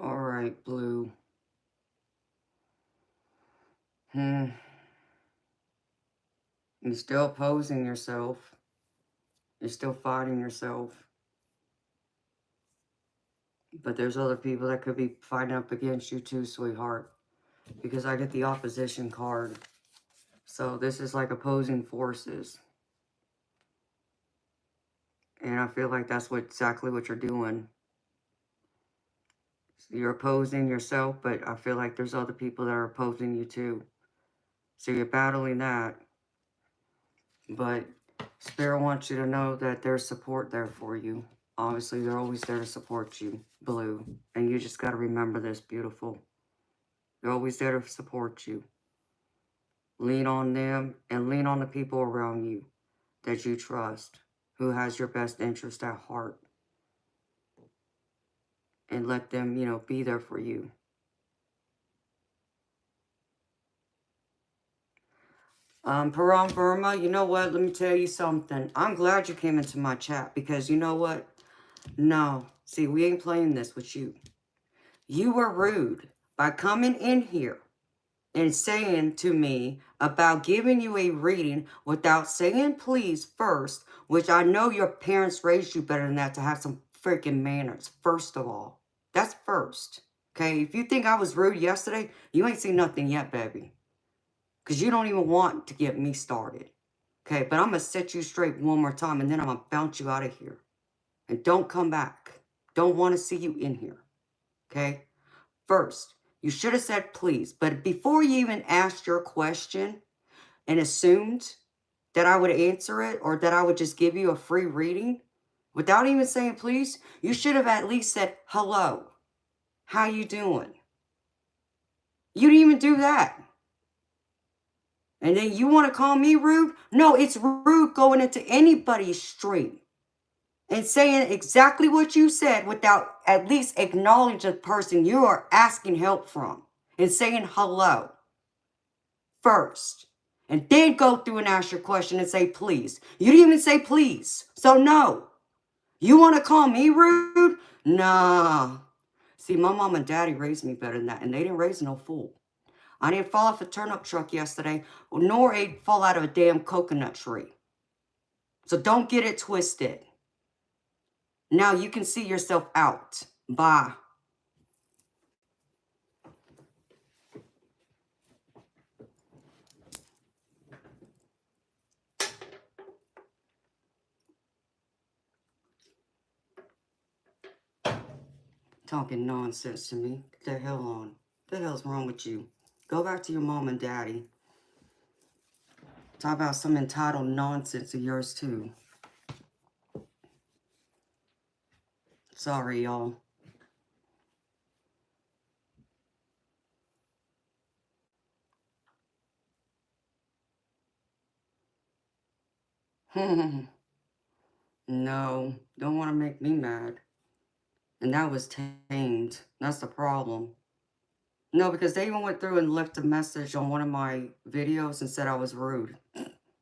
Alright, Blue. You're still opposing yourself. You're still fighting yourself. But there's other people that could be fighting up against you too, sweetheart. Because I get the opposition card. So this is like opposing forces. And I feel like that's exactly what you're doing. You're opposing yourself, but I feel like there's other people that are opposing you too. So you're battling that. But Spirit wants you to know that there's support there for you. Obviously, they're always there to support you, Blue. And you just got to remember this, beautiful. They're always there to support you. Lean on them and lean on the people around you that you trust, who has your best interest at heart. And let them, be there for you. Param Burma, you know what? Let me tell you something. I'm glad you came into my chat because you know what? No. See, we ain't playing this with you. You were rude by coming in here and saying to me about giving you a reading without saying please first, which I know your parents raised you better than that to have some freaking manners, first of all. That's first. Okay? If you think I was rude yesterday, you ain't seen nothing yet, baby. Because you don't even want to get me started. Okay, but I'm going to set you straight one more time and then I'm going to bounce you out of here. And don't come back. Don't want to see you in here. Okay? First, you should have said please. But before you even asked your question and assumed that I would answer it or that I would just give you a free reading, without even saying please, you should have at least said hello. How you doing? You didn't even do that. And then you want to call me rude? No, it's rude going into anybody's stream and saying exactly what you said without at least acknowledging the person you are asking help from and saying hello first. And then go through and ask your question and say please. You didn't even say please. So no. You want to call me rude? Nah. See, my mom and daddy raised me better than that, and they didn't raise no fool. I didn't fall off a turnip truck yesterday, nor fall out of a damn coconut tree. So don't get it twisted. Now you can see yourself out. Bye. Talking nonsense to me. Get the hell on. What the hell's wrong with you? Go back to your mom and daddy. Talk about some entitled nonsense of yours too. Sorry, y'all. No, don't want to make me mad. And that was tamed. That's the problem. No, because they even went through and left a message on one of my videos and said I was rude.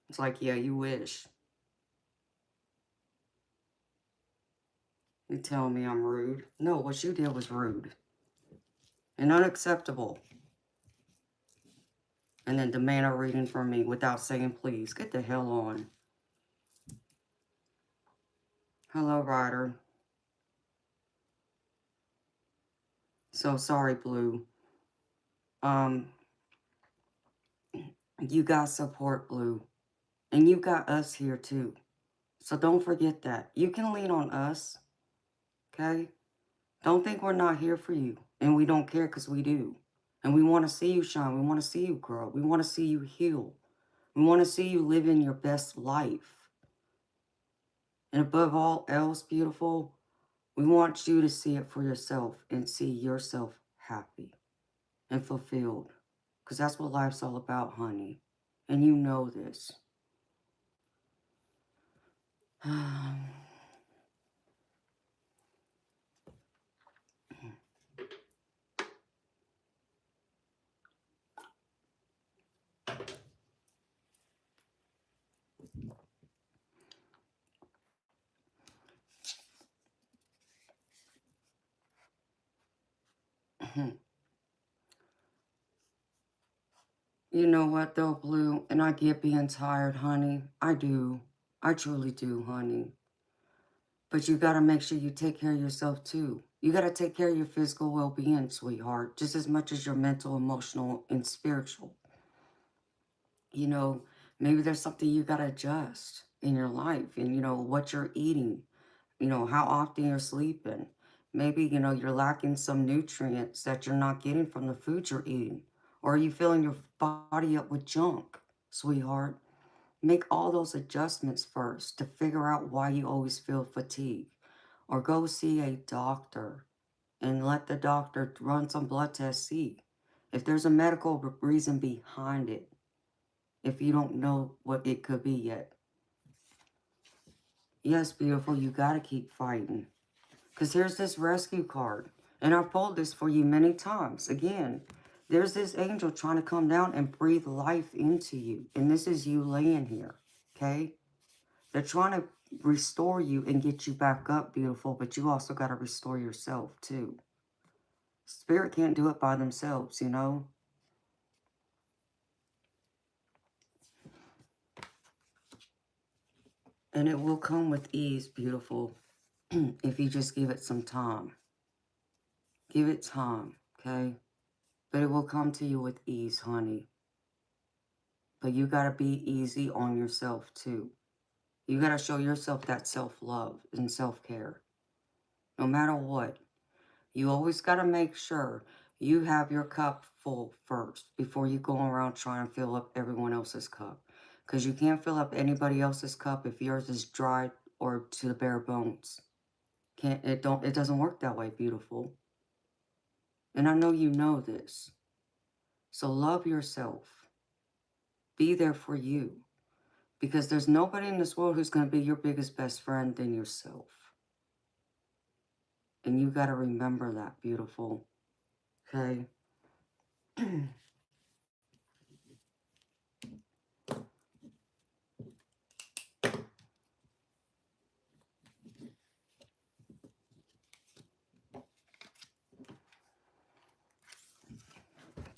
It's like, yeah, you wish. You telling me I'm rude? No, what you did was rude. And unacceptable. And then demand a reading from me without saying please. Get the hell on. Hello, Ryder. So sorry, Blue. You got support, Blue. And you got us here too. So don't forget that. You can lean on us. Okay? Don't think we're not here for you. And we don't care because we do. And we want to see you shine. We want to see you grow. We want to see you heal. We want to see you living your best life. And above all else, beautiful, we want you to see it for yourself and see yourself happy and fulfilled. Because that's what life's all about, honey. And you know this. You know what though, Blue? And I get being tired, honey. I do. I truly do, honey. But you gotta make sure you take care of yourself too. You gotta take care of your physical well-being, sweetheart, just as much as your mental, emotional, and spiritual. You know, maybe there's something you gotta adjust in your life, and you know what you're eating, you know, how often you're sleeping. Maybe, you know, you're lacking some nutrients that you're not getting from the food you're eating. Or are you filling your body up with junk, sweetheart? Make all those adjustments first to figure out why you always feel fatigue. Or go see a doctor and let the doctor run some blood tests, see if there's a medical reason behind it, if you don't know what it could be yet. Yes, beautiful, you gotta keep fighting. Because here's this rescue card. And I've pulled this for you many times. Again, there's this angel trying to come down and breathe life into you. And this is you laying here, okay? They're trying to restore you and get you back up, beautiful. But you also got to restore yourself, too. Spirit can't do it by themselves, you know? And it will come with ease, beautiful, if you just give it some time. Give it time, okay? But it will come to you with ease, honey. But you got to be easy on yourself, too. You got to show yourself that self-love and self-care. No matter what. You always got to make sure you have your cup full first before you go around trying to fill up everyone else's cup. Because you can't fill up anybody else's cup if yours is dry or to the bare bones. It doesn't work that way, beautiful. And I know you know this. So love yourself. Be there for you. Because there's nobody in this world who's going to be your biggest best friend than yourself. And you got to remember that, beautiful. Okay?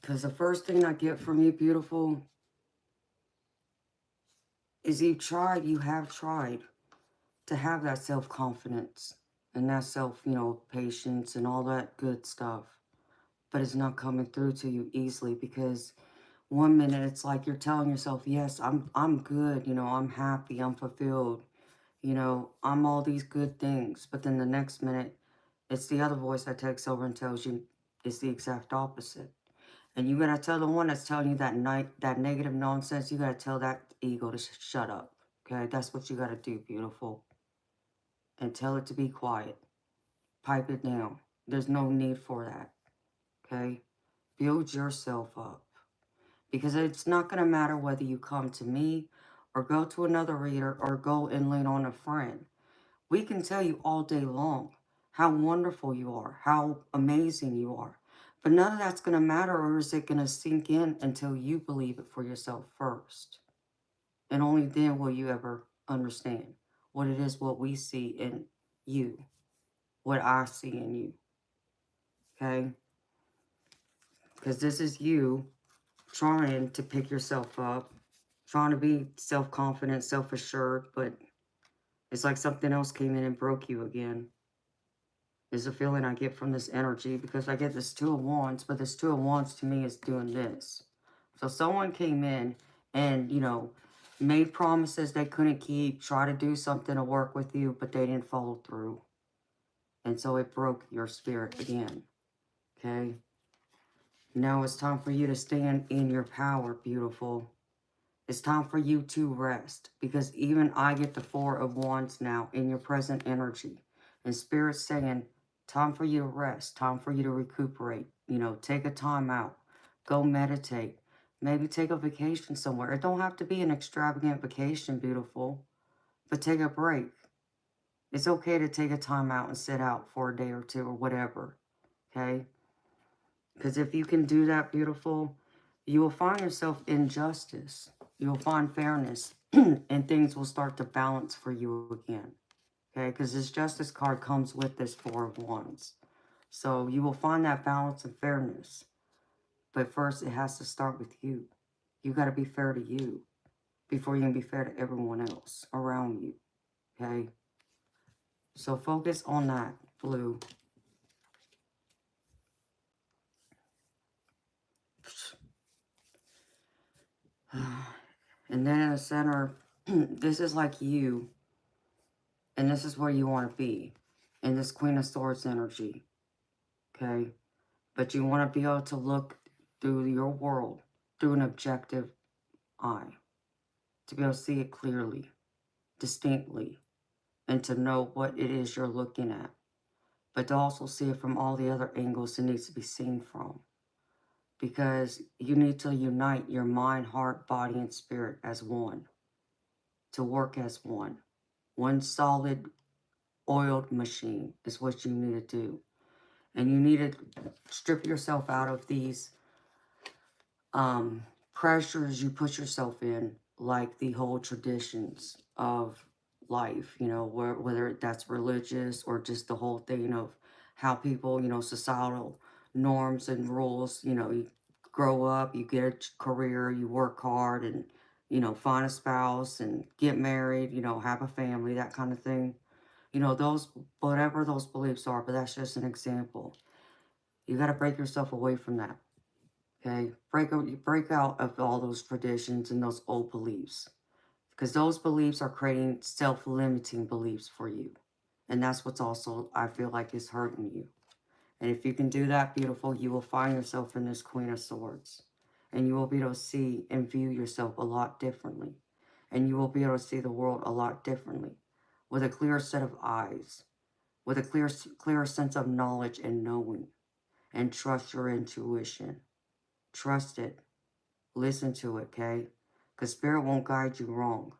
Because the first thing I get from you, beautiful, is you have tried to have that self-confidence and that patience and all that good stuff. But it's not coming through to you easily because one minute it's like you're telling yourself, yes, I'm good, I'm happy, I'm fulfilled, I'm all these good things. But then the next minute, it's the other voice that takes over and tells you it's the exact opposite. And you gotta tell the one that's telling you that negative nonsense, you gotta tell that ego to shut up. Okay, that's what you gotta do, beautiful. And tell it to be quiet. Pipe it down. There's no need for that. Okay? Build yourself up. Because it's not gonna matter whether you come to me or go to another reader or go and lean on a friend. We can tell you all day long how wonderful you are, how amazing you are. But none of that's going to matter, or is it going to sink in until you believe it for yourself first. And only then will you ever understand what it is, what we see in you, what I see in you. Okay? Because this is you trying to pick yourself up, trying to be self-confident, self-assured, but it's like something else came in and broke you again. Is the feeling I get from this energy, because I get this Two of Wands, but this Two of Wands to me is doing this. So someone came in and, made promises they couldn't keep, try to do something to work with you, but they didn't follow through. And so it broke your spirit again. Okay? Now it's time for you to stand in your power, beautiful. It's time for you to rest, because even I get the Four of Wands now in your present energy. And Spirit's saying, time for you to rest, time for you to recuperate. Take a time out. Go meditate. Maybe take a vacation somewhere. It don't have to be an extravagant vacation, beautiful, but take a break. It's okay to take a time out and sit out for a day or two or whatever, okay? Because if you can do that, beautiful, you will find yourself in justice. You will find fairness, and things will start to balance for you again, okay? Because this justice card comes with this Four of Wands. So you will find that balance and fairness. But first, it has to start with you. You got to be fair to you before you can be fair to everyone else around you, okay? So focus on that, blue. And then in the center, this is like you, and this is where you want to be in this Queen of Swords energy, okay? But you want to be able to look through your world through an objective eye, to be able to see it clearly, distinctly, and to know what it is you're looking at, but to also see it from all the other angles it needs to be seen from. Because you need to unite your mind, heart, body, and spirit as one, to work as one. One solid oiled machine is what you need to do. And you need to strip yourself out of these pressures you put yourself in, like the whole traditions of life, whether that's religious or just the whole thing of how people, societal norms and rules, you grow up, you get a career, you work hard, and, find a spouse and get married, have a family, that kind of thing. Those, whatever those beliefs are, but that's just an example. You got to break yourself away from that. Okay, break out of all those traditions and those old beliefs, because those beliefs are creating self-limiting beliefs for you, and that's what's also, I feel like, is hurting you. And if you can do that, beautiful, you will find yourself in this Queen of Swords, and you will be able to see and view yourself a lot differently, and you will be able to see the world a lot differently, with a clear set of eyes, with a clear sense of knowledge and knowing, and trust your intuition. Trust it. Listen to it, okay? Because Spirit won't guide you wrong.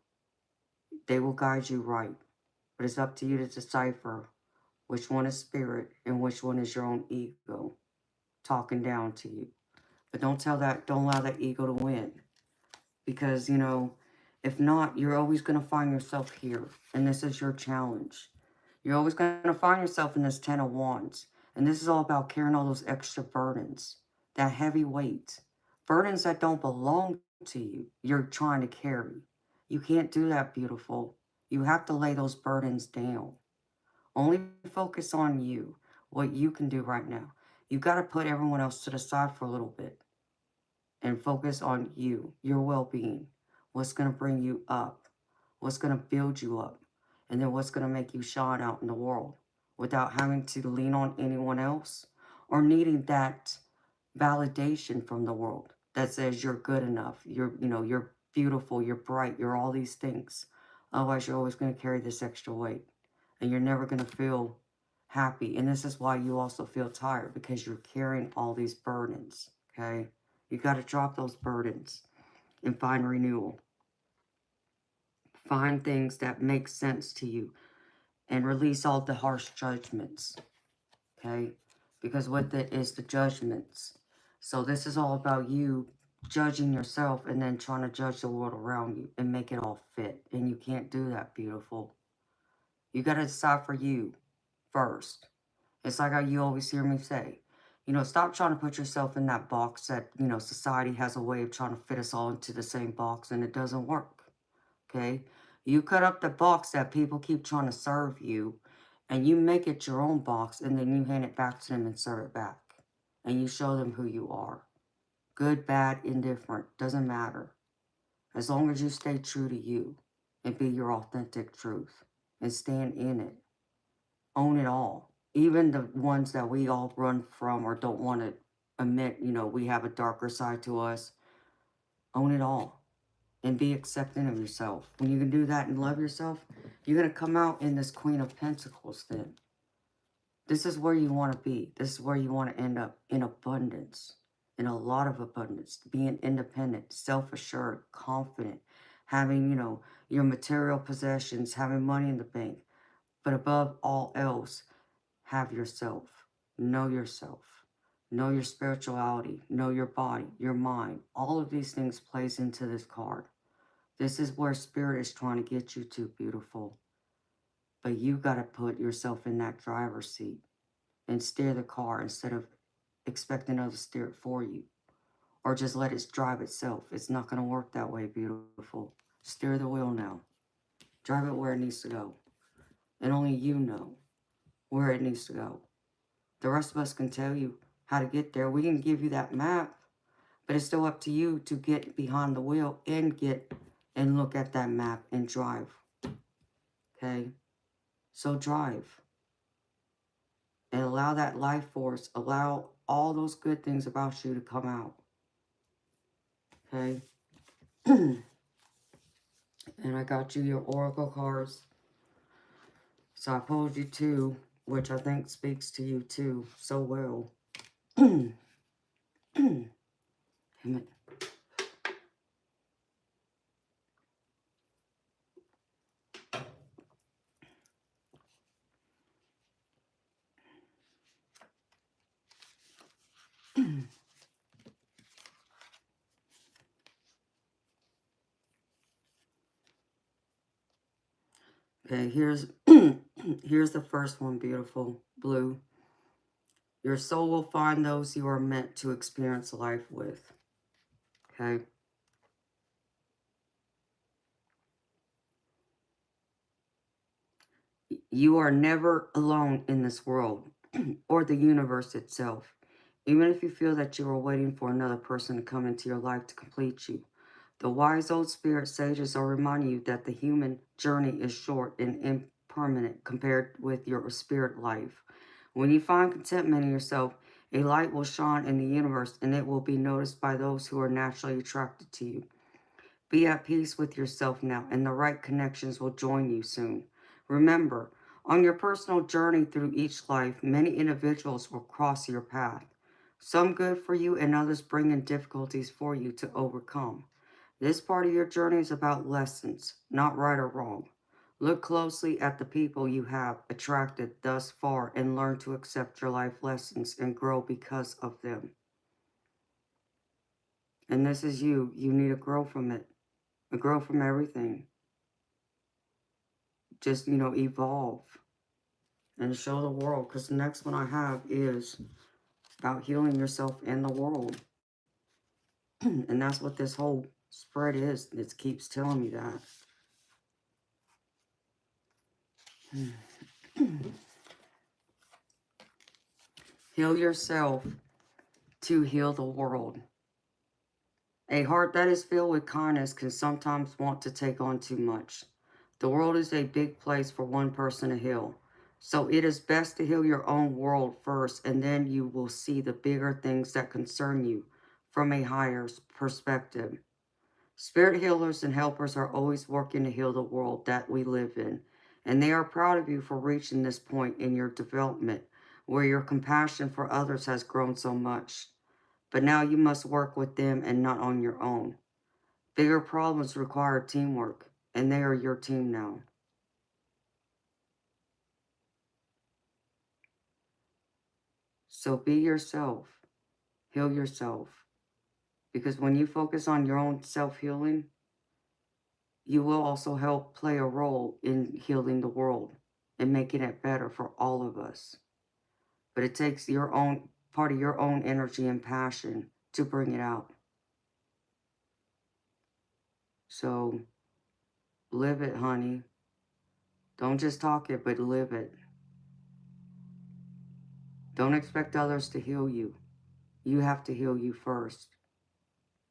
They will guide you right. But it's up to you to decipher which one is Spirit and which one is your own ego talking down to you. But don't allow that ego to win. Because, if not, you're always going to find yourself here. And this is your challenge. You're always going to find yourself in this Ten of Wands. And this is all about carrying all those extra burdens. That heavy weight. Burdens that don't belong to you. You're trying to carry. You can't do that, beautiful. You have to lay those burdens down. Only focus on you. What you can do right now. You got to put everyone else to the side for a little bit. And focus on you. Your well-being. What's going to bring you up. What's going to build you up. And then what's going to make you shine out in the world without having to lean on anyone else or needing that validation from the world that says you're good enough, you're beautiful, you're bright, you're all these things. Otherwise, you're always going to carry this extra weight and you're never going to feel happy. And this is why you also feel tired, because you're carrying all these burdens, okay? You got to drop those burdens and find renewal. Find things that make sense to you and release all the harsh judgments, okay? Because what that is the judgments. So this is all about you judging yourself and then trying to judge the world around you and make it all fit. And you can't do that, beautiful. You got to decide for you first. It's like how you always hear me say, stop trying to put yourself in that box that, society has a way of trying to fit us all into the same box, and it doesn't work. Okay? You cut up the box that people keep trying to serve you, and you make it your own box, and then you hand it back to them and serve it back. And you show them who you are. Good, bad, indifferent, doesn't matter. As long as you stay true to you and be your authentic truth and stand in it. Own it all. Even the ones that we all run from or don't want to admit, we have a darker side to us. Own it all. and be accepting of yourself. When you can do that and love yourself, you're going to come out in this Queen of Pentacles then. This is where you want to be. This is where you want to end up, in abundance, in a lot of abundance, being independent, self-assured, confident, having, your material possessions, having money in the bank. But above all else, have yourself. Know yourself. Know your spirituality. Know your body, your mind. All of these things plays into this card. This is where Spirit is trying to get you to, beautiful. But you got to put yourself in that driver's seat and steer the car instead of expecting others to steer it for you. Or just let it drive itself. It's not going to work that way, beautiful. Steer the wheel now. Drive it where it needs to go. And only you know where it needs to go. The rest of us can tell you how to get there. We can give you that map, but it's still up to you to get behind the wheel and look at that map and drive. Okay? So drive. And allow that life force, allow all those good things about you to come out. Okay? And I got you your oracle cards. So I pulled you two, which I think speaks to you too so well. Okay, here's here's the first one, beautiful. Blue. Your soul will find those you are meant to experience life with. Okay. You are never alone in this world or the universe itself. Even if you feel that you are waiting for another person to come into your life to complete you. The wise old spirit sages are reminding you that the human journey is short and impermanent compared with your spirit life. When you find contentment in yourself, a light will shine in the universe and it will be noticed by those who are naturally attracted to you. Be at peace with yourself now, and the right connections will join you soon. Remember, on your personal journey through each life, many individuals will cross your path. Some good for you and others bring in difficulties for you to overcome. This part of your journey is about lessons, not right or wrong. Look closely at the people you have attracted thus far and learn to accept your life lessons and grow because of them. And this is you. You need to grow from it. Grow from everything. Just, evolve and show the world. Because the next one I have is about healing yourself and the world. And that's what this whole spread is. It keeps telling me that. Heal yourself to heal the world. A heart that is filled with kindness can sometimes want to take on too much. The world is a big place for one person to heal. So it is best to heal your own world first, and then you will see the bigger things that concern you from a higher perspective. Spirit healers and helpers are always working to heal the world that we live in, and they are proud of you for reaching this point in your development where your compassion for others has grown so much. But now you must work with them and not on your own. Bigger problems require teamwork, and they are your team now. So be yourself. Heal yourself. Because when you focus on your own self-healing, you will also help play a role in healing the world and making it better for all of us. But it takes your own part of your own energy and passion to bring it out. So live it, honey. Don't just talk it, but live it. Don't expect others to heal you. You have to heal you first.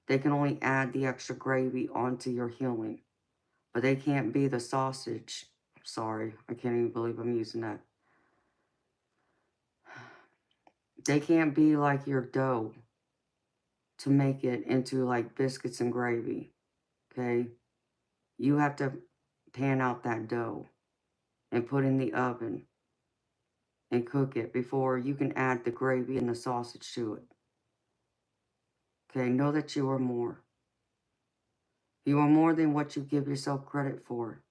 They can only add the extra gravy onto your healing, but they can't be the sausage. Sorry, I can't even believe I'm using that. They can't be like your dough to make it into like biscuits and gravy. okay? You have to pan out that dough and put in the oven and cook it before you can add the gravy and the sausage to it. Okay, know that you are more. You are more than what you give yourself credit for.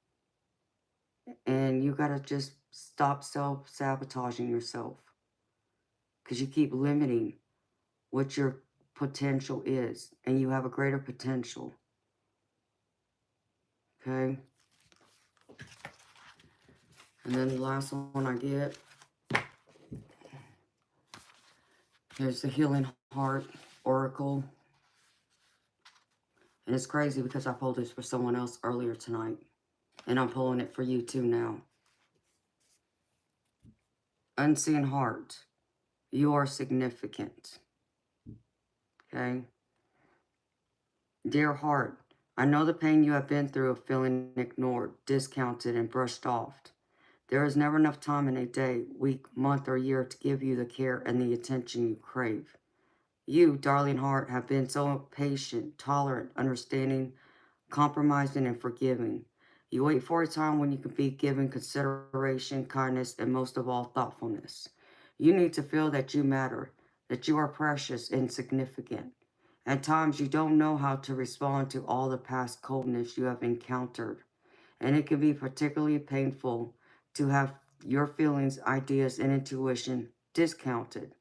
And you got to just stop self-sabotaging yourself. Because you keep limiting what your potential is. And you have a greater potential. Okay? And then the last one I get is the Healing Heart Oracle. And it's crazy because I pulled this for someone else earlier tonight. And I'm pulling it for you too now. Unseen Heart. You are significant. Okay? Dear heart, I know the pain you have been through of feeling ignored, discounted, and brushed off. There is never enough time in a day, week, month, or year to give you the care and the attention you crave. You, darling heart, have been so patient, tolerant, understanding, compromising, and forgiving. You wait for a time when you can be given consideration, kindness, and most of all, thoughtfulness. You need to feel that you matter, that you are precious and significant. At times, you don't know how to respond to all the past coldness you have encountered, and it can be particularly painful to have your feelings, ideas, and intuition discounted.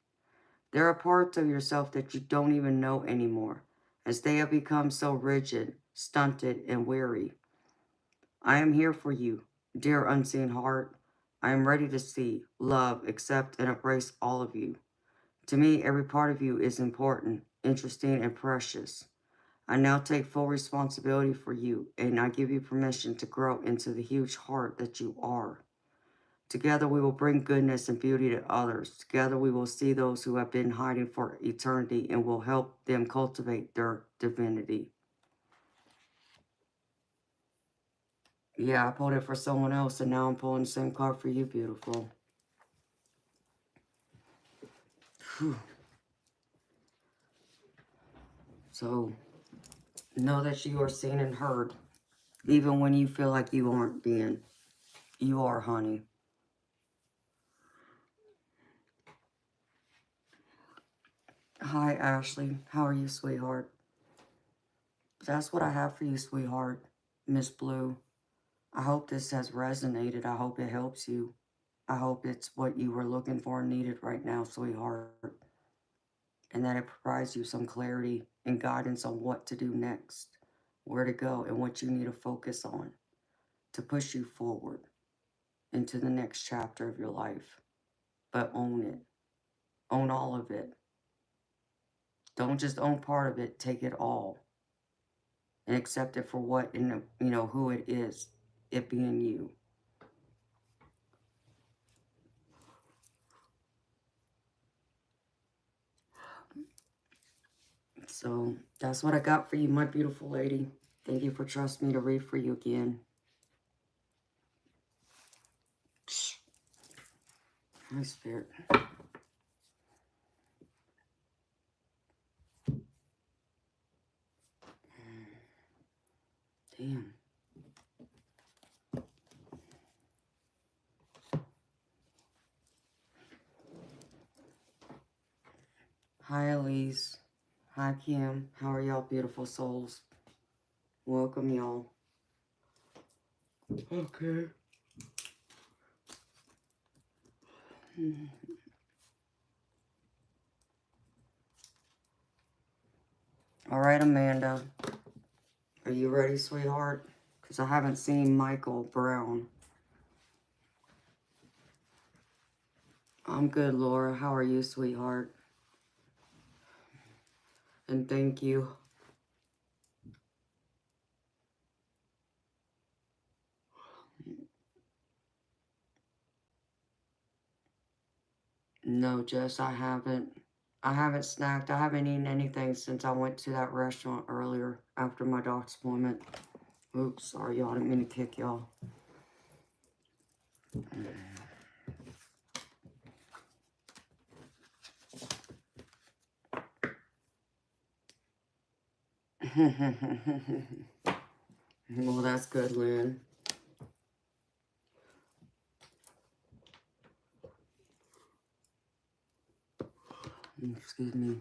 There are parts of yourself that you don't even know anymore, as they have become so rigid, stunted, and weary. I am here for you, dear unseen heart. I am ready to see, love, accept, and embrace all of you. To me, every part of you is important, interesting, and precious. I now take full responsibility for you, and I give you permission to grow into the huge heart that you are. Together we will bring goodness and beauty to others. Together we will see those who have been hiding for eternity and will help them cultivate their divinity. Yeah, I pulled it for someone else, and now I'm pulling the same card for you, beautiful. Whew. So, know that you are seen and heard, even when you feel like you aren't being. You are, honey. Hi, Ashley. How are you, sweetheart? That's what I have for you, sweetheart. Miss Blue. I hope this has resonated. I hope it helps you. I hope it's what you were looking for and needed right now, sweetheart. And that it provides you some clarity and guidance on what to do next, where to go, and what you need to focus on to push you forward into the next chapter of your life. But own it. Own all of it. Don't just own part of it. Take it all. And accept it for what, and who it is. It being you. So that's what I got for you, my beautiful lady. Thank you for trusting me to read for you again. My spirit. Damn. Hi, Elise. Hi, Kim. How are y'all, beautiful souls? Welcome, y'all. Okay. All right, Amanda. Are you ready, sweetheart? Because I haven't seen Michael Brown. I'm good, Laura. How are you, sweetheart? And thank you. No, Jess, I haven't. I haven't snacked. I haven't eaten anything since I went to that restaurant earlier after my doctor's appointment. Oops, sorry, y'all. I didn't mean to kick y'all. Well, that's good, Lynn. Excuse me.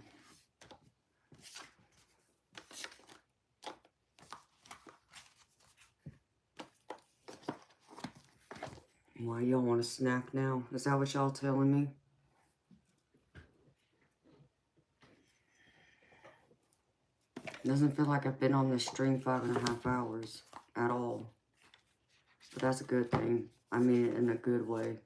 Why, y'all want a snack now? Is that what y'all telling me? Doesn't feel like I've been on this stream 5.5 hours at all. But that's a good thing. I mean it in a good way.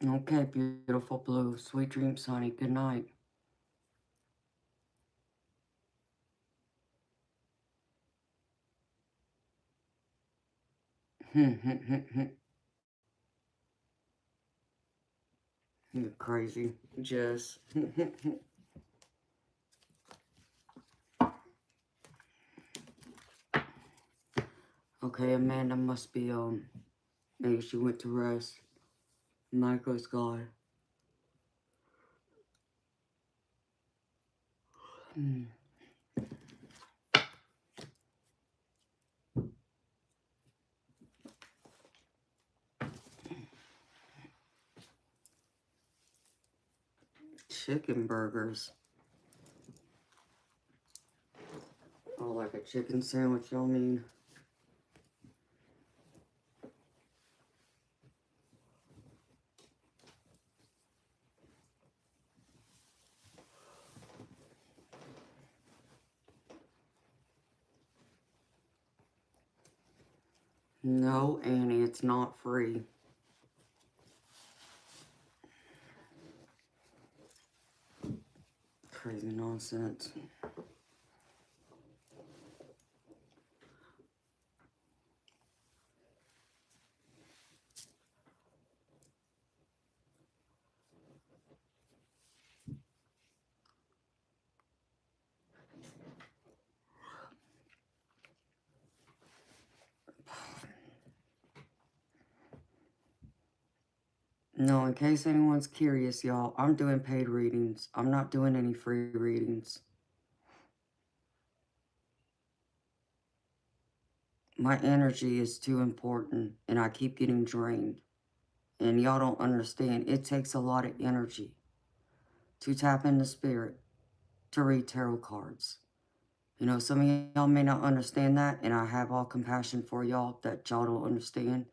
Okay, beautiful blue. Sweet dreams, honey. Good night. You're crazy. Jess. Okay, Amanda must be, maybe she went to rest. Michael's gone. Chicken burgers. Oh, like a chicken sandwich, y'all mean? No, Annie, it's not free. Crazy nonsense. No, in case anyone's curious, y'all, I'm doing paid readings. I'm not doing any free readings. My energy is too important, and I keep getting drained. And y'all don't understand. It takes a lot of energy to tap into spirit, to read tarot cards. You know, some of y'all may not understand that, and I have all compassion for y'all that y'all don't understand.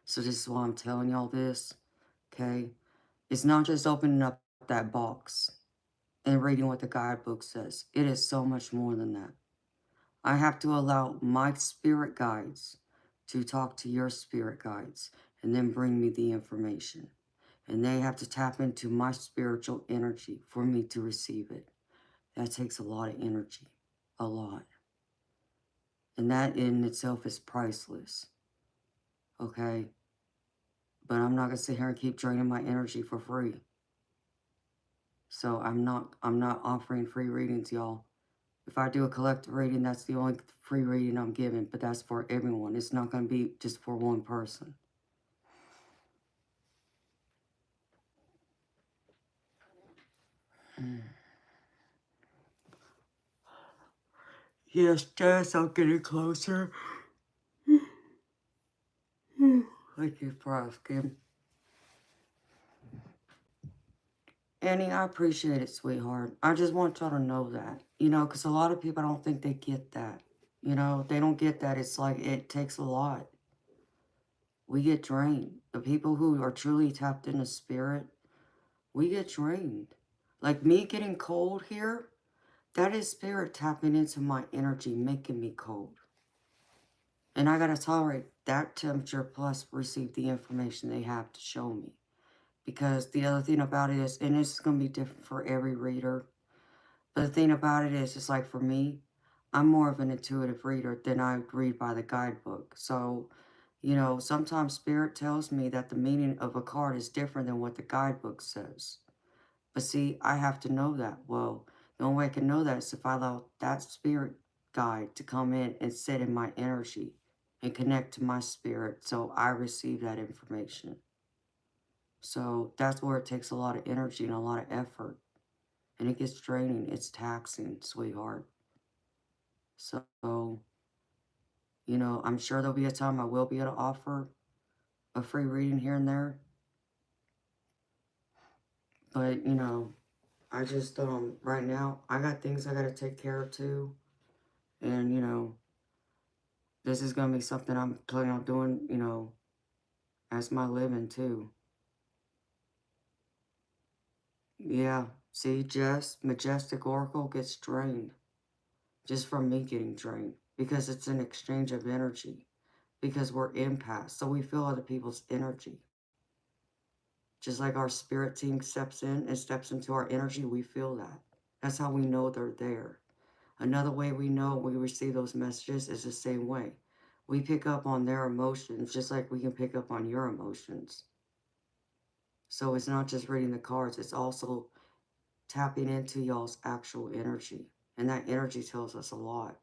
So this is why I'm telling y'all this, okay? It's not just opening up that box and reading what the guidebook says. It is so much more than that. I have to allow my spirit guides to talk to your spirit guides and then bring me the information. And they have to tap into my spiritual energy for me to receive it. That takes a lot of energy, a lot. And that in itself is priceless, okay? But I'm not gonna sit here and keep draining my energy for free. So I'm not offering free readings, y'all. If I do a collective reading, that's the only free reading I'm giving, but that's for everyone. It's not gonna be just for one person. Yes, Jess, I'm getting closer. Thank you for asking. Annie, I appreciate it, sweetheart. I just want y'all to know that. You know, because a lot of people don't think they get that. You know, they don't get that. It's like it takes a lot. We get drained. The people who are truly tapped into spirit, we get drained. Like me getting cold here, that is spirit tapping into my energy, making me cold. And I gotta tolerate that temperature plus receive the information they have to show me. Because the other thing about it is, and it's going to be different for every reader, but the thing about it is, it's like for me, I'm more of an intuitive reader than I read by the guidebook. So, you know, sometimes spirit tells me that the meaning of a card is different than what the guidebook says. But see, I have to know that. Well, the only way I can know that is if I allow that spirit guide to come in and sit in my energy and connect to my spirit so I receive that information. So that's where it takes a lot of energy and a lot of effort. And it gets draining. It's taxing, sweetheart. So, you know, I'm sure there'll be a time I will be able to offer a free reading here and there. But, you know, I just, right now, I got things I got to take care of too. And, you know, this is going to be something I'm planning on doing, you know, as my living too. Yeah. See, Jess, Majestic Oracle gets drained just from me getting drained because it's an exchange of energy because we're empaths. So we feel other people's energy. Just like our spirit team steps in and steps into our energy, we feel that. That's how we know they're there. Another way we know we receive those messages is the same way. We pick up on their emotions just like we can pick up on your emotions. So it's not just reading the cards, it's also tapping into y'all's actual energy. And that energy tells us a lot.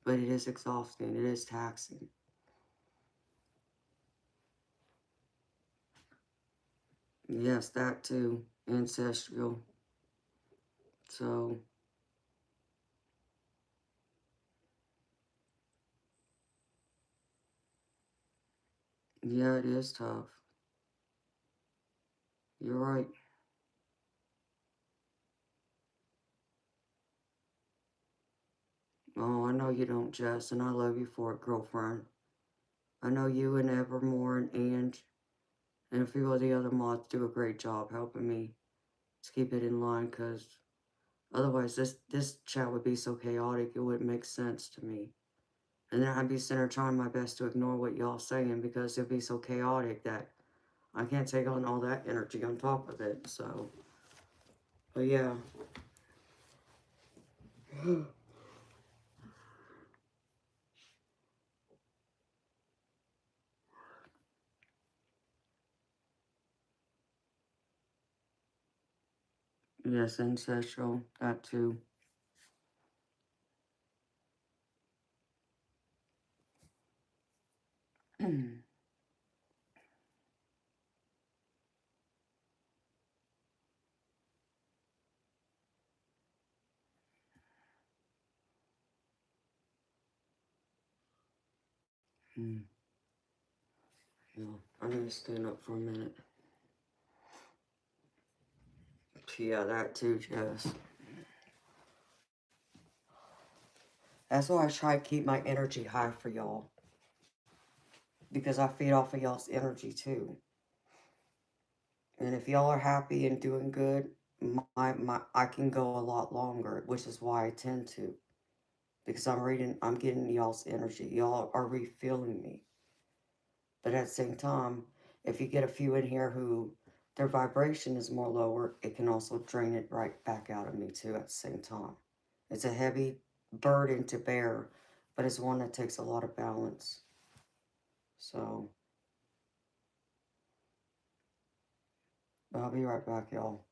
But it is exhausting, it is taxing. Yes, that too. Ancestral. So, yeah, it is tough. You're right. Oh, I know you don't, Jess, and I love you for it, girlfriend. I know you and Evermore and Ange and a few of the other mods do a great job helping me to keep it in line, because otherwise this chat would be so chaotic, it wouldn't make sense to me. And then I'd be sitting there trying my best to ignore what y'all saying because it'd be so chaotic that I can't take on all that energy on top of it, so. But yeah. Yes, ancestral, that too. Yeah, I need to stand up for a minute. Yeah, that too, Jess. That's why I try to keep my energy high for y'all. Because I feed off of y'all's energy too. And if y'all are happy and doing good, I can go a lot longer, which is why I tend to. Because I'm getting y'all's energy. Y'all are refilling me. But at the same time, if you get a few in here who their vibration is more lower, it can also drain it right back out of me too at the same time. It's a heavy burden to bear, but it's one that takes a lot of balance. So, I'll be right back, y'all.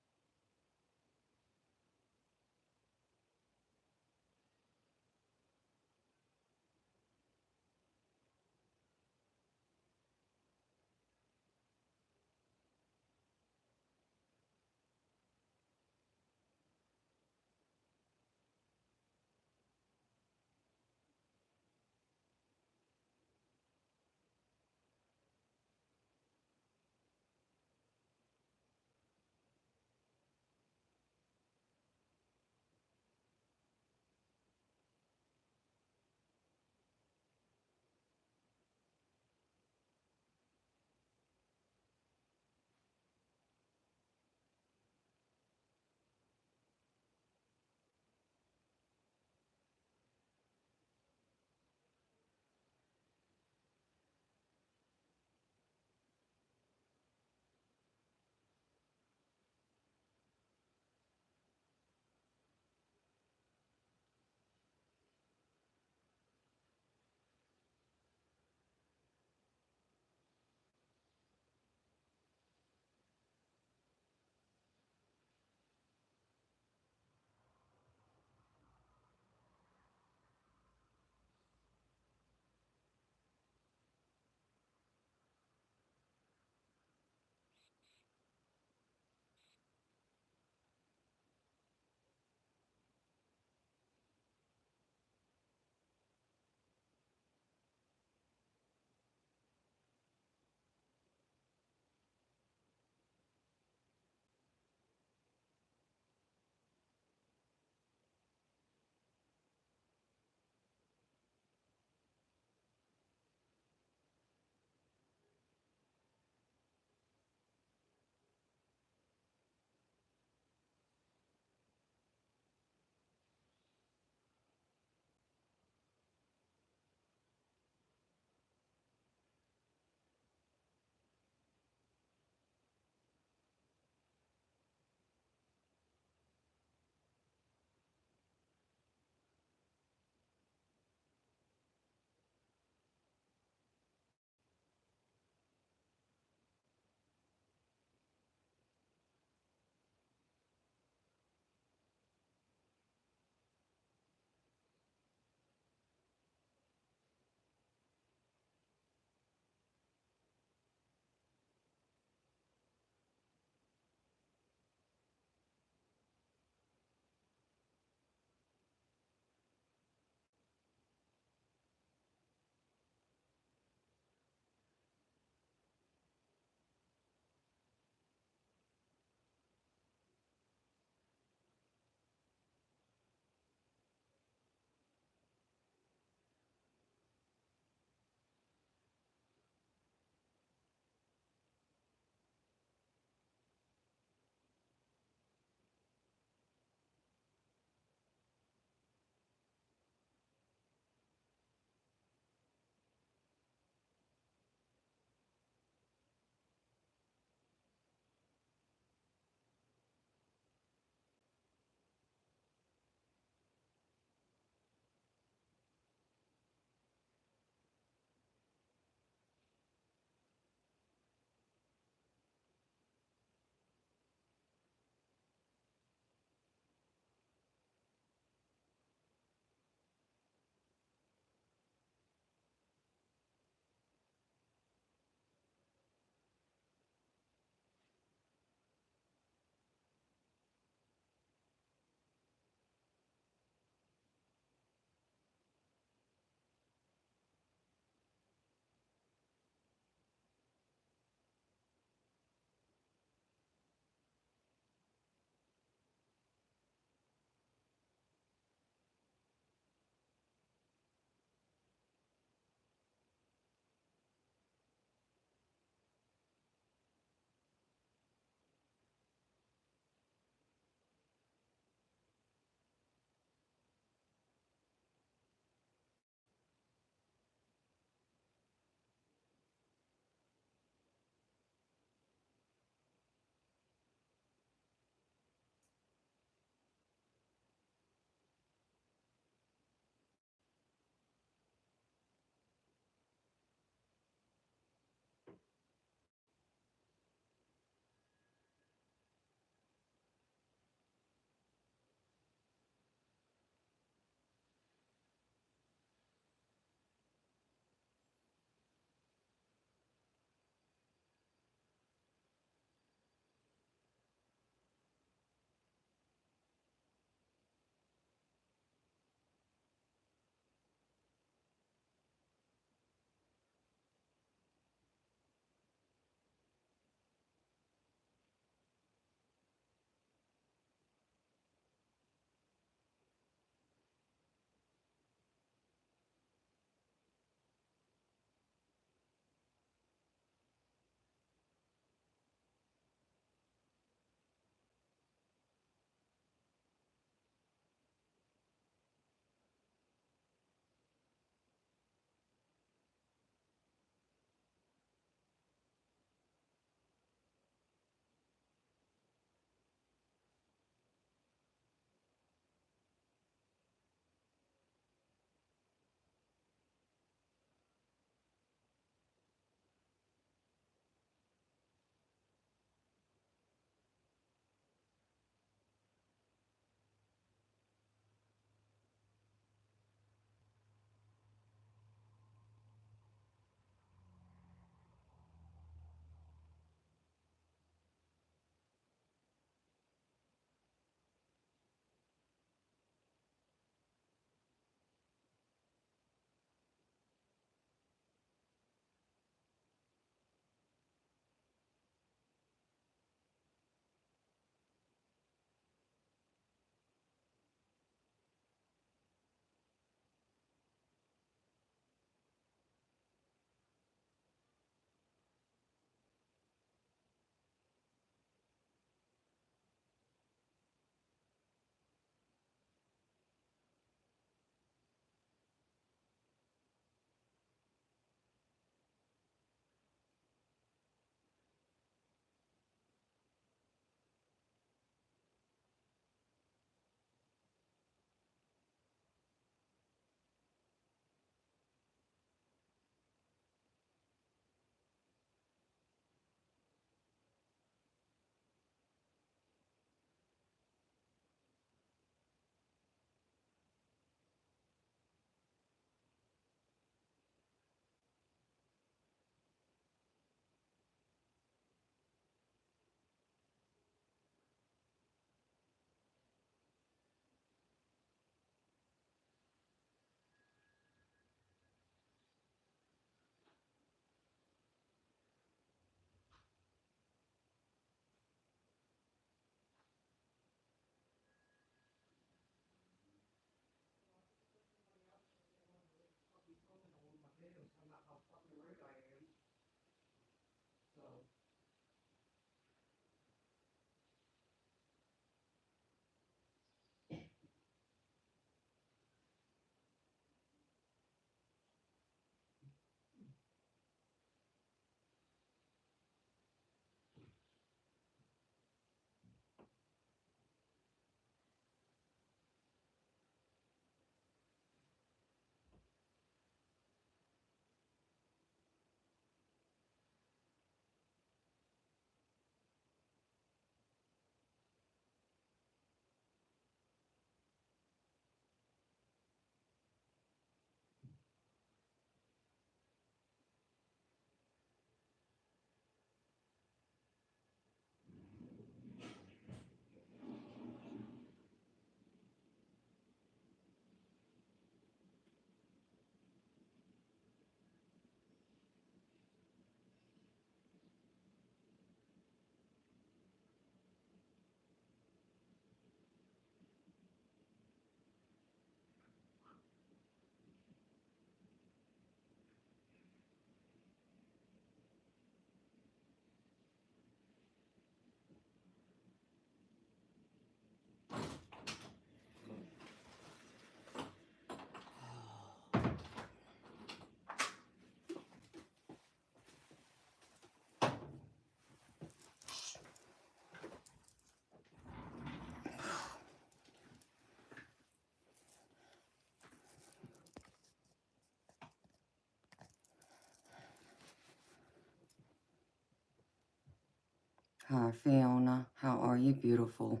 Hi, Fiona. How are you, beautiful?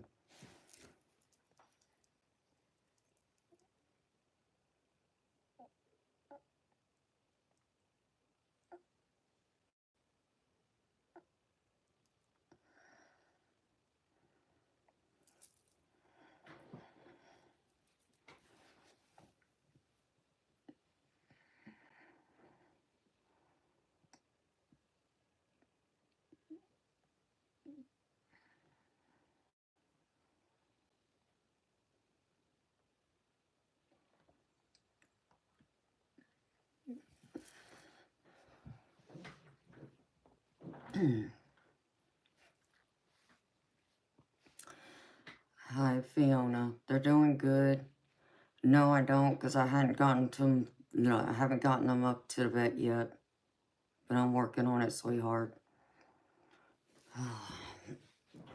Hi, Fiona. They're doing good. No, I don't, because I hadn't gotten to them. No, I haven't gotten them up to the vet yet. But I'm working on it, sweetheart.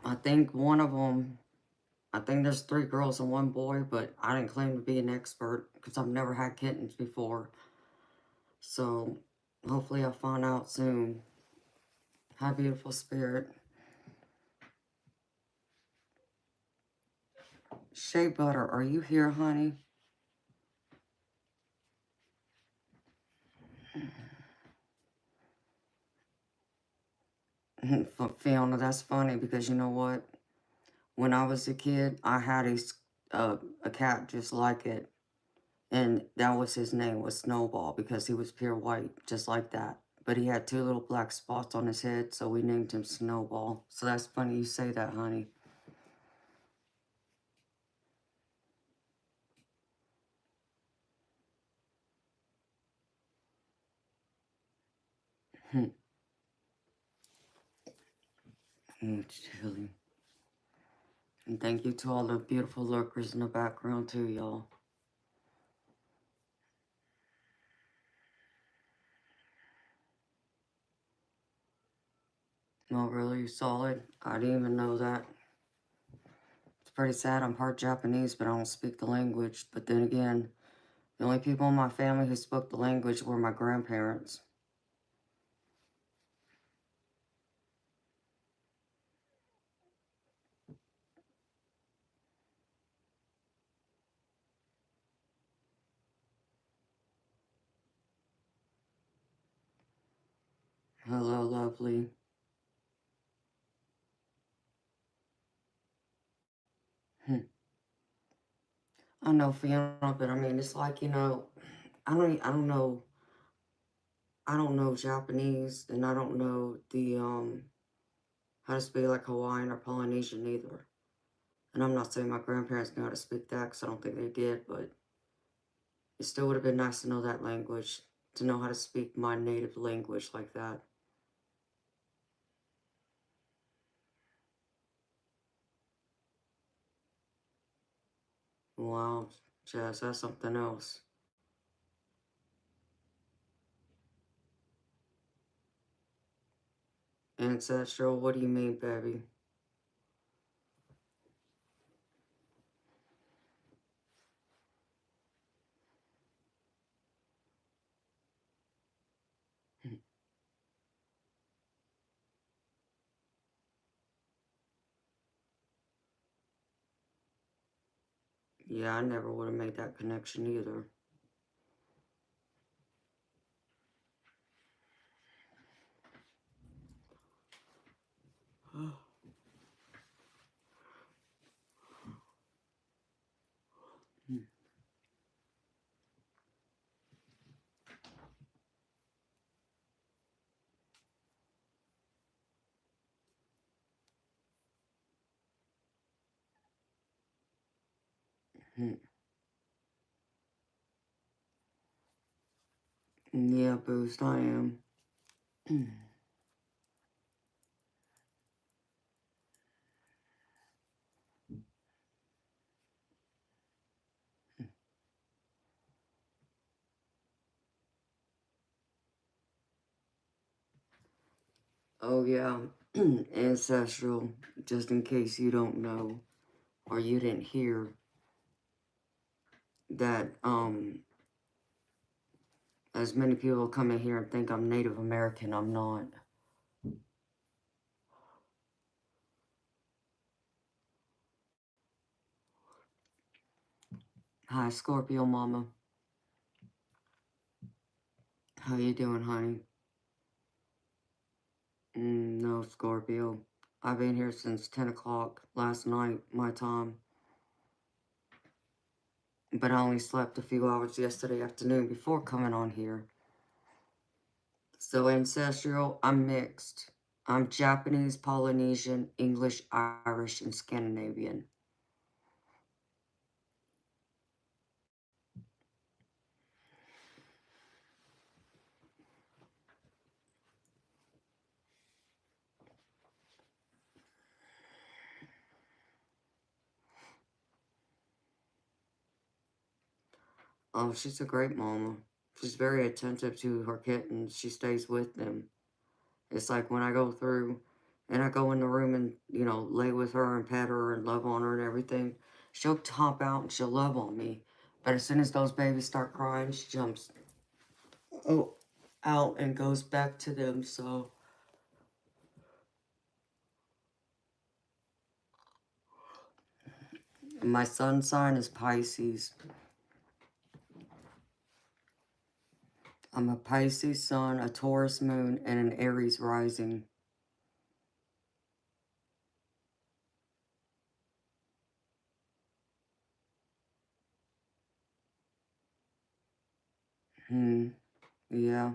I think one of them, I think there's 3 girls and 1 boy, but I didn't claim to be an expert because I've never had kittens before. So hopefully I'll find out soon. Hi, beautiful spirit. Shea Butter, are you here, honey? Fiona, that's funny because you know what? When I was a kid, I had a cat just like it. And that was his name, was Snowball, because he was pure white, just like that. But he had 2 little black spots on his head, so we named him Snowball. So that's funny you say that, honey. It's chilly. And thank you to all the beautiful lurkers in the background, too, y'all. No, really solid. I didn't even know that. It's pretty sad. I'm part Japanese, but I don't speak the language. But then again, the only people in my family who spoke the language were my grandparents. Hello, lovely. I know, Fiona, but I mean, it's like, you know, I don't know, I don't know Japanese, and I don't know the, how to speak like Hawaiian or Polynesian either. And I'm not saying my grandparents knew how to speak that, because I don't think they did, but it still would have been nice to know that language, to know how to speak my native language like that. Wow, Jazz, that's something else. Ancestral, what do you mean, baby? Yeah, I never would have made that connection either. Yeah, Boost, I am. Oh, yeah, ancestral, just in case you don't know or you didn't hear that, as many people come in here and think I'm Native American, I'm not. Hi, Scorpio Mama. How you doing, honey? No, Scorpio. I've been here since 10 o'clock last night, my time. But I only slept a few hours yesterday afternoon before coming on here. So, ancestral, I'm mixed. I'm Japanese, Polynesian, English, Irish, and Scandinavian. Oh, she's a great mama. She's very attentive to her kittens. She stays with them. It's like when I go through and I go in the room and, lay with her and pet her and love on her and everything, she'll hop out and she'll love on me. But as soon as those babies start crying, she jumps out and goes back to them. So my sun sign is Pisces. I'm a Pisces sun, a Taurus moon, and an Aries rising. Yeah.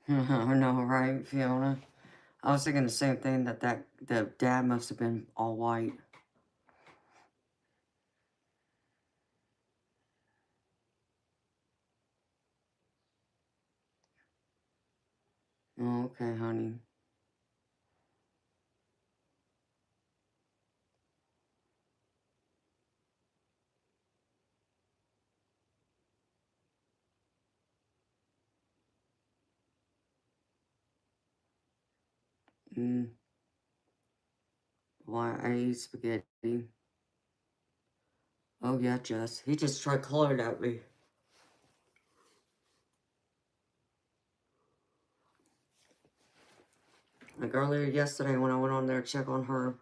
I know, right, Fiona? I was thinking the same thing, that the dad must have been all white. Oh, okay, honey. Why I eat spaghetti. Oh yeah, Jess. He just tried clawing at me. Like earlier yesterday when I went on there to check on her,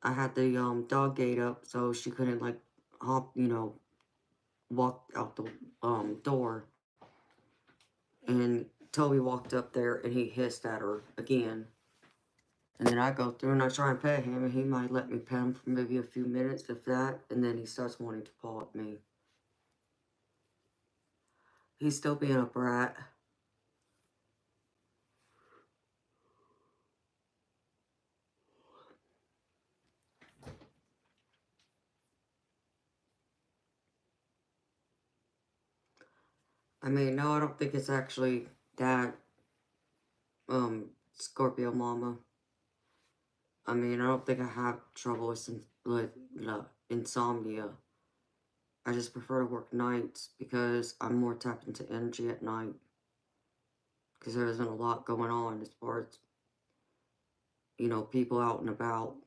I had the dog gate up so she couldn't like hop, walk out the door. And Toby walked up there and he hissed at her again. And then I go through and I try and pet him, and he might let me pet him for maybe a few minutes, if that, and then he starts wanting to paw at me. He's still being a brat. I mean, no, I don't think it's actually that, Scorpio Mama. I mean, I don't think I have trouble with insomnia. I just prefer to work nights because I'm more tapped into energy at night. Because there isn't a lot going on as far as, people out and about.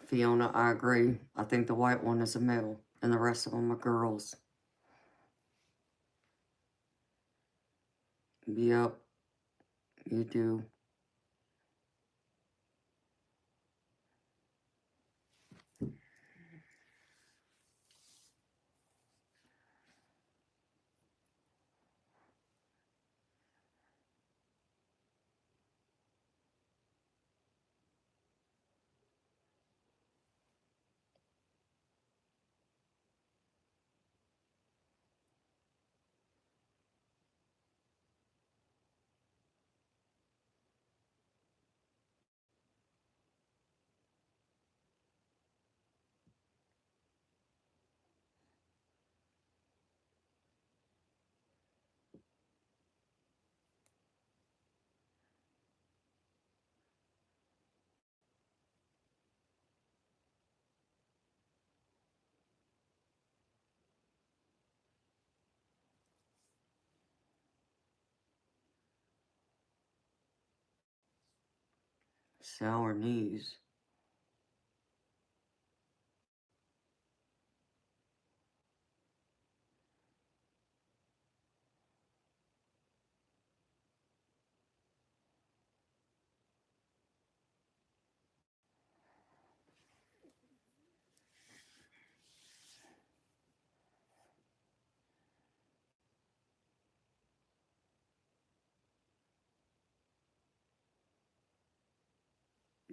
Fiona, I agree. I think the white one is a male, and the rest of them are girls. Yep, you do. Sour knees.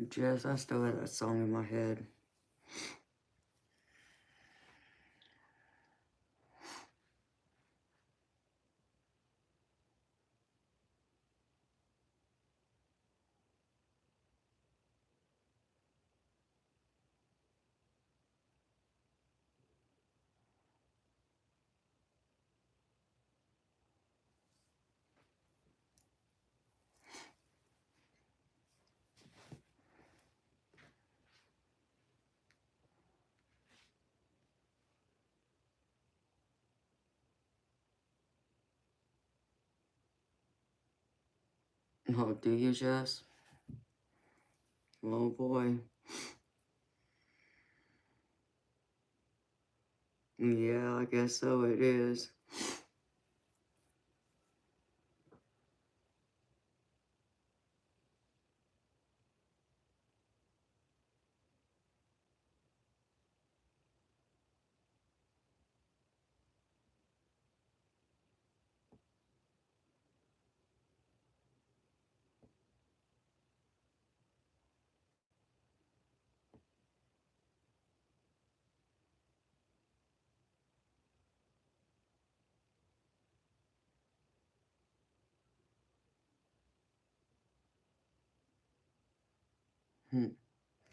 Jess, I still have that song in my head. Oh, do you, Jess? Oh boy. Yeah, I guess so it is.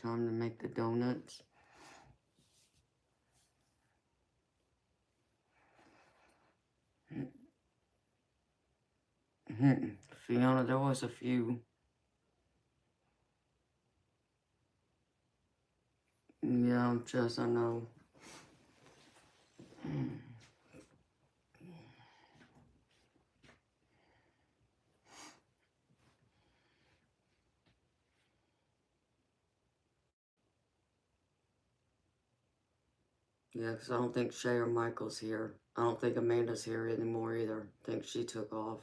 Time to make the donuts. Fiona, there was a few. Yeah, Jess, I know. Yeah, because I don't think Shay or Michael's here. I don't think Amanda's here anymore either. I think she took off.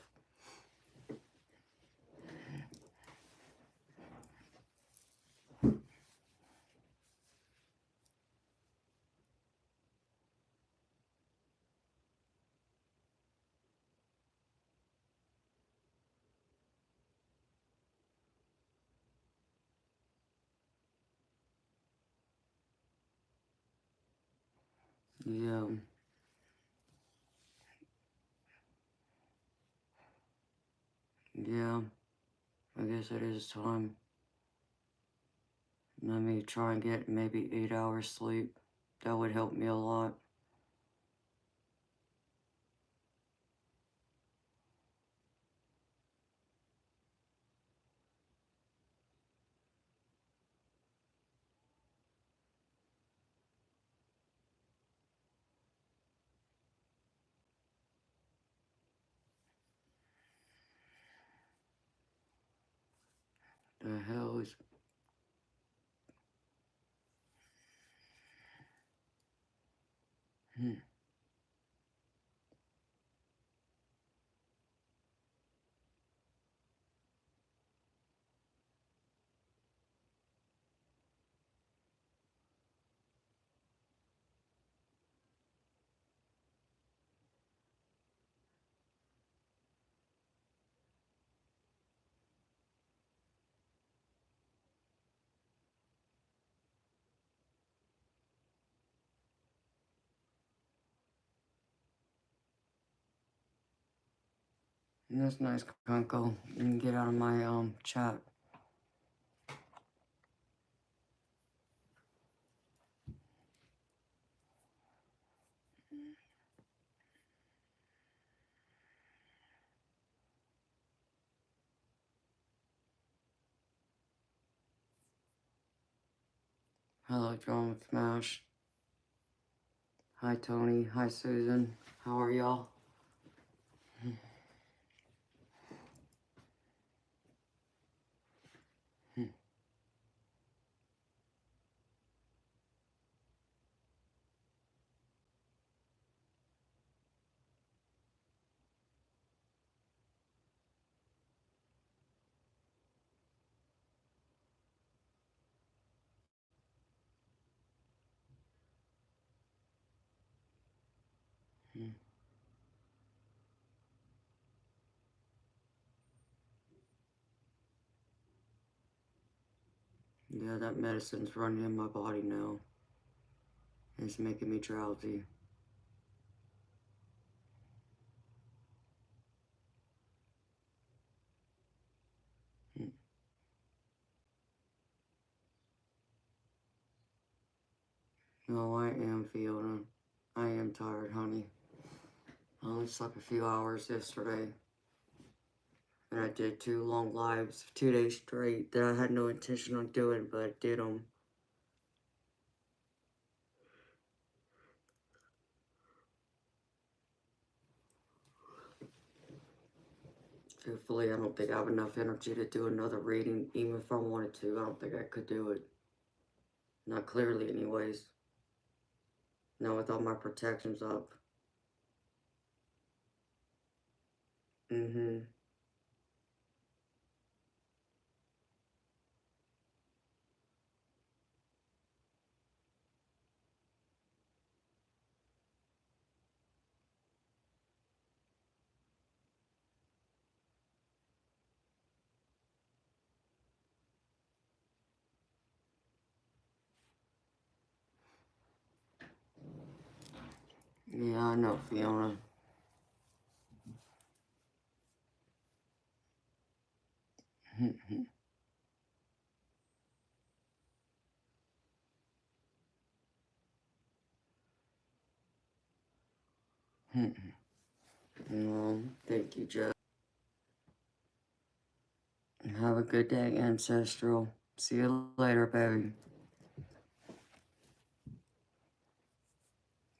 Yeah. Yeah. I guess it is time. Let me try and get maybe 8 hours sleep. That would help me a lot. The hell is... That's nice, Kunko. You can get out of my chat. Hello, John Smash. Hi, Tony. Hi, Susan. How are y'all? Yeah, that medicine's running in my body now. It's making me drowsy. Mm. No, I am, Fiona. I am tired, honey. I only slept a few hours yesterday. And I did 2 long lives, 2 days straight, that I had no intention on doing, but I did them. Truthfully, I don't think I have enough energy to do another reading, even if I wanted to. I don't think I could do it. Not clearly, anyways. Not with all my protections up. Mm-hmm. Yeah, I know, Fiona. Thank you, Jeff. Have a good day, Ancestral. See you later, baby.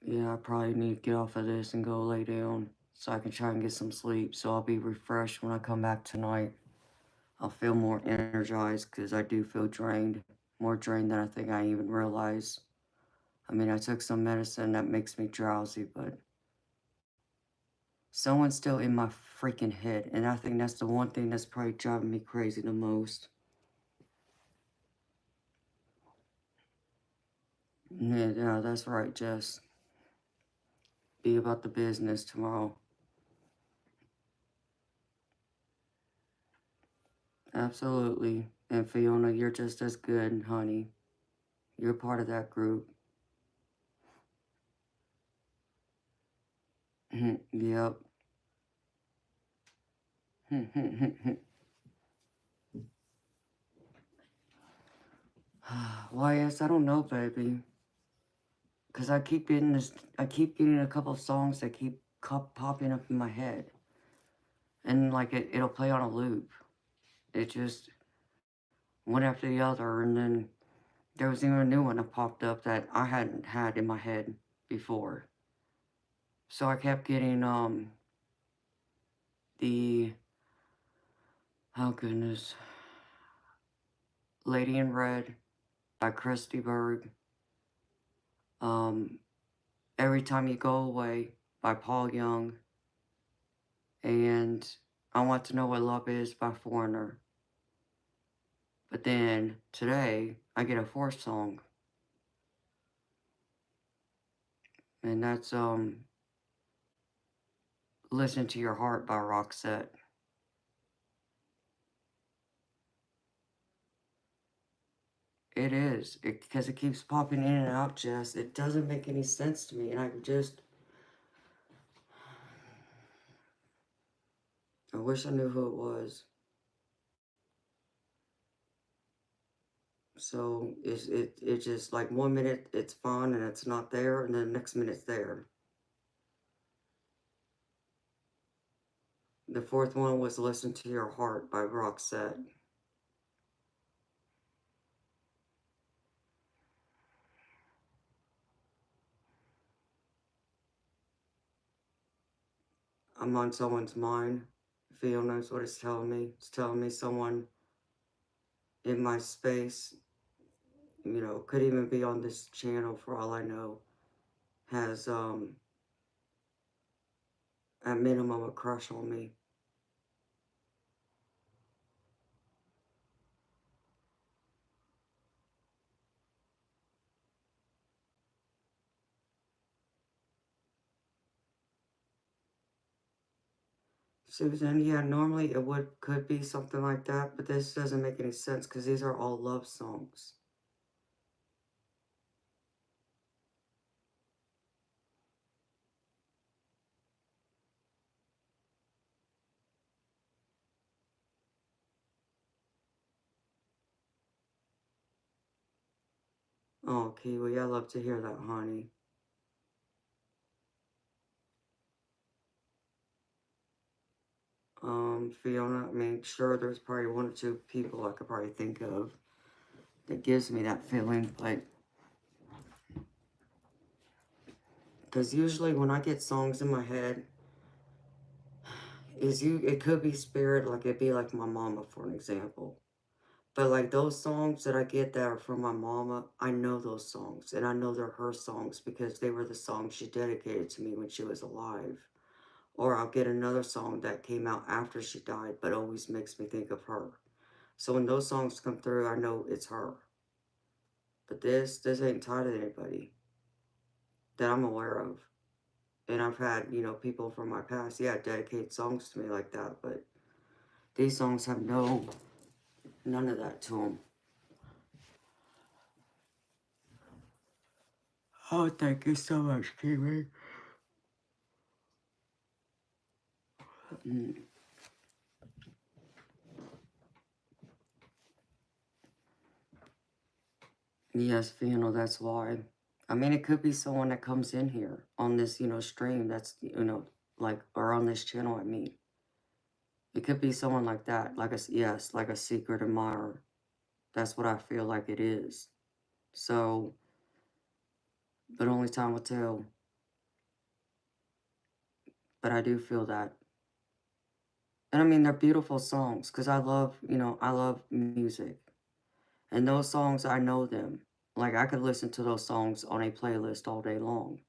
Yeah, I probably need to get off of this and go lay down so I can try and get some sleep so I'll be refreshed when I come back tonight. I'll feel more energized because I do feel drained. More drained than I think I even realize. I mean, I took some medicine that makes me drowsy, but someone's still in my freaking head, and I think that's the one thing that's probably driving me crazy the most. Yeah, that's right, Jess. Be about the business tomorrow. Absolutely. And Fiona, you're just as good, honey. You're part of that group. Yep. Why, yes, I don't know, baby. Because I keep getting a couple of songs that keep popping up in my head. And, like, it'll play on a loop. It just, one after the other, and then there was even a new one that popped up that I hadn't had in my head before. So I kept getting, oh goodness, Lady in Red by Christy Berg, Every Time You Go Away by Paul Young, and I Want to Know What Love Is by Foreigner. But then today I get a fourth song, and that's Listen to Your Heart by Roxette. It is, because it keeps popping in and out, Jess. It doesn't make any sense to me, and I wish I knew who it was. So it's just like 1 minute it's fun and it's not there, and then the next minute it's there. The fourth one was Listen to Your Heart by Roxette. I'm on someone's mind. Feel knows what it's telling me. It's telling me someone in my space, could even be on this channel for all I know, has at minimum a crush on me. Susan, yeah, normally it could be something like that, but this doesn't make any sense because these are all love songs. Oh, Kiwi, I love to hear that, honey. Fiona, I mean, sure, there's probably one or two people I could probably think of that gives me that feeling, but because usually when I get songs in my head, it could be spirit, like it'd be like my mama, for an example. But like those songs that I get that are from my mama, I know those songs, and I know they're her songs because they were the songs she dedicated to me when she was alive. Or I'll get another song that came out after she died, but always makes me think of her. So when those songs come through, I know it's her. But this ain't tied to anybody that I'm aware of. And I've had, people from my past, yeah, dedicate songs to me like that, but these songs have none of that to them. Oh, thank you so much, Kiwi. Mm. Yes, Fiona, that's why. I mean, it could be someone that comes in here on this, stream that's, like, or on this channel, I mean. It could be someone like that, yes, like a secret admirer. That's what I feel like it is. So, but only time will tell. But I do feel that. And I mean, they're beautiful songs because I love music. And those songs, I know them. Like, I could listen to those songs on a playlist all day long.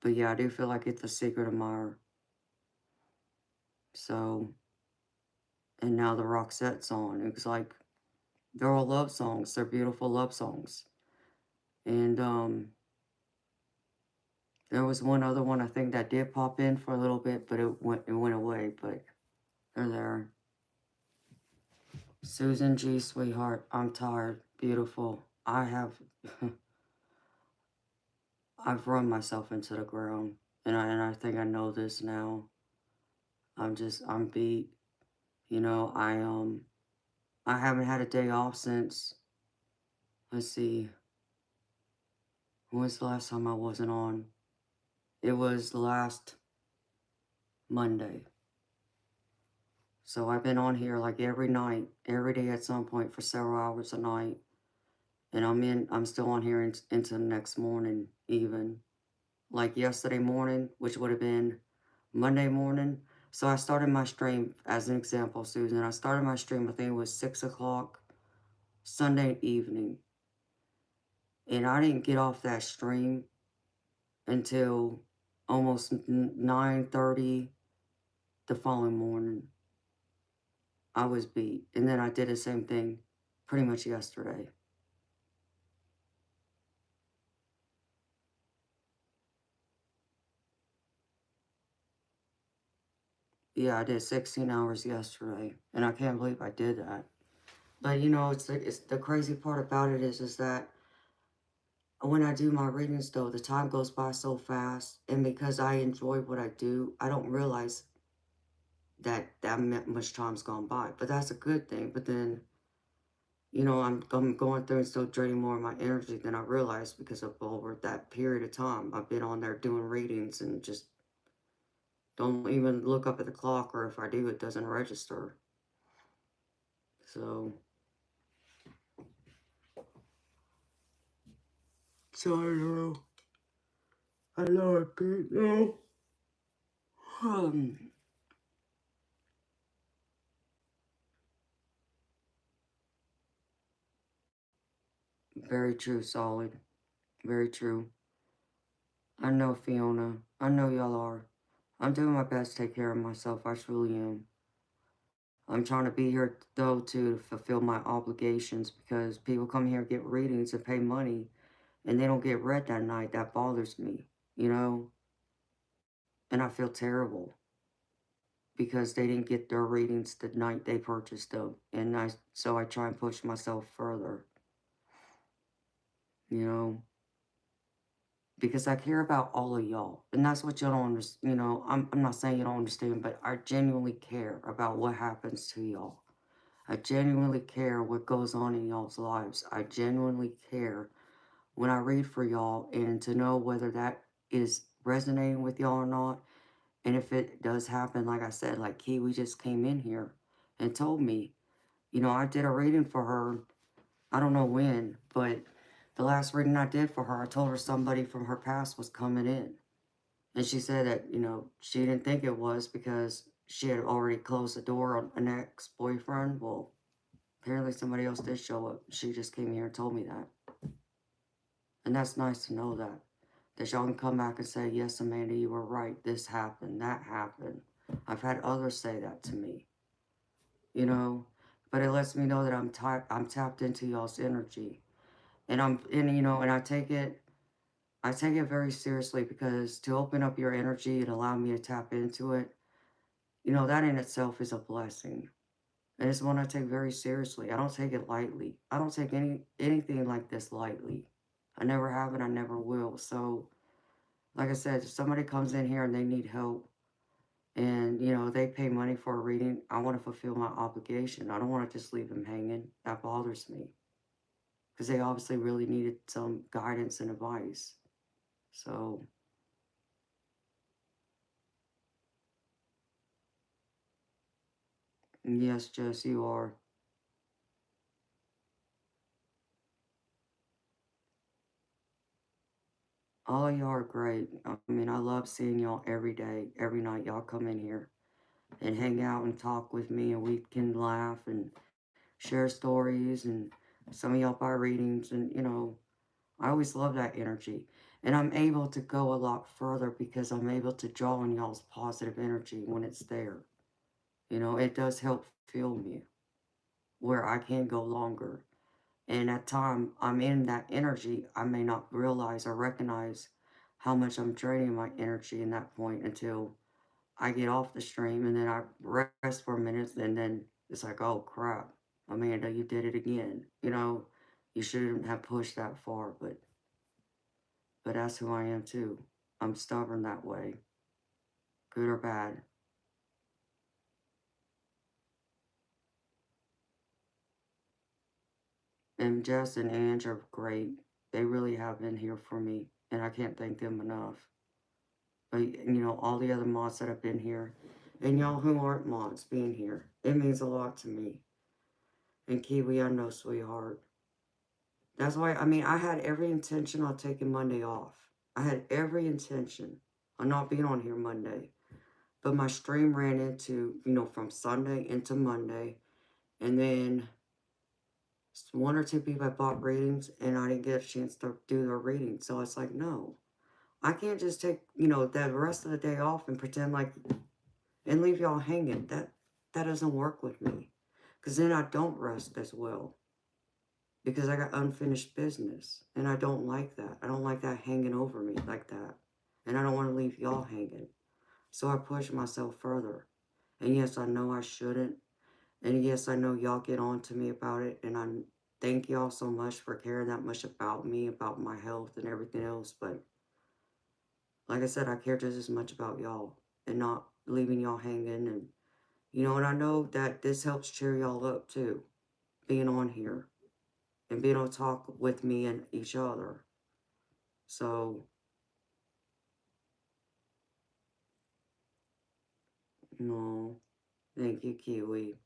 But yeah, I do feel like it's a secret admirer. So, and now the Roxette song, it's like, they're all love songs. They're beautiful love songs. And, there was one other one I think that did pop in for a little bit, but it went away, but they're there. Susan G, sweetheart, I'm tired. Beautiful. I've run myself into the ground, and I think I know this now. I'm beat. You know, I haven't had a day off since, let's see, when was the last time I wasn't on? It was last Monday. So I've been on here like every night, every day at some point for several hours a night. And I'm still on here into the next morning, even. Like yesterday morning, which would have been Monday morning. So I started my stream, as an example, Susan. I started my stream, I think it was 6 o'clock Sunday evening. And I didn't get off that stream until almost 9:30 the following morning. I was beat. And then I did the same thing pretty much yesterday. Yeah, I did 16 hours yesterday, and I can't believe I did that. But it's the crazy part about it is that when I do my readings, though, the time goes by so fast, and because I enjoy what I do, I don't realize that much time's gone by. But that's a good thing. But then, I'm going through and still draining more of my energy than I realized because of over that period of time I've been on there doing readings and just don't even look up at the clock, or if I do, it doesn't register. So I don't know. I know I could know. Um, very true, solid. Very true. I know, Fiona. I know y'all are. I'm doing my best to take care of myself. I truly am. I'm trying to be here, though, to fulfill my obligations because people come here, get readings, and pay money, and they don't get read that night. That bothers me, you know? And I feel terrible. because they didn't get their readings the night they purchased them. And so I try and push myself further, you know, because I care about all of y'all. And that's what y'all don't understand. You know, I'm not saying you don't understand, but I genuinely care about what happens to y'all. I genuinely care what goes on in y'all's lives. I genuinely care when I read for y'all, and to know whether that is resonating with y'all or not. And if it does happen, like I said, like Kiwi just came in here and told me, you know, I did a reading for her. I don't know when, but the last reading I did for her, I told her somebody from her past was coming in. And she said that, you know, she didn't think it was because she had already closed the door on an ex-boyfriend. Well, apparently somebody else did show up. She just came here and told me that. And that's nice to know that. That y'all can come back and say, yes, Amanda, you were right. This happened. That happened. I've had others say that to me, you know. But it lets me know that I'm tapped into y'all's energy. And you know, and I take it very seriously, because to open up your energy and allow me to tap into it, you know, that in itself is a blessing. And it's one I take very seriously. I don't take it lightly. I don't take anything like this lightly. I never have and I never will. So, like I said, if somebody comes in here and they need help and, you know, they pay money for a reading, I want to fulfill my obligation. I don't want to just leave them hanging. That bothers me, because they obviously really needed some guidance and advice. So, yes, Jess, you are. All of y'all are great. I mean, I love seeing y'all every day, every night. Y'all come in here and hang out and talk with me, and we can laugh and share stories. And some of y'all buy readings, and, you know, I always love that energy. And I'm able to go a lot further because I'm able to draw on y'all's positive energy when it's there. You know, it does help fuel me where I can go longer. And at time I'm in that energy, I may not realize or recognize how much I'm draining my energy in that point until I get off the stream, and then I rest for a minute, and then it's like, oh crap, Amanda, you did it again. You know, you shouldn't have pushed that far, but that's who I am too. I'm stubborn that way, good or bad. And Jess and Ange are great. They really have been here for me, and I can't thank them enough. But, you know, all the other mods that have been here, and y'all who aren't mods being here, it means a lot to me. And Kiwi, I know, sweetheart. That's why, I mean, I had every intention on taking Monday off. I had every intention on not being on here Monday. But my stream ran into, you know, from Sunday into Monday. And then one or two people had bought readings, and I didn't get a chance to do their reading. So it's like, no, I can't just take, you know, the rest of the day off and pretend like, and leave y'all hanging. That doesn't work with me. Because then I don't rest as well. Because I got unfinished business. And I don't like that. I don't like that hanging over me like that. And I don't want to leave y'all hanging. So I push myself further. And yes, I know I shouldn't. And yes, I know y'all get on to me about it. And I thank y'all so much for caring that much about me, about my health and everything else. But like I said, I care just as much about y'all and not leaving y'all hanging. And, you know, and I know that this helps cheer y'all up too, being on here and being able to talk with me and each other. So, no, thank you, Kiwi.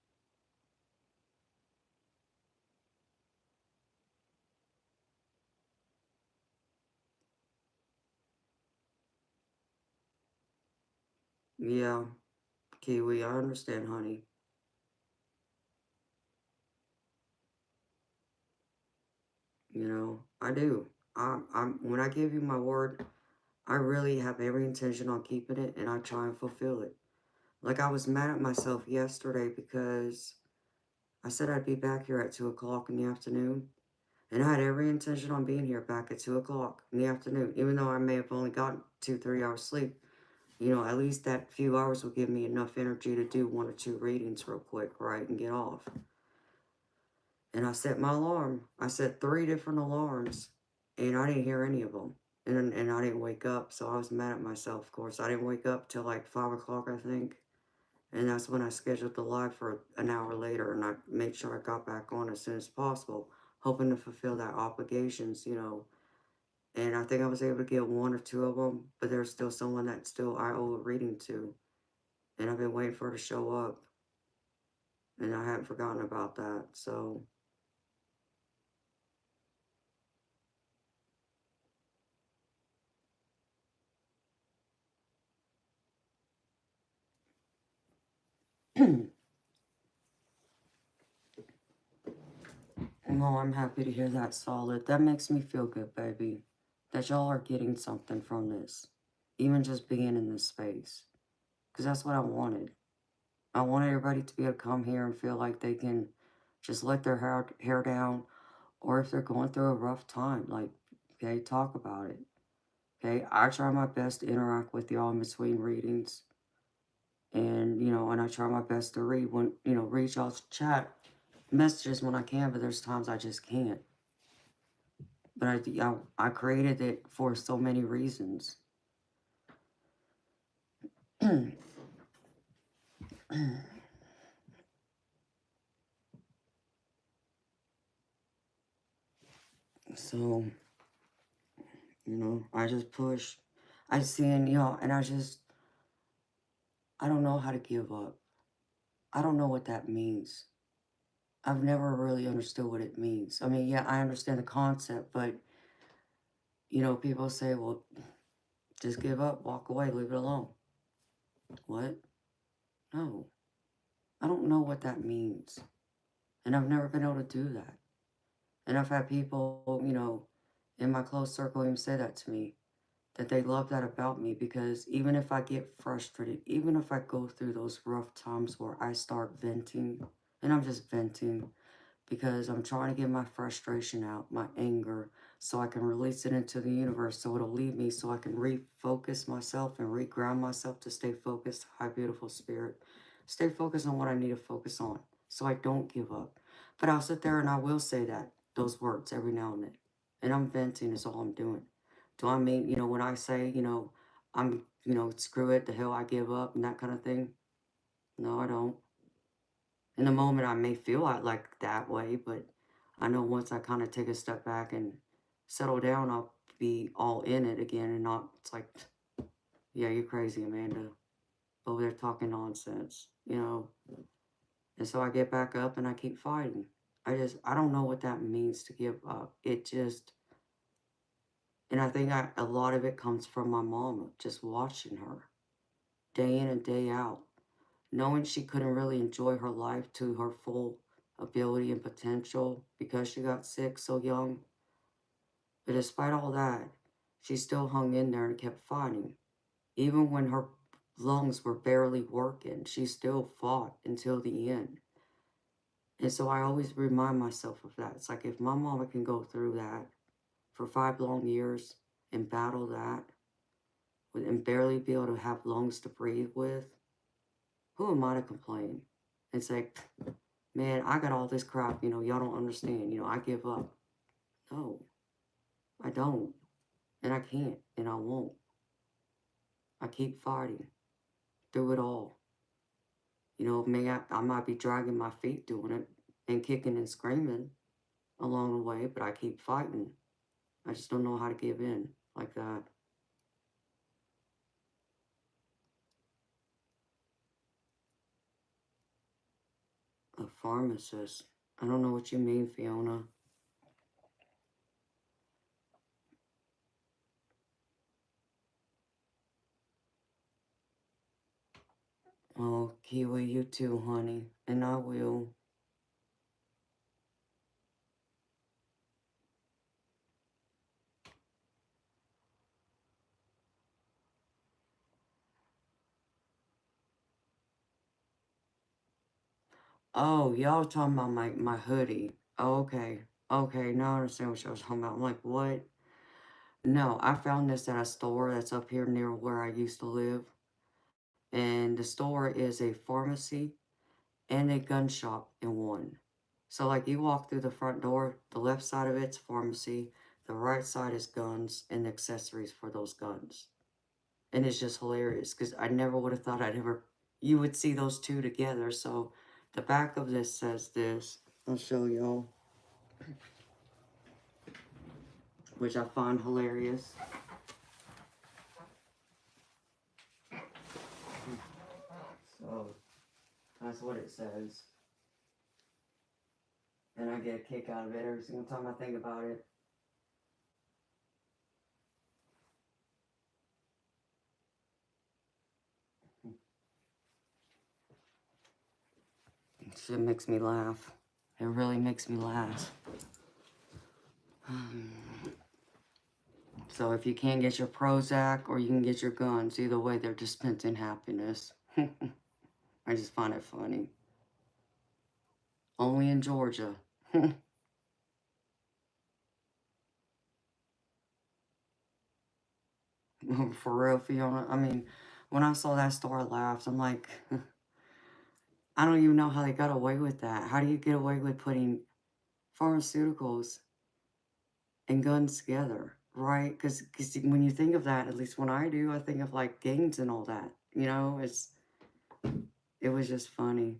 Yeah, Kiwi, I understand, honey. You know, I do. When I give you my word, I really have every intention on keeping it, and I try and fulfill it. Like, I was mad at myself yesterday because I said I'd be back here at 2 o'clock in the afternoon, and I had every intention on being here back at 2 o'clock in the afternoon, even though I may have only gotten 2, 3 hours sleep. You know, at least that few hours will give me enough energy to do one or two readings real quick, right, and get off. And I set my alarm. I set 3 different alarms, and I didn't hear any of them. And I didn't wake up, so I was mad at myself, of course. I didn't wake up till like 5 o'clock, I think. And that's when I scheduled the live for an hour later, and I made sure I got back on as soon as possible, hoping to fulfill that obligations, you know. And I think I was able to get one or two of them, but there's still someone that still I owe a reading to, and I've been waiting for her to show up, and I haven't forgotten about that. So, well, I'm happy to hear that, Solid. That makes me feel good, baby. That y'all are getting something from this, even just being in this space, because that's what I wanted. I want everybody to be able to come here and feel like they can just let their hair down, or if they're going through a rough time, like, okay, talk about it. Okay, I try my best to interact with y'all in between readings, and you know, and I try my best to read when you know, read y'all's chat messages when I can, but there's times I just can't. But I created it for so many reasons. So, you know, I just push. I see, and you know, and I don't know how to give up. I don't know what that means. I've never really understood what it means. I mean, yeah, I understand the concept, but you know, people say, well, just give up, walk away, leave it alone. What? No. I don't know what that means. And I've never been able to do that. And I've had people, you know, in my close circle even say that to me, that they love that about me because even if I get frustrated, even if I go through those rough times where I start venting, and I'm just venting, because I'm trying to get my frustration out, my anger, so I can release it into the universe so it'll leave me so I can refocus myself and reground myself to stay focused, high beautiful spirit. Stay focused on what I need to focus on so I don't give up. But I'll sit there and I will say those words every now and then. And I'm venting is all I'm doing. Do I mean, you know, when I say, you know, I'm, you know, screw it, the hell I give up and that kind of thing? No, I don't. In the moment, I may feel like that way, but I know once I kind of take a step back and settle down, I'll be all in it again and not, it's like, yeah, you're crazy, Amanda, over there talking nonsense, you know? And so I get back up and I keep fighting. I don't know what that means to give up. It just, and I think a lot of it comes from my mama, just watching her day in and day out, knowing she couldn't really enjoy her life to her full ability and potential because she got sick so young. But despite all that, she still hung in there and kept fighting. Even when her lungs were barely working, she still fought until the end. And so I always remind myself of that. It's like if my mama can go through that for 5 long years and battle that and barely be able to have lungs to breathe with, who am I to complain? And say, man, I got all this crap, you know, y'all don't understand, you know, I give up. No, I don't. And I can't, and I won't. I keep fighting through it all. You know, I might be dragging my feet doing it and kicking and screaming along the way, but I keep fighting. I just don't know how to give in like that. A pharmacist. I don't know what you mean, Fiona. Oh, Kiwi, you too, honey. And I will. Oh, y'all talking about my hoodie. Oh, okay. Okay, now I understand what y'all was talking about. I'm like, what? No, I found this at a store that's up here near where I used to live. And the store is a pharmacy and a gun shop in one. So like you walk through the front door, the left side of it's pharmacy, the right side is guns and accessories for those guns. And it's just hilarious because I never would have thought you would see those two together. So the back of this says this. I'll show y'all, which I find hilarious. So that's what it says. And I get a kick out of it every single time I think about it. It makes me laugh. It really makes me laugh. So if you can't get your Prozac or you can get your guns, either way they're dispensing happiness. I just find it funny. Only in Georgia. For real, Fiona. I mean, when I saw that store, I laughed. I'm like, I don't even know how they got away with that. How do you get away with putting pharmaceuticals and guns together, right? Because when you think of that, at least when I do, I think of like gangs and all that. You know, it was just funny.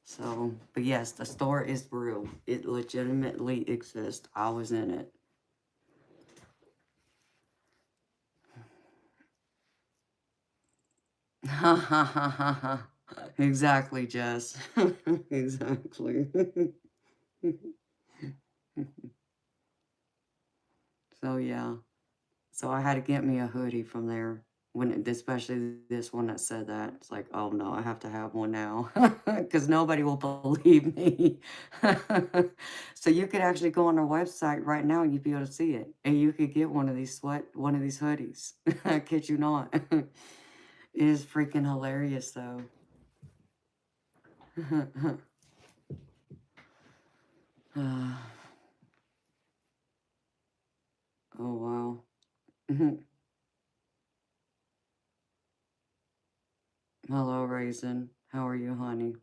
So, but yes, the store is real. It legitimately exists. I was in it. Ha ha ha ha ha. Exactly, Jess. Exactly. So yeah. So I had to get me a hoodie from there. Especially this one that said that. It's like, oh no, I have to have one now. Because nobody will believe me. So you could actually go on their website right now and you'd be able to see it. And you could get one of these hoodies. I kid you not. It is freaking hilarious though. Oh wow. Hello, Raisin. How are you, honey?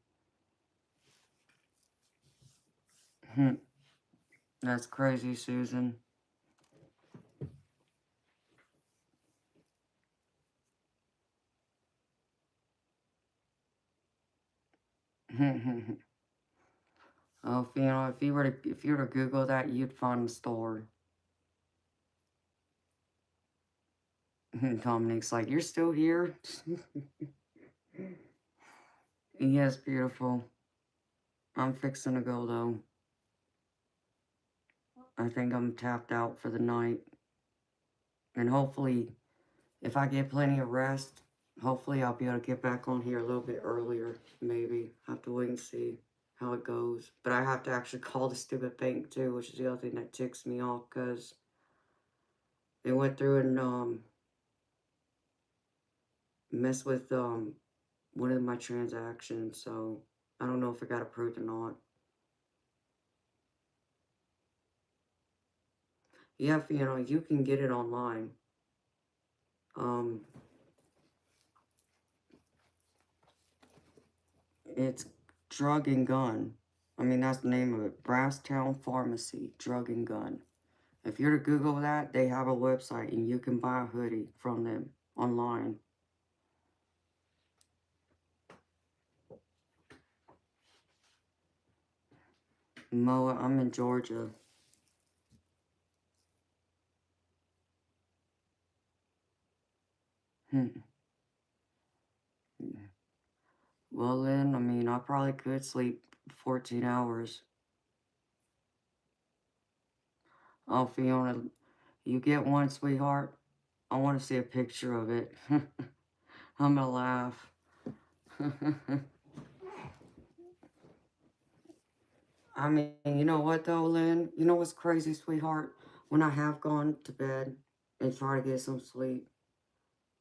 That's crazy, Susan. Oh, if you were to Google that, you'd find the store. Dominiqu's like, you're still here? Yes, beautiful. I'm fixing to go, though. I think I'm tapped out for the night. And hopefully, if I get plenty of rest, hopefully I'll be able to get back on here a little bit earlier. Maybe. I have to wait and see how it goes. But I have to actually call the stupid bank, too, which is the other thing that ticks me off, because they went through and, messed with, one of my transactions, so I don't know if it got approved or not. Yeah, you can get it online. Um, it's Drug and Gun. I mean, that's the name of it. Brasstown Pharmacy, Drug and Gun. If you're to Google that, they have a website and you can buy a hoodie from them online. Moa, I'm in Georgia. Well then, I mean, I probably could sleep 14 hours. Oh, Fiona, you get one, sweetheart? I want to see a picture of it. I'm gonna laugh. I mean, you know what though, Lynn? You know what's crazy, sweetheart? When I have gone to bed and try to get some sleep,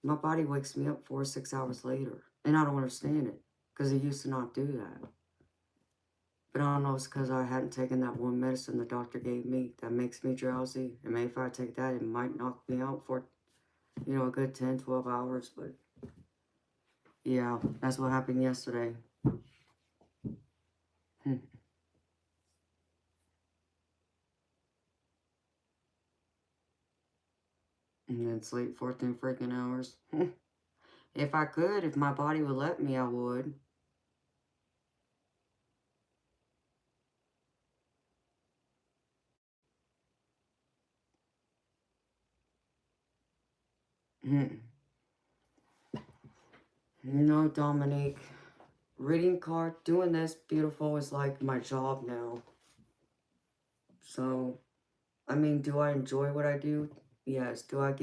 my body wakes me up 4 or 6 hours later. And I don't understand it. Because it used to not do that. But I don't know, it's because I hadn't taken that one medicine the doctor gave me that makes me drowsy. And maybe if I take that, it might knock me out for you know, a good 10, 12 hours, but yeah, that's what happened yesterday. And then sleep 14 freaking hours. If I could, if my body would let me, I would. You know, Dominique, reading card, doing this beautiful is like my job now. So, I mean, do I enjoy what I do? Yes. Do I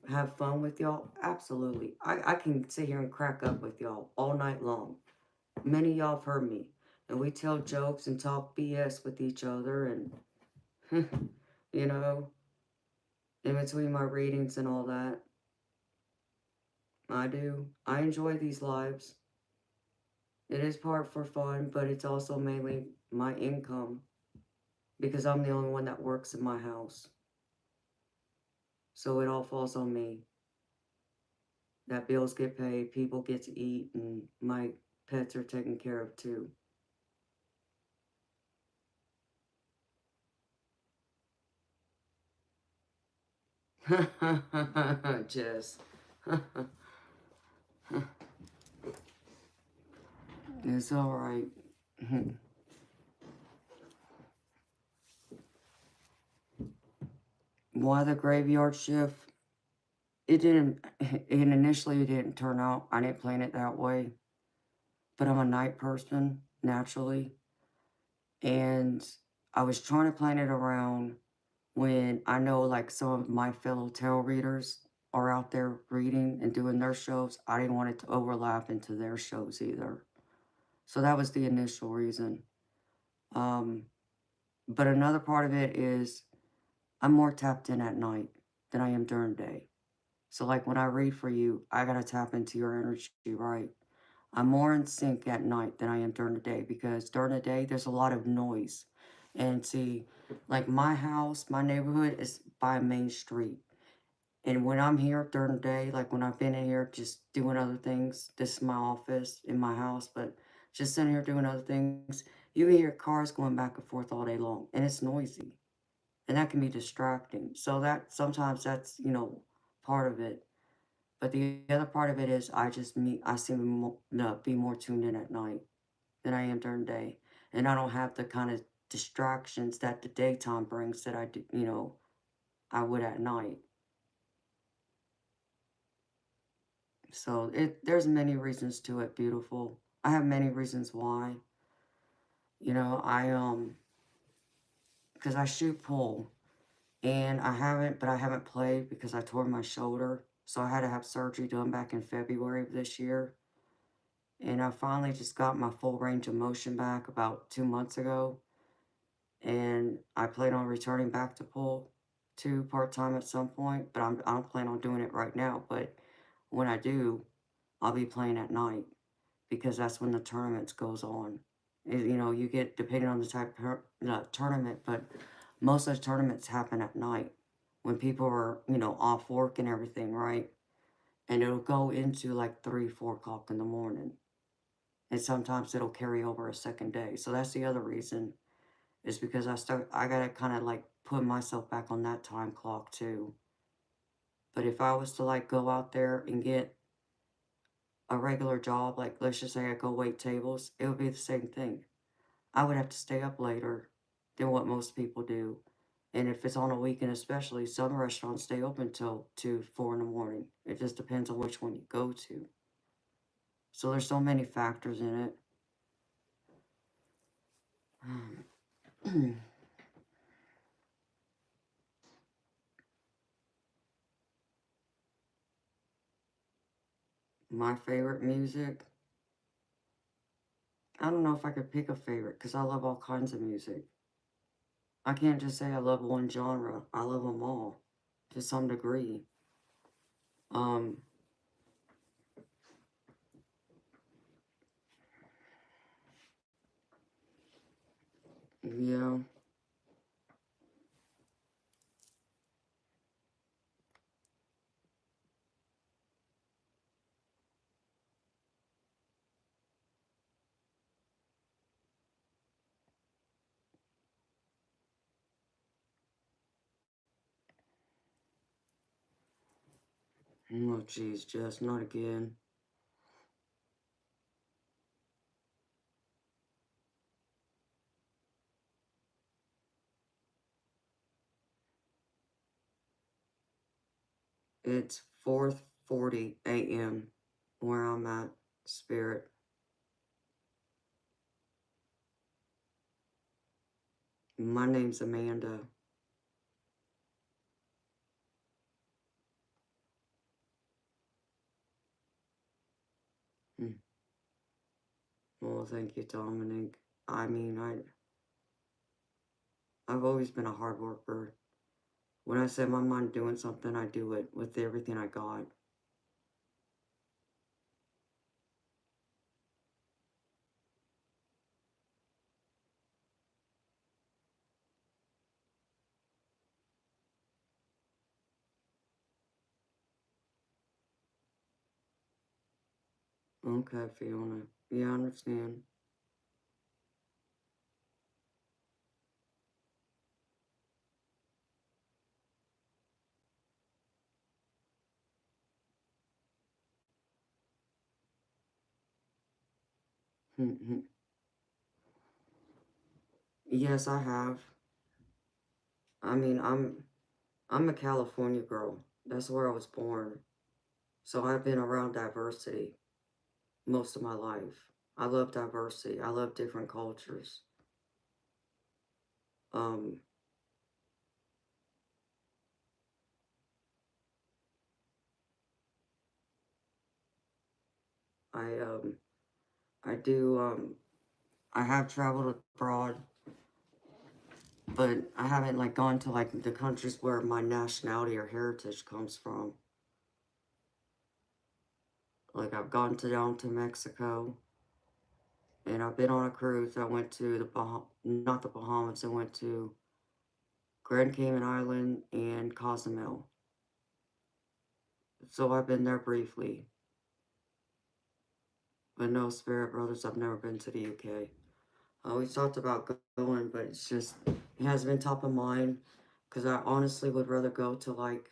have fun with y'all? Absolutely. I can sit here and crack up with y'all all night long. Many of y'all have heard me. And we tell jokes and talk BS with each other and, you know, in between my readings and all that. I do. I enjoy these lives. It is part for fun, but it's also mainly my income because I'm the only one that works in my house. So it all falls on me. That bills get paid, people get to eat, and my pets are taken care of too. Jess. It's alright. Why the graveyard shift? It didn't, initially it didn't turn out. I didn't plan it that way. But I'm a night person, naturally. And I was trying to plan it around when I know like some of my fellow tarot readers are out there reading and doing their shows. I didn't want it to overlap into their shows either. So that was the initial reason. Um, but another part of it is I'm more tapped in at night than I am during the day. So like when I read for you, I gotta tap into your energy, right? I'm more in sync at night than I am during the day because during the day there's a lot of noise. And see, like my house, my neighborhood is by a main street. And when I'm here during the day, like when I've been in here just doing other things, this is my office in my house, but just sitting here doing other things, you can hear cars going back and forth all day long, and it's noisy, and that can be distracting. So that sometimes that's part of it. But the other part of it is I seem to be more tuned in at night than I am during the day, and I don't have the kind of distractions that the daytime brings that I do, I would at night. So there's many reasons to it, beautiful. I have many reasons why. Because I shoot pool, and I haven't played because I tore my shoulder. So I had to have surgery done back in February of this year. And I finally just got my full range of motion back about 2 months ago. And I plan on returning back to pool too part-time at some point, but I don't plan on doing it right now. But when I do, I'll be playing at night because that's when the tournaments goes on. You get, depending on the type of tournament, but most of the tournaments happen at night when people are, off work and everything, right? And it'll go into like 3, 4 o'clock in the morning. And sometimes it'll carry over a second day. So that's the other reason, is because I gotta kind of like put myself back on that time clock too. But if I was to like go out there and get a regular job, like let's just say I go wait tables, it would be the same thing. I would have to stay up later than what most people do. And if it's on a weekend especially, some restaurants stay open till 2, 4 in the morning. It just depends on which one you go to. So there's so many factors in it. My favorite music? I don't know if I could pick a favorite because I love all kinds of music. I can't just say I love one genre. I love them all to some degree. Um, yeah. Oh, jeez, Jess, not again. It's 4:40 a.m. where I'm at, Spirit. My name's Amanda. Hmm. Well, thank you, Dominic. I mean, I've always been a hard worker. When I set my mind doing something, I do it with everything I got. Okay, Fiona. Yeah, I understand. Yes, I have. I mean, I'm a California girl. That's where I was born. So I've been around diversity most of my life. I love diversity. I love different cultures. Um, I um, I do I have traveled abroad, but I haven't like gone to like the countries where my nationality or heritage comes from. Like I've gone to down to Mexico, and I've been on a cruise. I went to not the Bahamas. I went to Grand Cayman Island and Cozumel. So I've been there briefly. But no, Spirit Brothers, I've never been to the UK. I always talked about going, but it's just, it has been top of mind. Because I honestly would rather go to like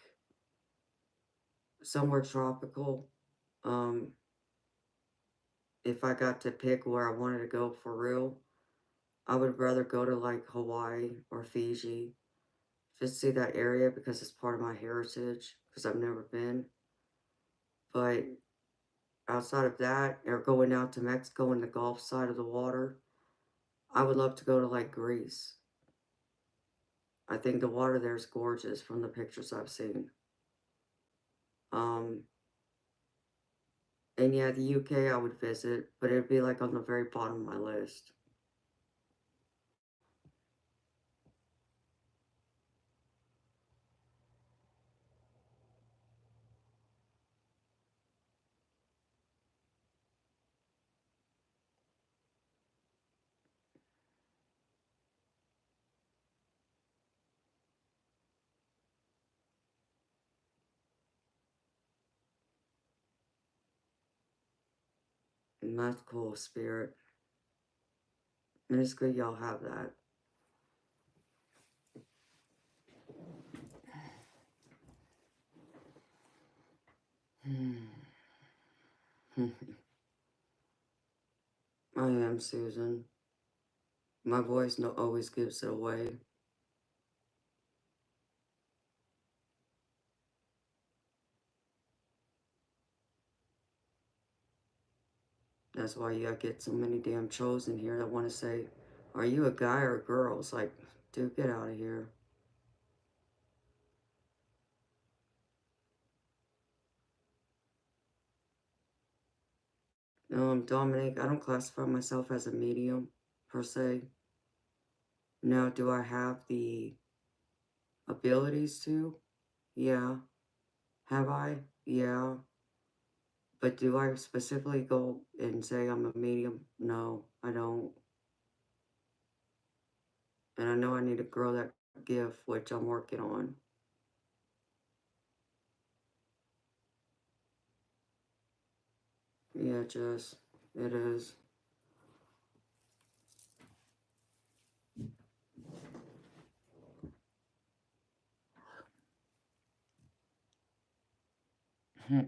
somewhere tropical. Um, if I got to pick where I wanted to go for real, I would rather go to like Hawaii or Fiji. Just see that area because it's part of my heritage. Because I've never been. But outside of that, or going out to Mexico in the Gulf side of the water, I would love to go to like Greece. I think the water there is gorgeous from the pictures I've seen. Um, and yeah, the UK I would visit, but it'd be like on the very bottom of my list. And that's cool, Spirit. And it's good y'all have that. I am Susan. My voice no always gives it away. That's why you get so many damn trolls in here that want to say, "Are you a guy or a girl?" It's like, dude, get out of here. Dominic, I don't classify myself as a medium per se. Now, do I have the abilities to? Yeah. Have I? Yeah. But do I specifically go and say I'm a medium? No, I don't. And I know I need to grow that gift, which I'm working on. Yeah, Jess, it is. No,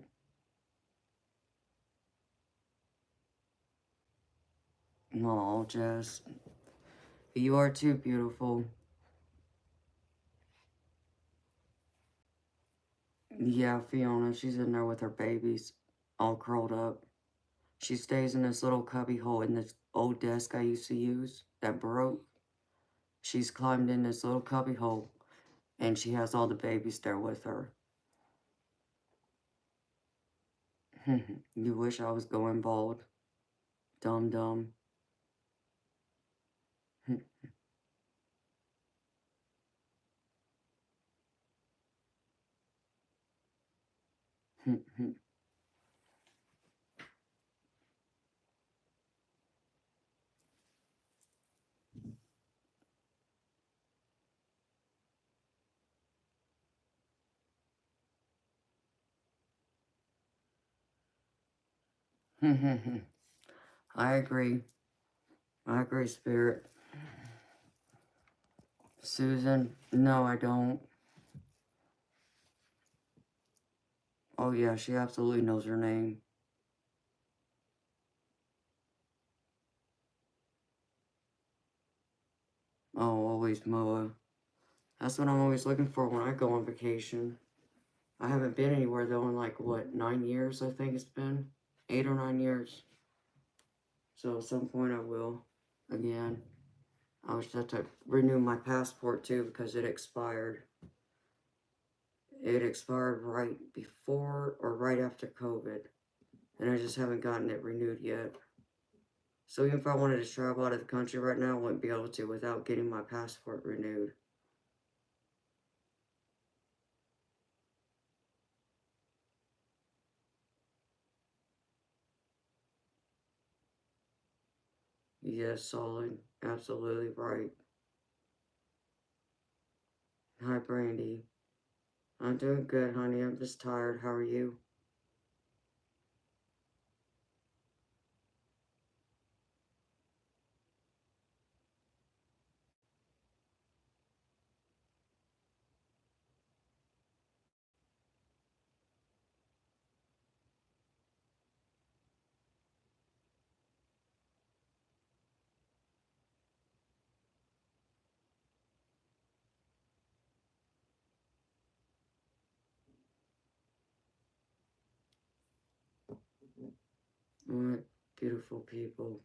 Jess. You are too beautiful. Yeah, Fiona, she's in there with her babies, all curled up. She stays in this little cubby hole in this old desk I used to use that broke. She's climbed in this little cubby hole, and she has all the babies there with her. You wish I was going bald. Dum dum. I agree. I agree, Spirit. Susan, no, I don't. Oh, yeah, she absolutely knows her name. Oh, always Moa. That's what I'm always looking for when I go on vacation. I haven't been anywhere though in like, what, 9 years, I think it's been? 8 or 9 years. So at some point I will again. I just have to renew my passport too because it expired. It expired right before or right after COVID. And I just haven't gotten it renewed yet. So even if I wanted to travel out of the country right now, I wouldn't be able to without getting my passport renewed. Yes, solid. Absolutely right. Hi, Brandy. I'm doing good, honey. I'm just tired. How are you? Alright, beautiful people.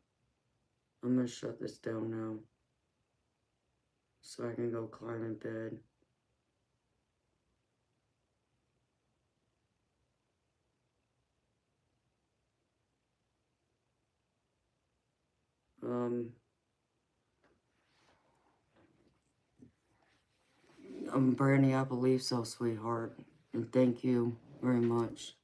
I'm gonna shut this down now so I can go climb in bed. Um, Brandy, I believe so, sweetheart. And thank you very much.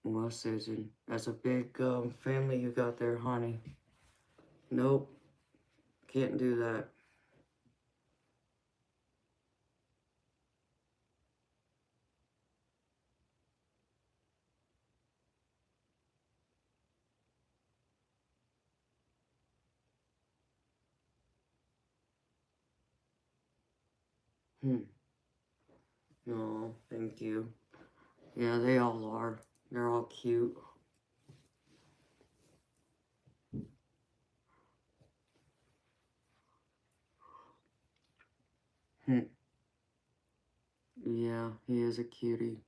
Well, Susan, that's a big family you got there, honey. Nope, can't do that. Hmm. No, thank you. Yeah, they all are. They're all cute. Hmm. Yeah, he is a cutie.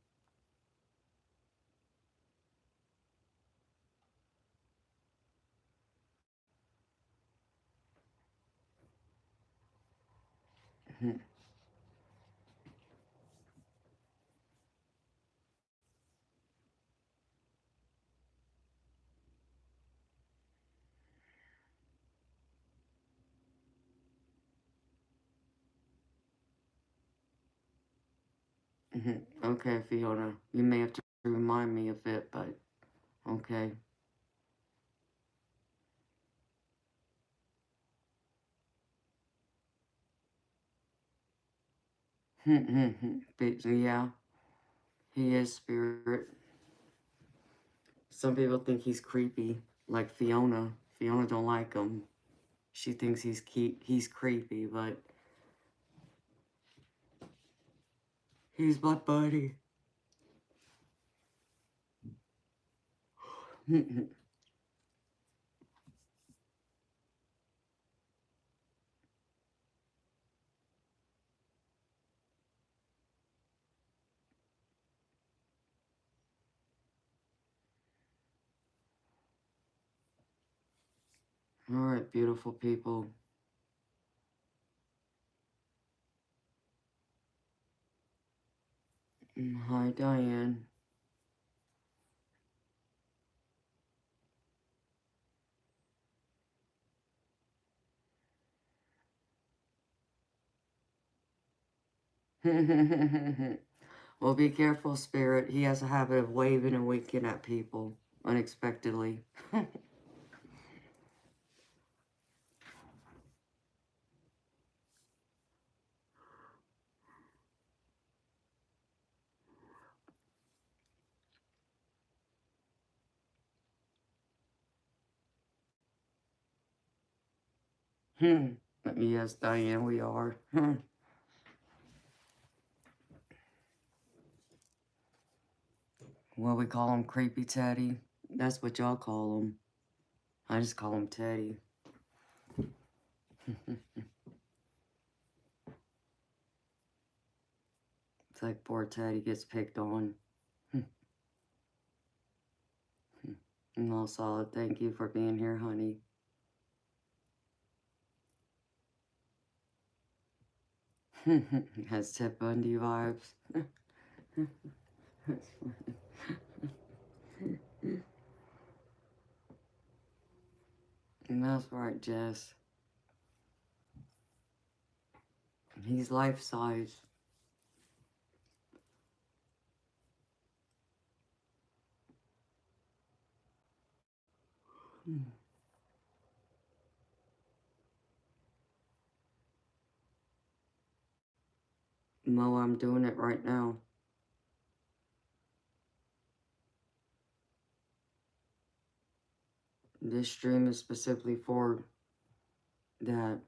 Hmm. Okay, Fiona, you may have to remind me of it, but okay. But, yeah, he is spirit. Some people think he's creepy, like Fiona. Fiona don't like him. She thinks he's creepy, but he's my buddy. Alright, beautiful people. Hi, Diane. Well, be careful, Spirit. He has a habit of waving and winking at people unexpectedly. Yes, Diane, we are. Well, we call him Creepy Teddy. That's what y'all call him. I just call him Teddy. It's like poor Teddy gets picked on. And all solid. Thank you for being here, honey. Has Ted Bundy vibes. That's funny. And that's right, Jess. He's life size. Mo, I'm doing it right now. This stream is specifically for that,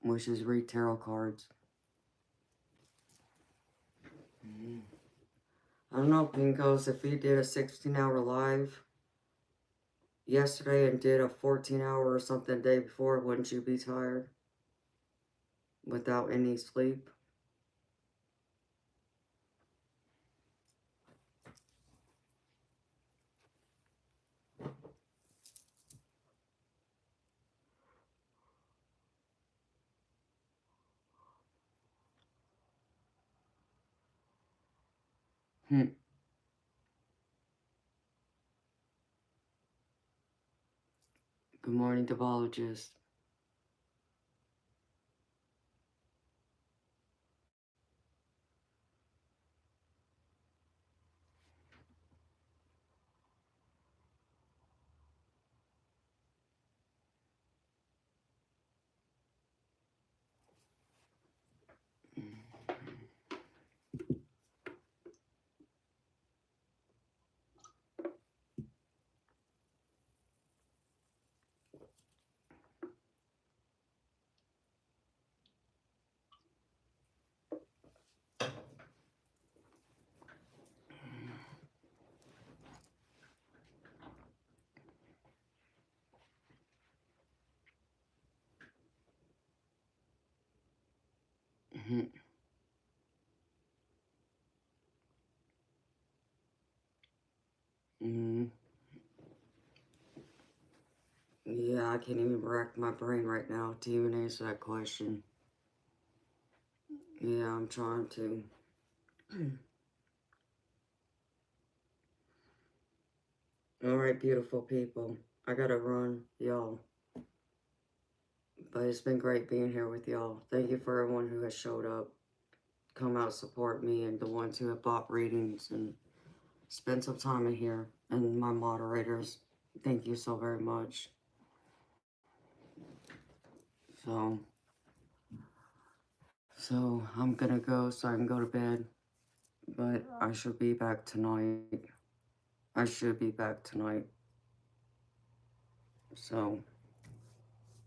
which is read tarot cards. I don't know, Pinkos, if he did a 16-hour live yesterday and did a 14-hour or something the day before, wouldn't you be tired? Without any sleep? Good morning, Debologist. Yeah, I can't even rack my brain right now to even answer that question. Yeah, I'm trying to. Alright, beautiful people. I gotta run, y'all. But it's been great being here with y'all. Thank you for everyone who has showed up, come out, support me, and the ones who have bought readings and spent some time in here. And my moderators, thank you so very much. So I'm gonna go so I can go to bed. But I should be back tonight. I should be back tonight. So,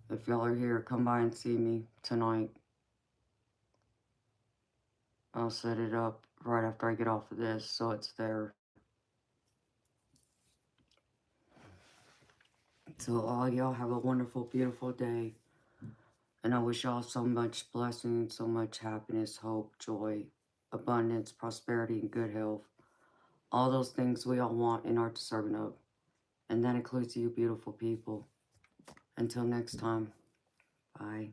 if y'all are here, come by and see me tonight. I'll set it up right after I get off of this, so it's there. So all y'all have a wonderful, beautiful day. And I wish y'all so much blessing, so much happiness, hope, joy, abundance, prosperity, and good health. All those things we all want and are deserving of. And that includes you beautiful people. Until next time, bye.